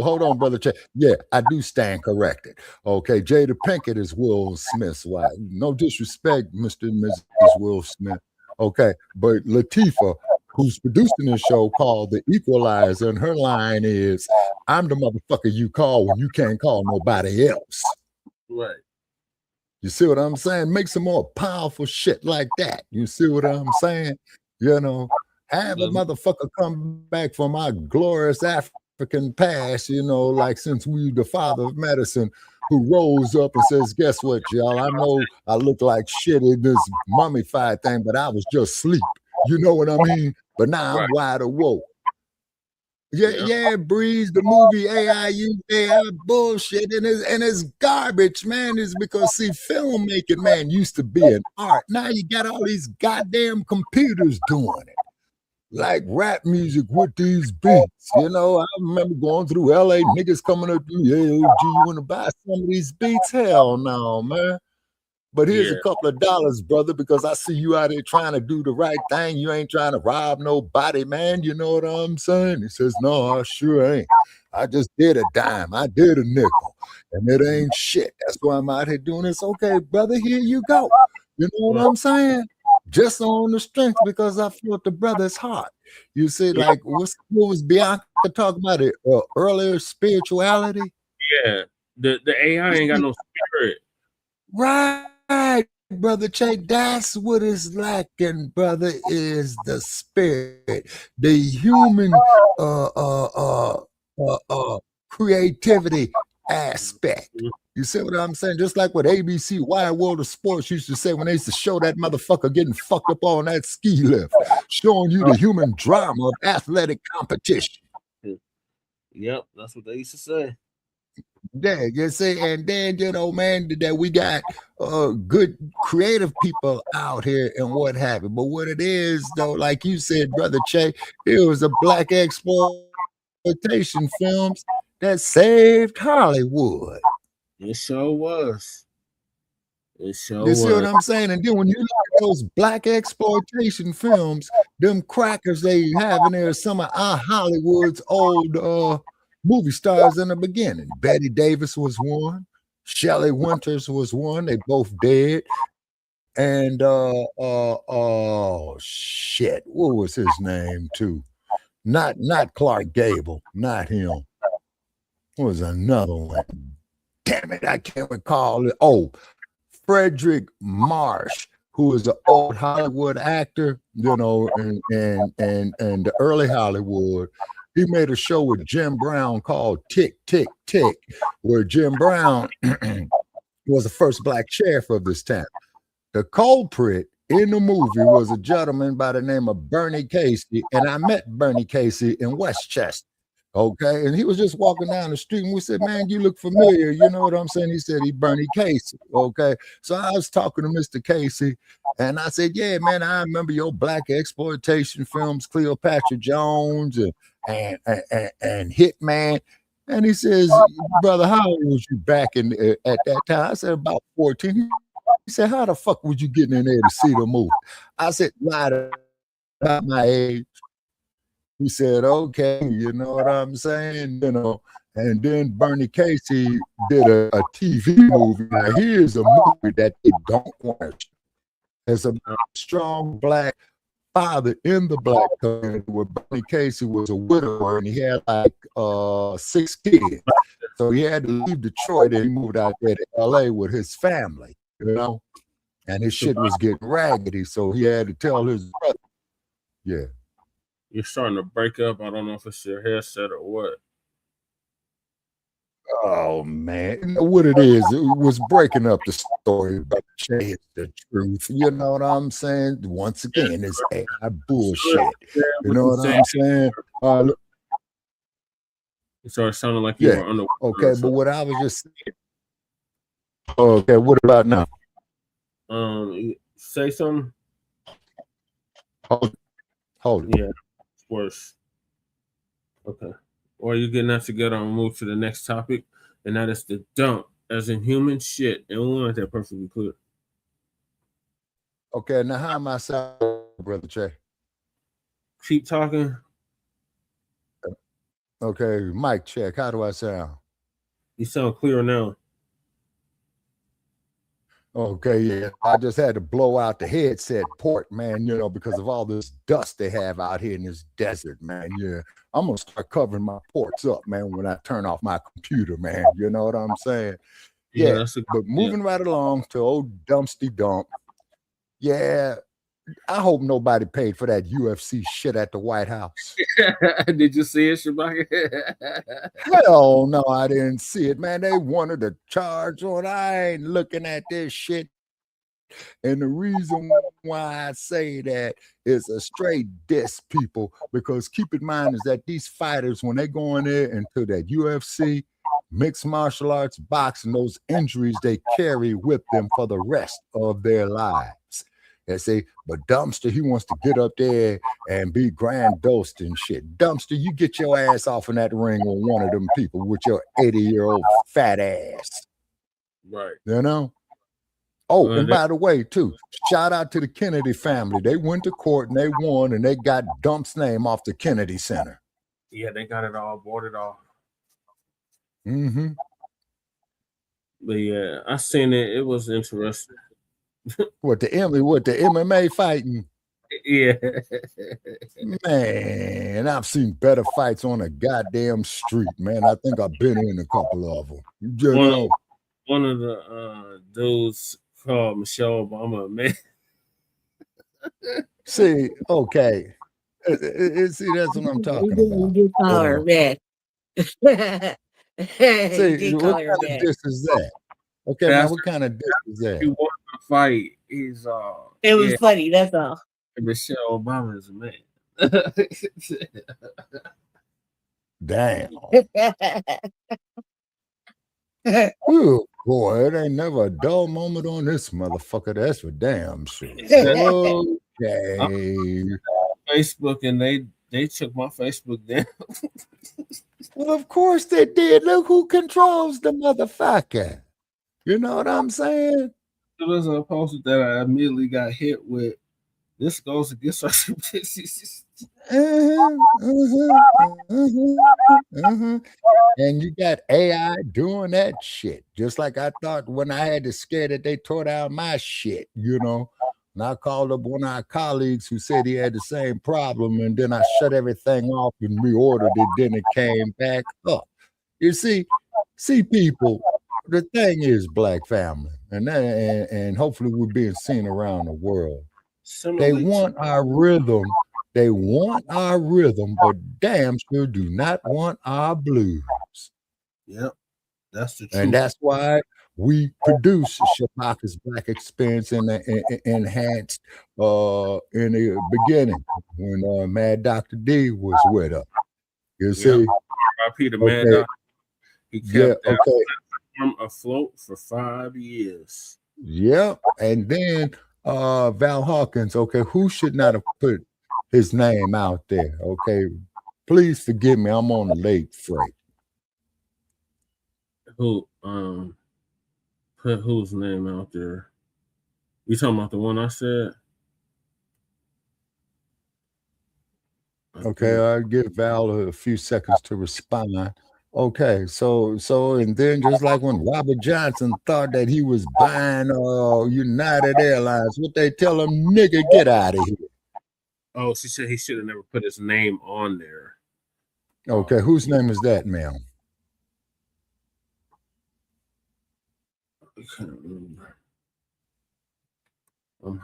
Hold on, brother. Yeah, I do stand corrected. Okay, Jada Pinkett is Will Smith's wife. No disrespect, Mr. and Mrs. Will Smith. Okay, but Latifah, who's producing this show called The Equalizer, and her line is, "I'm the motherfucker you call when you can't call nobody else." Right. You see what I'm saying? Make some more powerful shit like that. You see what I'm saying? Have a motherfucker come back from our glorious African past, like since we the father of medicine, who rolls up and says, guess what, y'all? I know I look like shit in this mummified thing, but I was just asleep. You know what I mean? But now I'm wide awoke. Yeah, Breeze, the movie AI bullshit, and it's garbage, man. It's because, see, filmmaking, man, used to be an art. Now you got all these goddamn computers doing it. Like rap music with these beats. You know, I remember going through LA, niggas coming up to me, hey, OG, you want to buy some of these beats? Hell no, man. But here's a couple of dollars, brother, because I see you out here trying to do the right thing. You ain't trying to rob nobody, man. You know what I'm saying? He says, no, I sure ain't. I just did a dime. I did a nickel. And it ain't shit. That's why I'm out here doing this. Okay, brother, here you go. You know what I'm saying? Just on the strength, because I felt the brother's heart. You see, like, what was Bianca talking about it earlier? Spirituality? Yeah. The AI ain't got no spirit. Right, brother Che. That's what is lacking, brother, is the spirit, the human creativity aspect. You see what I'm saying? Just like what ABC Wide World of Sports used to say when they used to show that motherfucker getting fucked up on that ski lift, showing you the human drama of athletic competition. Yep, that's what they used to say. Yeah, you see, and then, you know, man, that we got good creative people out here and what have you. But what it is, though, like you said, brother Che, it was a black exploitation films that saved Hollywood. It sure was. It sure You see was. what I'm saying? And then when you look at those black exploitation films, them crackers they have in there, some of our Hollywood's old movie stars in the beginning. Betty Davis was one. Shelley Winters was one. They both dead. And oh shit, what was his name too? Not Clark Gable, not him. What was another one? Damn it, I can't recall it. Oh, Frederick Marsh, who is an old Hollywood actor, you know, and the early Hollywood. He made a show with Jim Brown called Tick, Tick, Tick, where Jim Brown was the first black sheriff of this town. The culprit in the movie was a gentleman by the name of Bernie Casey, and I met Bernie Casey in Westchester. Okay, and he was just walking down the street, and we said, man, you look familiar. You know what I'm saying? He said, he Bernie Casey. Okay, so I was talking to Mr. Casey, and I said, yeah, man, I remember your black exploitation films, Cleopatra Jones and Hitman. And he says, brother, how old was you back in at that time? I said, about 14. He said, how the fuck was you getting in there to see the movie? I said, lied about my age. He said, okay, you know what I'm saying? You know, and then Bernie Casey did a TV movie. Now, here's a movie that they don't watch. There's a strong black father in the black community where Bernie Casey was a widower and he had like 6 kids. So he had to leave Detroit and he moved out there to LA with his family, you know, and his shit was getting raggedy. So he had to tell his brother, yeah. You're starting to break up. I don't know if it's your headset or what. Oh man, you know what it is? It was breaking up the story, but it's the truth. You know what I'm saying? Once again, it's AI bullshit. You know what I'm saying? It started sounding like you were under. Okay, but what I was just saying. Okay, what about now? Say something. Hold it. Yeah. Worse. Okay. Or you getting that together and move to the next topic, and that is the dump, as in human shit. And we want that perfectly clear. Okay, now how am I sounding, Brother Che? Keep talking. Okay, mic check. How do I sound? You sound clear now. Okay, yeah. I just had to blow out the headset port, man, you know, because of all this dust they have out here in this desert, man. Yeah. I'm going to start covering my ports up, man, when I turn off my computer, man. You know what I'm saying? Yeah. But moving right along to old Dumpsty Dump. Yeah. I hope nobody paid for that UFC shit at the White House. Did you see it, Shabaka? Hell no, I didn't see it, man. They wanted to charge on. I ain't looking at this shit. And the reason why I say that is a straight diss, people, because keep in mind is that these fighters, when they go in there into that UFC, mixed martial arts, boxing, those injuries they carry with them for the rest of their lives. They say, but Dumpster, he wants to get up there and be grandiose and shit. Dumpster, you get your ass off in that ring with one of them people with your 80-year-old fat ass. Right. You know? Oh, and by the way, too, shout out to the Kennedy family. They went to court and they won, and they got Dump's name off the Kennedy Center. Yeah, they got it all boarded off. Mm-hmm. But yeah, I seen it. It was interesting. What the MMA fighting? Yeah. Man, I've seen better fights on a goddamn street, man. I think I've been in a couple of them. You know? One of the dudes called Michelle Obama, man. See, okay. See, that's what I'm talking about. You call her man. See, what kind of diss is that? Okay, man, what kind of diss is that? He won the fight. He's It was funny, that's all. Michelle Obama is a man. Damn. Ooh, boy, it ain't never a dull moment on this motherfucker. That's for damn sure. Okay. Facebook, and they took my Facebook down. Well, of course they did. Look who controls the motherfucker. You know what I'm saying? There was a post that I immediately got hit with. This goes against our And you got AI doing that shit. Just like I thought when I had to scare that they tore down my shit, you know. And I called up one of our colleagues who said he had the same problem, and then I shut everything off and reordered it, then it came back up. You see people, the thing is, Black family, and hopefully we're being seen around the world. They want our rhythm. They want our rhythm, but damn sure do not want our blues. Yep, that's the truth. And that's why we produce Shabaka's Black Experience and Enhanced in the beginning when Mad Dr. D was with us. You see? R.I.P. to Mad Dr. He kept that platform afloat for 5 years. Yep. And then Val Hawkins, okay, who should not have put his name out there? Okay, please forgive me, I'm on the late freight. Who put whose name out there? You talking about the one I said? Okay, I'll give Val a few seconds to respond. Okay, so and then just like when Robert Johnson thought that he was buying United Airlines, what they tell him, nigga, get out of here. Oh, she said he should have never put his name on there. Okay, whose name is that, ma'am? I can't remember.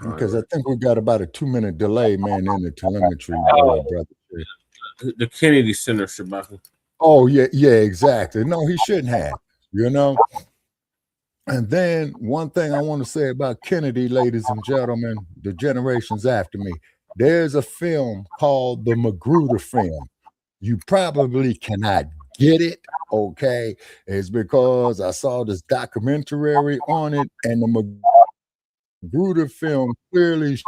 Because I think we got about a 2-minute delay, man, in the telemetry, brother. The Kennedy Center, Shabaka. Oh, yeah, exactly. No, he shouldn't have, you know. And then one thing I want to say about Kennedy, ladies and gentlemen, the generations after me, there's a film called the Magruder film. You probably cannot get it, okay? It's because I saw this documentary on it, and the Magruder film clearly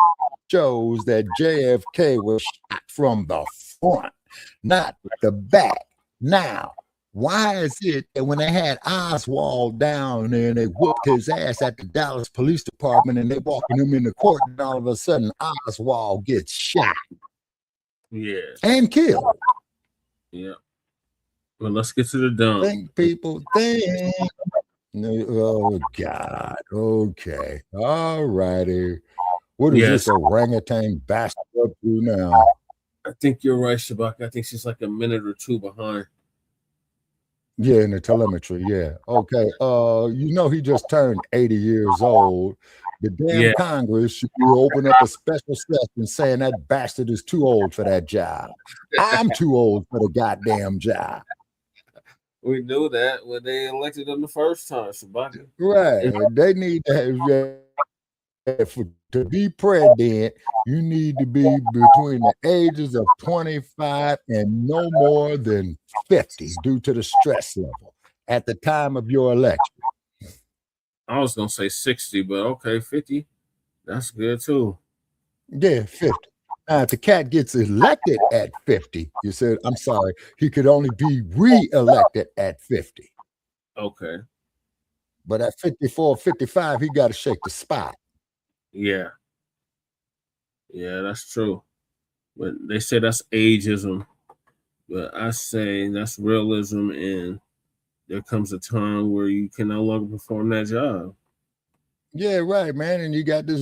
shows that JFK was shot from the front, not the back. Now, why is it that when they had Oswald down there and they whooped his ass at the Dallas Police Department and they walking him in the court, and all of a sudden Oswald gets shot? Yeah. And killed. Yeah. Well, let's get to the dump. Think, people, think. Oh, God. Okay. All righty. What is this orangutan bastard up to now? I think you're right, Shabaka. I think she's like a minute or two behind. Yeah, in the telemetry, yeah. Okay. You know, he just turned 80 years old. The damn Yeah. Congress should open up a special session saying that bastard is too old for that job. I'm too old for the goddamn job. We knew that when they elected him the first time, Sabaki. Right. They need to have, to be president, you need to be between the ages of 25 and no more than 50 due to the stress level at the time of your election. I was gonna say 60, but okay, 50. That's good too. Yeah, 50. Now, if the cat gets elected at 50, you said, I'm sorry, he could only be re-elected at 50. Okay. But at 54, 55, he got to shake the spot. Yeah. Yeah, that's true. But they say that's ageism. But I say that's realism, and there comes a time where you can no longer perform that job. Yeah, right, man. And you got this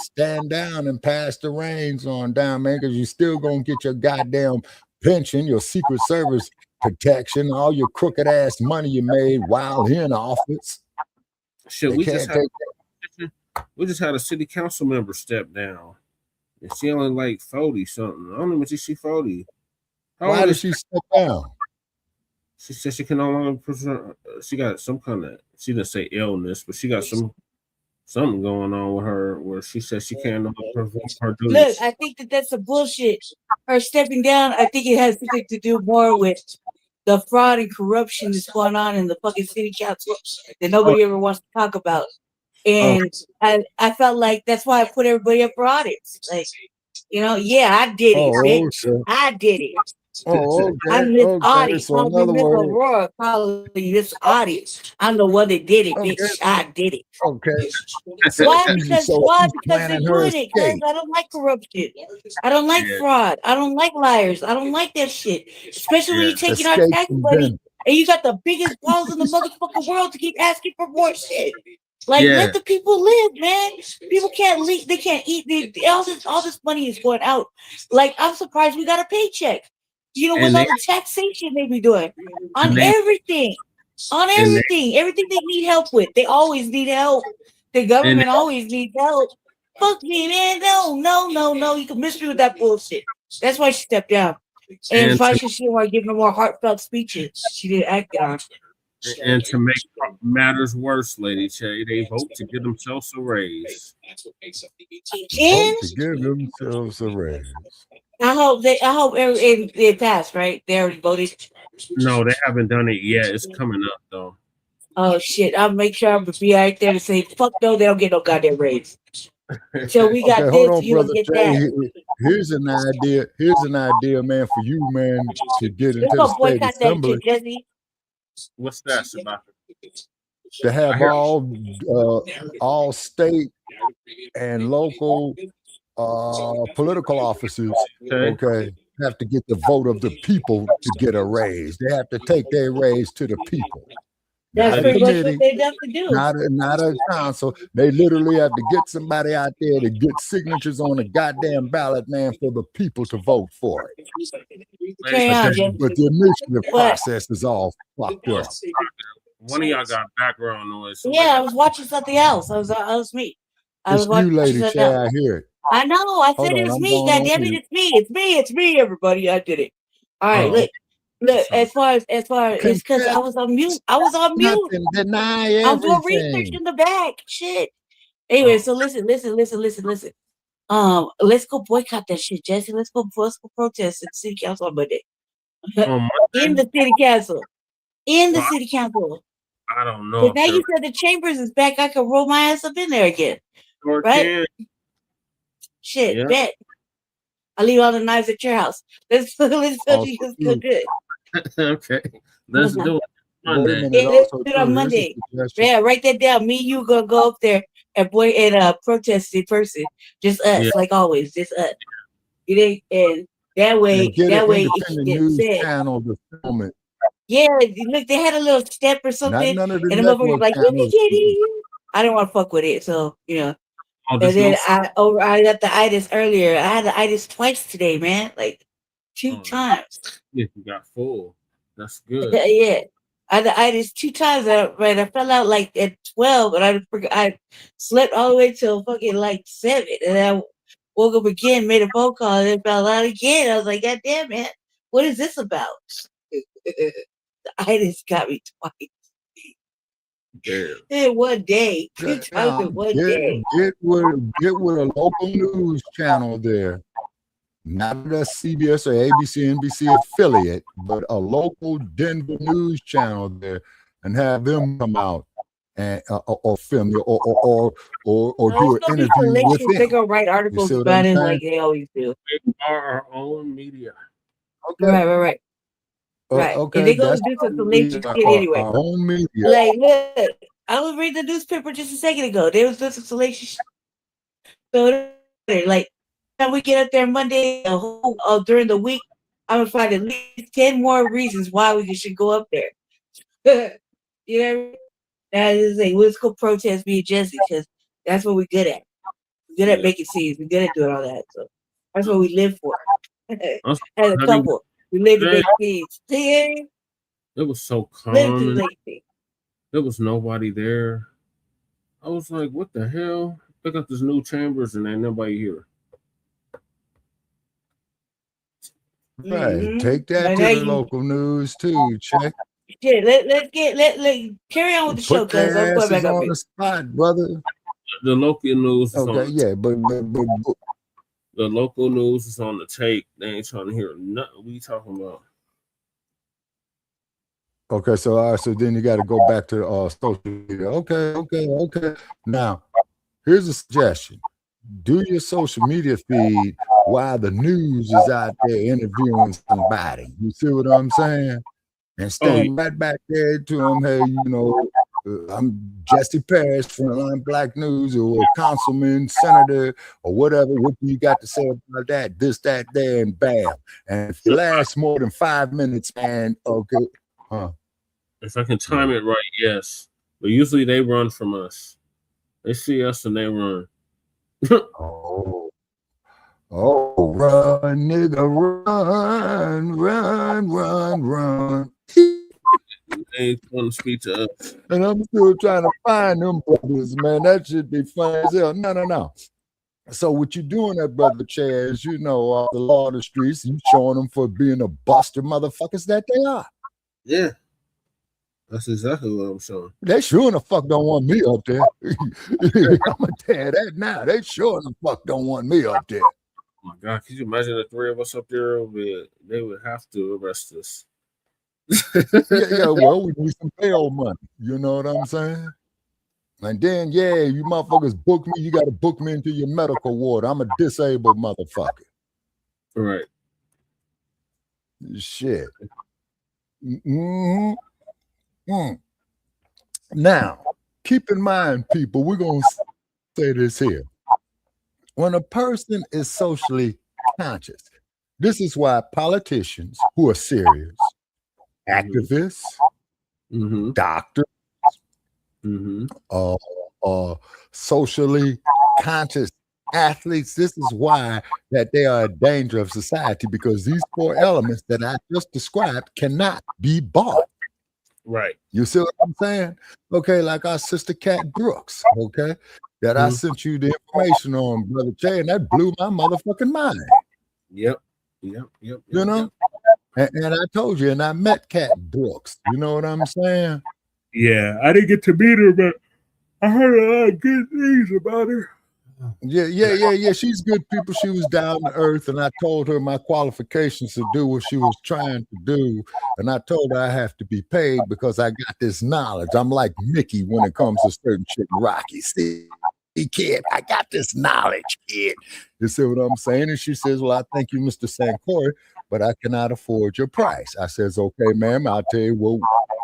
stand down and pass the reins on down, man, because you still gonna get your goddamn pension, your Secret Service protection, all your crooked ass money you made while in office. Shit, we just had a city council member step down. And she only like 40 something. I don't know what she 40. Why did she step down? She said she can no longer. She got some kind of. She didn't say illness, but she got something going on with her where she said she can't no longer perform her duties. Look, I think that's a bullshit. Her stepping down, I think it has something to do more with the fraud and corruption that's going on in the fucking city council that nobody ever wants to talk about. And I felt like that's why I put everybody up for audits. Like, yeah, I did it, bitch. Okay. I did it. Oh, okay. I'm this audit. So in other Miss words, Aurora probably this audit. I'm the one that did it, bitch. I did it. Okay. Why? Because why? Because they're doing it. Because I don't like corruption. I don't like fraud. I don't like liars. I don't like that shit. Especially when you're taking our tax money and you got the biggest balls in the motherfucking world to keep asking for more shit. Like, let the people live, man. People can't leave. They can't eat. All this money is going out. Like, I'm surprised we got a paycheck. With all the taxation they be doing on everything. On everything. Everything they need help with. They always need help. The government always needs help. Fuck me, man. No. You can miss me with that bullshit. That's why she stepped down. And probably she didn't want to give no more heartfelt speeches. She didn't act on. And to make matters worse, Lady Che, they vote to give themselves a raise. To give themselves a raise. I hope it passed, right? They already voted. No, they haven't done it yet. It's coming up though. Oh shit! I'll make sure I'm be right there to say, fuck no, they don't get no goddamn raise. So we got hold this, on, you brother get Jay. that. Here's an idea, man, for you, man, to get into the state assembly. That shit, Jesse. What's that, Sabaka? To have all state and local political officers, okay, have to get the vote of the people to get a raise. They have to take their raise to the people. That's pretty much what they have to do. Not a council. They literally have to get somebody out there to get signatures on a goddamn ballot, man, for the people to vote for it. But the initiative process is all fucked up. One of y'all got background noise. Yeah, I was watching something else. I was me. It's you, Lady Che. I hear it. I know. I said it was me. Goddamn it, it's me. It's me. Everybody, I did it. All right, look. As far as it's because I was on mute. Nothing, deny everything. I'm doing research in the back. Shit. Anyway, so listen. Let's go boycott that shit, Jesse. Let's go protest at the city council on Monday. In the city council. City council. I don't know. But now you said the chambers is back. I can roll my ass up in there again. Right? Shit, bet. I'll leave all the knives at your house. Let's go good. Okay. Let's do it. Monday. Let's do it on Monday. Yeah, write that down. Me and you gonna go up there and protest in person. Just us, like always. Just us. You know, and that way it can get said. Channel to film it. Yeah, look, they had a little step or something, and the motherfucker was like, "Let me get in." I didn't want to fuck with it, so and then I got the itis earlier. I had the itis twice today, man, like 2 times. Yeah, you got full. That's good. Yeah. itis 2 times. I fell out like at 12, and I slept all the way till fucking like 7, and I woke up again, made a phone call, and then fell out again. I was like, God damn, man, what is this about? The itis got me twice. Damn. In one day, 2 times in one day. Get with a local news channel there. Not a CBS or ABC, NBC affiliate, but a local Denver news channel there, and have them come out and or film you or do an interview with them. They're gonna write articles about it like they always do. We are our own media. Okay. Right. Right. Okay, and they go do some salacious shit anyway. Our own media. Like, look, I was reading the newspaper just a second ago. They was doing some salacious shit. So, like, time we get up there Monday, during the week, I'm gonna find at least 10 more reasons why we should go up there. You know what I mean? That is like, let's go protest me and Jesse, because that's what we're good at. We're good at making scenes. We're good at doing all that. So that's what we live for. As a couple, we live to make scenes. See? It was so calm. There was nobody there. I was like, what the hell? They got this new chambers and ain't nobody here. Right. Take that to the local news too, check. Yeah, let's carry on with the show, because I'm going back up on the spot, brother. The local news is okay, on but the local news is on the tape. They ain't trying to hear nothing we talking about. Okay, so so then you got to go back to social media. Okay. Now, here's a suggestion: do your social media feed while the news is out there interviewing somebody. You see what I'm saying? And stand right back there to them. Hey, you know, I'm Jesse Parrish from the Line Blacc News, or a councilman, senator, or whatever. What do you got to say about that? This, that, there, and bam. And if you last more than 5 minutes, man, okay. If I can time it right, yes. But usually they run from us. They see us and they run. Run, nigga, run. They ain't want to speak to us. And I'm still trying to find them brothers, man. That should be fun as hell. No. So what you doing there, brother Chaz, you know, off the law of the streets, you showing them for being a buster motherfuckers that they are. Yeah. That's exactly what I'm showing. They sure the fuck don't want me up there. I'm gonna tell you that now. They sure the fuck don't want me up there. Oh my God, could you imagine the 3 of us up there? They would have to arrest us. yeah, well, we need some bail money. You know what I'm saying? And then, yeah, you motherfuckers book me. You got to book me into your medical ward. I'm a disabled motherfucker. Right. Shit. Now, keep in mind, people, we're going to say this here. When a person is socially conscious, this is why politicians who are serious, activists, doctors, socially conscious athletes, this is why that they are a danger of society, because these 4 elements that I just described cannot be bought. Right. You see what I'm saying? Okay, like our sister Cat Brooks, okay, that I sent you the information on, Brother Jay, and that blew my motherfucking mind. Yep. You know? And I told you, and I met Cat Brooks. You know what I'm saying? Yeah, I didn't get to meet her, but I heard a lot of good things about her. Yeah. She's good people. She was down to earth, and I told her my qualifications to do what she was trying to do. And I told her I have to be paid because I got this knowledge. I'm like Mickey when it comes to certain shit. Rocky, see, kid, I got this knowledge, kid. You see what I'm saying? And she says, well, I thank you, Mr. Sankoy, but I cannot afford your price. I says, okay, ma'am, I'll tell you what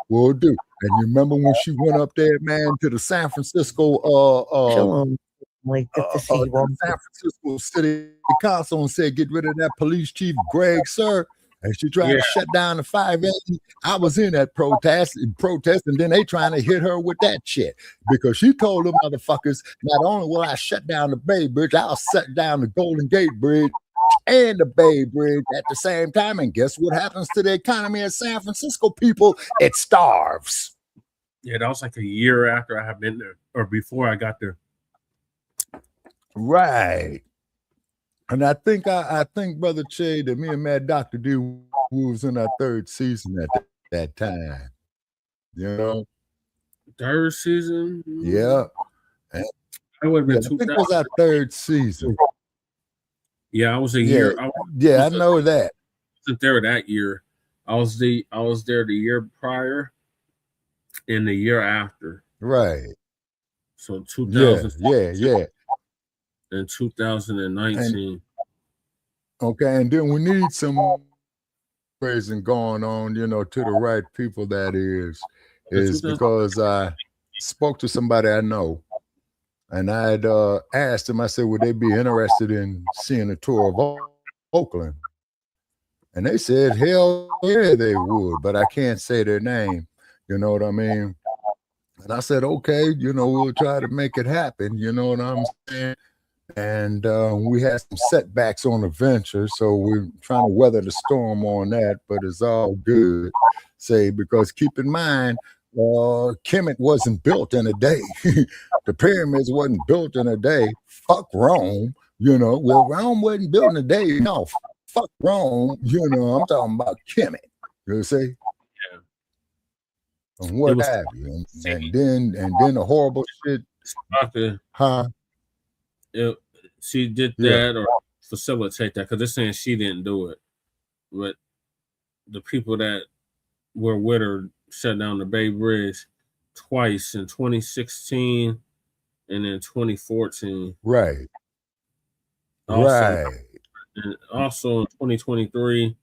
we'll do. And you remember when she went up there, man, to the San Francisco San Francisco City Council and said, get rid of that police chief, Greg, sir. And she tried to shut down the 580. I was in that protest, and then they trying to hit her with that shit. Because she told them motherfuckers, not only will I shut down the Bay Bridge, I'll shut down the Golden Gate Bridge and the Bay Bridge at the same time. And guess what happens to the economy of San Francisco, people? It starves. Yeah, that was like a year after I had been there, or before I got there. Right. And I think, Brother Che, that me and Mad Dr. D, we was in our third season at that time. You know? Third season? Yeah. And, I would have been I think it was our third season. Yeah, I was a year. I know that. I wasn't there that year. I was there the year prior and the year after. Right. So 2000. Yeah. And 2019. Okay, and then we need some raising going on, to the right people. That is because I spoke to somebody I know, and I'd asked them. I said, would they be interested in seeing a tour of Oakland? And they said, hell yeah, they would, but I can't say their name. You know what I mean? And I said, okay, we'll try to make it happen. You know what I'm saying? And we had some setbacks on the venture, so we're trying to weather the storm on that, but it's all good. Because keep in mind, Kemet wasn't built in a day. The pyramids wasn't built in a day. Fuck Rome, Well, Rome wasn't built in a day. No, fuck Rome, I'm talking about Kemet. You see? Yeah. And what have you? And then the horrible shit. Huh? She did that or facilitate that, because they're saying she didn't do it, but the people that were with her shut down the Bay Bridge twice in 2016 and in 2014. Right. And also in 2023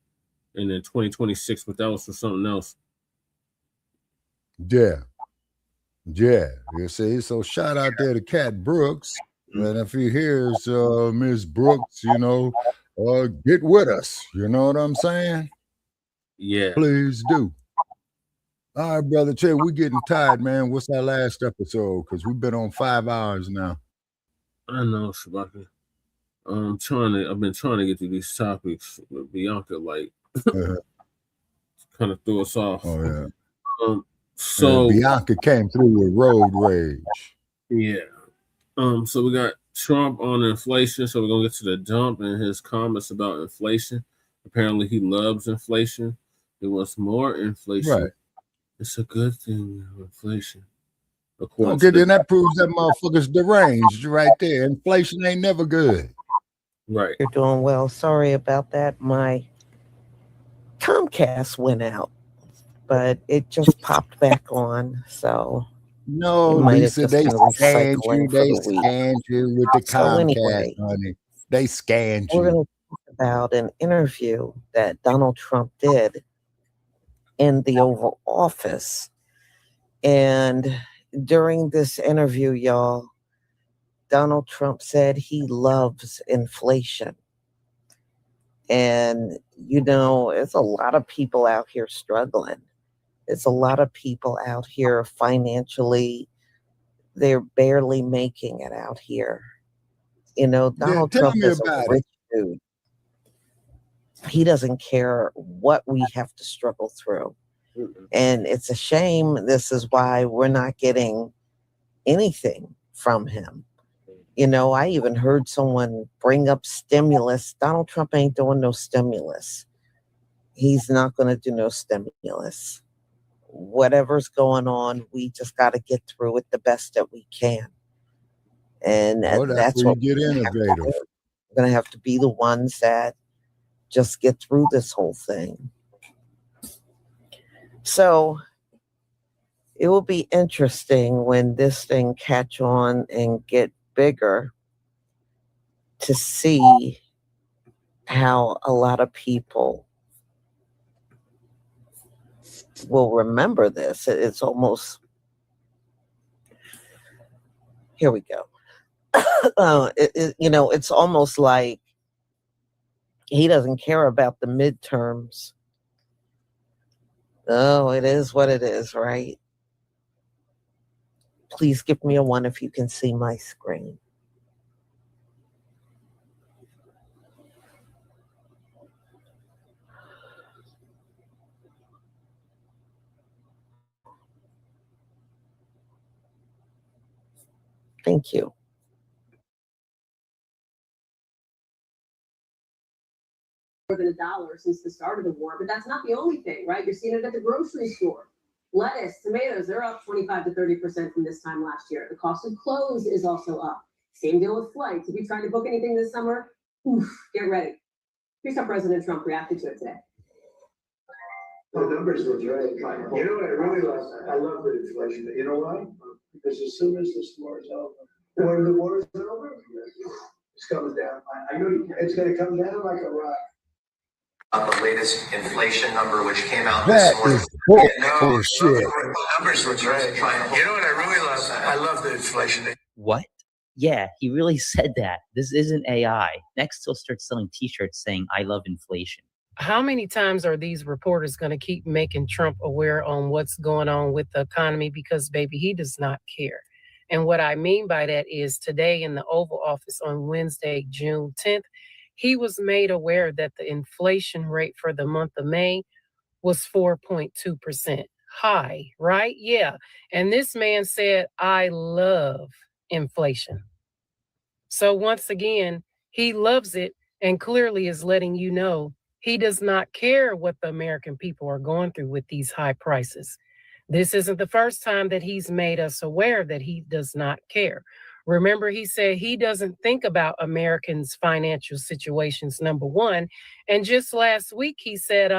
and in 2026, but that was for something else. Yeah. You see, so shout out there to Cat Brooks. And if he hears Miss Brooks, get with us. You know what I'm saying? Yeah. Please do. All right, Brother Che, we're getting tired, man. What's our last episode? Because we've been on 5 hours now. I know, Shabaka. I've been trying to get through these topics, but Bianca kind of threw us off. Oh yeah. So Bianca came through with road rage. Yeah. So we got Trump on inflation. So we're gonna get to the dump and his comments about inflation. Apparently, he loves inflation. He wants more inflation. Right. It's a good thing, inflation. Okay, then that proves that motherfucker's deranged right there. Inflation ain't never good. Right. You're doing well. Sorry about that. My Comcast went out, but it just popped back on. So no, Lisa, they scanned you. They scanned you with the Comcast, honey. They scanned you. We're going to talk about an interview that Donald Trump did in the Oval Office. And during this interview, y'all, Donald Trump said he loves inflation. And, it's a lot of people out here struggling. It's a lot of people out here financially, they're barely making it out here. Donald Trump is a rich dude. He doesn't care what we have to struggle through. And it's a shame. This is why we're not getting anything from him. I even heard someone bring up stimulus. Donald Trump ain't doing no stimulus. He's not going to do no stimulus. Whatever's going on, we just got to get through it the best that we can. And that's what we get innovative. We're going to have to be the ones that just get through this whole thing. So it will be interesting when this thing catch on and get bigger to see how a lot of people will remember this. It's almost, here we go. It's almost like he doesn't care about the midterms. Oh, it is what it is, right? Please give me a 1 if you can see my screen. Thank you. More than $1 since the start of the war, but that's not the only thing, right? You're seeing it at the grocery store. Lettuce, tomatoes, they're up 25 to 30% from this time last year. The cost of clothes is also up. Same deal with flights. If you're trying to book anything this summer, get ready. Here's how President Trump reacted to it today. The numbers were great. You know what I really love? I love the inflation. You know why? Because as soon as this war is over, when the war is over, it's coming down. I know it's going to come down like a rock. The latest inflation number, which came out That this morning. is bullshit. The numbers were great. You know what I really love? I love the inflation. What? Yeah, he really said that. This isn't AI. Next, he'll start selling t-shirts saying, I love inflation. How many times are these reporters going to keep making Trump aware on what's going on with the economy? Because, baby, he does not care. And what I mean by that is today in the Oval Office on Wednesday, June 10th, he was made aware that the inflation rate for the month of May was 4.2%. High, right? Yeah. And this man said, I love inflation. So once again, he loves it and clearly is letting you know he does not care what the American people are going through with these high prices. This isn't the first time that he's made us aware that he does not care. Remember, he said he doesn't think about Americans' financial situations, number one. And just last week, he said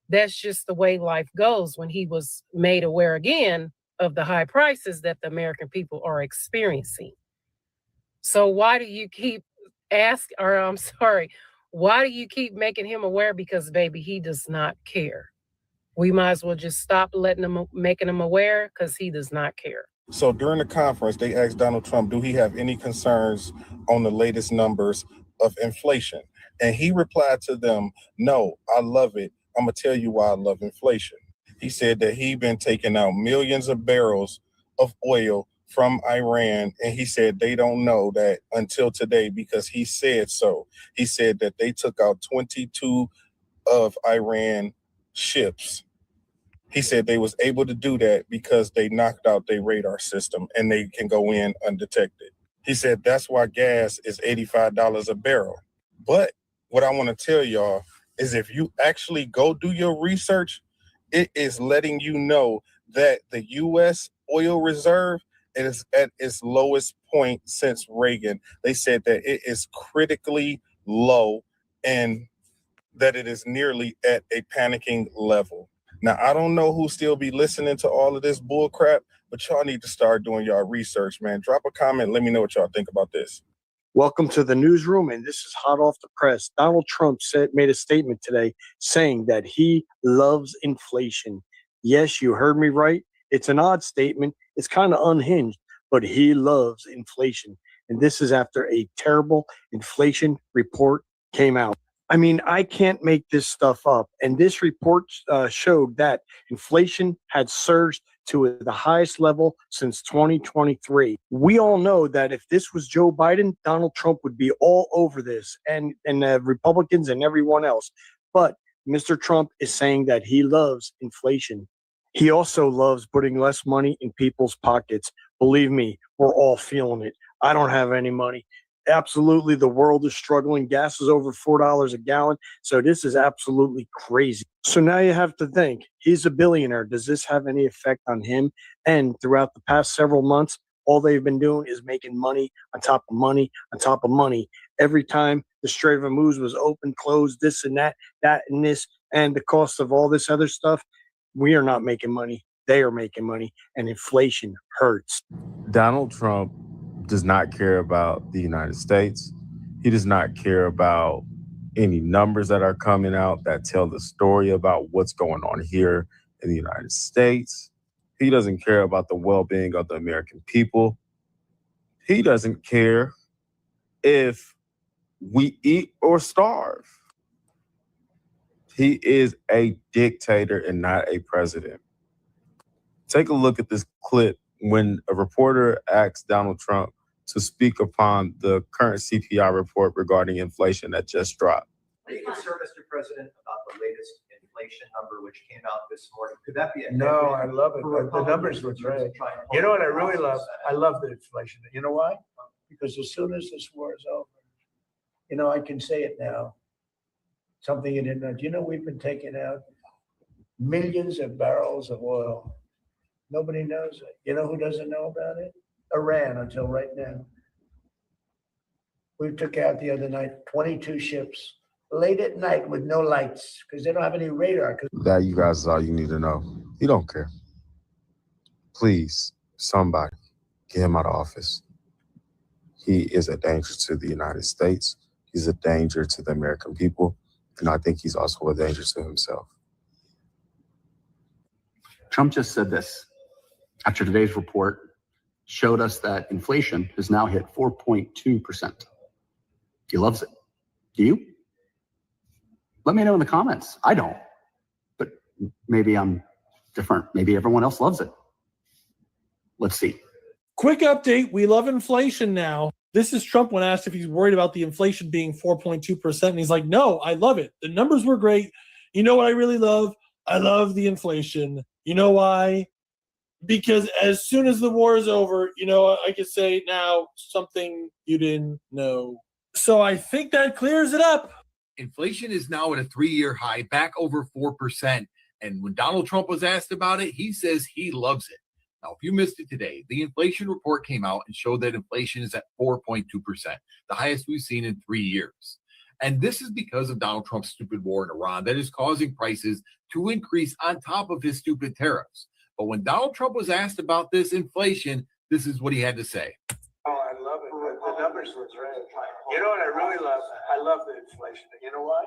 that's just the way life goes when he was made aware again of the high prices that the American people are experiencing. So why do you keep why do you keep making him aware? Because, baby, he does not care. We might as well just stop making him aware because he does not care. So during the conference, they asked Donald Trump, do he have any concerns on the latest numbers of inflation? And he replied to them, no, I love it. I'm going to tell you why I love inflation. He said that he'd been taking out millions of barrels of oil from Iran. And he said they don't know that until today because he said so. He said that they took out 22 of Iran ships. He said they was able to do that because they knocked out their radar system and they can go in undetected. He said that's why gas is $85 a barrel. But what I want to tell y'all is if you actually go do your research, it is letting you know that the U.S. oil reserve is at its lowest point since Reagan. They said that it is critically low and that it is nearly at a panicking level. Now, I don't know who still be listening to all of this bull crap, but y'all need to start doing y'all research, man. Drop a comment. Let me know what y'all think about this. Welcome to the newsroom, and this is hot off the press. Donald Trump made a statement today saying that he loves inflation. Yes, you heard me right. It's an odd statement. It's kind of unhinged, but he loves inflation. And this is after a terrible inflation report came out. I mean, I can't make this stuff up. And this report showed that inflation had surged to the highest level since 2023. We all know that if this was Joe Biden, Donald Trump would be all over this and Republicans and everyone else. But Mr. Trump is saying that he loves inflation. He also loves putting less money in people's pockets. Believe me, we're all feeling it. I don't have any money. Absolutely, the world is struggling. Gas is over $4 a gallon. So this is absolutely crazy. So now you have to think, he's a billionaire. Does this have any effect on him? And throughout the past several months, all they've been doing is making money on top of money on top of money. Every time the Strait of Hormuz was open, closed, this and that and this, and the cost of all this other stuff, we are not making money. They are making money, and inflation hurts. Donald Trump does not care about the United States. He does not care about any numbers that are coming out that tell the story about what's going on here in the United States. He doesn't care about the well-being of the American people. He doesn't care if we eat or starve. He is a dictator and not a president. Take a look at this clip when a reporter asked Donald Trump to speak upon the current CPI report regarding inflation that just dropped. Are you concerned, Mr. President, about the latest inflation number which came out this morning. Could that be a No, I love it. The numbers look great. You know what I really love? I love the inflation. You know why? Because as soon as this war is over, you know, I can say it now. Something you didn't know. Do you know we've been taking out millions of barrels of oil? Nobody knows it. You know who doesn't know about it? Iran until right now. We took out the other night 22 ships late at night with no lights because they don't have any radar. That, you guys, is all you need to know. He don't care. Please, somebody, get him out of office. He is a danger to the United States. He's a danger to the American people. And I think he's also a danger to himself. Trump just said this after today's report showed us that inflation has now hit 4.2%. He loves it. Do you? Let me know in the comments. I don't, but maybe I'm different. Maybe everyone else loves it. Let's see. Quick update. We love inflation now. This is Trump when asked if he's worried about the inflation being 4.2%. And he's like, no, I love it. The numbers were great. You know what I really love? I love the inflation. You know why? Because as soon as the war is over, you know, I can say now something you didn't know. So I think that clears it up. Inflation is now at a 3-year high, back over 4%. And when Donald Trump was asked about it, he says he loves it. Now, if you missed it today, the inflation report came out and showed that inflation is at 4.2%, the highest we've seen in 3 years. And this is because of Donald Trump's stupid war in Iran that is causing prices to increase on top of his stupid tariffs. But when Donald Trump was asked about this inflation, this is what he had to say. Oh, I love it. The numbers look great. You know what I really love? I love the inflation. You know why?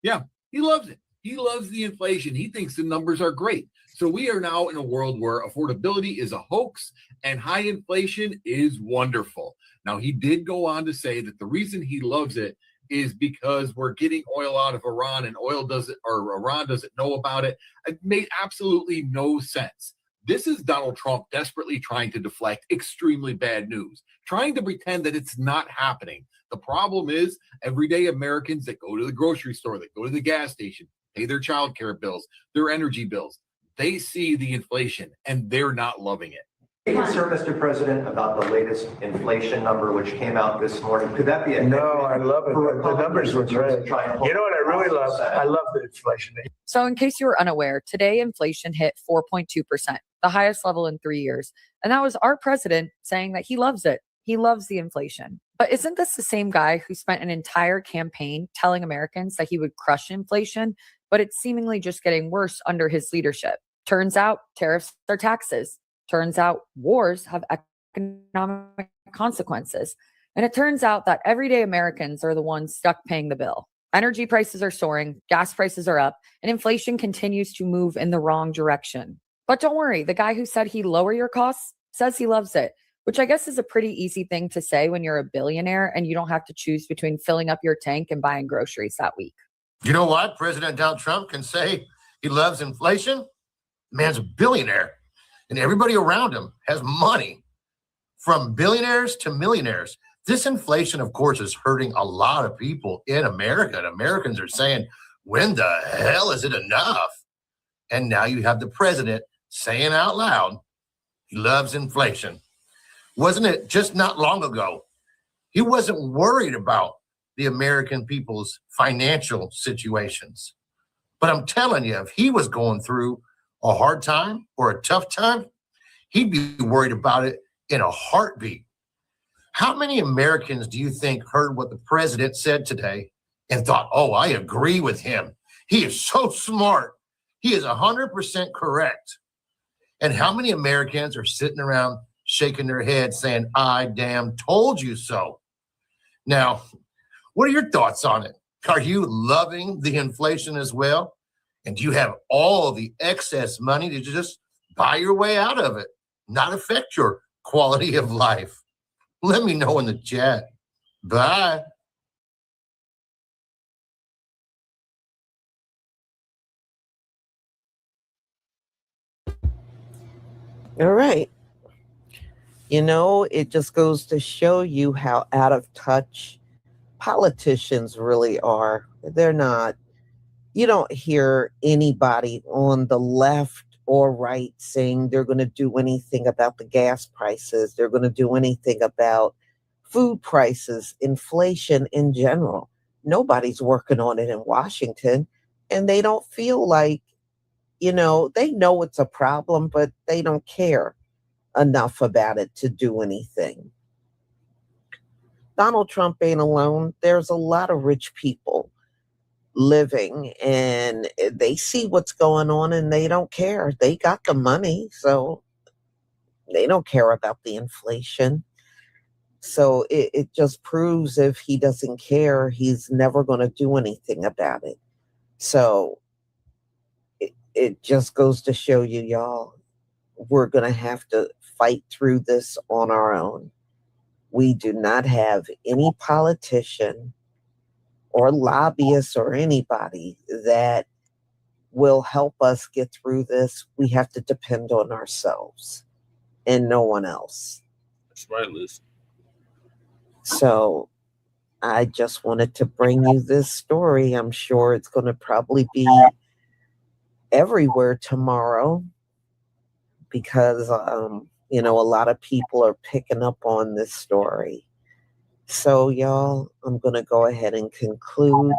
Yeah, he loves it. He loves the inflation. He thinks the numbers are great. So we are now in a world where affordability is a hoax and high inflation is wonderful. Now, he did go on to say that the reason he loves it is because we're getting oil out of Iran and Iran doesn't know about it. It made absolutely no sense. This is Donald Trump desperately trying to deflect extremely bad news, trying to pretend that it's not happening. The problem is everyday Americans that go to the grocery store, that go to the gas station, pay their child care bills, their energy bills, they see the inflation and they're not loving it. Sir, Mr. President, about the latest inflation number which came out this morning. Could that be a No, I love it. The numbers look great. You know what I really love? I love the inflation. So in case you were unaware, today inflation hit 4.2%, the highest level in 3 years. And that was our president saying that he loves it. He loves the inflation. But isn't this the same guy who spent an entire campaign telling Americans that he would crush inflation, but it's seemingly just getting worse under his leadership? Turns out tariffs are taxes. Turns out wars have economic consequences. And it turns out that everyday Americans are the ones stuck paying the bill. Energy prices are soaring, gas prices are up, and inflation continues to move in the wrong direction. But don't worry, the guy who said he'd lower your costs says he loves it, which I guess is a pretty easy thing to say when you're a billionaire and you don't have to choose between filling up your tank and buying groceries that week. You know what? President Donald Trump can say he loves inflation. The man's a billionaire. And everybody around him has money, from billionaires to millionaires. This inflation, of course, is hurting a lot of people in America. And Americans are saying, when the hell is it enough? And now you have the president saying out loud, he loves inflation. Wasn't it just not long ago? He wasn't worried about the American people's financial situations. But I'm telling you, if he was going through a hard time or a tough time, he'd be worried about it in a heartbeat. How many Americans do you think heard what the president said today and thought, oh, I agree with him. He is so smart. He is 100% correct. And how many Americans are sitting around shaking their heads saying, I damn told you so? Now, what are your thoughts on it? Are you loving the inflation as well? And do you have all the excess money to just buy your way out of it, not affect your quality of life? Let me know in the chat. Bye. All right. You know, it just goes to show you how out of touch politicians really are. They're not. You don't hear anybody on the left or right saying they're going to do anything about the gas prices. They're going to do anything about food prices, inflation in general. Nobody's working on it in Washington, and they don't feel like, they know it's a problem, but they don't care enough about it to do anything. Donald Trump ain't alone. There's a lot of rich people living, and they see what's going on and they don't care. They got the money, so they don't care about the inflation. So it just proves if he doesn't care, he's never going to do anything about it. So it just goes to show you, y'all, we're going to have to fight through this on our own. We do not have any politician or lobbyist or anybody that will help us get through this. We have to depend on ourselves and no one else. That's right, Liz. So I just wanted to bring you this story. I'm sure it's going to probably be everywhere tomorrow because, a lot of people are picking up on this story. So, y'all, I'm going to go ahead and conclude.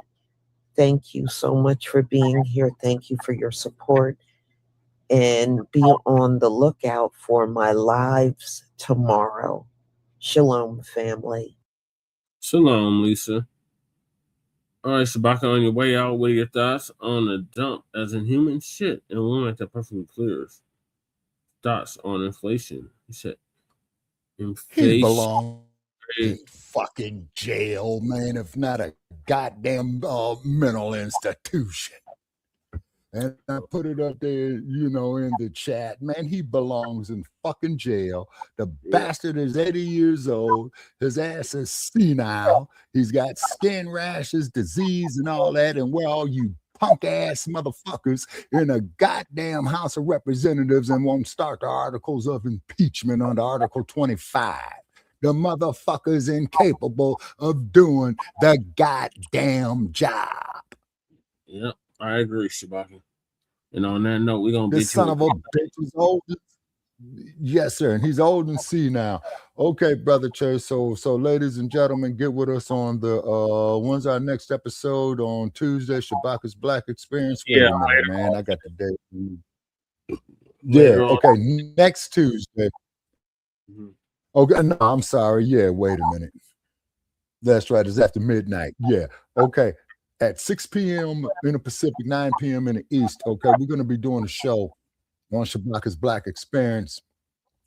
Thank you so much for being here. Thank you for your support. And be on the lookout for my lives tomorrow. Shalom, family. Shalom, Lisa. All right, Shabaka, on your way out, what are your thoughts on the dump as in human shit and woman that perfectly clears? Thoughts on inflation? He said, inflation. He belongs in fucking jail, man, if not a goddamn mental institution. And I put it up there, in the chat. Man, he belongs in fucking jail. The bastard is 80 years old. His ass is senile. He's got skin rashes, disease, and all that. And we're all you punk ass motherfuckers in a goddamn House of Representatives and won't start the articles of impeachment under Article 25. The motherfucker's incapable of doing the goddamn job. Yep, I agree, Shabaka. And on that note, we're going to This son of a bitch is old. Yes, sir. And he's old and senile. Okay, Brother Church. So ladies and gentlemen, get with us on the when's our next episode on Tuesday, Shabaka's Black Experience. Yeah, man. I got the date. Yeah, okay. Next Tuesday. Mm-hmm. Okay, no, I'm sorry. Yeah, wait a minute. That's right. It's after midnight. Yeah. Okay. At 6 p.m. in the Pacific, 9 p.m. in the East. Okay, we're going to be doing a show on Shabaka's Black Experience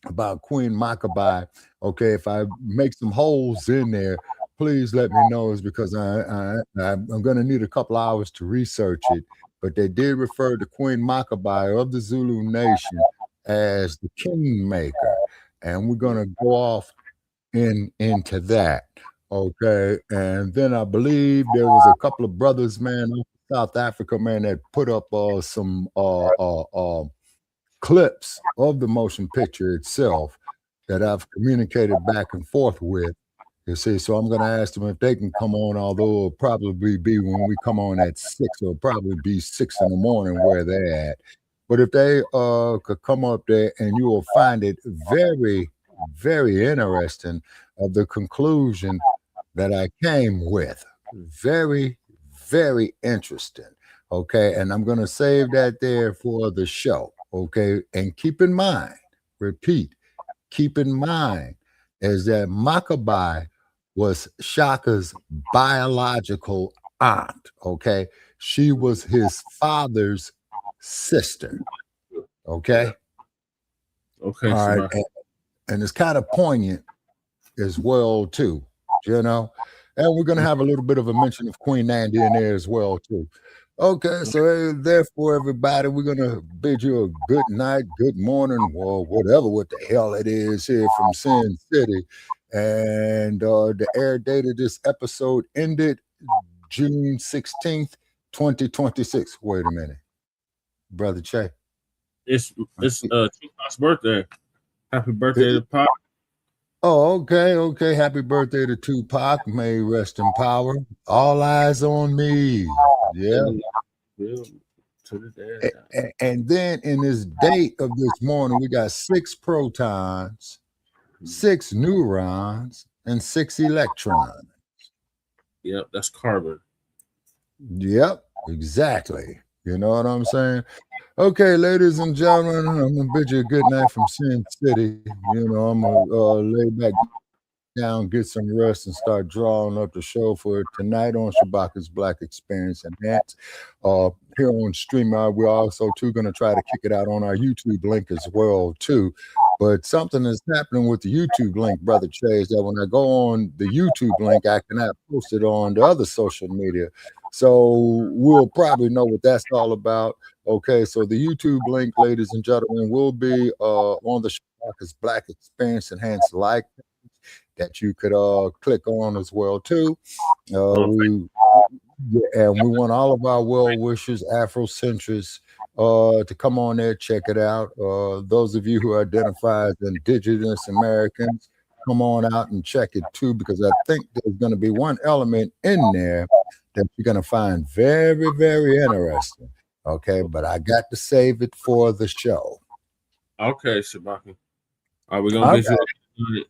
about Queen Maccabi. Okay, if I make some holes in there, please let me know. It's because I'm going to need a couple hours to research it. But they did refer to Queen Maccabi of the Zulu Nation as the kingmaker. And we're going to go off into that. Okay. And then I believe there was a couple of brothers, man, in South Africa, man, that put up some clips of the motion picture itself that I've communicated back and forth with. You see, so I'm going to ask them if they can come on, although it'll probably be when we come on at 6, it'll probably be 6 in the morning where they're at. But if they could come up there, and you will find it very, very interesting of the conclusion that I came with. Very, very interesting. Okay, and I'm going to save that there for the show. Okay, and keep in mind, keep in mind, is that Maccabi was Shaka's biological aunt. Okay, she was his father's sister. Okay. Okay. All right. And it's kind of poignant as well, too, And we're going to have a little bit of a mention of Queen Nandy in there as well, too. Okay. So therefore, everybody, we're going to bid you a good night, good morning, or whatever, what the hell it is here from Sin City. And the air date of this episode ended June 16th, 2026. Wait a minute. Brother Che. It's Tupac's birthday. Happy birthday to Pop. Oh, okay. Happy birthday to Tupac. May he rest in power. All eyes on me. Yeah. bill to the dead. And then in this date of this morning, we got 6 protons, 6 neurons, and 6 electrons. Yep, that's carbon. Yep, exactly. You know what I'm saying? Okay, ladies and gentlemen, I'm gonna bid you a good night from Sin City. You know, I'm gonna lay back down, get some rest, and start drawing up the show for tonight on Shabaka's Black Experience Enhanced. Here on StreamYard, we're also too going to try to kick it out on our YouTube link as well too. But something is happening with the YouTube link, Brother Chase, that when I go on the YouTube link, I cannot post it on the other social media. So we'll probably know what that's all about. Okay, so the YouTube link, ladies and gentlemen, will be on the Shabaka's Black Experience Enhanced like that you could click on as well too. And we want all of our well wishers, Afrocentrists, to come on there, check it out. Those of you who identify as Indigenous Americans, come on out and check it too, because I think there's going to be one element in there that you're going to find very, very interesting. Okay, but I got to save it for the show. Okay, Shabaka. Are we going to get you?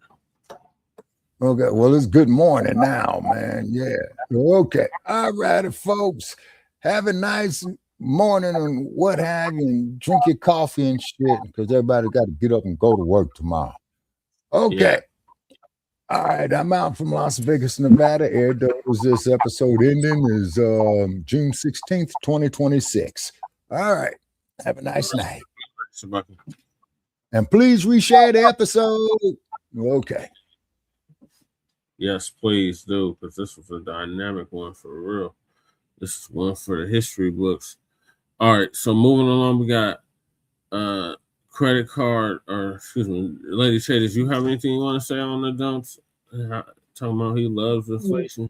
Okay, well, it's good morning now, man. Yeah. Okay. All righty, folks. Have a nice morning and what have you, and drink your coffee and shit, because everybody got to get up and go to work tomorrow. Okay. Yeah. All right, I'm out from Las Vegas, Nevada. Air dose this episode ending is June 16th, 2026. All right. Have a nice night. And please reshare the episode. Okay. Yes, please do, because this was a dynamic one for real. This is one for the history books. All right, so moving along, we got credit card, or excuse me, Lady Shaders, you have anything you want to say on the dumps? Talking about he loves inflation.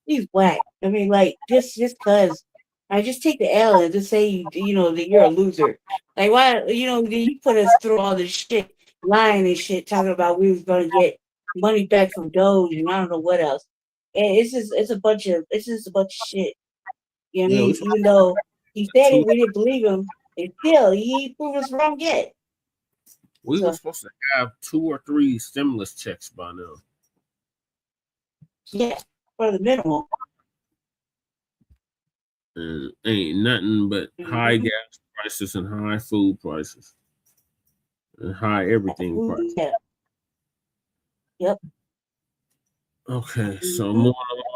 He's whack. I mean, like, just because I just take the L and just say, you know, that you're a loser. Like, why, you know, you put us through all this shit, lying and shit, talking about we was going to get money back from Doge and I don't know what else. And it's just a bunch of shit. You know what I mean? Even though he said it, we didn't believe him, and still he proved us wrong yet. We were supposed to have 2 or 3 stimulus checks by now. Yeah, for the minimum. And ain't nothing but high gas prices and high food prices. And high everything prices. Yeah. Yep. Okay, so moving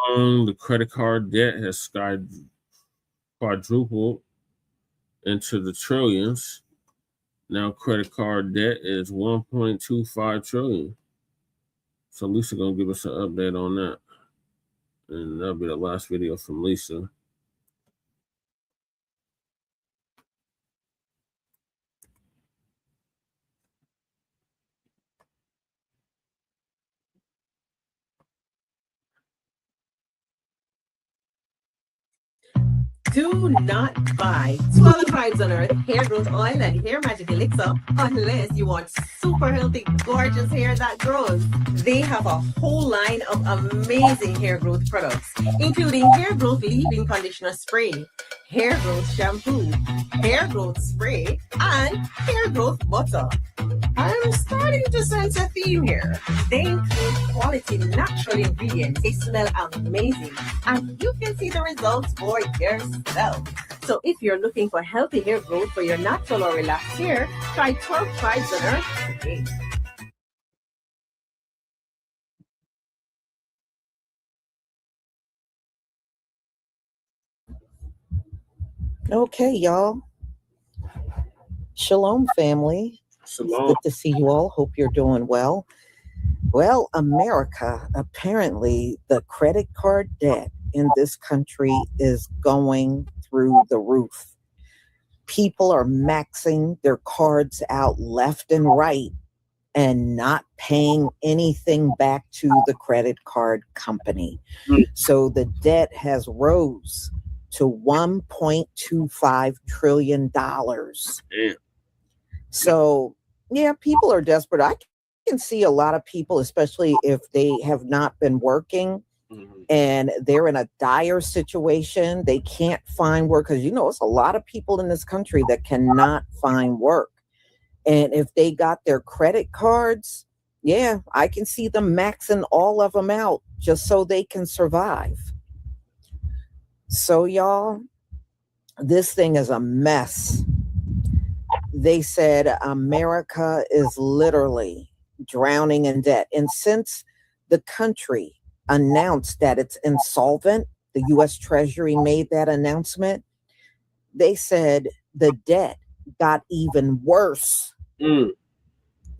along, the credit card debt has quadrupled into the trillions. Now credit card debt is 1.25 trillion. So Lisa gonna give us an update on that. And that'll be the last video from Lisa. Do not buy 12 Vibes on Earth hair growth oil and hair magic elixir unless you want super healthy, gorgeous hair that grows. They have a whole line of amazing hair growth products, including hair growth leave-in conditioner spray, hair growth shampoo, hair growth spray, and hair growth butter. I'm starting to sense a theme here. They include quality natural ingredients. They smell amazing, and you can see the results for yourself. So if you're looking for healthy hair growth for your natural or relaxed hair, try 12 Vibes on Earth today. Okay, y'all. Shalom, family. Shalom. It's good to see you all. Hope you're doing well. Well, America, apparently the credit card debt in this country is going through the roof. People are maxing their cards out left and right and not paying anything back to the credit card company. So the debt has rose to $1.25 trillion. So, yeah, people are desperate. I can see a lot of people, especially if they have not been working, and they're in a dire situation. They can't find work because, it's a lot of people in this country that cannot find work. And if they got their credit cards, yeah, I can see them maxing all of them out just so they can survive. So, y'all, this thing is a mess. They said America is literally drowning in debt. And since the country announced that it's insolvent, the U.S. Treasury made that announcement, they said the debt got even worse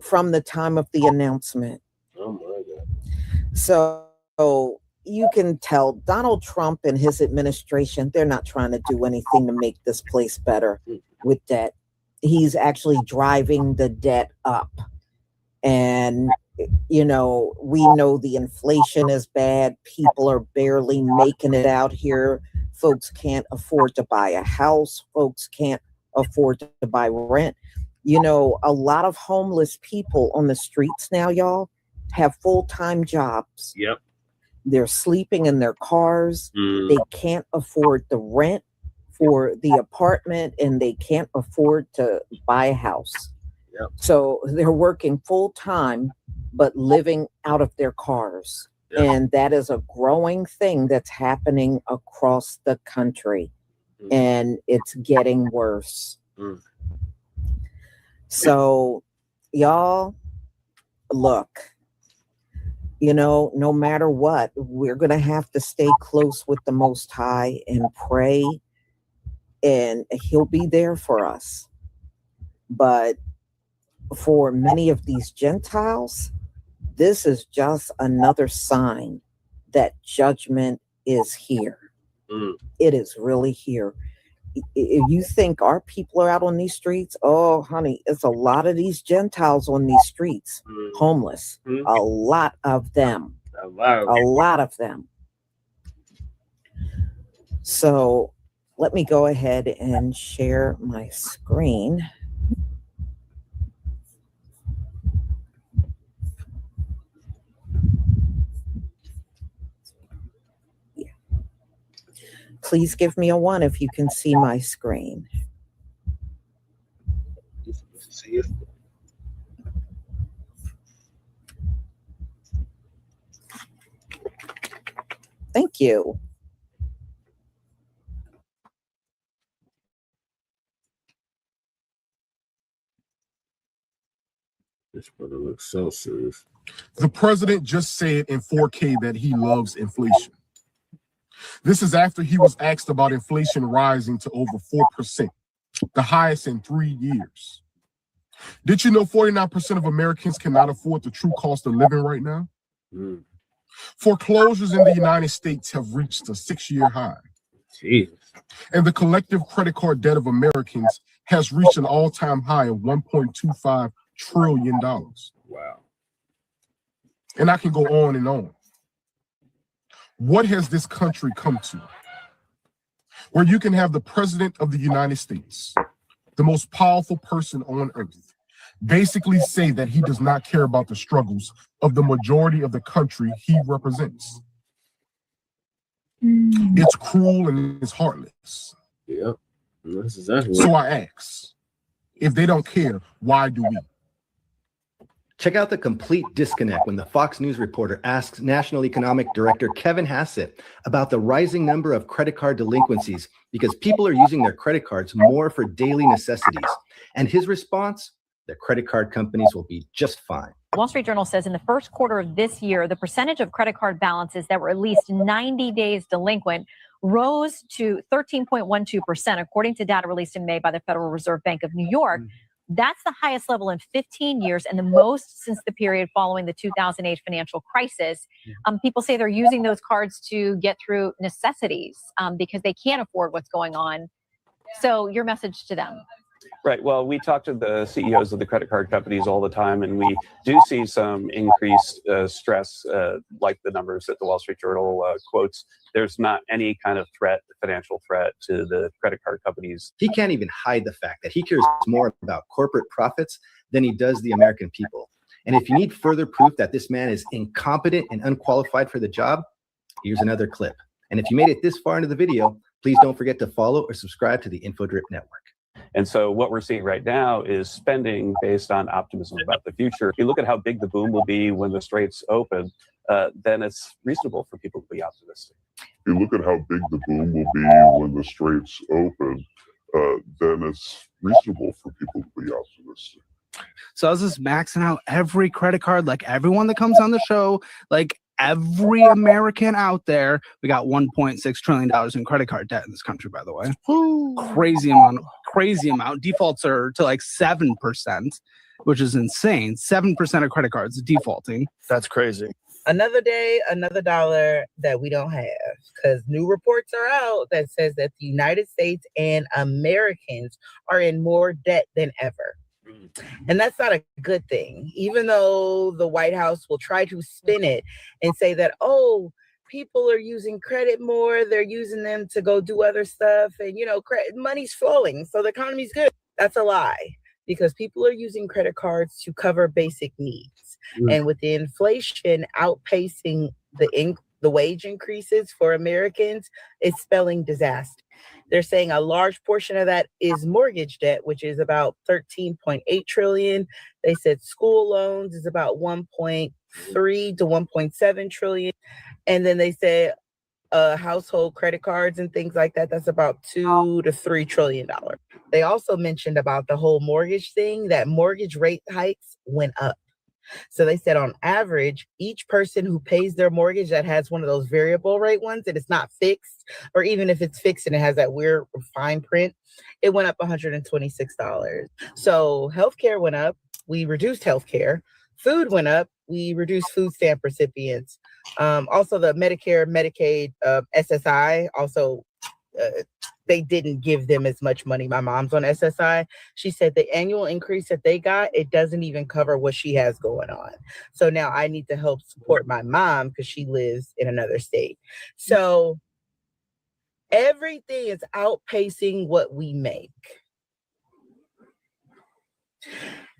from the time of the announcement. Oh my God. So you can tell Donald Trump and his administration, they're not trying to do anything to make this place better with debt. He's actually driving the debt up. And, we know the inflation is bad. People are barely making it out here. Folks can't afford to buy a house. Folks can't afford to buy rent. A lot of homeless people on the streets now, y'all, have full-time jobs. Yep. They're sleeping in their cars. They can't afford the rent for the apartment, and they can't afford to buy a house. Yep. So they're working full-time, but living out of their cars. Yep. And that is a growing thing that's happening across the country. And it's getting worse. So, y'all, look, no matter what, we're going to have to stay close with the Most High and pray, and he'll be there for us. But for many of these Gentiles, this is just another sign that judgment is here. It is really here. If you think our people are out on these streets, oh, honey, it's a lot of these Gentiles on these streets, homeless. A lot of them. A lot of them. So let me go ahead and share my screen. Please give me a 1 if you can see my screen. Thank you. This brother looks so serious. The president just said in 4K that he loves inflation. This is after he was asked about inflation rising to over 4%, the highest in 3 years. Did you know 49% of Americans cannot afford the true cost of living right now? Foreclosures in the United States have reached a 6-year high. Jesus. And the collective credit card debt of Americans has reached an all-time high of $1.25 trillion. Wow. And I can go on and on. What has this country come to? Where you can have the president of the United States, the most powerful person on earth, basically say that he does not care about the struggles of the majority of the country he represents. It's cruel and it's heartless. Yep. That's exactly so I ask, if they don't care, why do we? Check out the complete disconnect when the Fox News reporter asks National Economic Director Kevin Hassett about the rising number of credit card delinquencies because people are using their credit cards more for daily necessities. And his response, the credit card companies will be just fine. Wall Street Journal says in the first quarter of this year, the percentage of credit card balances that were at least 90 days delinquent rose to 13.12%, according to data released in May by the Federal Reserve Bank of New York. That's the highest level in 15 years and the most since the period following the 2008 financial crisis. People say they're using those cards to get through necessities because they can't afford what's going on. So your message to them? Right. Well, we talk to the CEOs of the credit card companies all the time, and we do see some increased stress, like the numbers that the Wall Street Journal quotes. There's not any kind of threat, financial threat to the credit card companies. He can't even hide the fact that he cares more about corporate profits than he does the American people. And if you need further proof that this man is incompetent and unqualified for the job, Here's another clip. And if you made it this far into the video, please don't forget to follow or subscribe to the InfoDrip Network. And so what we're seeing right now is spending based on optimism about the future. If you look at how big the boom will be when the straits open, then it's reasonable for people to be optimistic. If you look at how big the boom will be when the straits open, then it's reasonable for people to be optimistic. So I was just maxing out every credit card, like everyone that comes on the show, like every American out there. We got $1.6 trillion in credit card debt in this country, by the way. Crazy amount. Defaults are to like 7%, which is insane. 7% of credit cards defaulting. That's crazy. Another day, another dollar that we don't have, because new reports are out that says that the United States and Americans are in more debt than ever. And that's not a good thing, even though the White House will try to spin it and say that, oh, people are using credit more. They're using them to go do other stuff. And, you know, money's flowing, so the economy's good. That's a lie, because people are using credit cards to cover basic needs. And with the inflation outpacing the wage increases for Americans, it's spelling disaster. They're saying a large portion of that is mortgage debt, which is about 13.8 trillion. They said school loans is about 1.3 to 1.7 trillion. And then they said household credit cards and things like that, that's about $2 to $3 trillion. They also mentioned about the whole mortgage thing, that mortgage rate hikes went up. So they said on average, each person who pays their mortgage that has one of those variable rate ones and it's not fixed, or even if it's fixed and it has that weird fine print, it went up $126. So healthcare went up. We reduced healthcare. Food went up. We reduced food stamp recipients. Also the Medicare, Medicaid, SSI, also they didn't give them as much money. My mom's on SSI. She said the annual increase that they got, it doesn't even cover what she has going on. So now I need to help support my mom because she lives in another state. So everything is outpacing what we make.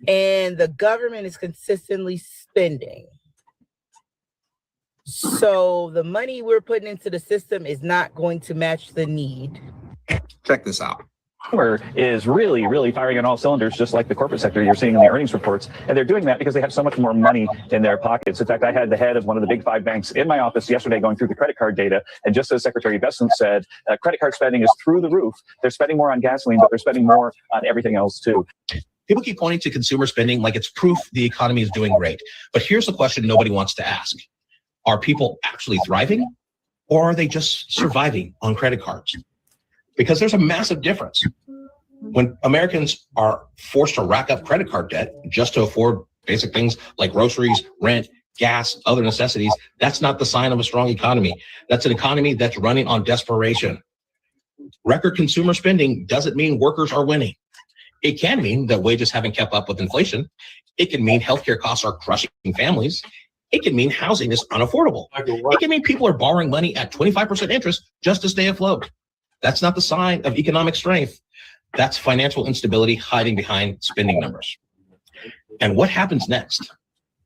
And the government is consistently spending. So the money we're putting into the system is not going to match the need. Check this out. Is really firing on all cylinders, just like the corporate sector you're seeing in the earnings reports. And they're doing that because they have so much more money in their pockets. In fact, I had the head of one of the big 5 banks in my office yesterday going through the credit card data. And just as Secretary Besson said, credit card spending is through the roof. They're spending more on gasoline, but they're spending more on everything else too. People keep pointing to consumer spending like it's proof the economy is doing great. But here's the question nobody wants to ask. Are people actually thriving, or are they just surviving on credit cards? Because there's a massive difference. When Americans are forced to rack up credit card debt just to afford basic things like groceries, rent, gas, other necessities, that's not the sign of a strong economy. That's an economy that's running on desperation. Record consumer spending doesn't mean workers are winning. It can mean that wages haven't kept up with inflation. It can mean healthcare costs are crushing families. It can mean housing is unaffordable. It can mean people are borrowing money at 25% interest just to stay afloat. That's not the sign of economic strength. That's financial instability hiding behind spending numbers. And what happens next?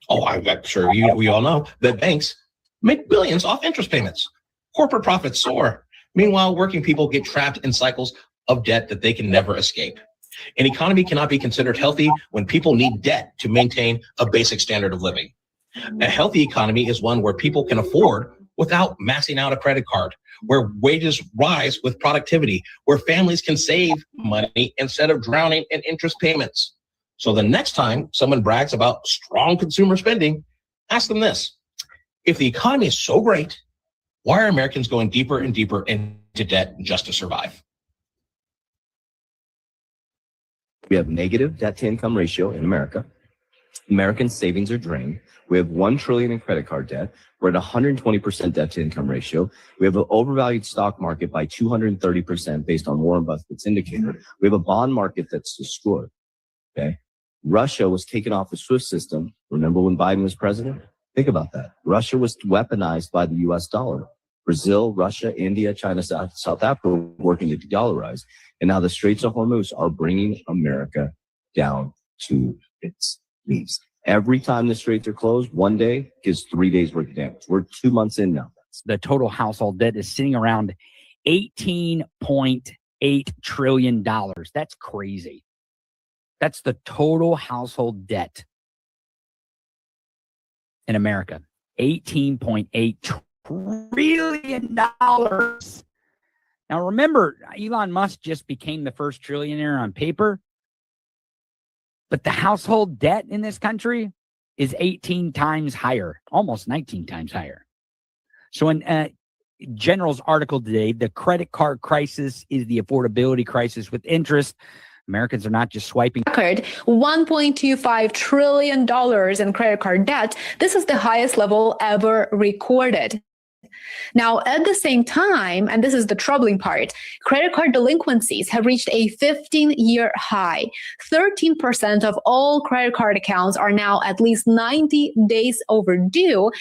Oh, I'm sure we all know that banks make billions off interest payments. Corporate profits soar. Meanwhile, working people get trapped in cycles of debt that they can never escape. An economy cannot be considered healthy when people need debt to maintain a basic standard of living. A healthy economy is one where people can afford without maxing out a credit card, where wages rise with productivity, where families can save money instead of drowning in interest payments. So the next time someone brags about strong consumer spending, ask them this. If the economy is so great, why are Americans going deeper and deeper into debt just to survive? We have negative debt to income ratio in America. American savings are drained. We have $1 trillion in credit card debt. We're at 120% debt to income ratio. We have an overvalued stock market by 230% based on Warren Buffett's indicator. We have a bond market that's destroyed. Okay. Russia was taken off the SWIFT system. Remember when Biden was president? Think about that. Russia was weaponized by the US dollar. Brazil, Russia, India, China, South Africa were working to de-dollarize. And now the Straits of Hormuz are bringing America down to its knees. Every time the straits are closed, one day gives 3 days worth of damage. We're 2 months in now. debts. The total household debt is sitting around $18.8 trillion. That's crazy. That's the total household debt in America. $18.8 trillion. Now remember, Elon Musk just became the first trillionaire on paper, but the household debt in this country is 18 times higher, almost 19 times higher. So in General's article today, the credit card crisis is the affordability crisis with interest. Americans are not just swiping. $1.25 trillion in credit card debt. This is the highest level ever recorded. Now, at the same time, and this is the troubling part, credit card delinquencies have reached a 15-year high. 13% of all credit card accounts are now at least 90 days overdue.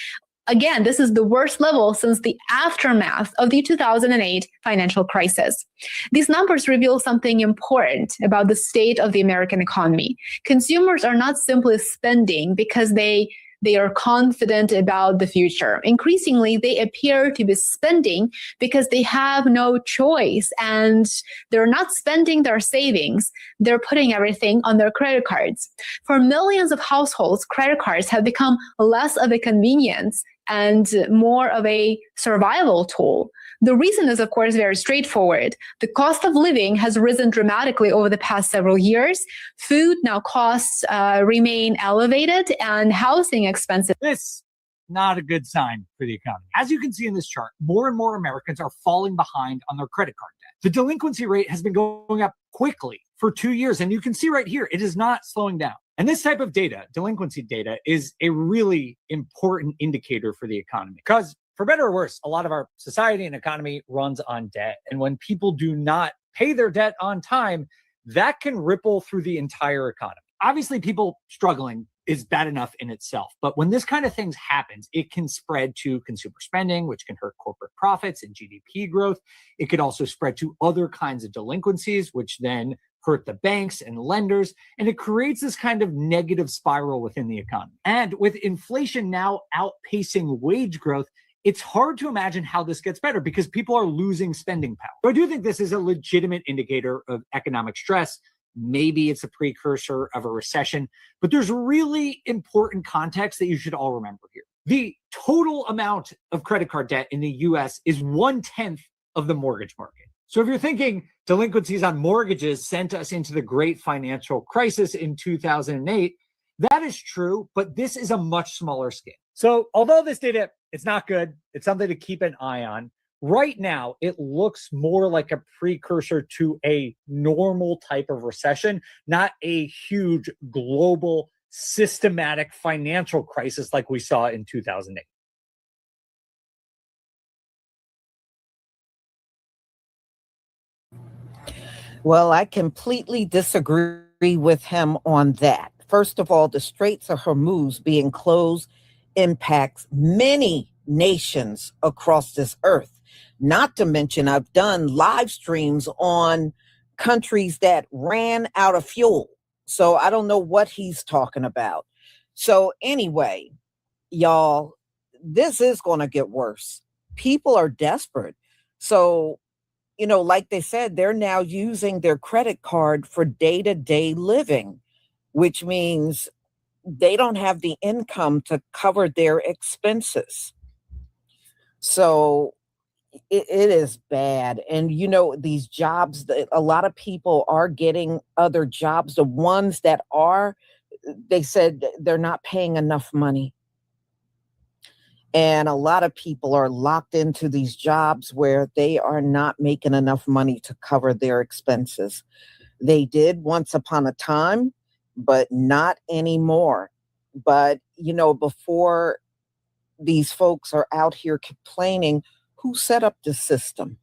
Again, this is the worst level since the aftermath of the 2008 financial crisis. These numbers reveal something important about the state of the American economy. Consumers are not simply spending because they are confident about the future. Increasingly, they appear to be spending because they have no choice, and they're not spending their savings. They're putting everything on their credit cards. For millions of households, credit cards have become less of a convenience and more of a survival tool. The reason is, of course, very straightforward. The cost of living has risen dramatically over the past several years. Food now costs remain elevated, and housing expenses. This not a good sign for the economy. As you can see in this chart, more and more Americans are falling behind on their credit card debt. The delinquency rate has been going up quickly for 2 years, and you can see right here, it is not slowing down. And this type of data, delinquency data, is a really important indicator for the economy because, for better or worse, a lot of our society and economy runs on debt. And when people do not pay their debt on time, that can ripple through the entire economy. Obviously, people struggling is bad enough in itself. But when this kind of thing happens, it can spread to consumer spending, which can hurt corporate profits and GDP growth. It could also spread to other kinds of delinquencies, which then hurt the banks and lenders. And it creates this kind of negative spiral within the economy. And with inflation now outpacing wage growth, it's hard to imagine how this gets better because people are losing spending power. So I do think this is a legitimate indicator of economic stress. Maybe it's a precursor of a recession, but there's really important context that you should all remember here. The total amount of credit card debt in the US is 1/10 of the mortgage market. So if you're thinking delinquencies on mortgages sent us into the great financial crisis in 2008, that is true, but this is a much smaller scale. So although this data, it's not good, it's something to keep an eye on. Right now, it looks more like a precursor to a normal type of recession, not a huge global systematic financial crisis like we saw in 2008. Well, I completely disagree with him on that. First of all, the Straits of Hormuz being closed impacts many nations across this earth. Not to mention, I've done live streams on countries that ran out of fuel. So I don't know what he's talking about. So anyway, y'all, this is going to get worse. People are desperate. So, you know, like they said, they're now using their credit card for day-to-day living, which means they don't have the income to cover their expenses. So it is bad. And, you know, these jobs, a lot of people are getting other jobs. The ones that are, they said they're not paying enough money. And a lot of people are locked into these jobs where they are not making enough money to cover their expenses. They did once upon a time, but not anymore. But, you know, before these folks are out here complaining, who set up the system?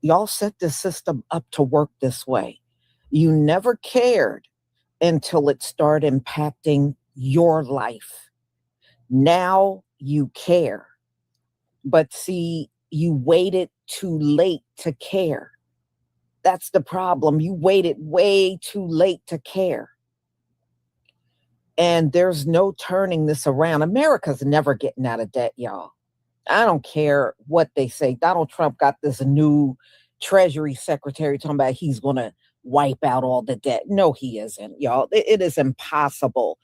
Y'all set the system up to work this way. You never cared until it started impacting your life. Now you care. But see, you waited too late to care. That's the problem. You waited way too late to care. And there's no turning this around. America's never getting out of debt, y'all. I don't care what they say. Donald Trump got this new Treasury Secretary talking about he's going to wipe out all the debt. No, he isn't, y'all. It is impossible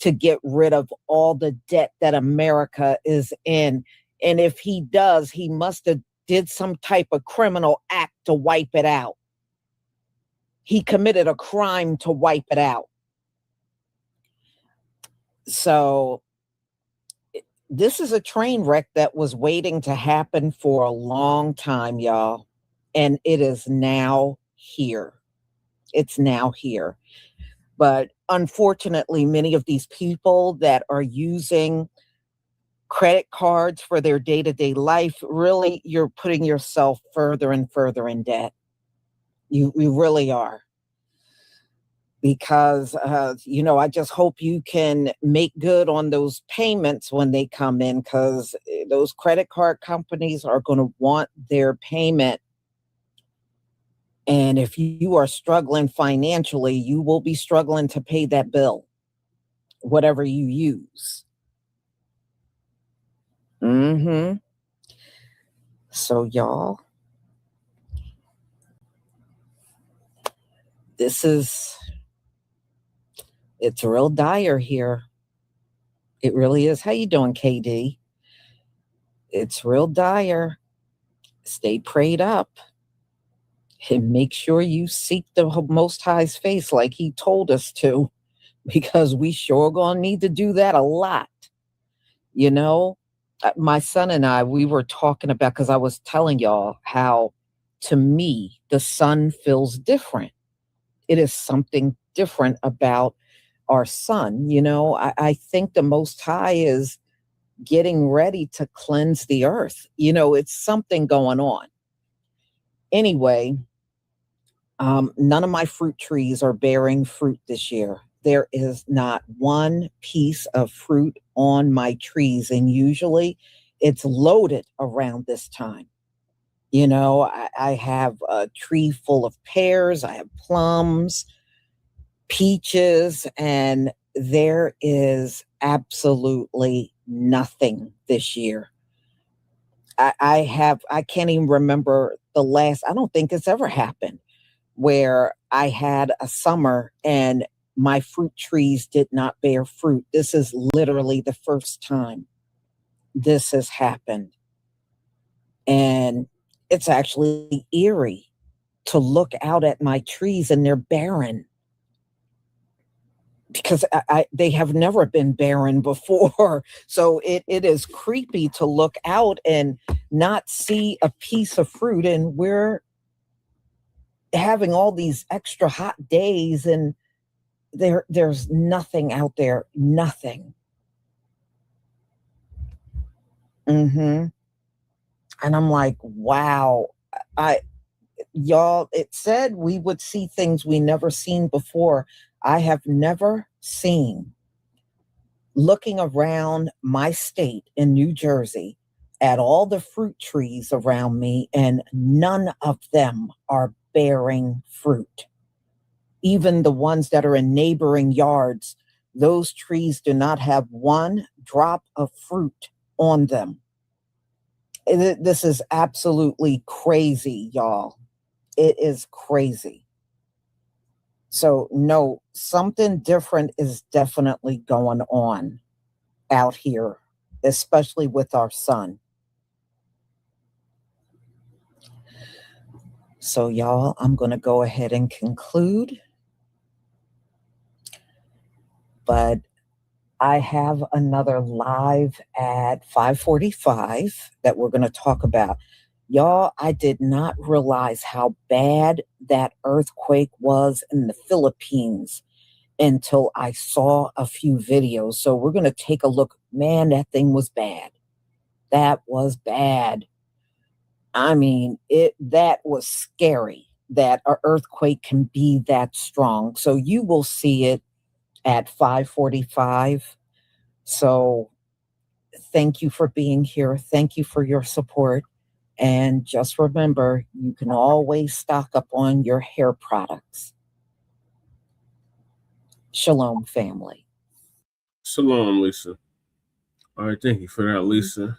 to get rid of all the debt that America is in. And if he does, he must have did some type of criminal act to wipe it out. He committed a crime to wipe it out. So this is a train wreck that was waiting to happen for a long time, y'all. And it is now here. It's now here. But unfortunately, many of these people that are using credit cards for their day-to-day life, really, you're putting yourself further and further in debt. You really are. Because, I just hope you can make good on those payments when they come in, because those credit card companies are going to want their payment. And if you are struggling financially, you will be struggling to pay that bill, whatever you use. So, y'all, it's real dire here. It really is. How you doing, KD? It's real dire. Stay prayed up. And make sure you seek the Most High's face like he told us to, because we sure gonna need to do that a lot. My son and I, we were talking about, because I was telling y'all how, to me, the sun feels different. It is something different about our sun. I think the Most High is getting ready to cleanse the earth. It's something going on. Anyway, none of my fruit trees are bearing fruit this year. There is not one piece of fruit on my trees, and usually it's loaded around this time. I have a tree full of pears, I have plums, peaches, and there is absolutely nothing this year. I can't even remember the last, I don't think it's ever happened where I had a summer and my fruit trees did not bear fruit. This is literally the first time this has happened. And it's actually eerie to look out at my trees and they're barren, because they have never been barren before. So it is creepy to look out and not see a piece of fruit. And we're having all these extra hot days and there's nothing out there, nothing. And I'm like, wow, y'all, it said we would see things we never seen before. I have never seen, looking around my state in New Jersey at all the fruit trees around me, and none of them are bearing fruit. Even the ones that are in neighboring yards, those trees do not have one drop of fruit on them. This is absolutely crazy, y'all. It is crazy. So, no, something different is definitely going on out here, especially with our sun. So, y'all, I'm going to go ahead and conclude. But I have another live at 5:45 that we're going to talk about. Y'all, I did not realize how bad that earthquake was in the Philippines until I saw a few videos. So we're going to take a look. Man, that thing was bad. That was bad. I mean, that was scary that an earthquake can be that strong. So you will see it at 5:45. So thank you for being here. Thank you for your support. And just remember, you can always stock up on your hair products. Shalom, family. Shalom, Lisa. All right, thank you for that, Lisa.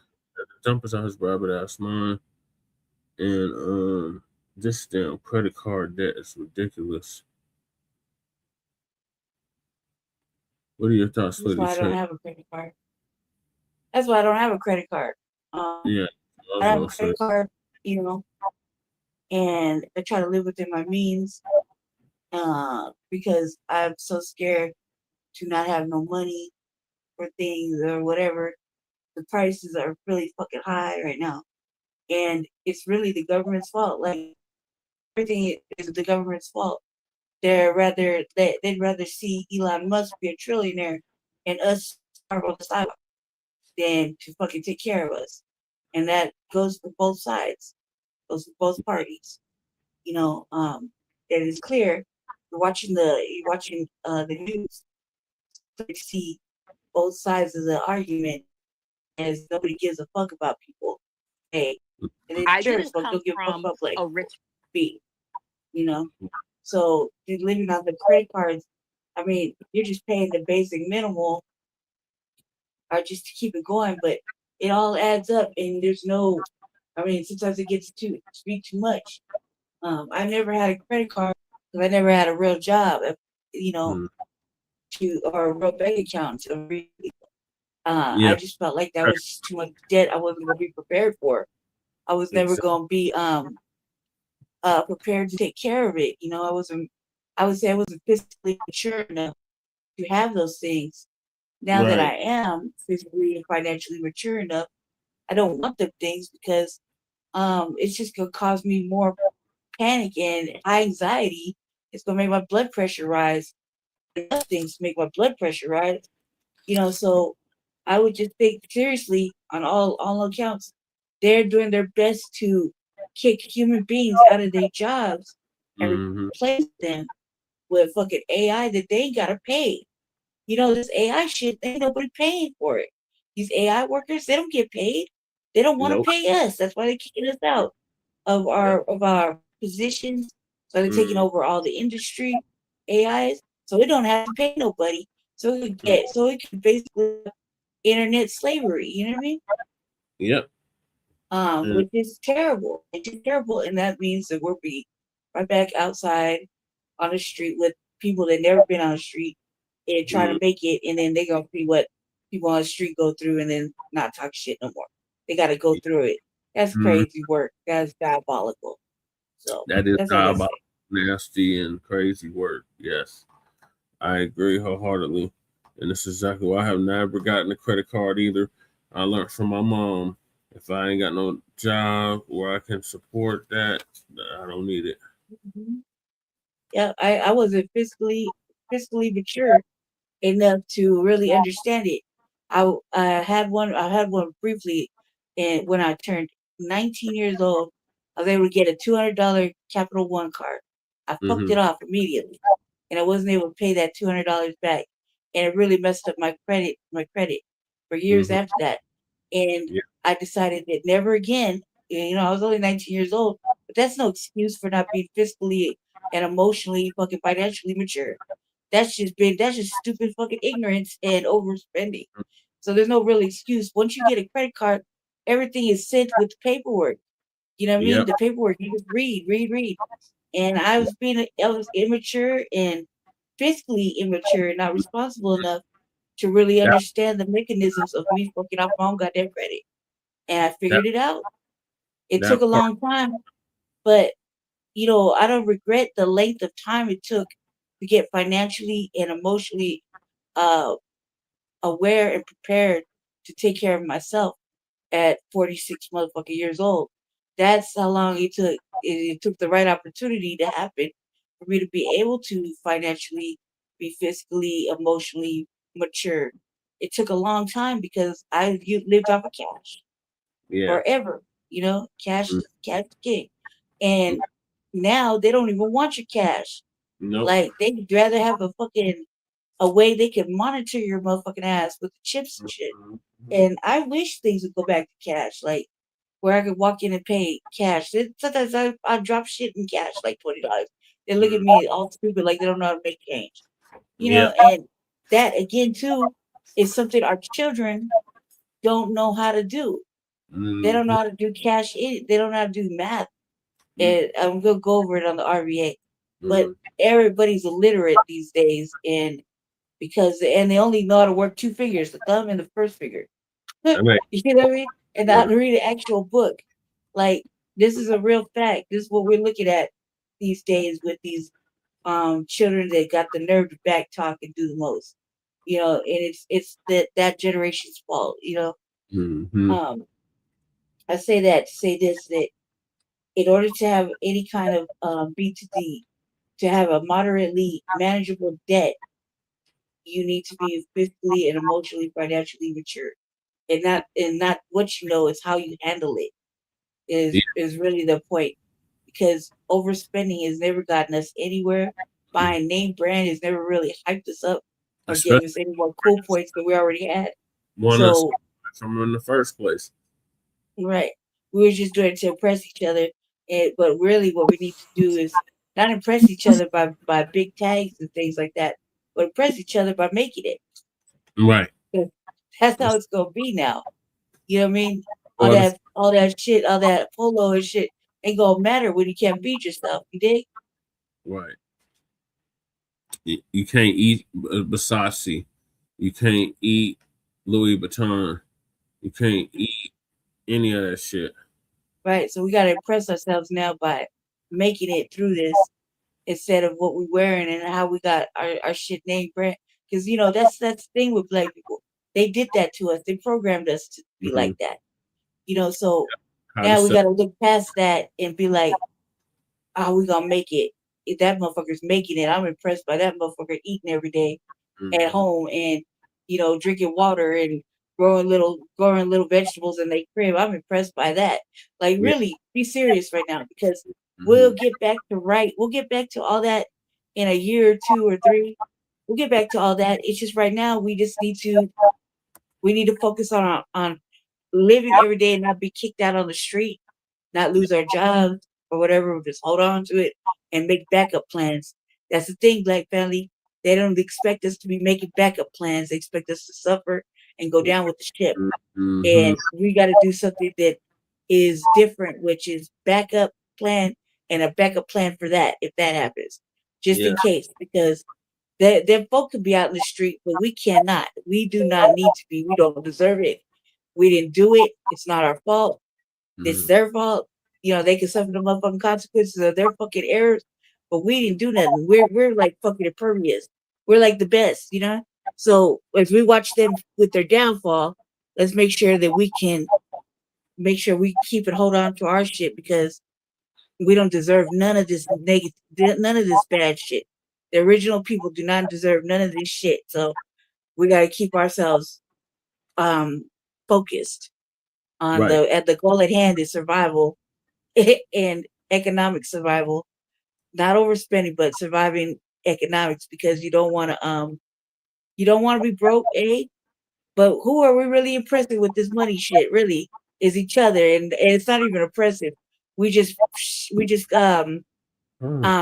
jumpers on his rabbit ass mind. And this damn credit card debt is ridiculous. What are your thoughts, That's why I don't have a credit card. That's why I don't have a credit card. Yeah, I have a credit card, and I try to live within my means because I'm so scared to not have no money for things or whatever. The prices are really fucking high right now, and it's really the government's fault. Like everything is the government's fault. They'd rather see Elon Musk be a trillionaire and us starve on the sidewalk than to fucking take care of us. And that goes for both sides, goes for both parties. It is clear. You're watching the news to see both sides of the argument, as nobody gives a fuck about people. Hey, and then I sure, didn't folks come don't give a fuck from about like a rich. B. So you're living on the credit cards. I mean, you're just paying the basic minimal, or just to keep it going, but it all adds up, and there's no. I mean, sometimes it gets to be too much. I never had a credit card because I never had a real job, or a real bank account. I just felt like that was too much debt I wasn't going to be prepared for. I was never going to be prepared to take care of it. I would say I wasn't physically mature enough to have those things. Now that I am physically and financially mature enough, I don't want them things because it's just going to cause me more panic and anxiety. It's going to make my blood pressure rise. Enough things to make my blood pressure rise. So I would just think seriously on all accounts, they're doing their best to kick human beings out of their jobs and replace them with fucking AI that they ain't gotta pay. This AI shit, ain't nobody paying for it. These AI workers, they don't get paid. They don't want to pay us. That's why they're kicking us out of our positions. So they're taking over all the industry, AIs. So we don't have to pay nobody. So it can basically internet slavery. You know what I mean? Yep. Which is terrible. It's terrible, and that means that we'll be right back outside on the street with people that never been on the street and try to make it, and then they're gonna see what people on the street go through, and then not talk shit no more. They got to go through it. That's crazy work. That's diabolical. So that is that's all I say. nasty and crazy work. Yes, I agree wholeheartedly, and this is exactly why I have never gotten a credit card either. I learned from my mom. If I ain't got no job where I can support that, I don't need it. Yeah, I wasn't fiscally mature enough to really understand it. I had one briefly, and when I turned 19 years old, I was able to get a $200 Capital One card. I fucked it off immediately, and I wasn't able to pay that $200 back, and it really messed up my credit for years after that. And I decided that never again. I was only 19 years old, but that's no excuse for not being fiscally and emotionally, fucking financially mature. That's just stupid fucking ignorance and overspending. So there's no real excuse. Once you get a credit card, everything is sent with paperwork. You know what I mean? The paperwork, you just read. And I was immature and fiscally immature, not responsible enough to really understand the mechanisms of me fucking off my own goddamn credit. And I figured it out. It took a long time, but I don't regret the length of time it took to get financially and emotionally aware and prepared to take care of myself at 46 motherfucking years old. That's how long it took. It took the right opportunity to happen for me to be able to financially, be physically, emotionally mature. It took a long time because I lived off of cash forever. Cash is king. And now they don't even want your cash. Nope. Like they'd rather have a way they can monitor your motherfucking ass with the chips and shit. And I wish things would go back to cash, like where I could walk in and pay cash. Sometimes I drop shit in cash, like $20. They look at me all stupid, like they don't know how to make change. And that again too is something our children don't know how to do. They don't know how to do cash in. They don't know how to do math. And I'm gonna go over it on the RVA. But everybody's illiterate these days, and they only know how to work two fingers, the thumb and the first finger. You know what I mean? And not to read an actual book. Like, this is a real fact. This is what we're looking at these days with these children that got the nerve to back talk and do the most. You know, and it's that generation's fault, you know. I say that to say this, that in order to have any kind of B2D, to have a moderately manageable debt, you need to be physically and emotionally, financially mature. And not what you know, it's how you handle it is really the point. Because overspending has never gotten us anywhere. Buying name brand has never really hyped us up or gave us any more cool points that we already had. So from in the first place. Right. We were just doing it to impress each other. But really what we need to do is not impress each other by big tags and things like that, but impress each other by making it. Right. That's how it's gonna be now. You know what I mean? All that shit, all that polo and shit ain't gonna matter when you can't beat yourself. You dig? Right. You can't eat Versace. You can't eat Louis Vuitton. You can't eat any of that shit. Right. So we gotta impress ourselves now by making it through this instead of what we're wearing and how we got our shit name brand. Because you know that's the thing with black people. They did that to us. They programmed us to be like that. You know, so now we gotta look past that and be like, how we gonna make it? If that motherfucker's making it, I'm impressed by that motherfucker eating every day at home and, you know, drinking water and growing little vegetables in their crib. I'm impressed by that. Like, really, be serious right now, because we'll get back to right. We'll get back to all that in a year or 2 or 3. We'll get back to all that. It's just right now we just need to focus on living every day and not be kicked out on the street, not lose our jobs or whatever. We'll just hold on to it and make backup plans. That's the thing, Black family. They don't expect us to be making backup plans. They expect us to suffer and go down with the ship. And we got to do something that is different, which is backup plan and a backup plan for that if that happens, just in case, because them folk could be out in the street, but we cannot. We do not need to be. We don't deserve it. We didn't do it. It's not our fault. It's their fault. You know, they can suffer the motherfucking consequences of their fucking errors, but we didn't do nothing. We're like fucking impervious. We're like the best, you know? So if we watch them with their downfall, let's make sure that we can make sure we keep and hold on to our shit, because we don't deserve none of this negative, none of this bad shit. The original people do not deserve none of this shit. So we got to keep ourselves focused on the goal at hand is survival and economic survival, not overspending, but surviving economics, because you don't want to be broke, but who are we really impressing with this money shit? Really is each other, and it's not even oppressive. We just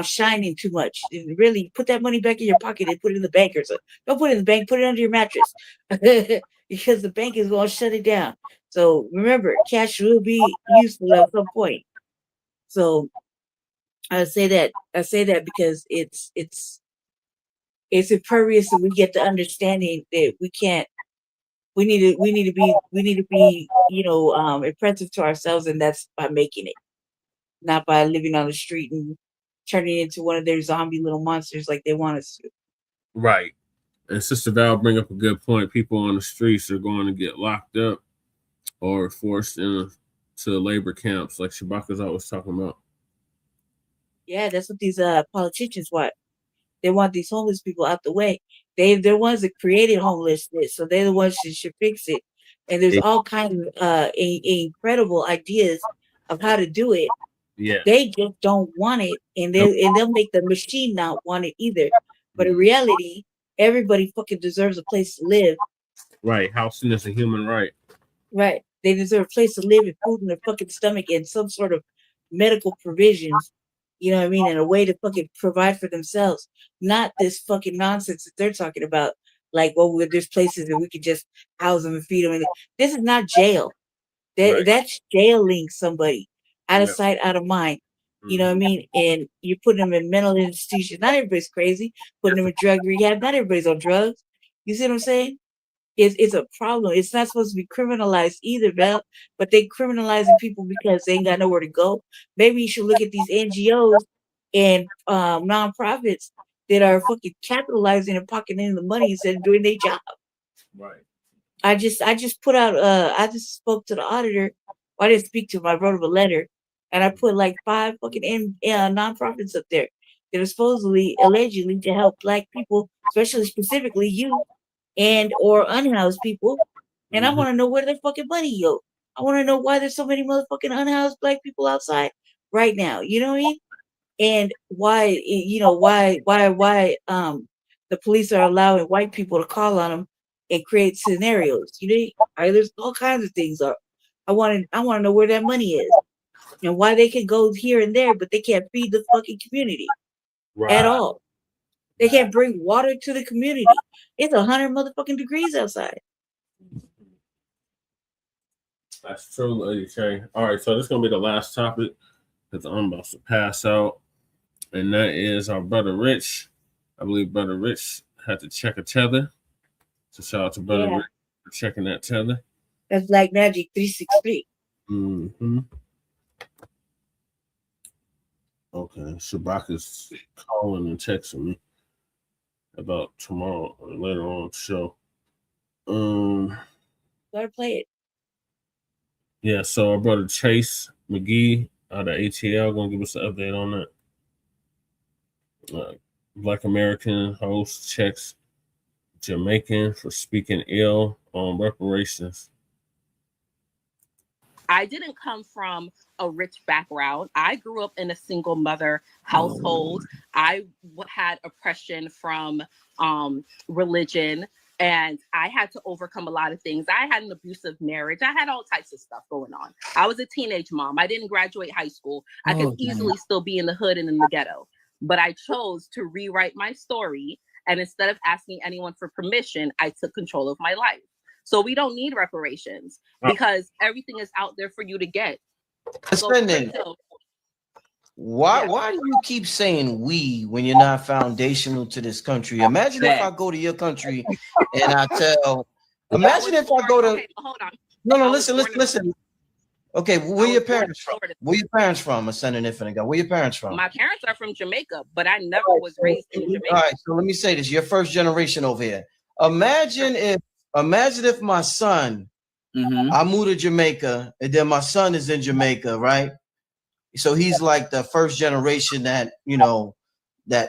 shining too much. And really put that money back in your pocket and put it in the bank, or so. Don't put it in the bank, put it under your mattress, because the bank is going to shut it down. So remember, cash will be useful at some point. So I say that because it's impervious, and we get the understanding that we need to be, you know, impressive to ourselves, and that's by making it, not by living on the street and turning into one of their zombie little monsters like they want us to. Right. And Sister Val bring up a good point. People on the streets are going to get locked up or forced into labor camps, like Shabaka's always talking about. Yeah, that's what these politicians want. They want these homeless people out the way. They're the ones that created homelessness, so they're the ones that should fix it. And there's all kinds of incredible ideas of how to do it. Yeah, they just don't want it, and they'll make the machine not want it either. But in reality, everybody fucking deserves a place to live. Right, housing is a human right. Right, they deserve a place to live and food in their fucking stomach and some sort of medical provisions. You know what I mean? And a way to fucking provide for themselves. Not this fucking nonsense that they're talking about. Like, well, there's places that we could just house them and feed them. And this is not jail. That's jailing somebody out of Yep. sight, out of mind. You know what I mean? And you're putting them in mental institutions. Not everybody's crazy. Putting them in drug rehab. Not everybody's on drugs. You see what I'm saying? It's a problem. It's not supposed to be criminalized either, Val. But they criminalizing people because they ain't got nowhere to go. Maybe you should look at these NGOs and nonprofits that are fucking capitalizing and pocketing the money instead of doing their job. Right. I just put out I just spoke to the auditor. Well, I didn't speak to him, I wrote him a letter, and I put like 5 fucking nonprofits up there that are supposedly allegedly to help Black people, especially specifically youth and or unhoused people. And I want to know where their fucking money go. I want to know why there's so many motherfucking unhoused Black people outside right now. You know what I mean? And why the police are allowing white people to call on them and create scenarios. You know, there's all kinds of things. I want to know where that money is and why they can go here and there, but they can't feed the fucking community at all. They can't bring water to the community. It's 100 motherfucking degrees outside. That's true, Lady K. All right, so this is gonna be the last topic because I'm about to pass out, and that is our brother Rich. I believe brother Rich had to check a tether. So shout out to brother Rich for checking that tether. That's Black Magic 363. Mm-hmm. Okay, Shabak is calling and texting me about tomorrow or later on the show. Gotta play it. Yeah, so our brother Chase McGee out of ATL gonna give us an update on that. Black American host checks Jamaican for speaking ill on reparations. I didn't come from a rich background. I grew up in a single mother household. I had oppression from religion, and I had to overcome a lot of things. I had an abusive marriage. I had all types of stuff going on. I was a teenage mom. I didn't graduate high school. I could easily still be in the hood and in the ghetto, but I chose to rewrite my story. And instead of asking anyone for permission, I took control of my life. So we don't need reparations because everything is out there for you to get. Why do you keep saying we when you're not foundational to this country? Imagine if I go to your country and I tell, imagine if I go to, okay, hold on. No, listen. Okay, where your parents from? Where your parents from? Ascending Infinite God. Where your parents from? My parents are from Jamaica, but I never was raised in Jamaica. All right, so let me say this: you're first generation over here. Imagine if my son, I moved to Jamaica, and then my son is in Jamaica, right? So he's like the first generation that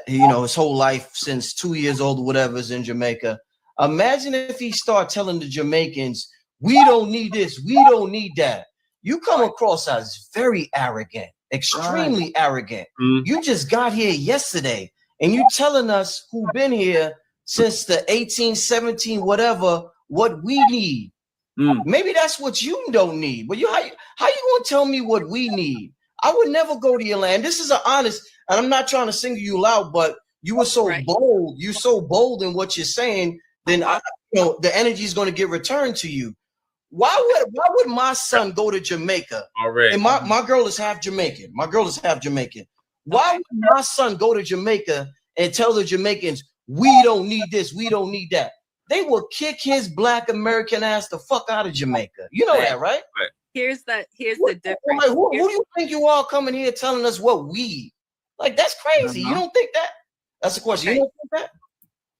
his whole life since 2 years old or whatever is in Jamaica. Imagine if he start telling the Jamaicans, we don't need this, we don't need that. You come across as very arrogant, extremely arrogant. You just got here yesterday and you telling us who been here since the 1817, whatever, what we need. Maybe that's what you don't need. But how you gonna tell me what we need? I would never go to your land. This is an honest, and I'm not trying to single you out, but you were so bold. You're so bold in what you're saying. Then the energy is going to get returned to you. Why would my son go to Jamaica? Already. And my girl is half Jamaican. Why would my son go to Jamaica and tell the Jamaicans, we don't need this, we don't need that? They will kick his Black American ass the fuck out of Jamaica. You know that, right? Here's the difference. Who do you think you are coming here telling us what we? Like, that's crazy. You don't think that? That's the question. You don't think that?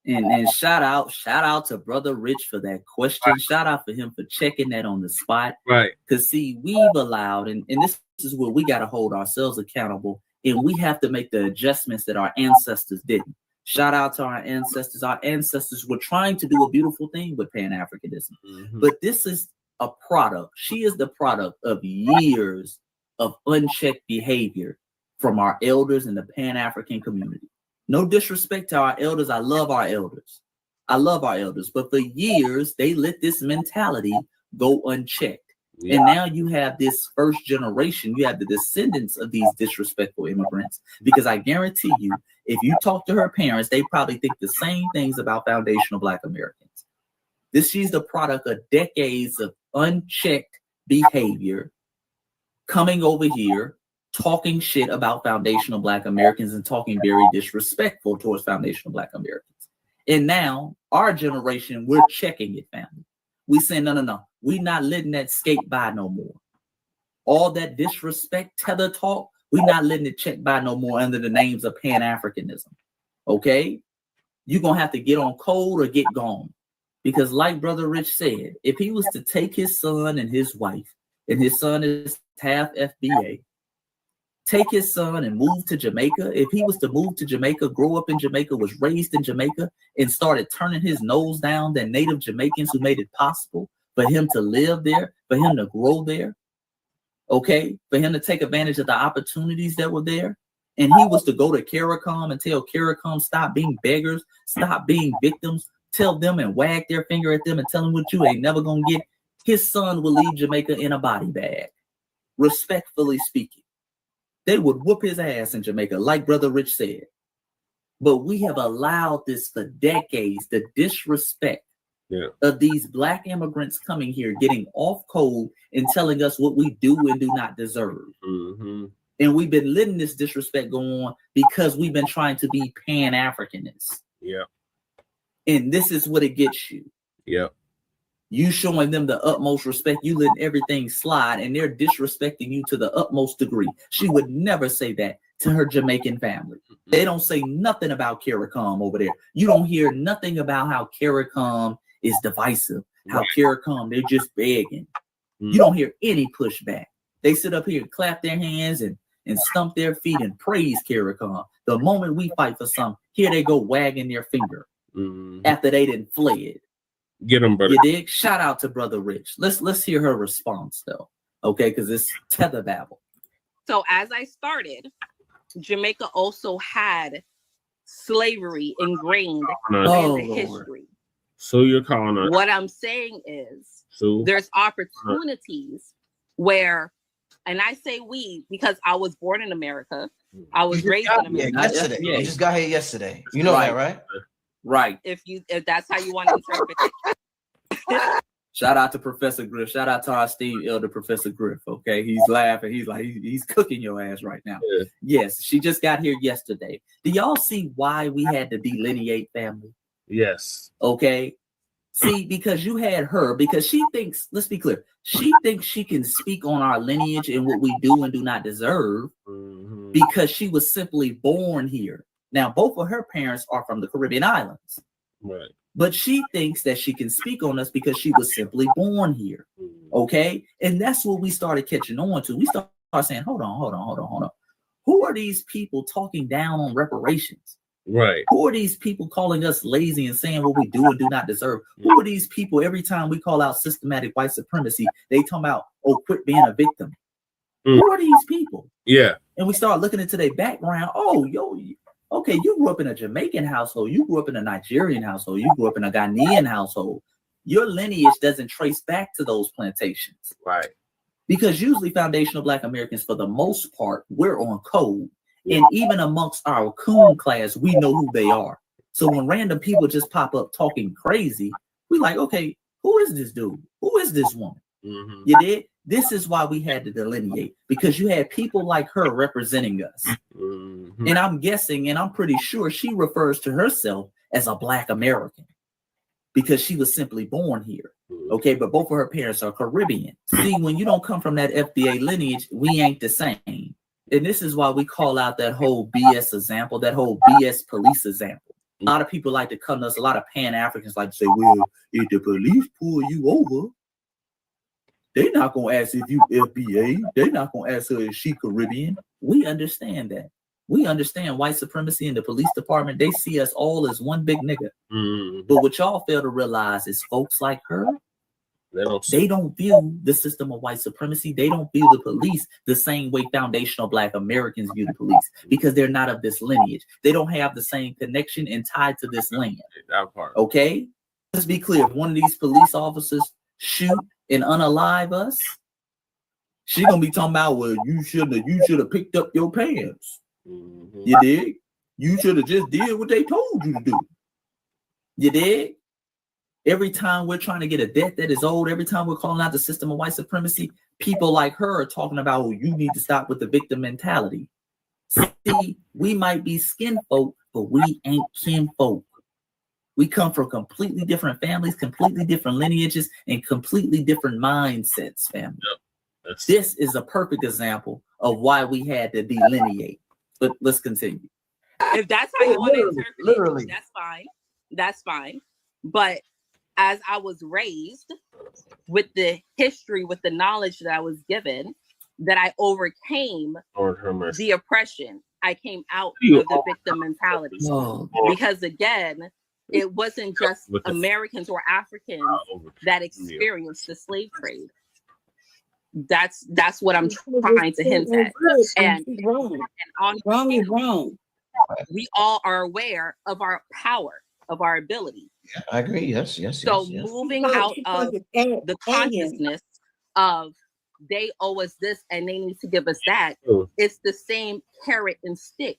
And shout out to Brother Rich for that question. Shout out for him for checking that on the spot. Right. Because see, we've allowed, and this is where we got to hold ourselves accountable, and we have to make the adjustments that our ancestors didn't. Shout out to our ancestors. Our ancestors were trying to do a beautiful thing with Pan-Africanism. But this is a product. She is the product of years of unchecked behavior from our elders in the Pan-African community. No disrespect to our elders. I love our elders. But for years, they let this mentality go unchecked. Yeah. And now you have this first generation, you have the descendants of these disrespectful immigrants. Because I guarantee you, if you talk to her parents, they probably think the same things about foundational Black Americans. She's the product of decades of unchecked behavior, coming over here, talking shit about foundational Black Americans and talking very disrespectful towards foundational Black Americans. And now our generation, we're checking it, family. We saying, no. We not letting that skate by no more. All that disrespect, tether talk, we not letting it check by no more under the names of Pan-Africanism. Okay? You're going to have to get on code or get gone. Because like Brother Rich said, if he was to take his son and his wife, and his son is half FBA, take his son and move to Jamaica. If he was to move to Jamaica, grow up in Jamaica, was raised in Jamaica, and started turning his nose down the native Jamaicans who made it possible for him to live there, for him to grow there, okay, for him to take advantage of the opportunities that were there, and he was to go to CARICOM and tell CARICOM, stop being beggars, stop being victims, tell them and wag their finger at them and tell them what you ain't never gonna get, his son will leave Jamaica in a body bag, respectfully speaking. They would whoop his ass in Jamaica, like Brother Rich said. But we have allowed this for decades, the disrespect of these Black immigrants coming here, getting off code and telling us what we do and do not deserve. And we've been letting this disrespect go on because we've been trying to be Pan-Africanists. And this is what it gets you. You showing them the utmost respect, you letting everything slide, and they're disrespecting you to the utmost degree. She would never say that to her Jamaican family. They don't say nothing about CARICOM over there. You don't hear nothing about how CARICOM is divisive, how CARICOM, they're just begging. You don't hear any pushback. They sit up here and clap their hands and stump their feet and praise CARICOM. The moment we fight for something, here they go wagging their finger after they didn't fled. Get them, brother. You dig? Shout out to Brother Rich. Let's hear her response though, okay? Because it's tether babble. So as I started, Jamaica also had slavery ingrained in the history. So you're calling us. What I'm saying is, there's opportunities where, and I say we because I was born in America, I was raised in America. Yesterday. You just got here yesterday. You know that, right? Right. If that's how you want to interpret it. Shout out to Professor Griff. Shout out to our esteemed elder Professor Griff. Okay, he's laughing. He's like he's cooking your ass right now. Yes, she just got here yesterday. Do y'all see why we had to delineate, family? Yes. Okay. See, because you had her, because she thinks, let's be clear, she thinks she can speak on our lineage and what we do and do not deserve because she was simply born here. Now, both of her parents are from the Caribbean islands. Right. But she thinks that she can speak on us because she was simply born here. Okay. And that's what we started catching on to. We started saying, hold on. Who are these people talking down on reparations? Right. Who are these people calling us lazy and saying what we do and do not deserve? Who are these people every time we call out systematic white supremacy, they talk about, oh, quit being a victim. Who are these people? Yeah. And we start looking into their background. Oh, okay, you grew up in a Jamaican household. You grew up in a Nigerian household. You grew up in a Ghanaian household. Your lineage doesn't trace back to those plantations. Right. Because usually foundational Black Americans, for the most part, we're on code. And even amongst our coon class, we know who they are. So when random people just pop up talking crazy, we like, okay, who is this dude? Who is this woman? You did? This is why we had to delineate, because you had people like her representing us. And I'm guessing, and I'm pretty sure she refers to herself as a Black American because she was simply born here. Okay, but both of her parents are Caribbean. See, when you don't come from that FBA lineage, we ain't the same. And this is why we call out that whole BS example, that whole BS police example. A lot of people like to come to us, a lot of Pan-Africans like to say, well, if the police pull you over, they're not going to ask if you FBA. They're not going to ask her if she Caribbean. We understand that. We understand white supremacy in the police department. They see us all as one big nigga. But what y'all fail to realize is folks like her, they don't view the system of white supremacy. They don't view the police the same way foundational Black Americans view the police because they're not of this lineage. They don't have the same connection and tied to this land. That part. Okay? Let's be clear. If one of these police officers shoot and unalive us, she gonna be talking about, well, you should have picked up your pants. You dig? You should have just did what they told you to do. You dig? Every time we're trying to get a debt that is owed, every time we're calling out the system of white supremacy, people like her are talking about, oh, you need to stop with the victim mentality. See, we might be skin folk, but we ain't kin folk. We come from completely different families, completely different lineages, and completely different mindsets, family. Yep. This is a perfect example of why we had to delineate. But let's continue. If that's how you want to interpret it, that's fine. That's fine. But as I was raised with the history, with the knowledge that I was given, that I overcame the oppression. I came out of the victim mentality. Because again, it wasn't just Americans or Africans that experienced the slave trade. That's what I'm trying to hint at. And wrong. We all are aware of our power, of our ability. I agree. Yes. So moving out of the consciousness of they owe us this and they need to give us that, it's the same carrot and stick.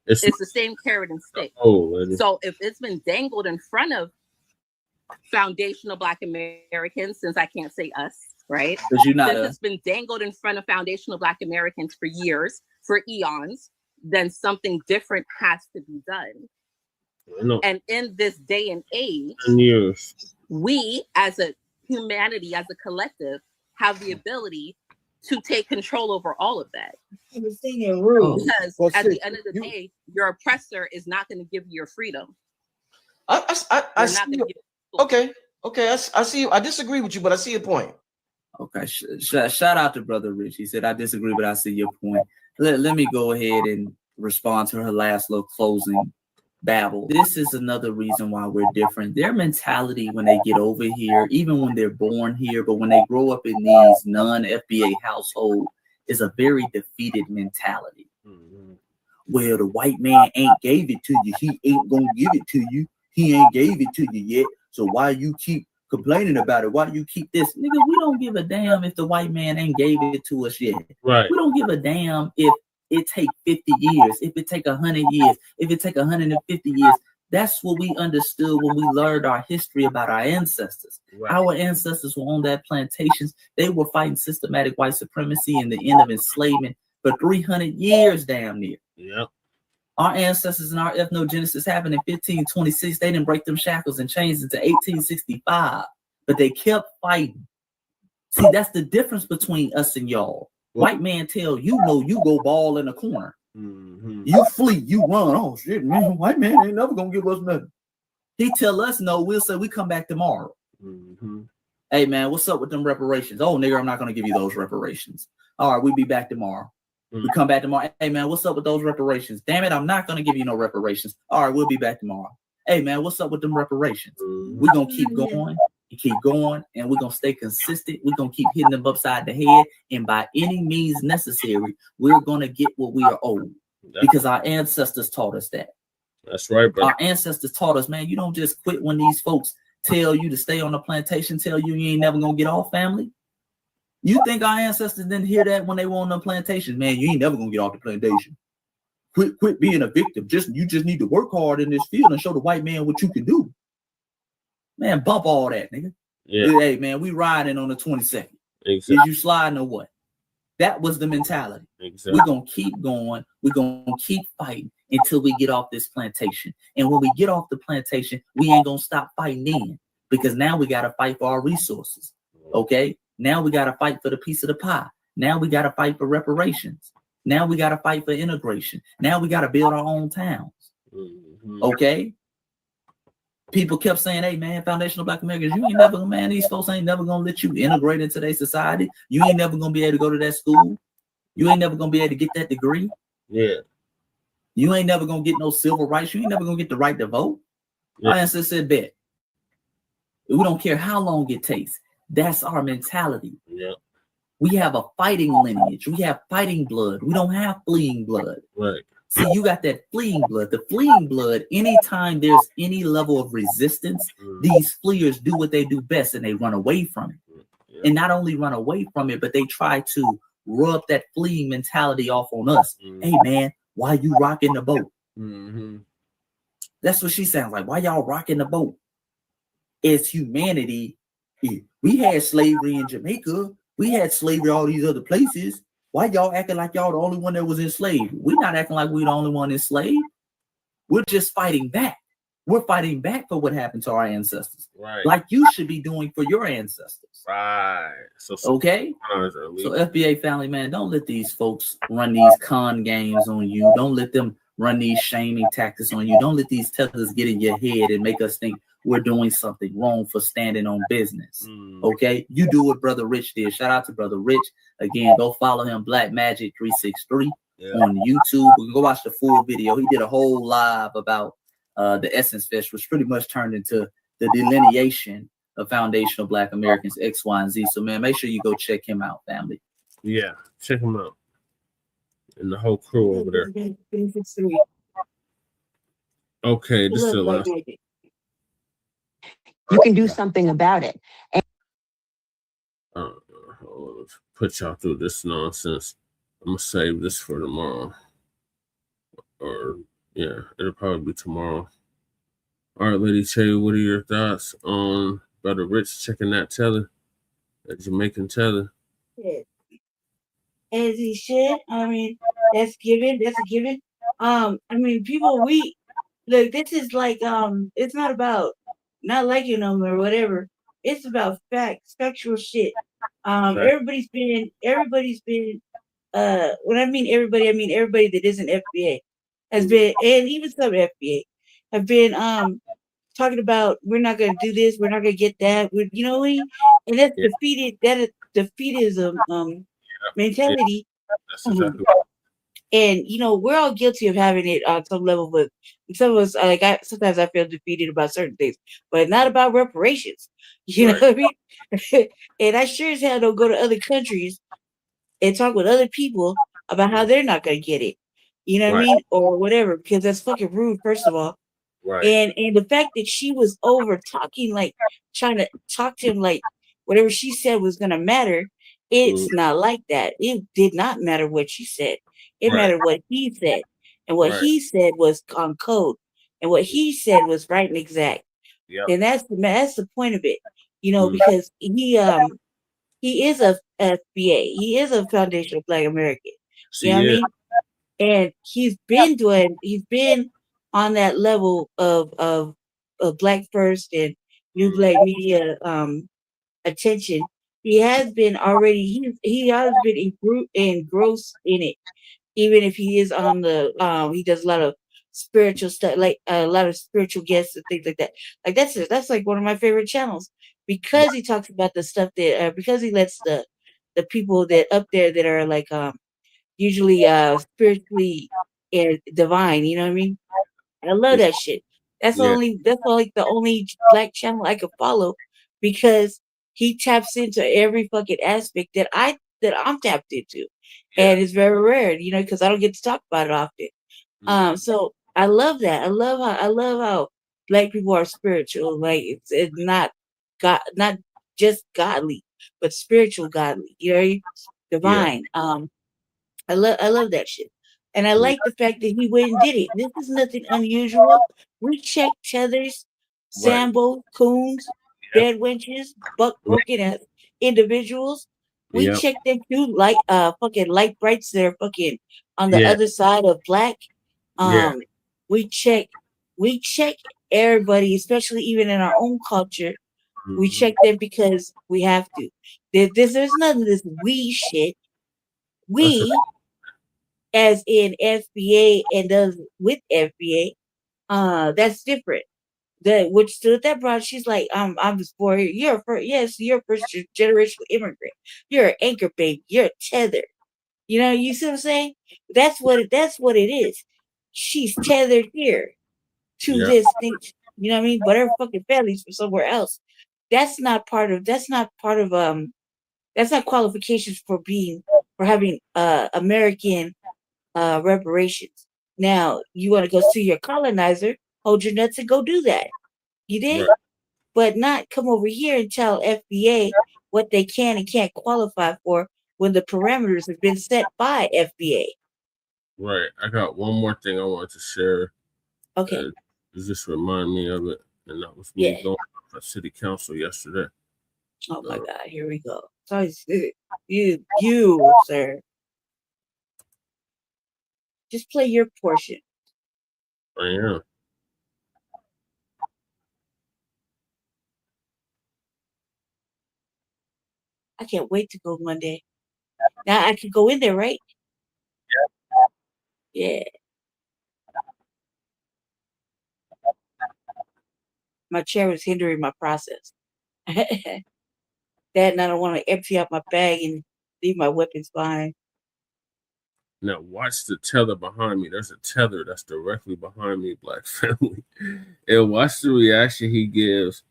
It's the same carrot and stick. So if it's been dangled in front of foundational Black Americans, since I can't say us, right? Since it's been dangled in front of foundational Black Americans for years, for eons, then something different has to be done. And in this day and age, we as a humanity, as a collective, have the ability to take control over all of that. Because at the end of the day, your oppressor is not going to give you your freedom. I see you. I disagree with you, but I see your point. Okay, shout out to Brother Rich. He said, I disagree, but I see your point. Let me go ahead and respond to her last little closing babble. This is another reason why we're different. Their mentality when they get over here, even when they're born here, but when they grow up in these non-FBA households, is a very defeated mentality. Well, the white man ain't gave it to you. He ain't gonna give it to you. He ain't gave it to you yet. So why you keep complaining about it? Why do you keep this? Nigga, we don't give a damn if the white man ain't gave it to us yet. Right. We don't give a damn if it take 50 years, if it take 100 years, if it take 150 years. That's what we understood when we learned our history about our ancestors. Right. Our ancestors were on that plantations. They were fighting systematic white supremacy and the end of enslavement for 300 years damn near. Yep. Our ancestors and our ethnogenesis happened in 1526. They didn't break them shackles and chains until 1865, but they kept fighting. See, that's the difference between us and y'all. White man tell you you go ball in a corner. You flee, you run. Oh shit, man, white man ain't never gonna give us nothing. He tell us no, we'll say we come back tomorrow. Hey man, what's up with them reparations? Oh nigga, I'm not gonna give you those reparations. All right, we'll be back tomorrow. We come back tomorrow. Hey man, what's up with those reparations? Damn it, I'm not gonna give you no reparations. All right, we'll be back tomorrow. Hey man, what's up with them reparations? We're gonna keep going. Keep going, and we're gonna stay consistent. We're gonna keep hitting them upside the head, and by any means necessary, we're gonna get what we are owed because our ancestors taught us that. That's right, bro. Our ancestors taught us, man, you don't just quit when these folks tell you to stay on the plantation, tell you ain't never gonna get off, family. You think our ancestors didn't hear that when they were on the plantation? Man, you ain't never gonna get off the plantation. Quit being a victim. You just need to work hard in this field and show the white man what you can do. Man, bump all that, nigga. Yeah. Hey, man, we riding on the 22nd. Exactly. Is you sliding or what? That was the mentality. Exactly. We're going to keep going. We're going to keep fighting until we get off this plantation. And when we get off the plantation, we ain't going to stop fighting then because now we got to fight for our resources. Okay? Now we got to fight for the piece of the pie. Now we got to fight for reparations. Now we got to fight for integration. Now we got to build our own towns. Okay? People kept saying, hey, man, foundational Black Americans, you ain't never, man, these folks ain't never going to let you integrate into their society. You ain't never going to be able to go to that school. You ain't never going to be able to get that degree. Yeah. You ain't never going to get no civil rights. You ain't never going to get the right to vote. My ancestors said, bet. We don't care how long it takes. That's our mentality. Yeah. We have a fighting lineage. We have fighting blood. We don't have fleeing blood. Right. See, you got that fleeing blood. The fleeing blood, anytime there's any level of resistance, these fleers do what they do best and they run away from it. Yeah. And not only run away from it, but they try to rub that fleeing mentality off on us. Hey, man, why you rocking the boat? That's what she sounds like. Why y'all rocking the boat? as humanity, we had slavery in Jamaica. We had slavery all these other places. Why y'all acting like y'all the only one that was enslaved? We're not acting like we're the only one enslaved. We're just fighting back. We're fighting back for what happened to our ancestors. Right. Like you should be doing for your ancestors. Right. So okay. So FBA family, man, don't let these folks run these con games on you. Don't let them run these shaming tactics on you. Don't let these tethers get in your head and make us think we're doing something wrong for standing on business. Okay, you do what Brother Rich did. Shout out to Brother Rich. Again, go follow him, Blacc Magic 363 on YouTube. We can go watch the full video. He did a whole live about the Essence Fest, which pretty much turned into the delineation of foundational Black Americans, X, Y, and Z. So, man, make sure you go check him out, family. Yeah, check him out. And the whole crew over there. Okay, this is the last. You can do something about it. Put y'all through this nonsense. I'm gonna save this for tomorrow. Or yeah, it'll probably be tomorrow. All right, Lady Che, what are your thoughts on Brother Rich checking that tether, that Jamaican tether? As he should. I mean, that's given. That's a given. I mean, people, we look. This is like it's not about not liking them or whatever. It's about facts, factual shit. Everybody's been. When I mean everybody, I mean everybody that isn't FBA has been, and even some FBA have been talking about we're not gonna do this, we're not gonna get that. You know what I mean? And that's defeated. That is defeatism mentality. That's exactly And you know, we're all guilty of having it on some level, but some of us sometimes I feel defeated about certain things, but not about reparations. You know what I mean? And I sure as hell don't go to other countries and talk with other people about how they're not gonna get it. You know what I mean? Or whatever, because that's fucking rude, first of all. Right. And the fact that she was over talking, like trying to talk to him like whatever she said was gonna matter. It's not like that. It did not matter what she said. It mattered what he said. And what he said was on code. And what he said was right and exact. Yep. And that's the point of it. You know, because he is a FBA. He is a foundational Black American. You know what I mean? And he's been on that level of Black First and New Black Media attention. He has been already. He has been engrossed in it, even if he is on the. He does a lot of spiritual stuff, like a lot of spiritual guests and things like that. Like that's like one of my favorite channels because he talks about the stuff that because he lets the people that up there that are like usually spiritually and divine. You know what I mean? I love that shit. That's like the only Black channel I could follow because he taps into every fucking aspect that I'm tapped into, and it's very rare, you know, because I don't get to talk about it often. So I love that. I love how Black people are spiritual. Like it's not not just godly, but spiritual godly. You know, divine. I love that shit. And I like the fact that he went and did it. This is nothing unusual. We checked tethers, Sambo, coons, dead wenches, buck broken ass individuals. We checked them too, like fucking light brights that are fucking on the other side of Black. We check everybody, especially even in our own culture. We check them because we have to. There's none of this we shit. We, as in FBA and does with FBA, that's different. Which stood that broad, she's like, I'm just born here. You're a first generational immigrant. You're an anchor baby. You're a tether. You know, you see what I'm saying? That's what it is. She's tethered here to this thing. You know what I mean? But her fucking family's from somewhere else. That's not qualifications for having American reparations. Now you want to go see your colonizer, hold your nuts and go do that. You did, but not come over here and tell FBA what they can and can't qualify for when the parameters have been set by FBA. Right. I got one more thing I want to share. Okay. Just remind me of it. And that was Yeah. me going to city council yesterday. Oh my God, here we go. So you, sir. Just play your portion. I am. I can't wait to go Monday. Now I can go in there, right? Yeah. My chair was hindering my process. That, and I don't want to empty out my bag and leave my weapons behind. Now watch the tether behind me. There's a tether that's directly behind me, Black family. And watch the reaction he gives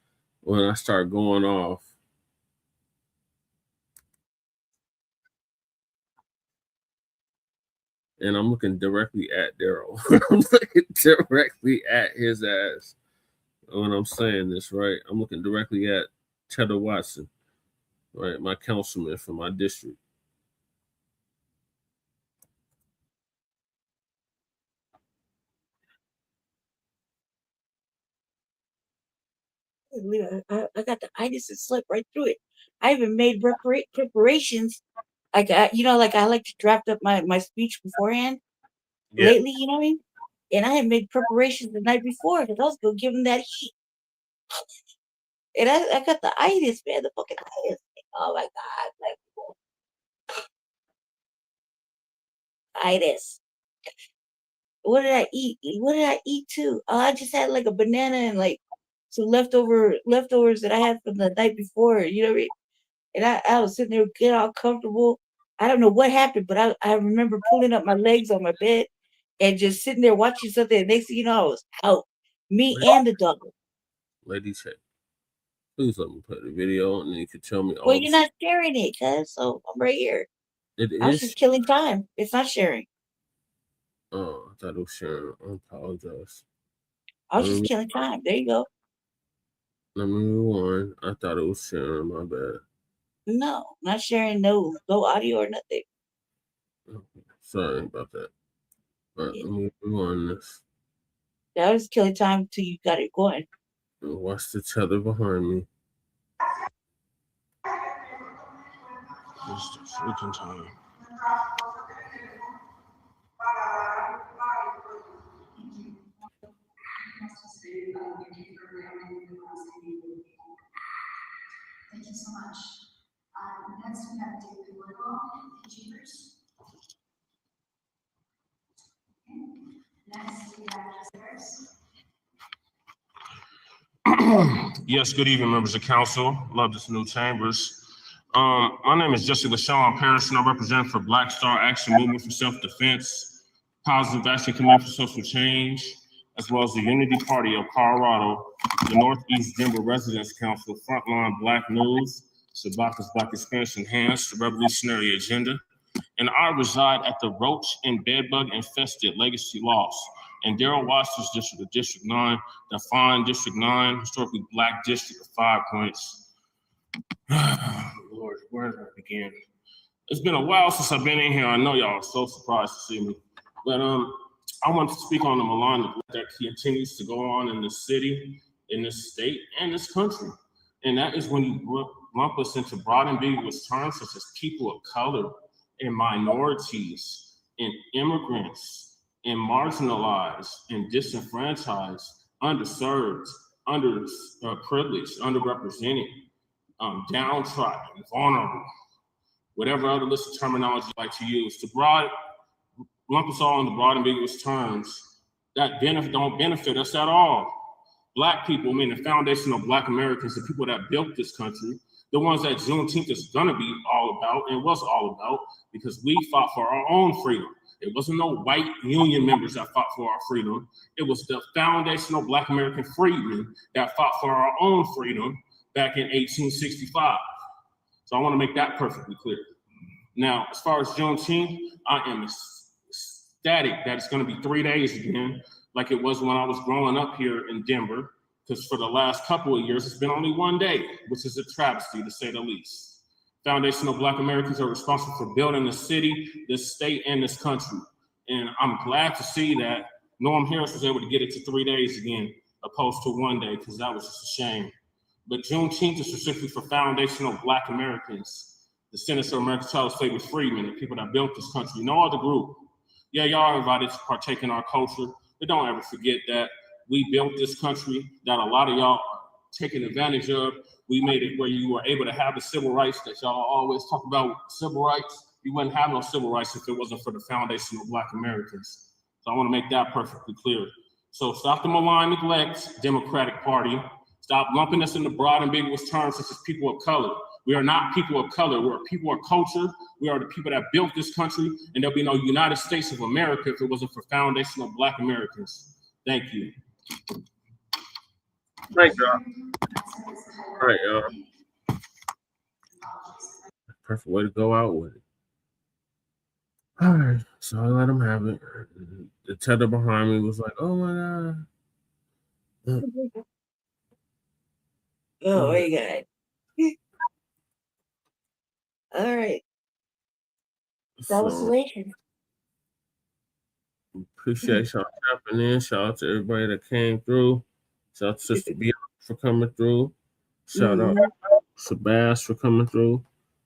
when I start going off. And I'm looking directly at Daryl. I'm looking directly at his ass when I'm saying this, right? I'm looking directly at Cheddar Watson, right? My councilman from my district. I got the itis and slept right through it. I even made preparations. Like like I like to draft up my speech beforehand. Yeah. Lately, you know what I mean? And I had made preparations the night before because I was gonna give him that heat. And I got the itis, man, the fucking itis. Oh my God, like itis. What did I eat? What did I eat too? Oh, I just had like a banana and like some leftovers that I had from the night before. You know what I mean? And I was sitting there getting all comfortable. I don't know what happened, but I remember pulling up my legs on my bed and just sitting there watching something. And next thing you know, I was out. Me and the dog. Lady check. Please let me put the video and then you can tell me all. Well, you're not sharing it, cuz, so I'm right here. I was just killing time. It's not sharing. Oh, I thought it was sharing. I apologize. I was just killing time. There you go. Let me rewind. I thought it was sharing. My bad. No, not sharing. No audio or nothing. Sorry about that. All right, let me rewind this. I was killing time until you got it going. And watch the tether behind me. Just a freaking time. Thank you so much. Next we have David Woodall, Achievers. Next we have Disappearance. Yes, good evening, members of council. Love this new chambers. My name is Jesse LaShawn Parrish, and I represent for Black Star Action Movement for Self-Defense, Positive Action Committee for Social Change, as well as the Unity Party of Colorado, the Northeast Denver Residents Council, Frontline Black News, Shabaka's Black Experience Enhanced, the Revolutionary Agenda, and I reside at the Roach and Bedbug Infested Legacy Lost in Darrell Washington's district, District 9, the fine District 9, historically Black district of 5 points. Lord, where did I begin? It's been a while since I've been in here. I know y'all are so surprised to see me. But I want to speak on the malign that continues to go on in this city, in this state, and this country. And that is when you lump us into broad ambiguous terms such as people of color and minorities and immigrants and marginalized and disenfranchised, underserved, underprivileged, underrepresented, downtrodden, vulnerable, whatever other list of terminology you like to use, to lump us all into broad ambiguous terms that don't benefit us at all. Black people, meaning the foundational Black Americans, the people that built this country, the ones that Juneteenth is gonna be all about and was all about, because we fought for our own freedom. It wasn't no white union members that fought for our freedom. It was the foundational Black American freedmen that fought for our own freedom back in 1865. So I want to make that perfectly clear. Now, as far as Juneteenth, I am ecstatic that it's going to be 3 days again, like it was when I was growing up here in Denver, because for the last couple of years, it's been only 1 day, which is a travesty to say the least. Foundational Black Americans are responsible for building the city, this state, and this country. And I'm glad to see that Norm Harris was able to get it to 3 days again. opposed to one day, because that was just a shame. But Juneteenth is specifically for foundational Black Americans, the descendants of American child slaves, freedmen, the people that built this country, no other group. Yeah, y'all are invited to partake in our culture, but don't ever forget that we built this country, that a lot of y'all are taking advantage of. We made it where you were able to have the civil rights that y'all always talk about, civil rights. You wouldn't have no civil rights if it wasn't for the foundational Black Americans. So I want to make that perfectly clear. So stop the malign neglect, Democratic Party. Stop lumping us into broad, ambiguous terms such as people of color. We are not people of color. We are people of culture. We are the people that built this country, and there'll be no United States of America if it wasn't for foundational Black Americans. Thank you. Thank y'all. All right, y'all. Perfect way to go out with it. All right, so I let him have it. The tether behind me was like, "Oh my God." Oh my God. All right. That was salacious. Appreciate y'all tapping in. Shout out to everybody that came through. Shout out to Sister B for coming through. Shout out to Bass for coming through.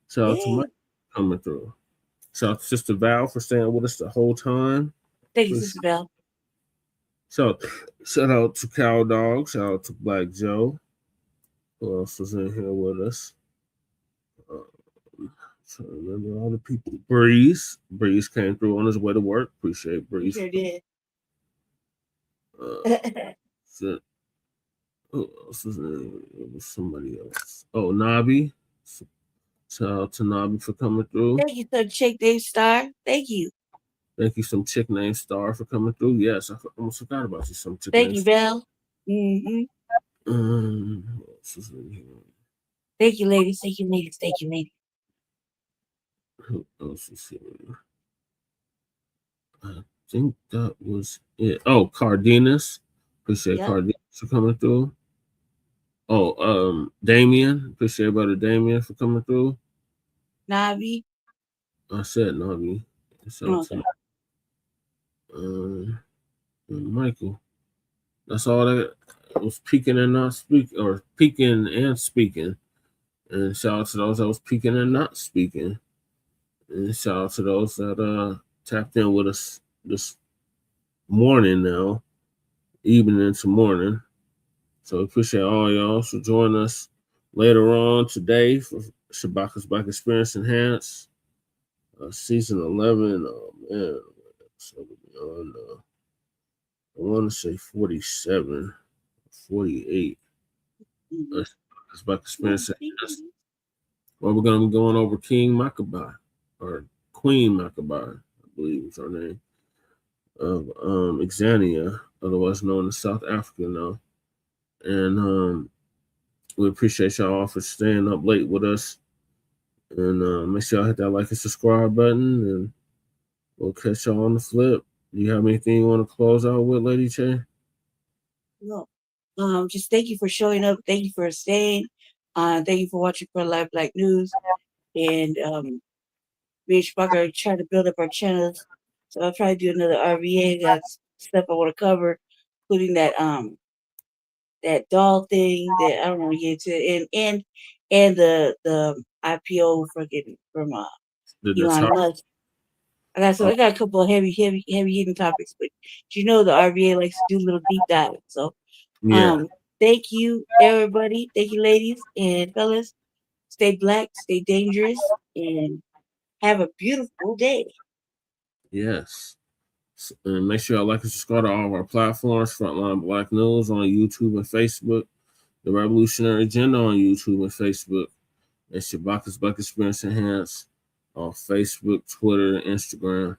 Shout out to Mike for coming through. Shout out to Sister Val for staying with us the whole time. Thank you, Sister Val. Shout out to Cow Dog. Shout out to Black Joe. Who else was in here with us? So remember all the people. Breeze came through on his way to work. Appreciate Breeze. Sure did. So, who else was in? It was somebody else. Oh, Nabi. Shout out to Nabi for coming through. Thank you, some chick named Star. Thank you. Thank you, some chick named Star for coming through. Yes, I almost forgot about you. Some chick. Thank you, Belle. Mm-hmm. What else was in here? Thank you, ladies. Thank you, ladies. Thank you, ladies. Who else is here? I think that was it. Oh, Cardenas. Appreciate Cardenas for coming through. Oh, Damien. Appreciate brother Damien for coming through. Navi. I said Navi. Okay. Michael. That's all that was peeking and not speaking, or peeking and speaking. And shout out to those that was peeking and not speaking. And shout out to those that tapped in with us this morning now, evening into morning. So appreciate all y'all for joining us later on today for Shabaka's Black Experience Enhanced, season 11. Oh man, so on, I want to say 47, 48. Shabaka's Black Experience Enhanced. Well, we're going to be going over King Macabre, or Queen Macabre, I believe is her name, of Exania, otherwise known as South Africa now. And we appreciate y'all all for staying up late with us. And make sure y'all hit that like and subscribe button, and we'll catch y'all on the flip. Do you have anything you want to close out with, Lady Che? No. Just thank you for showing up. Thank you for staying. Thank you for watching for Live Black News. And me and Shabaka are trying to build up our channels. So I'll try to do another RVA. Got stuff I want to cover, including that that doll thing that I don't want to get into, and the IPO from Elon Musk. I got a couple of heavy hitting topics, but you know the RVA likes to do little deep dives. So thank you everybody, thank you ladies and fellas. Stay black, stay dangerous, and have a beautiful day. Yes. And make sure y'all like and subscribe to all of our platforms, Frontline Black News on YouTube and Facebook, The Revolutionary Agenda on YouTube and Facebook, and Shabaka's Black Experience Enhanced on Facebook, Twitter, and Instagram.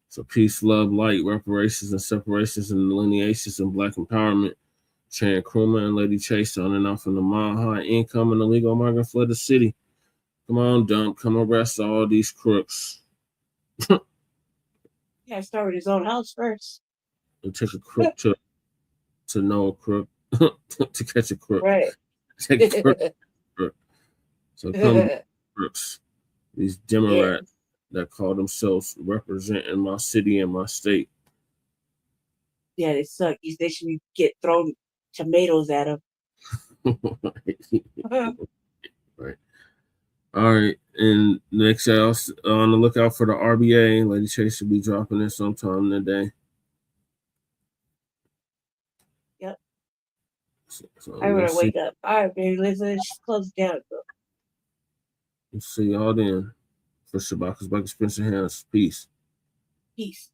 So peace, love, light, reparations, and separations, and delineations in Black empowerment. Chan Krumah and Lady Chase signing off from the Mile High Income and illegal migrant flood the city. Come on, dump. Come arrest all these crooks. Yeah, start with his own house first. And take a crook to know a crook, to catch a crook. Right. Take a crook. So come crooks. These Democrats that call themselves representing my city and my state. Yeah, they suck. They should get thrown tomatoes at him. Right. All right. And next else on the lookout for the RBA. Lady Chase will be dropping it sometime today. Yep. So I we'll better see. wake up. All right, baby, let's close it down. We'll see y'all then. For Shabaka's Bucket Spencer Harris. Peace. Peace.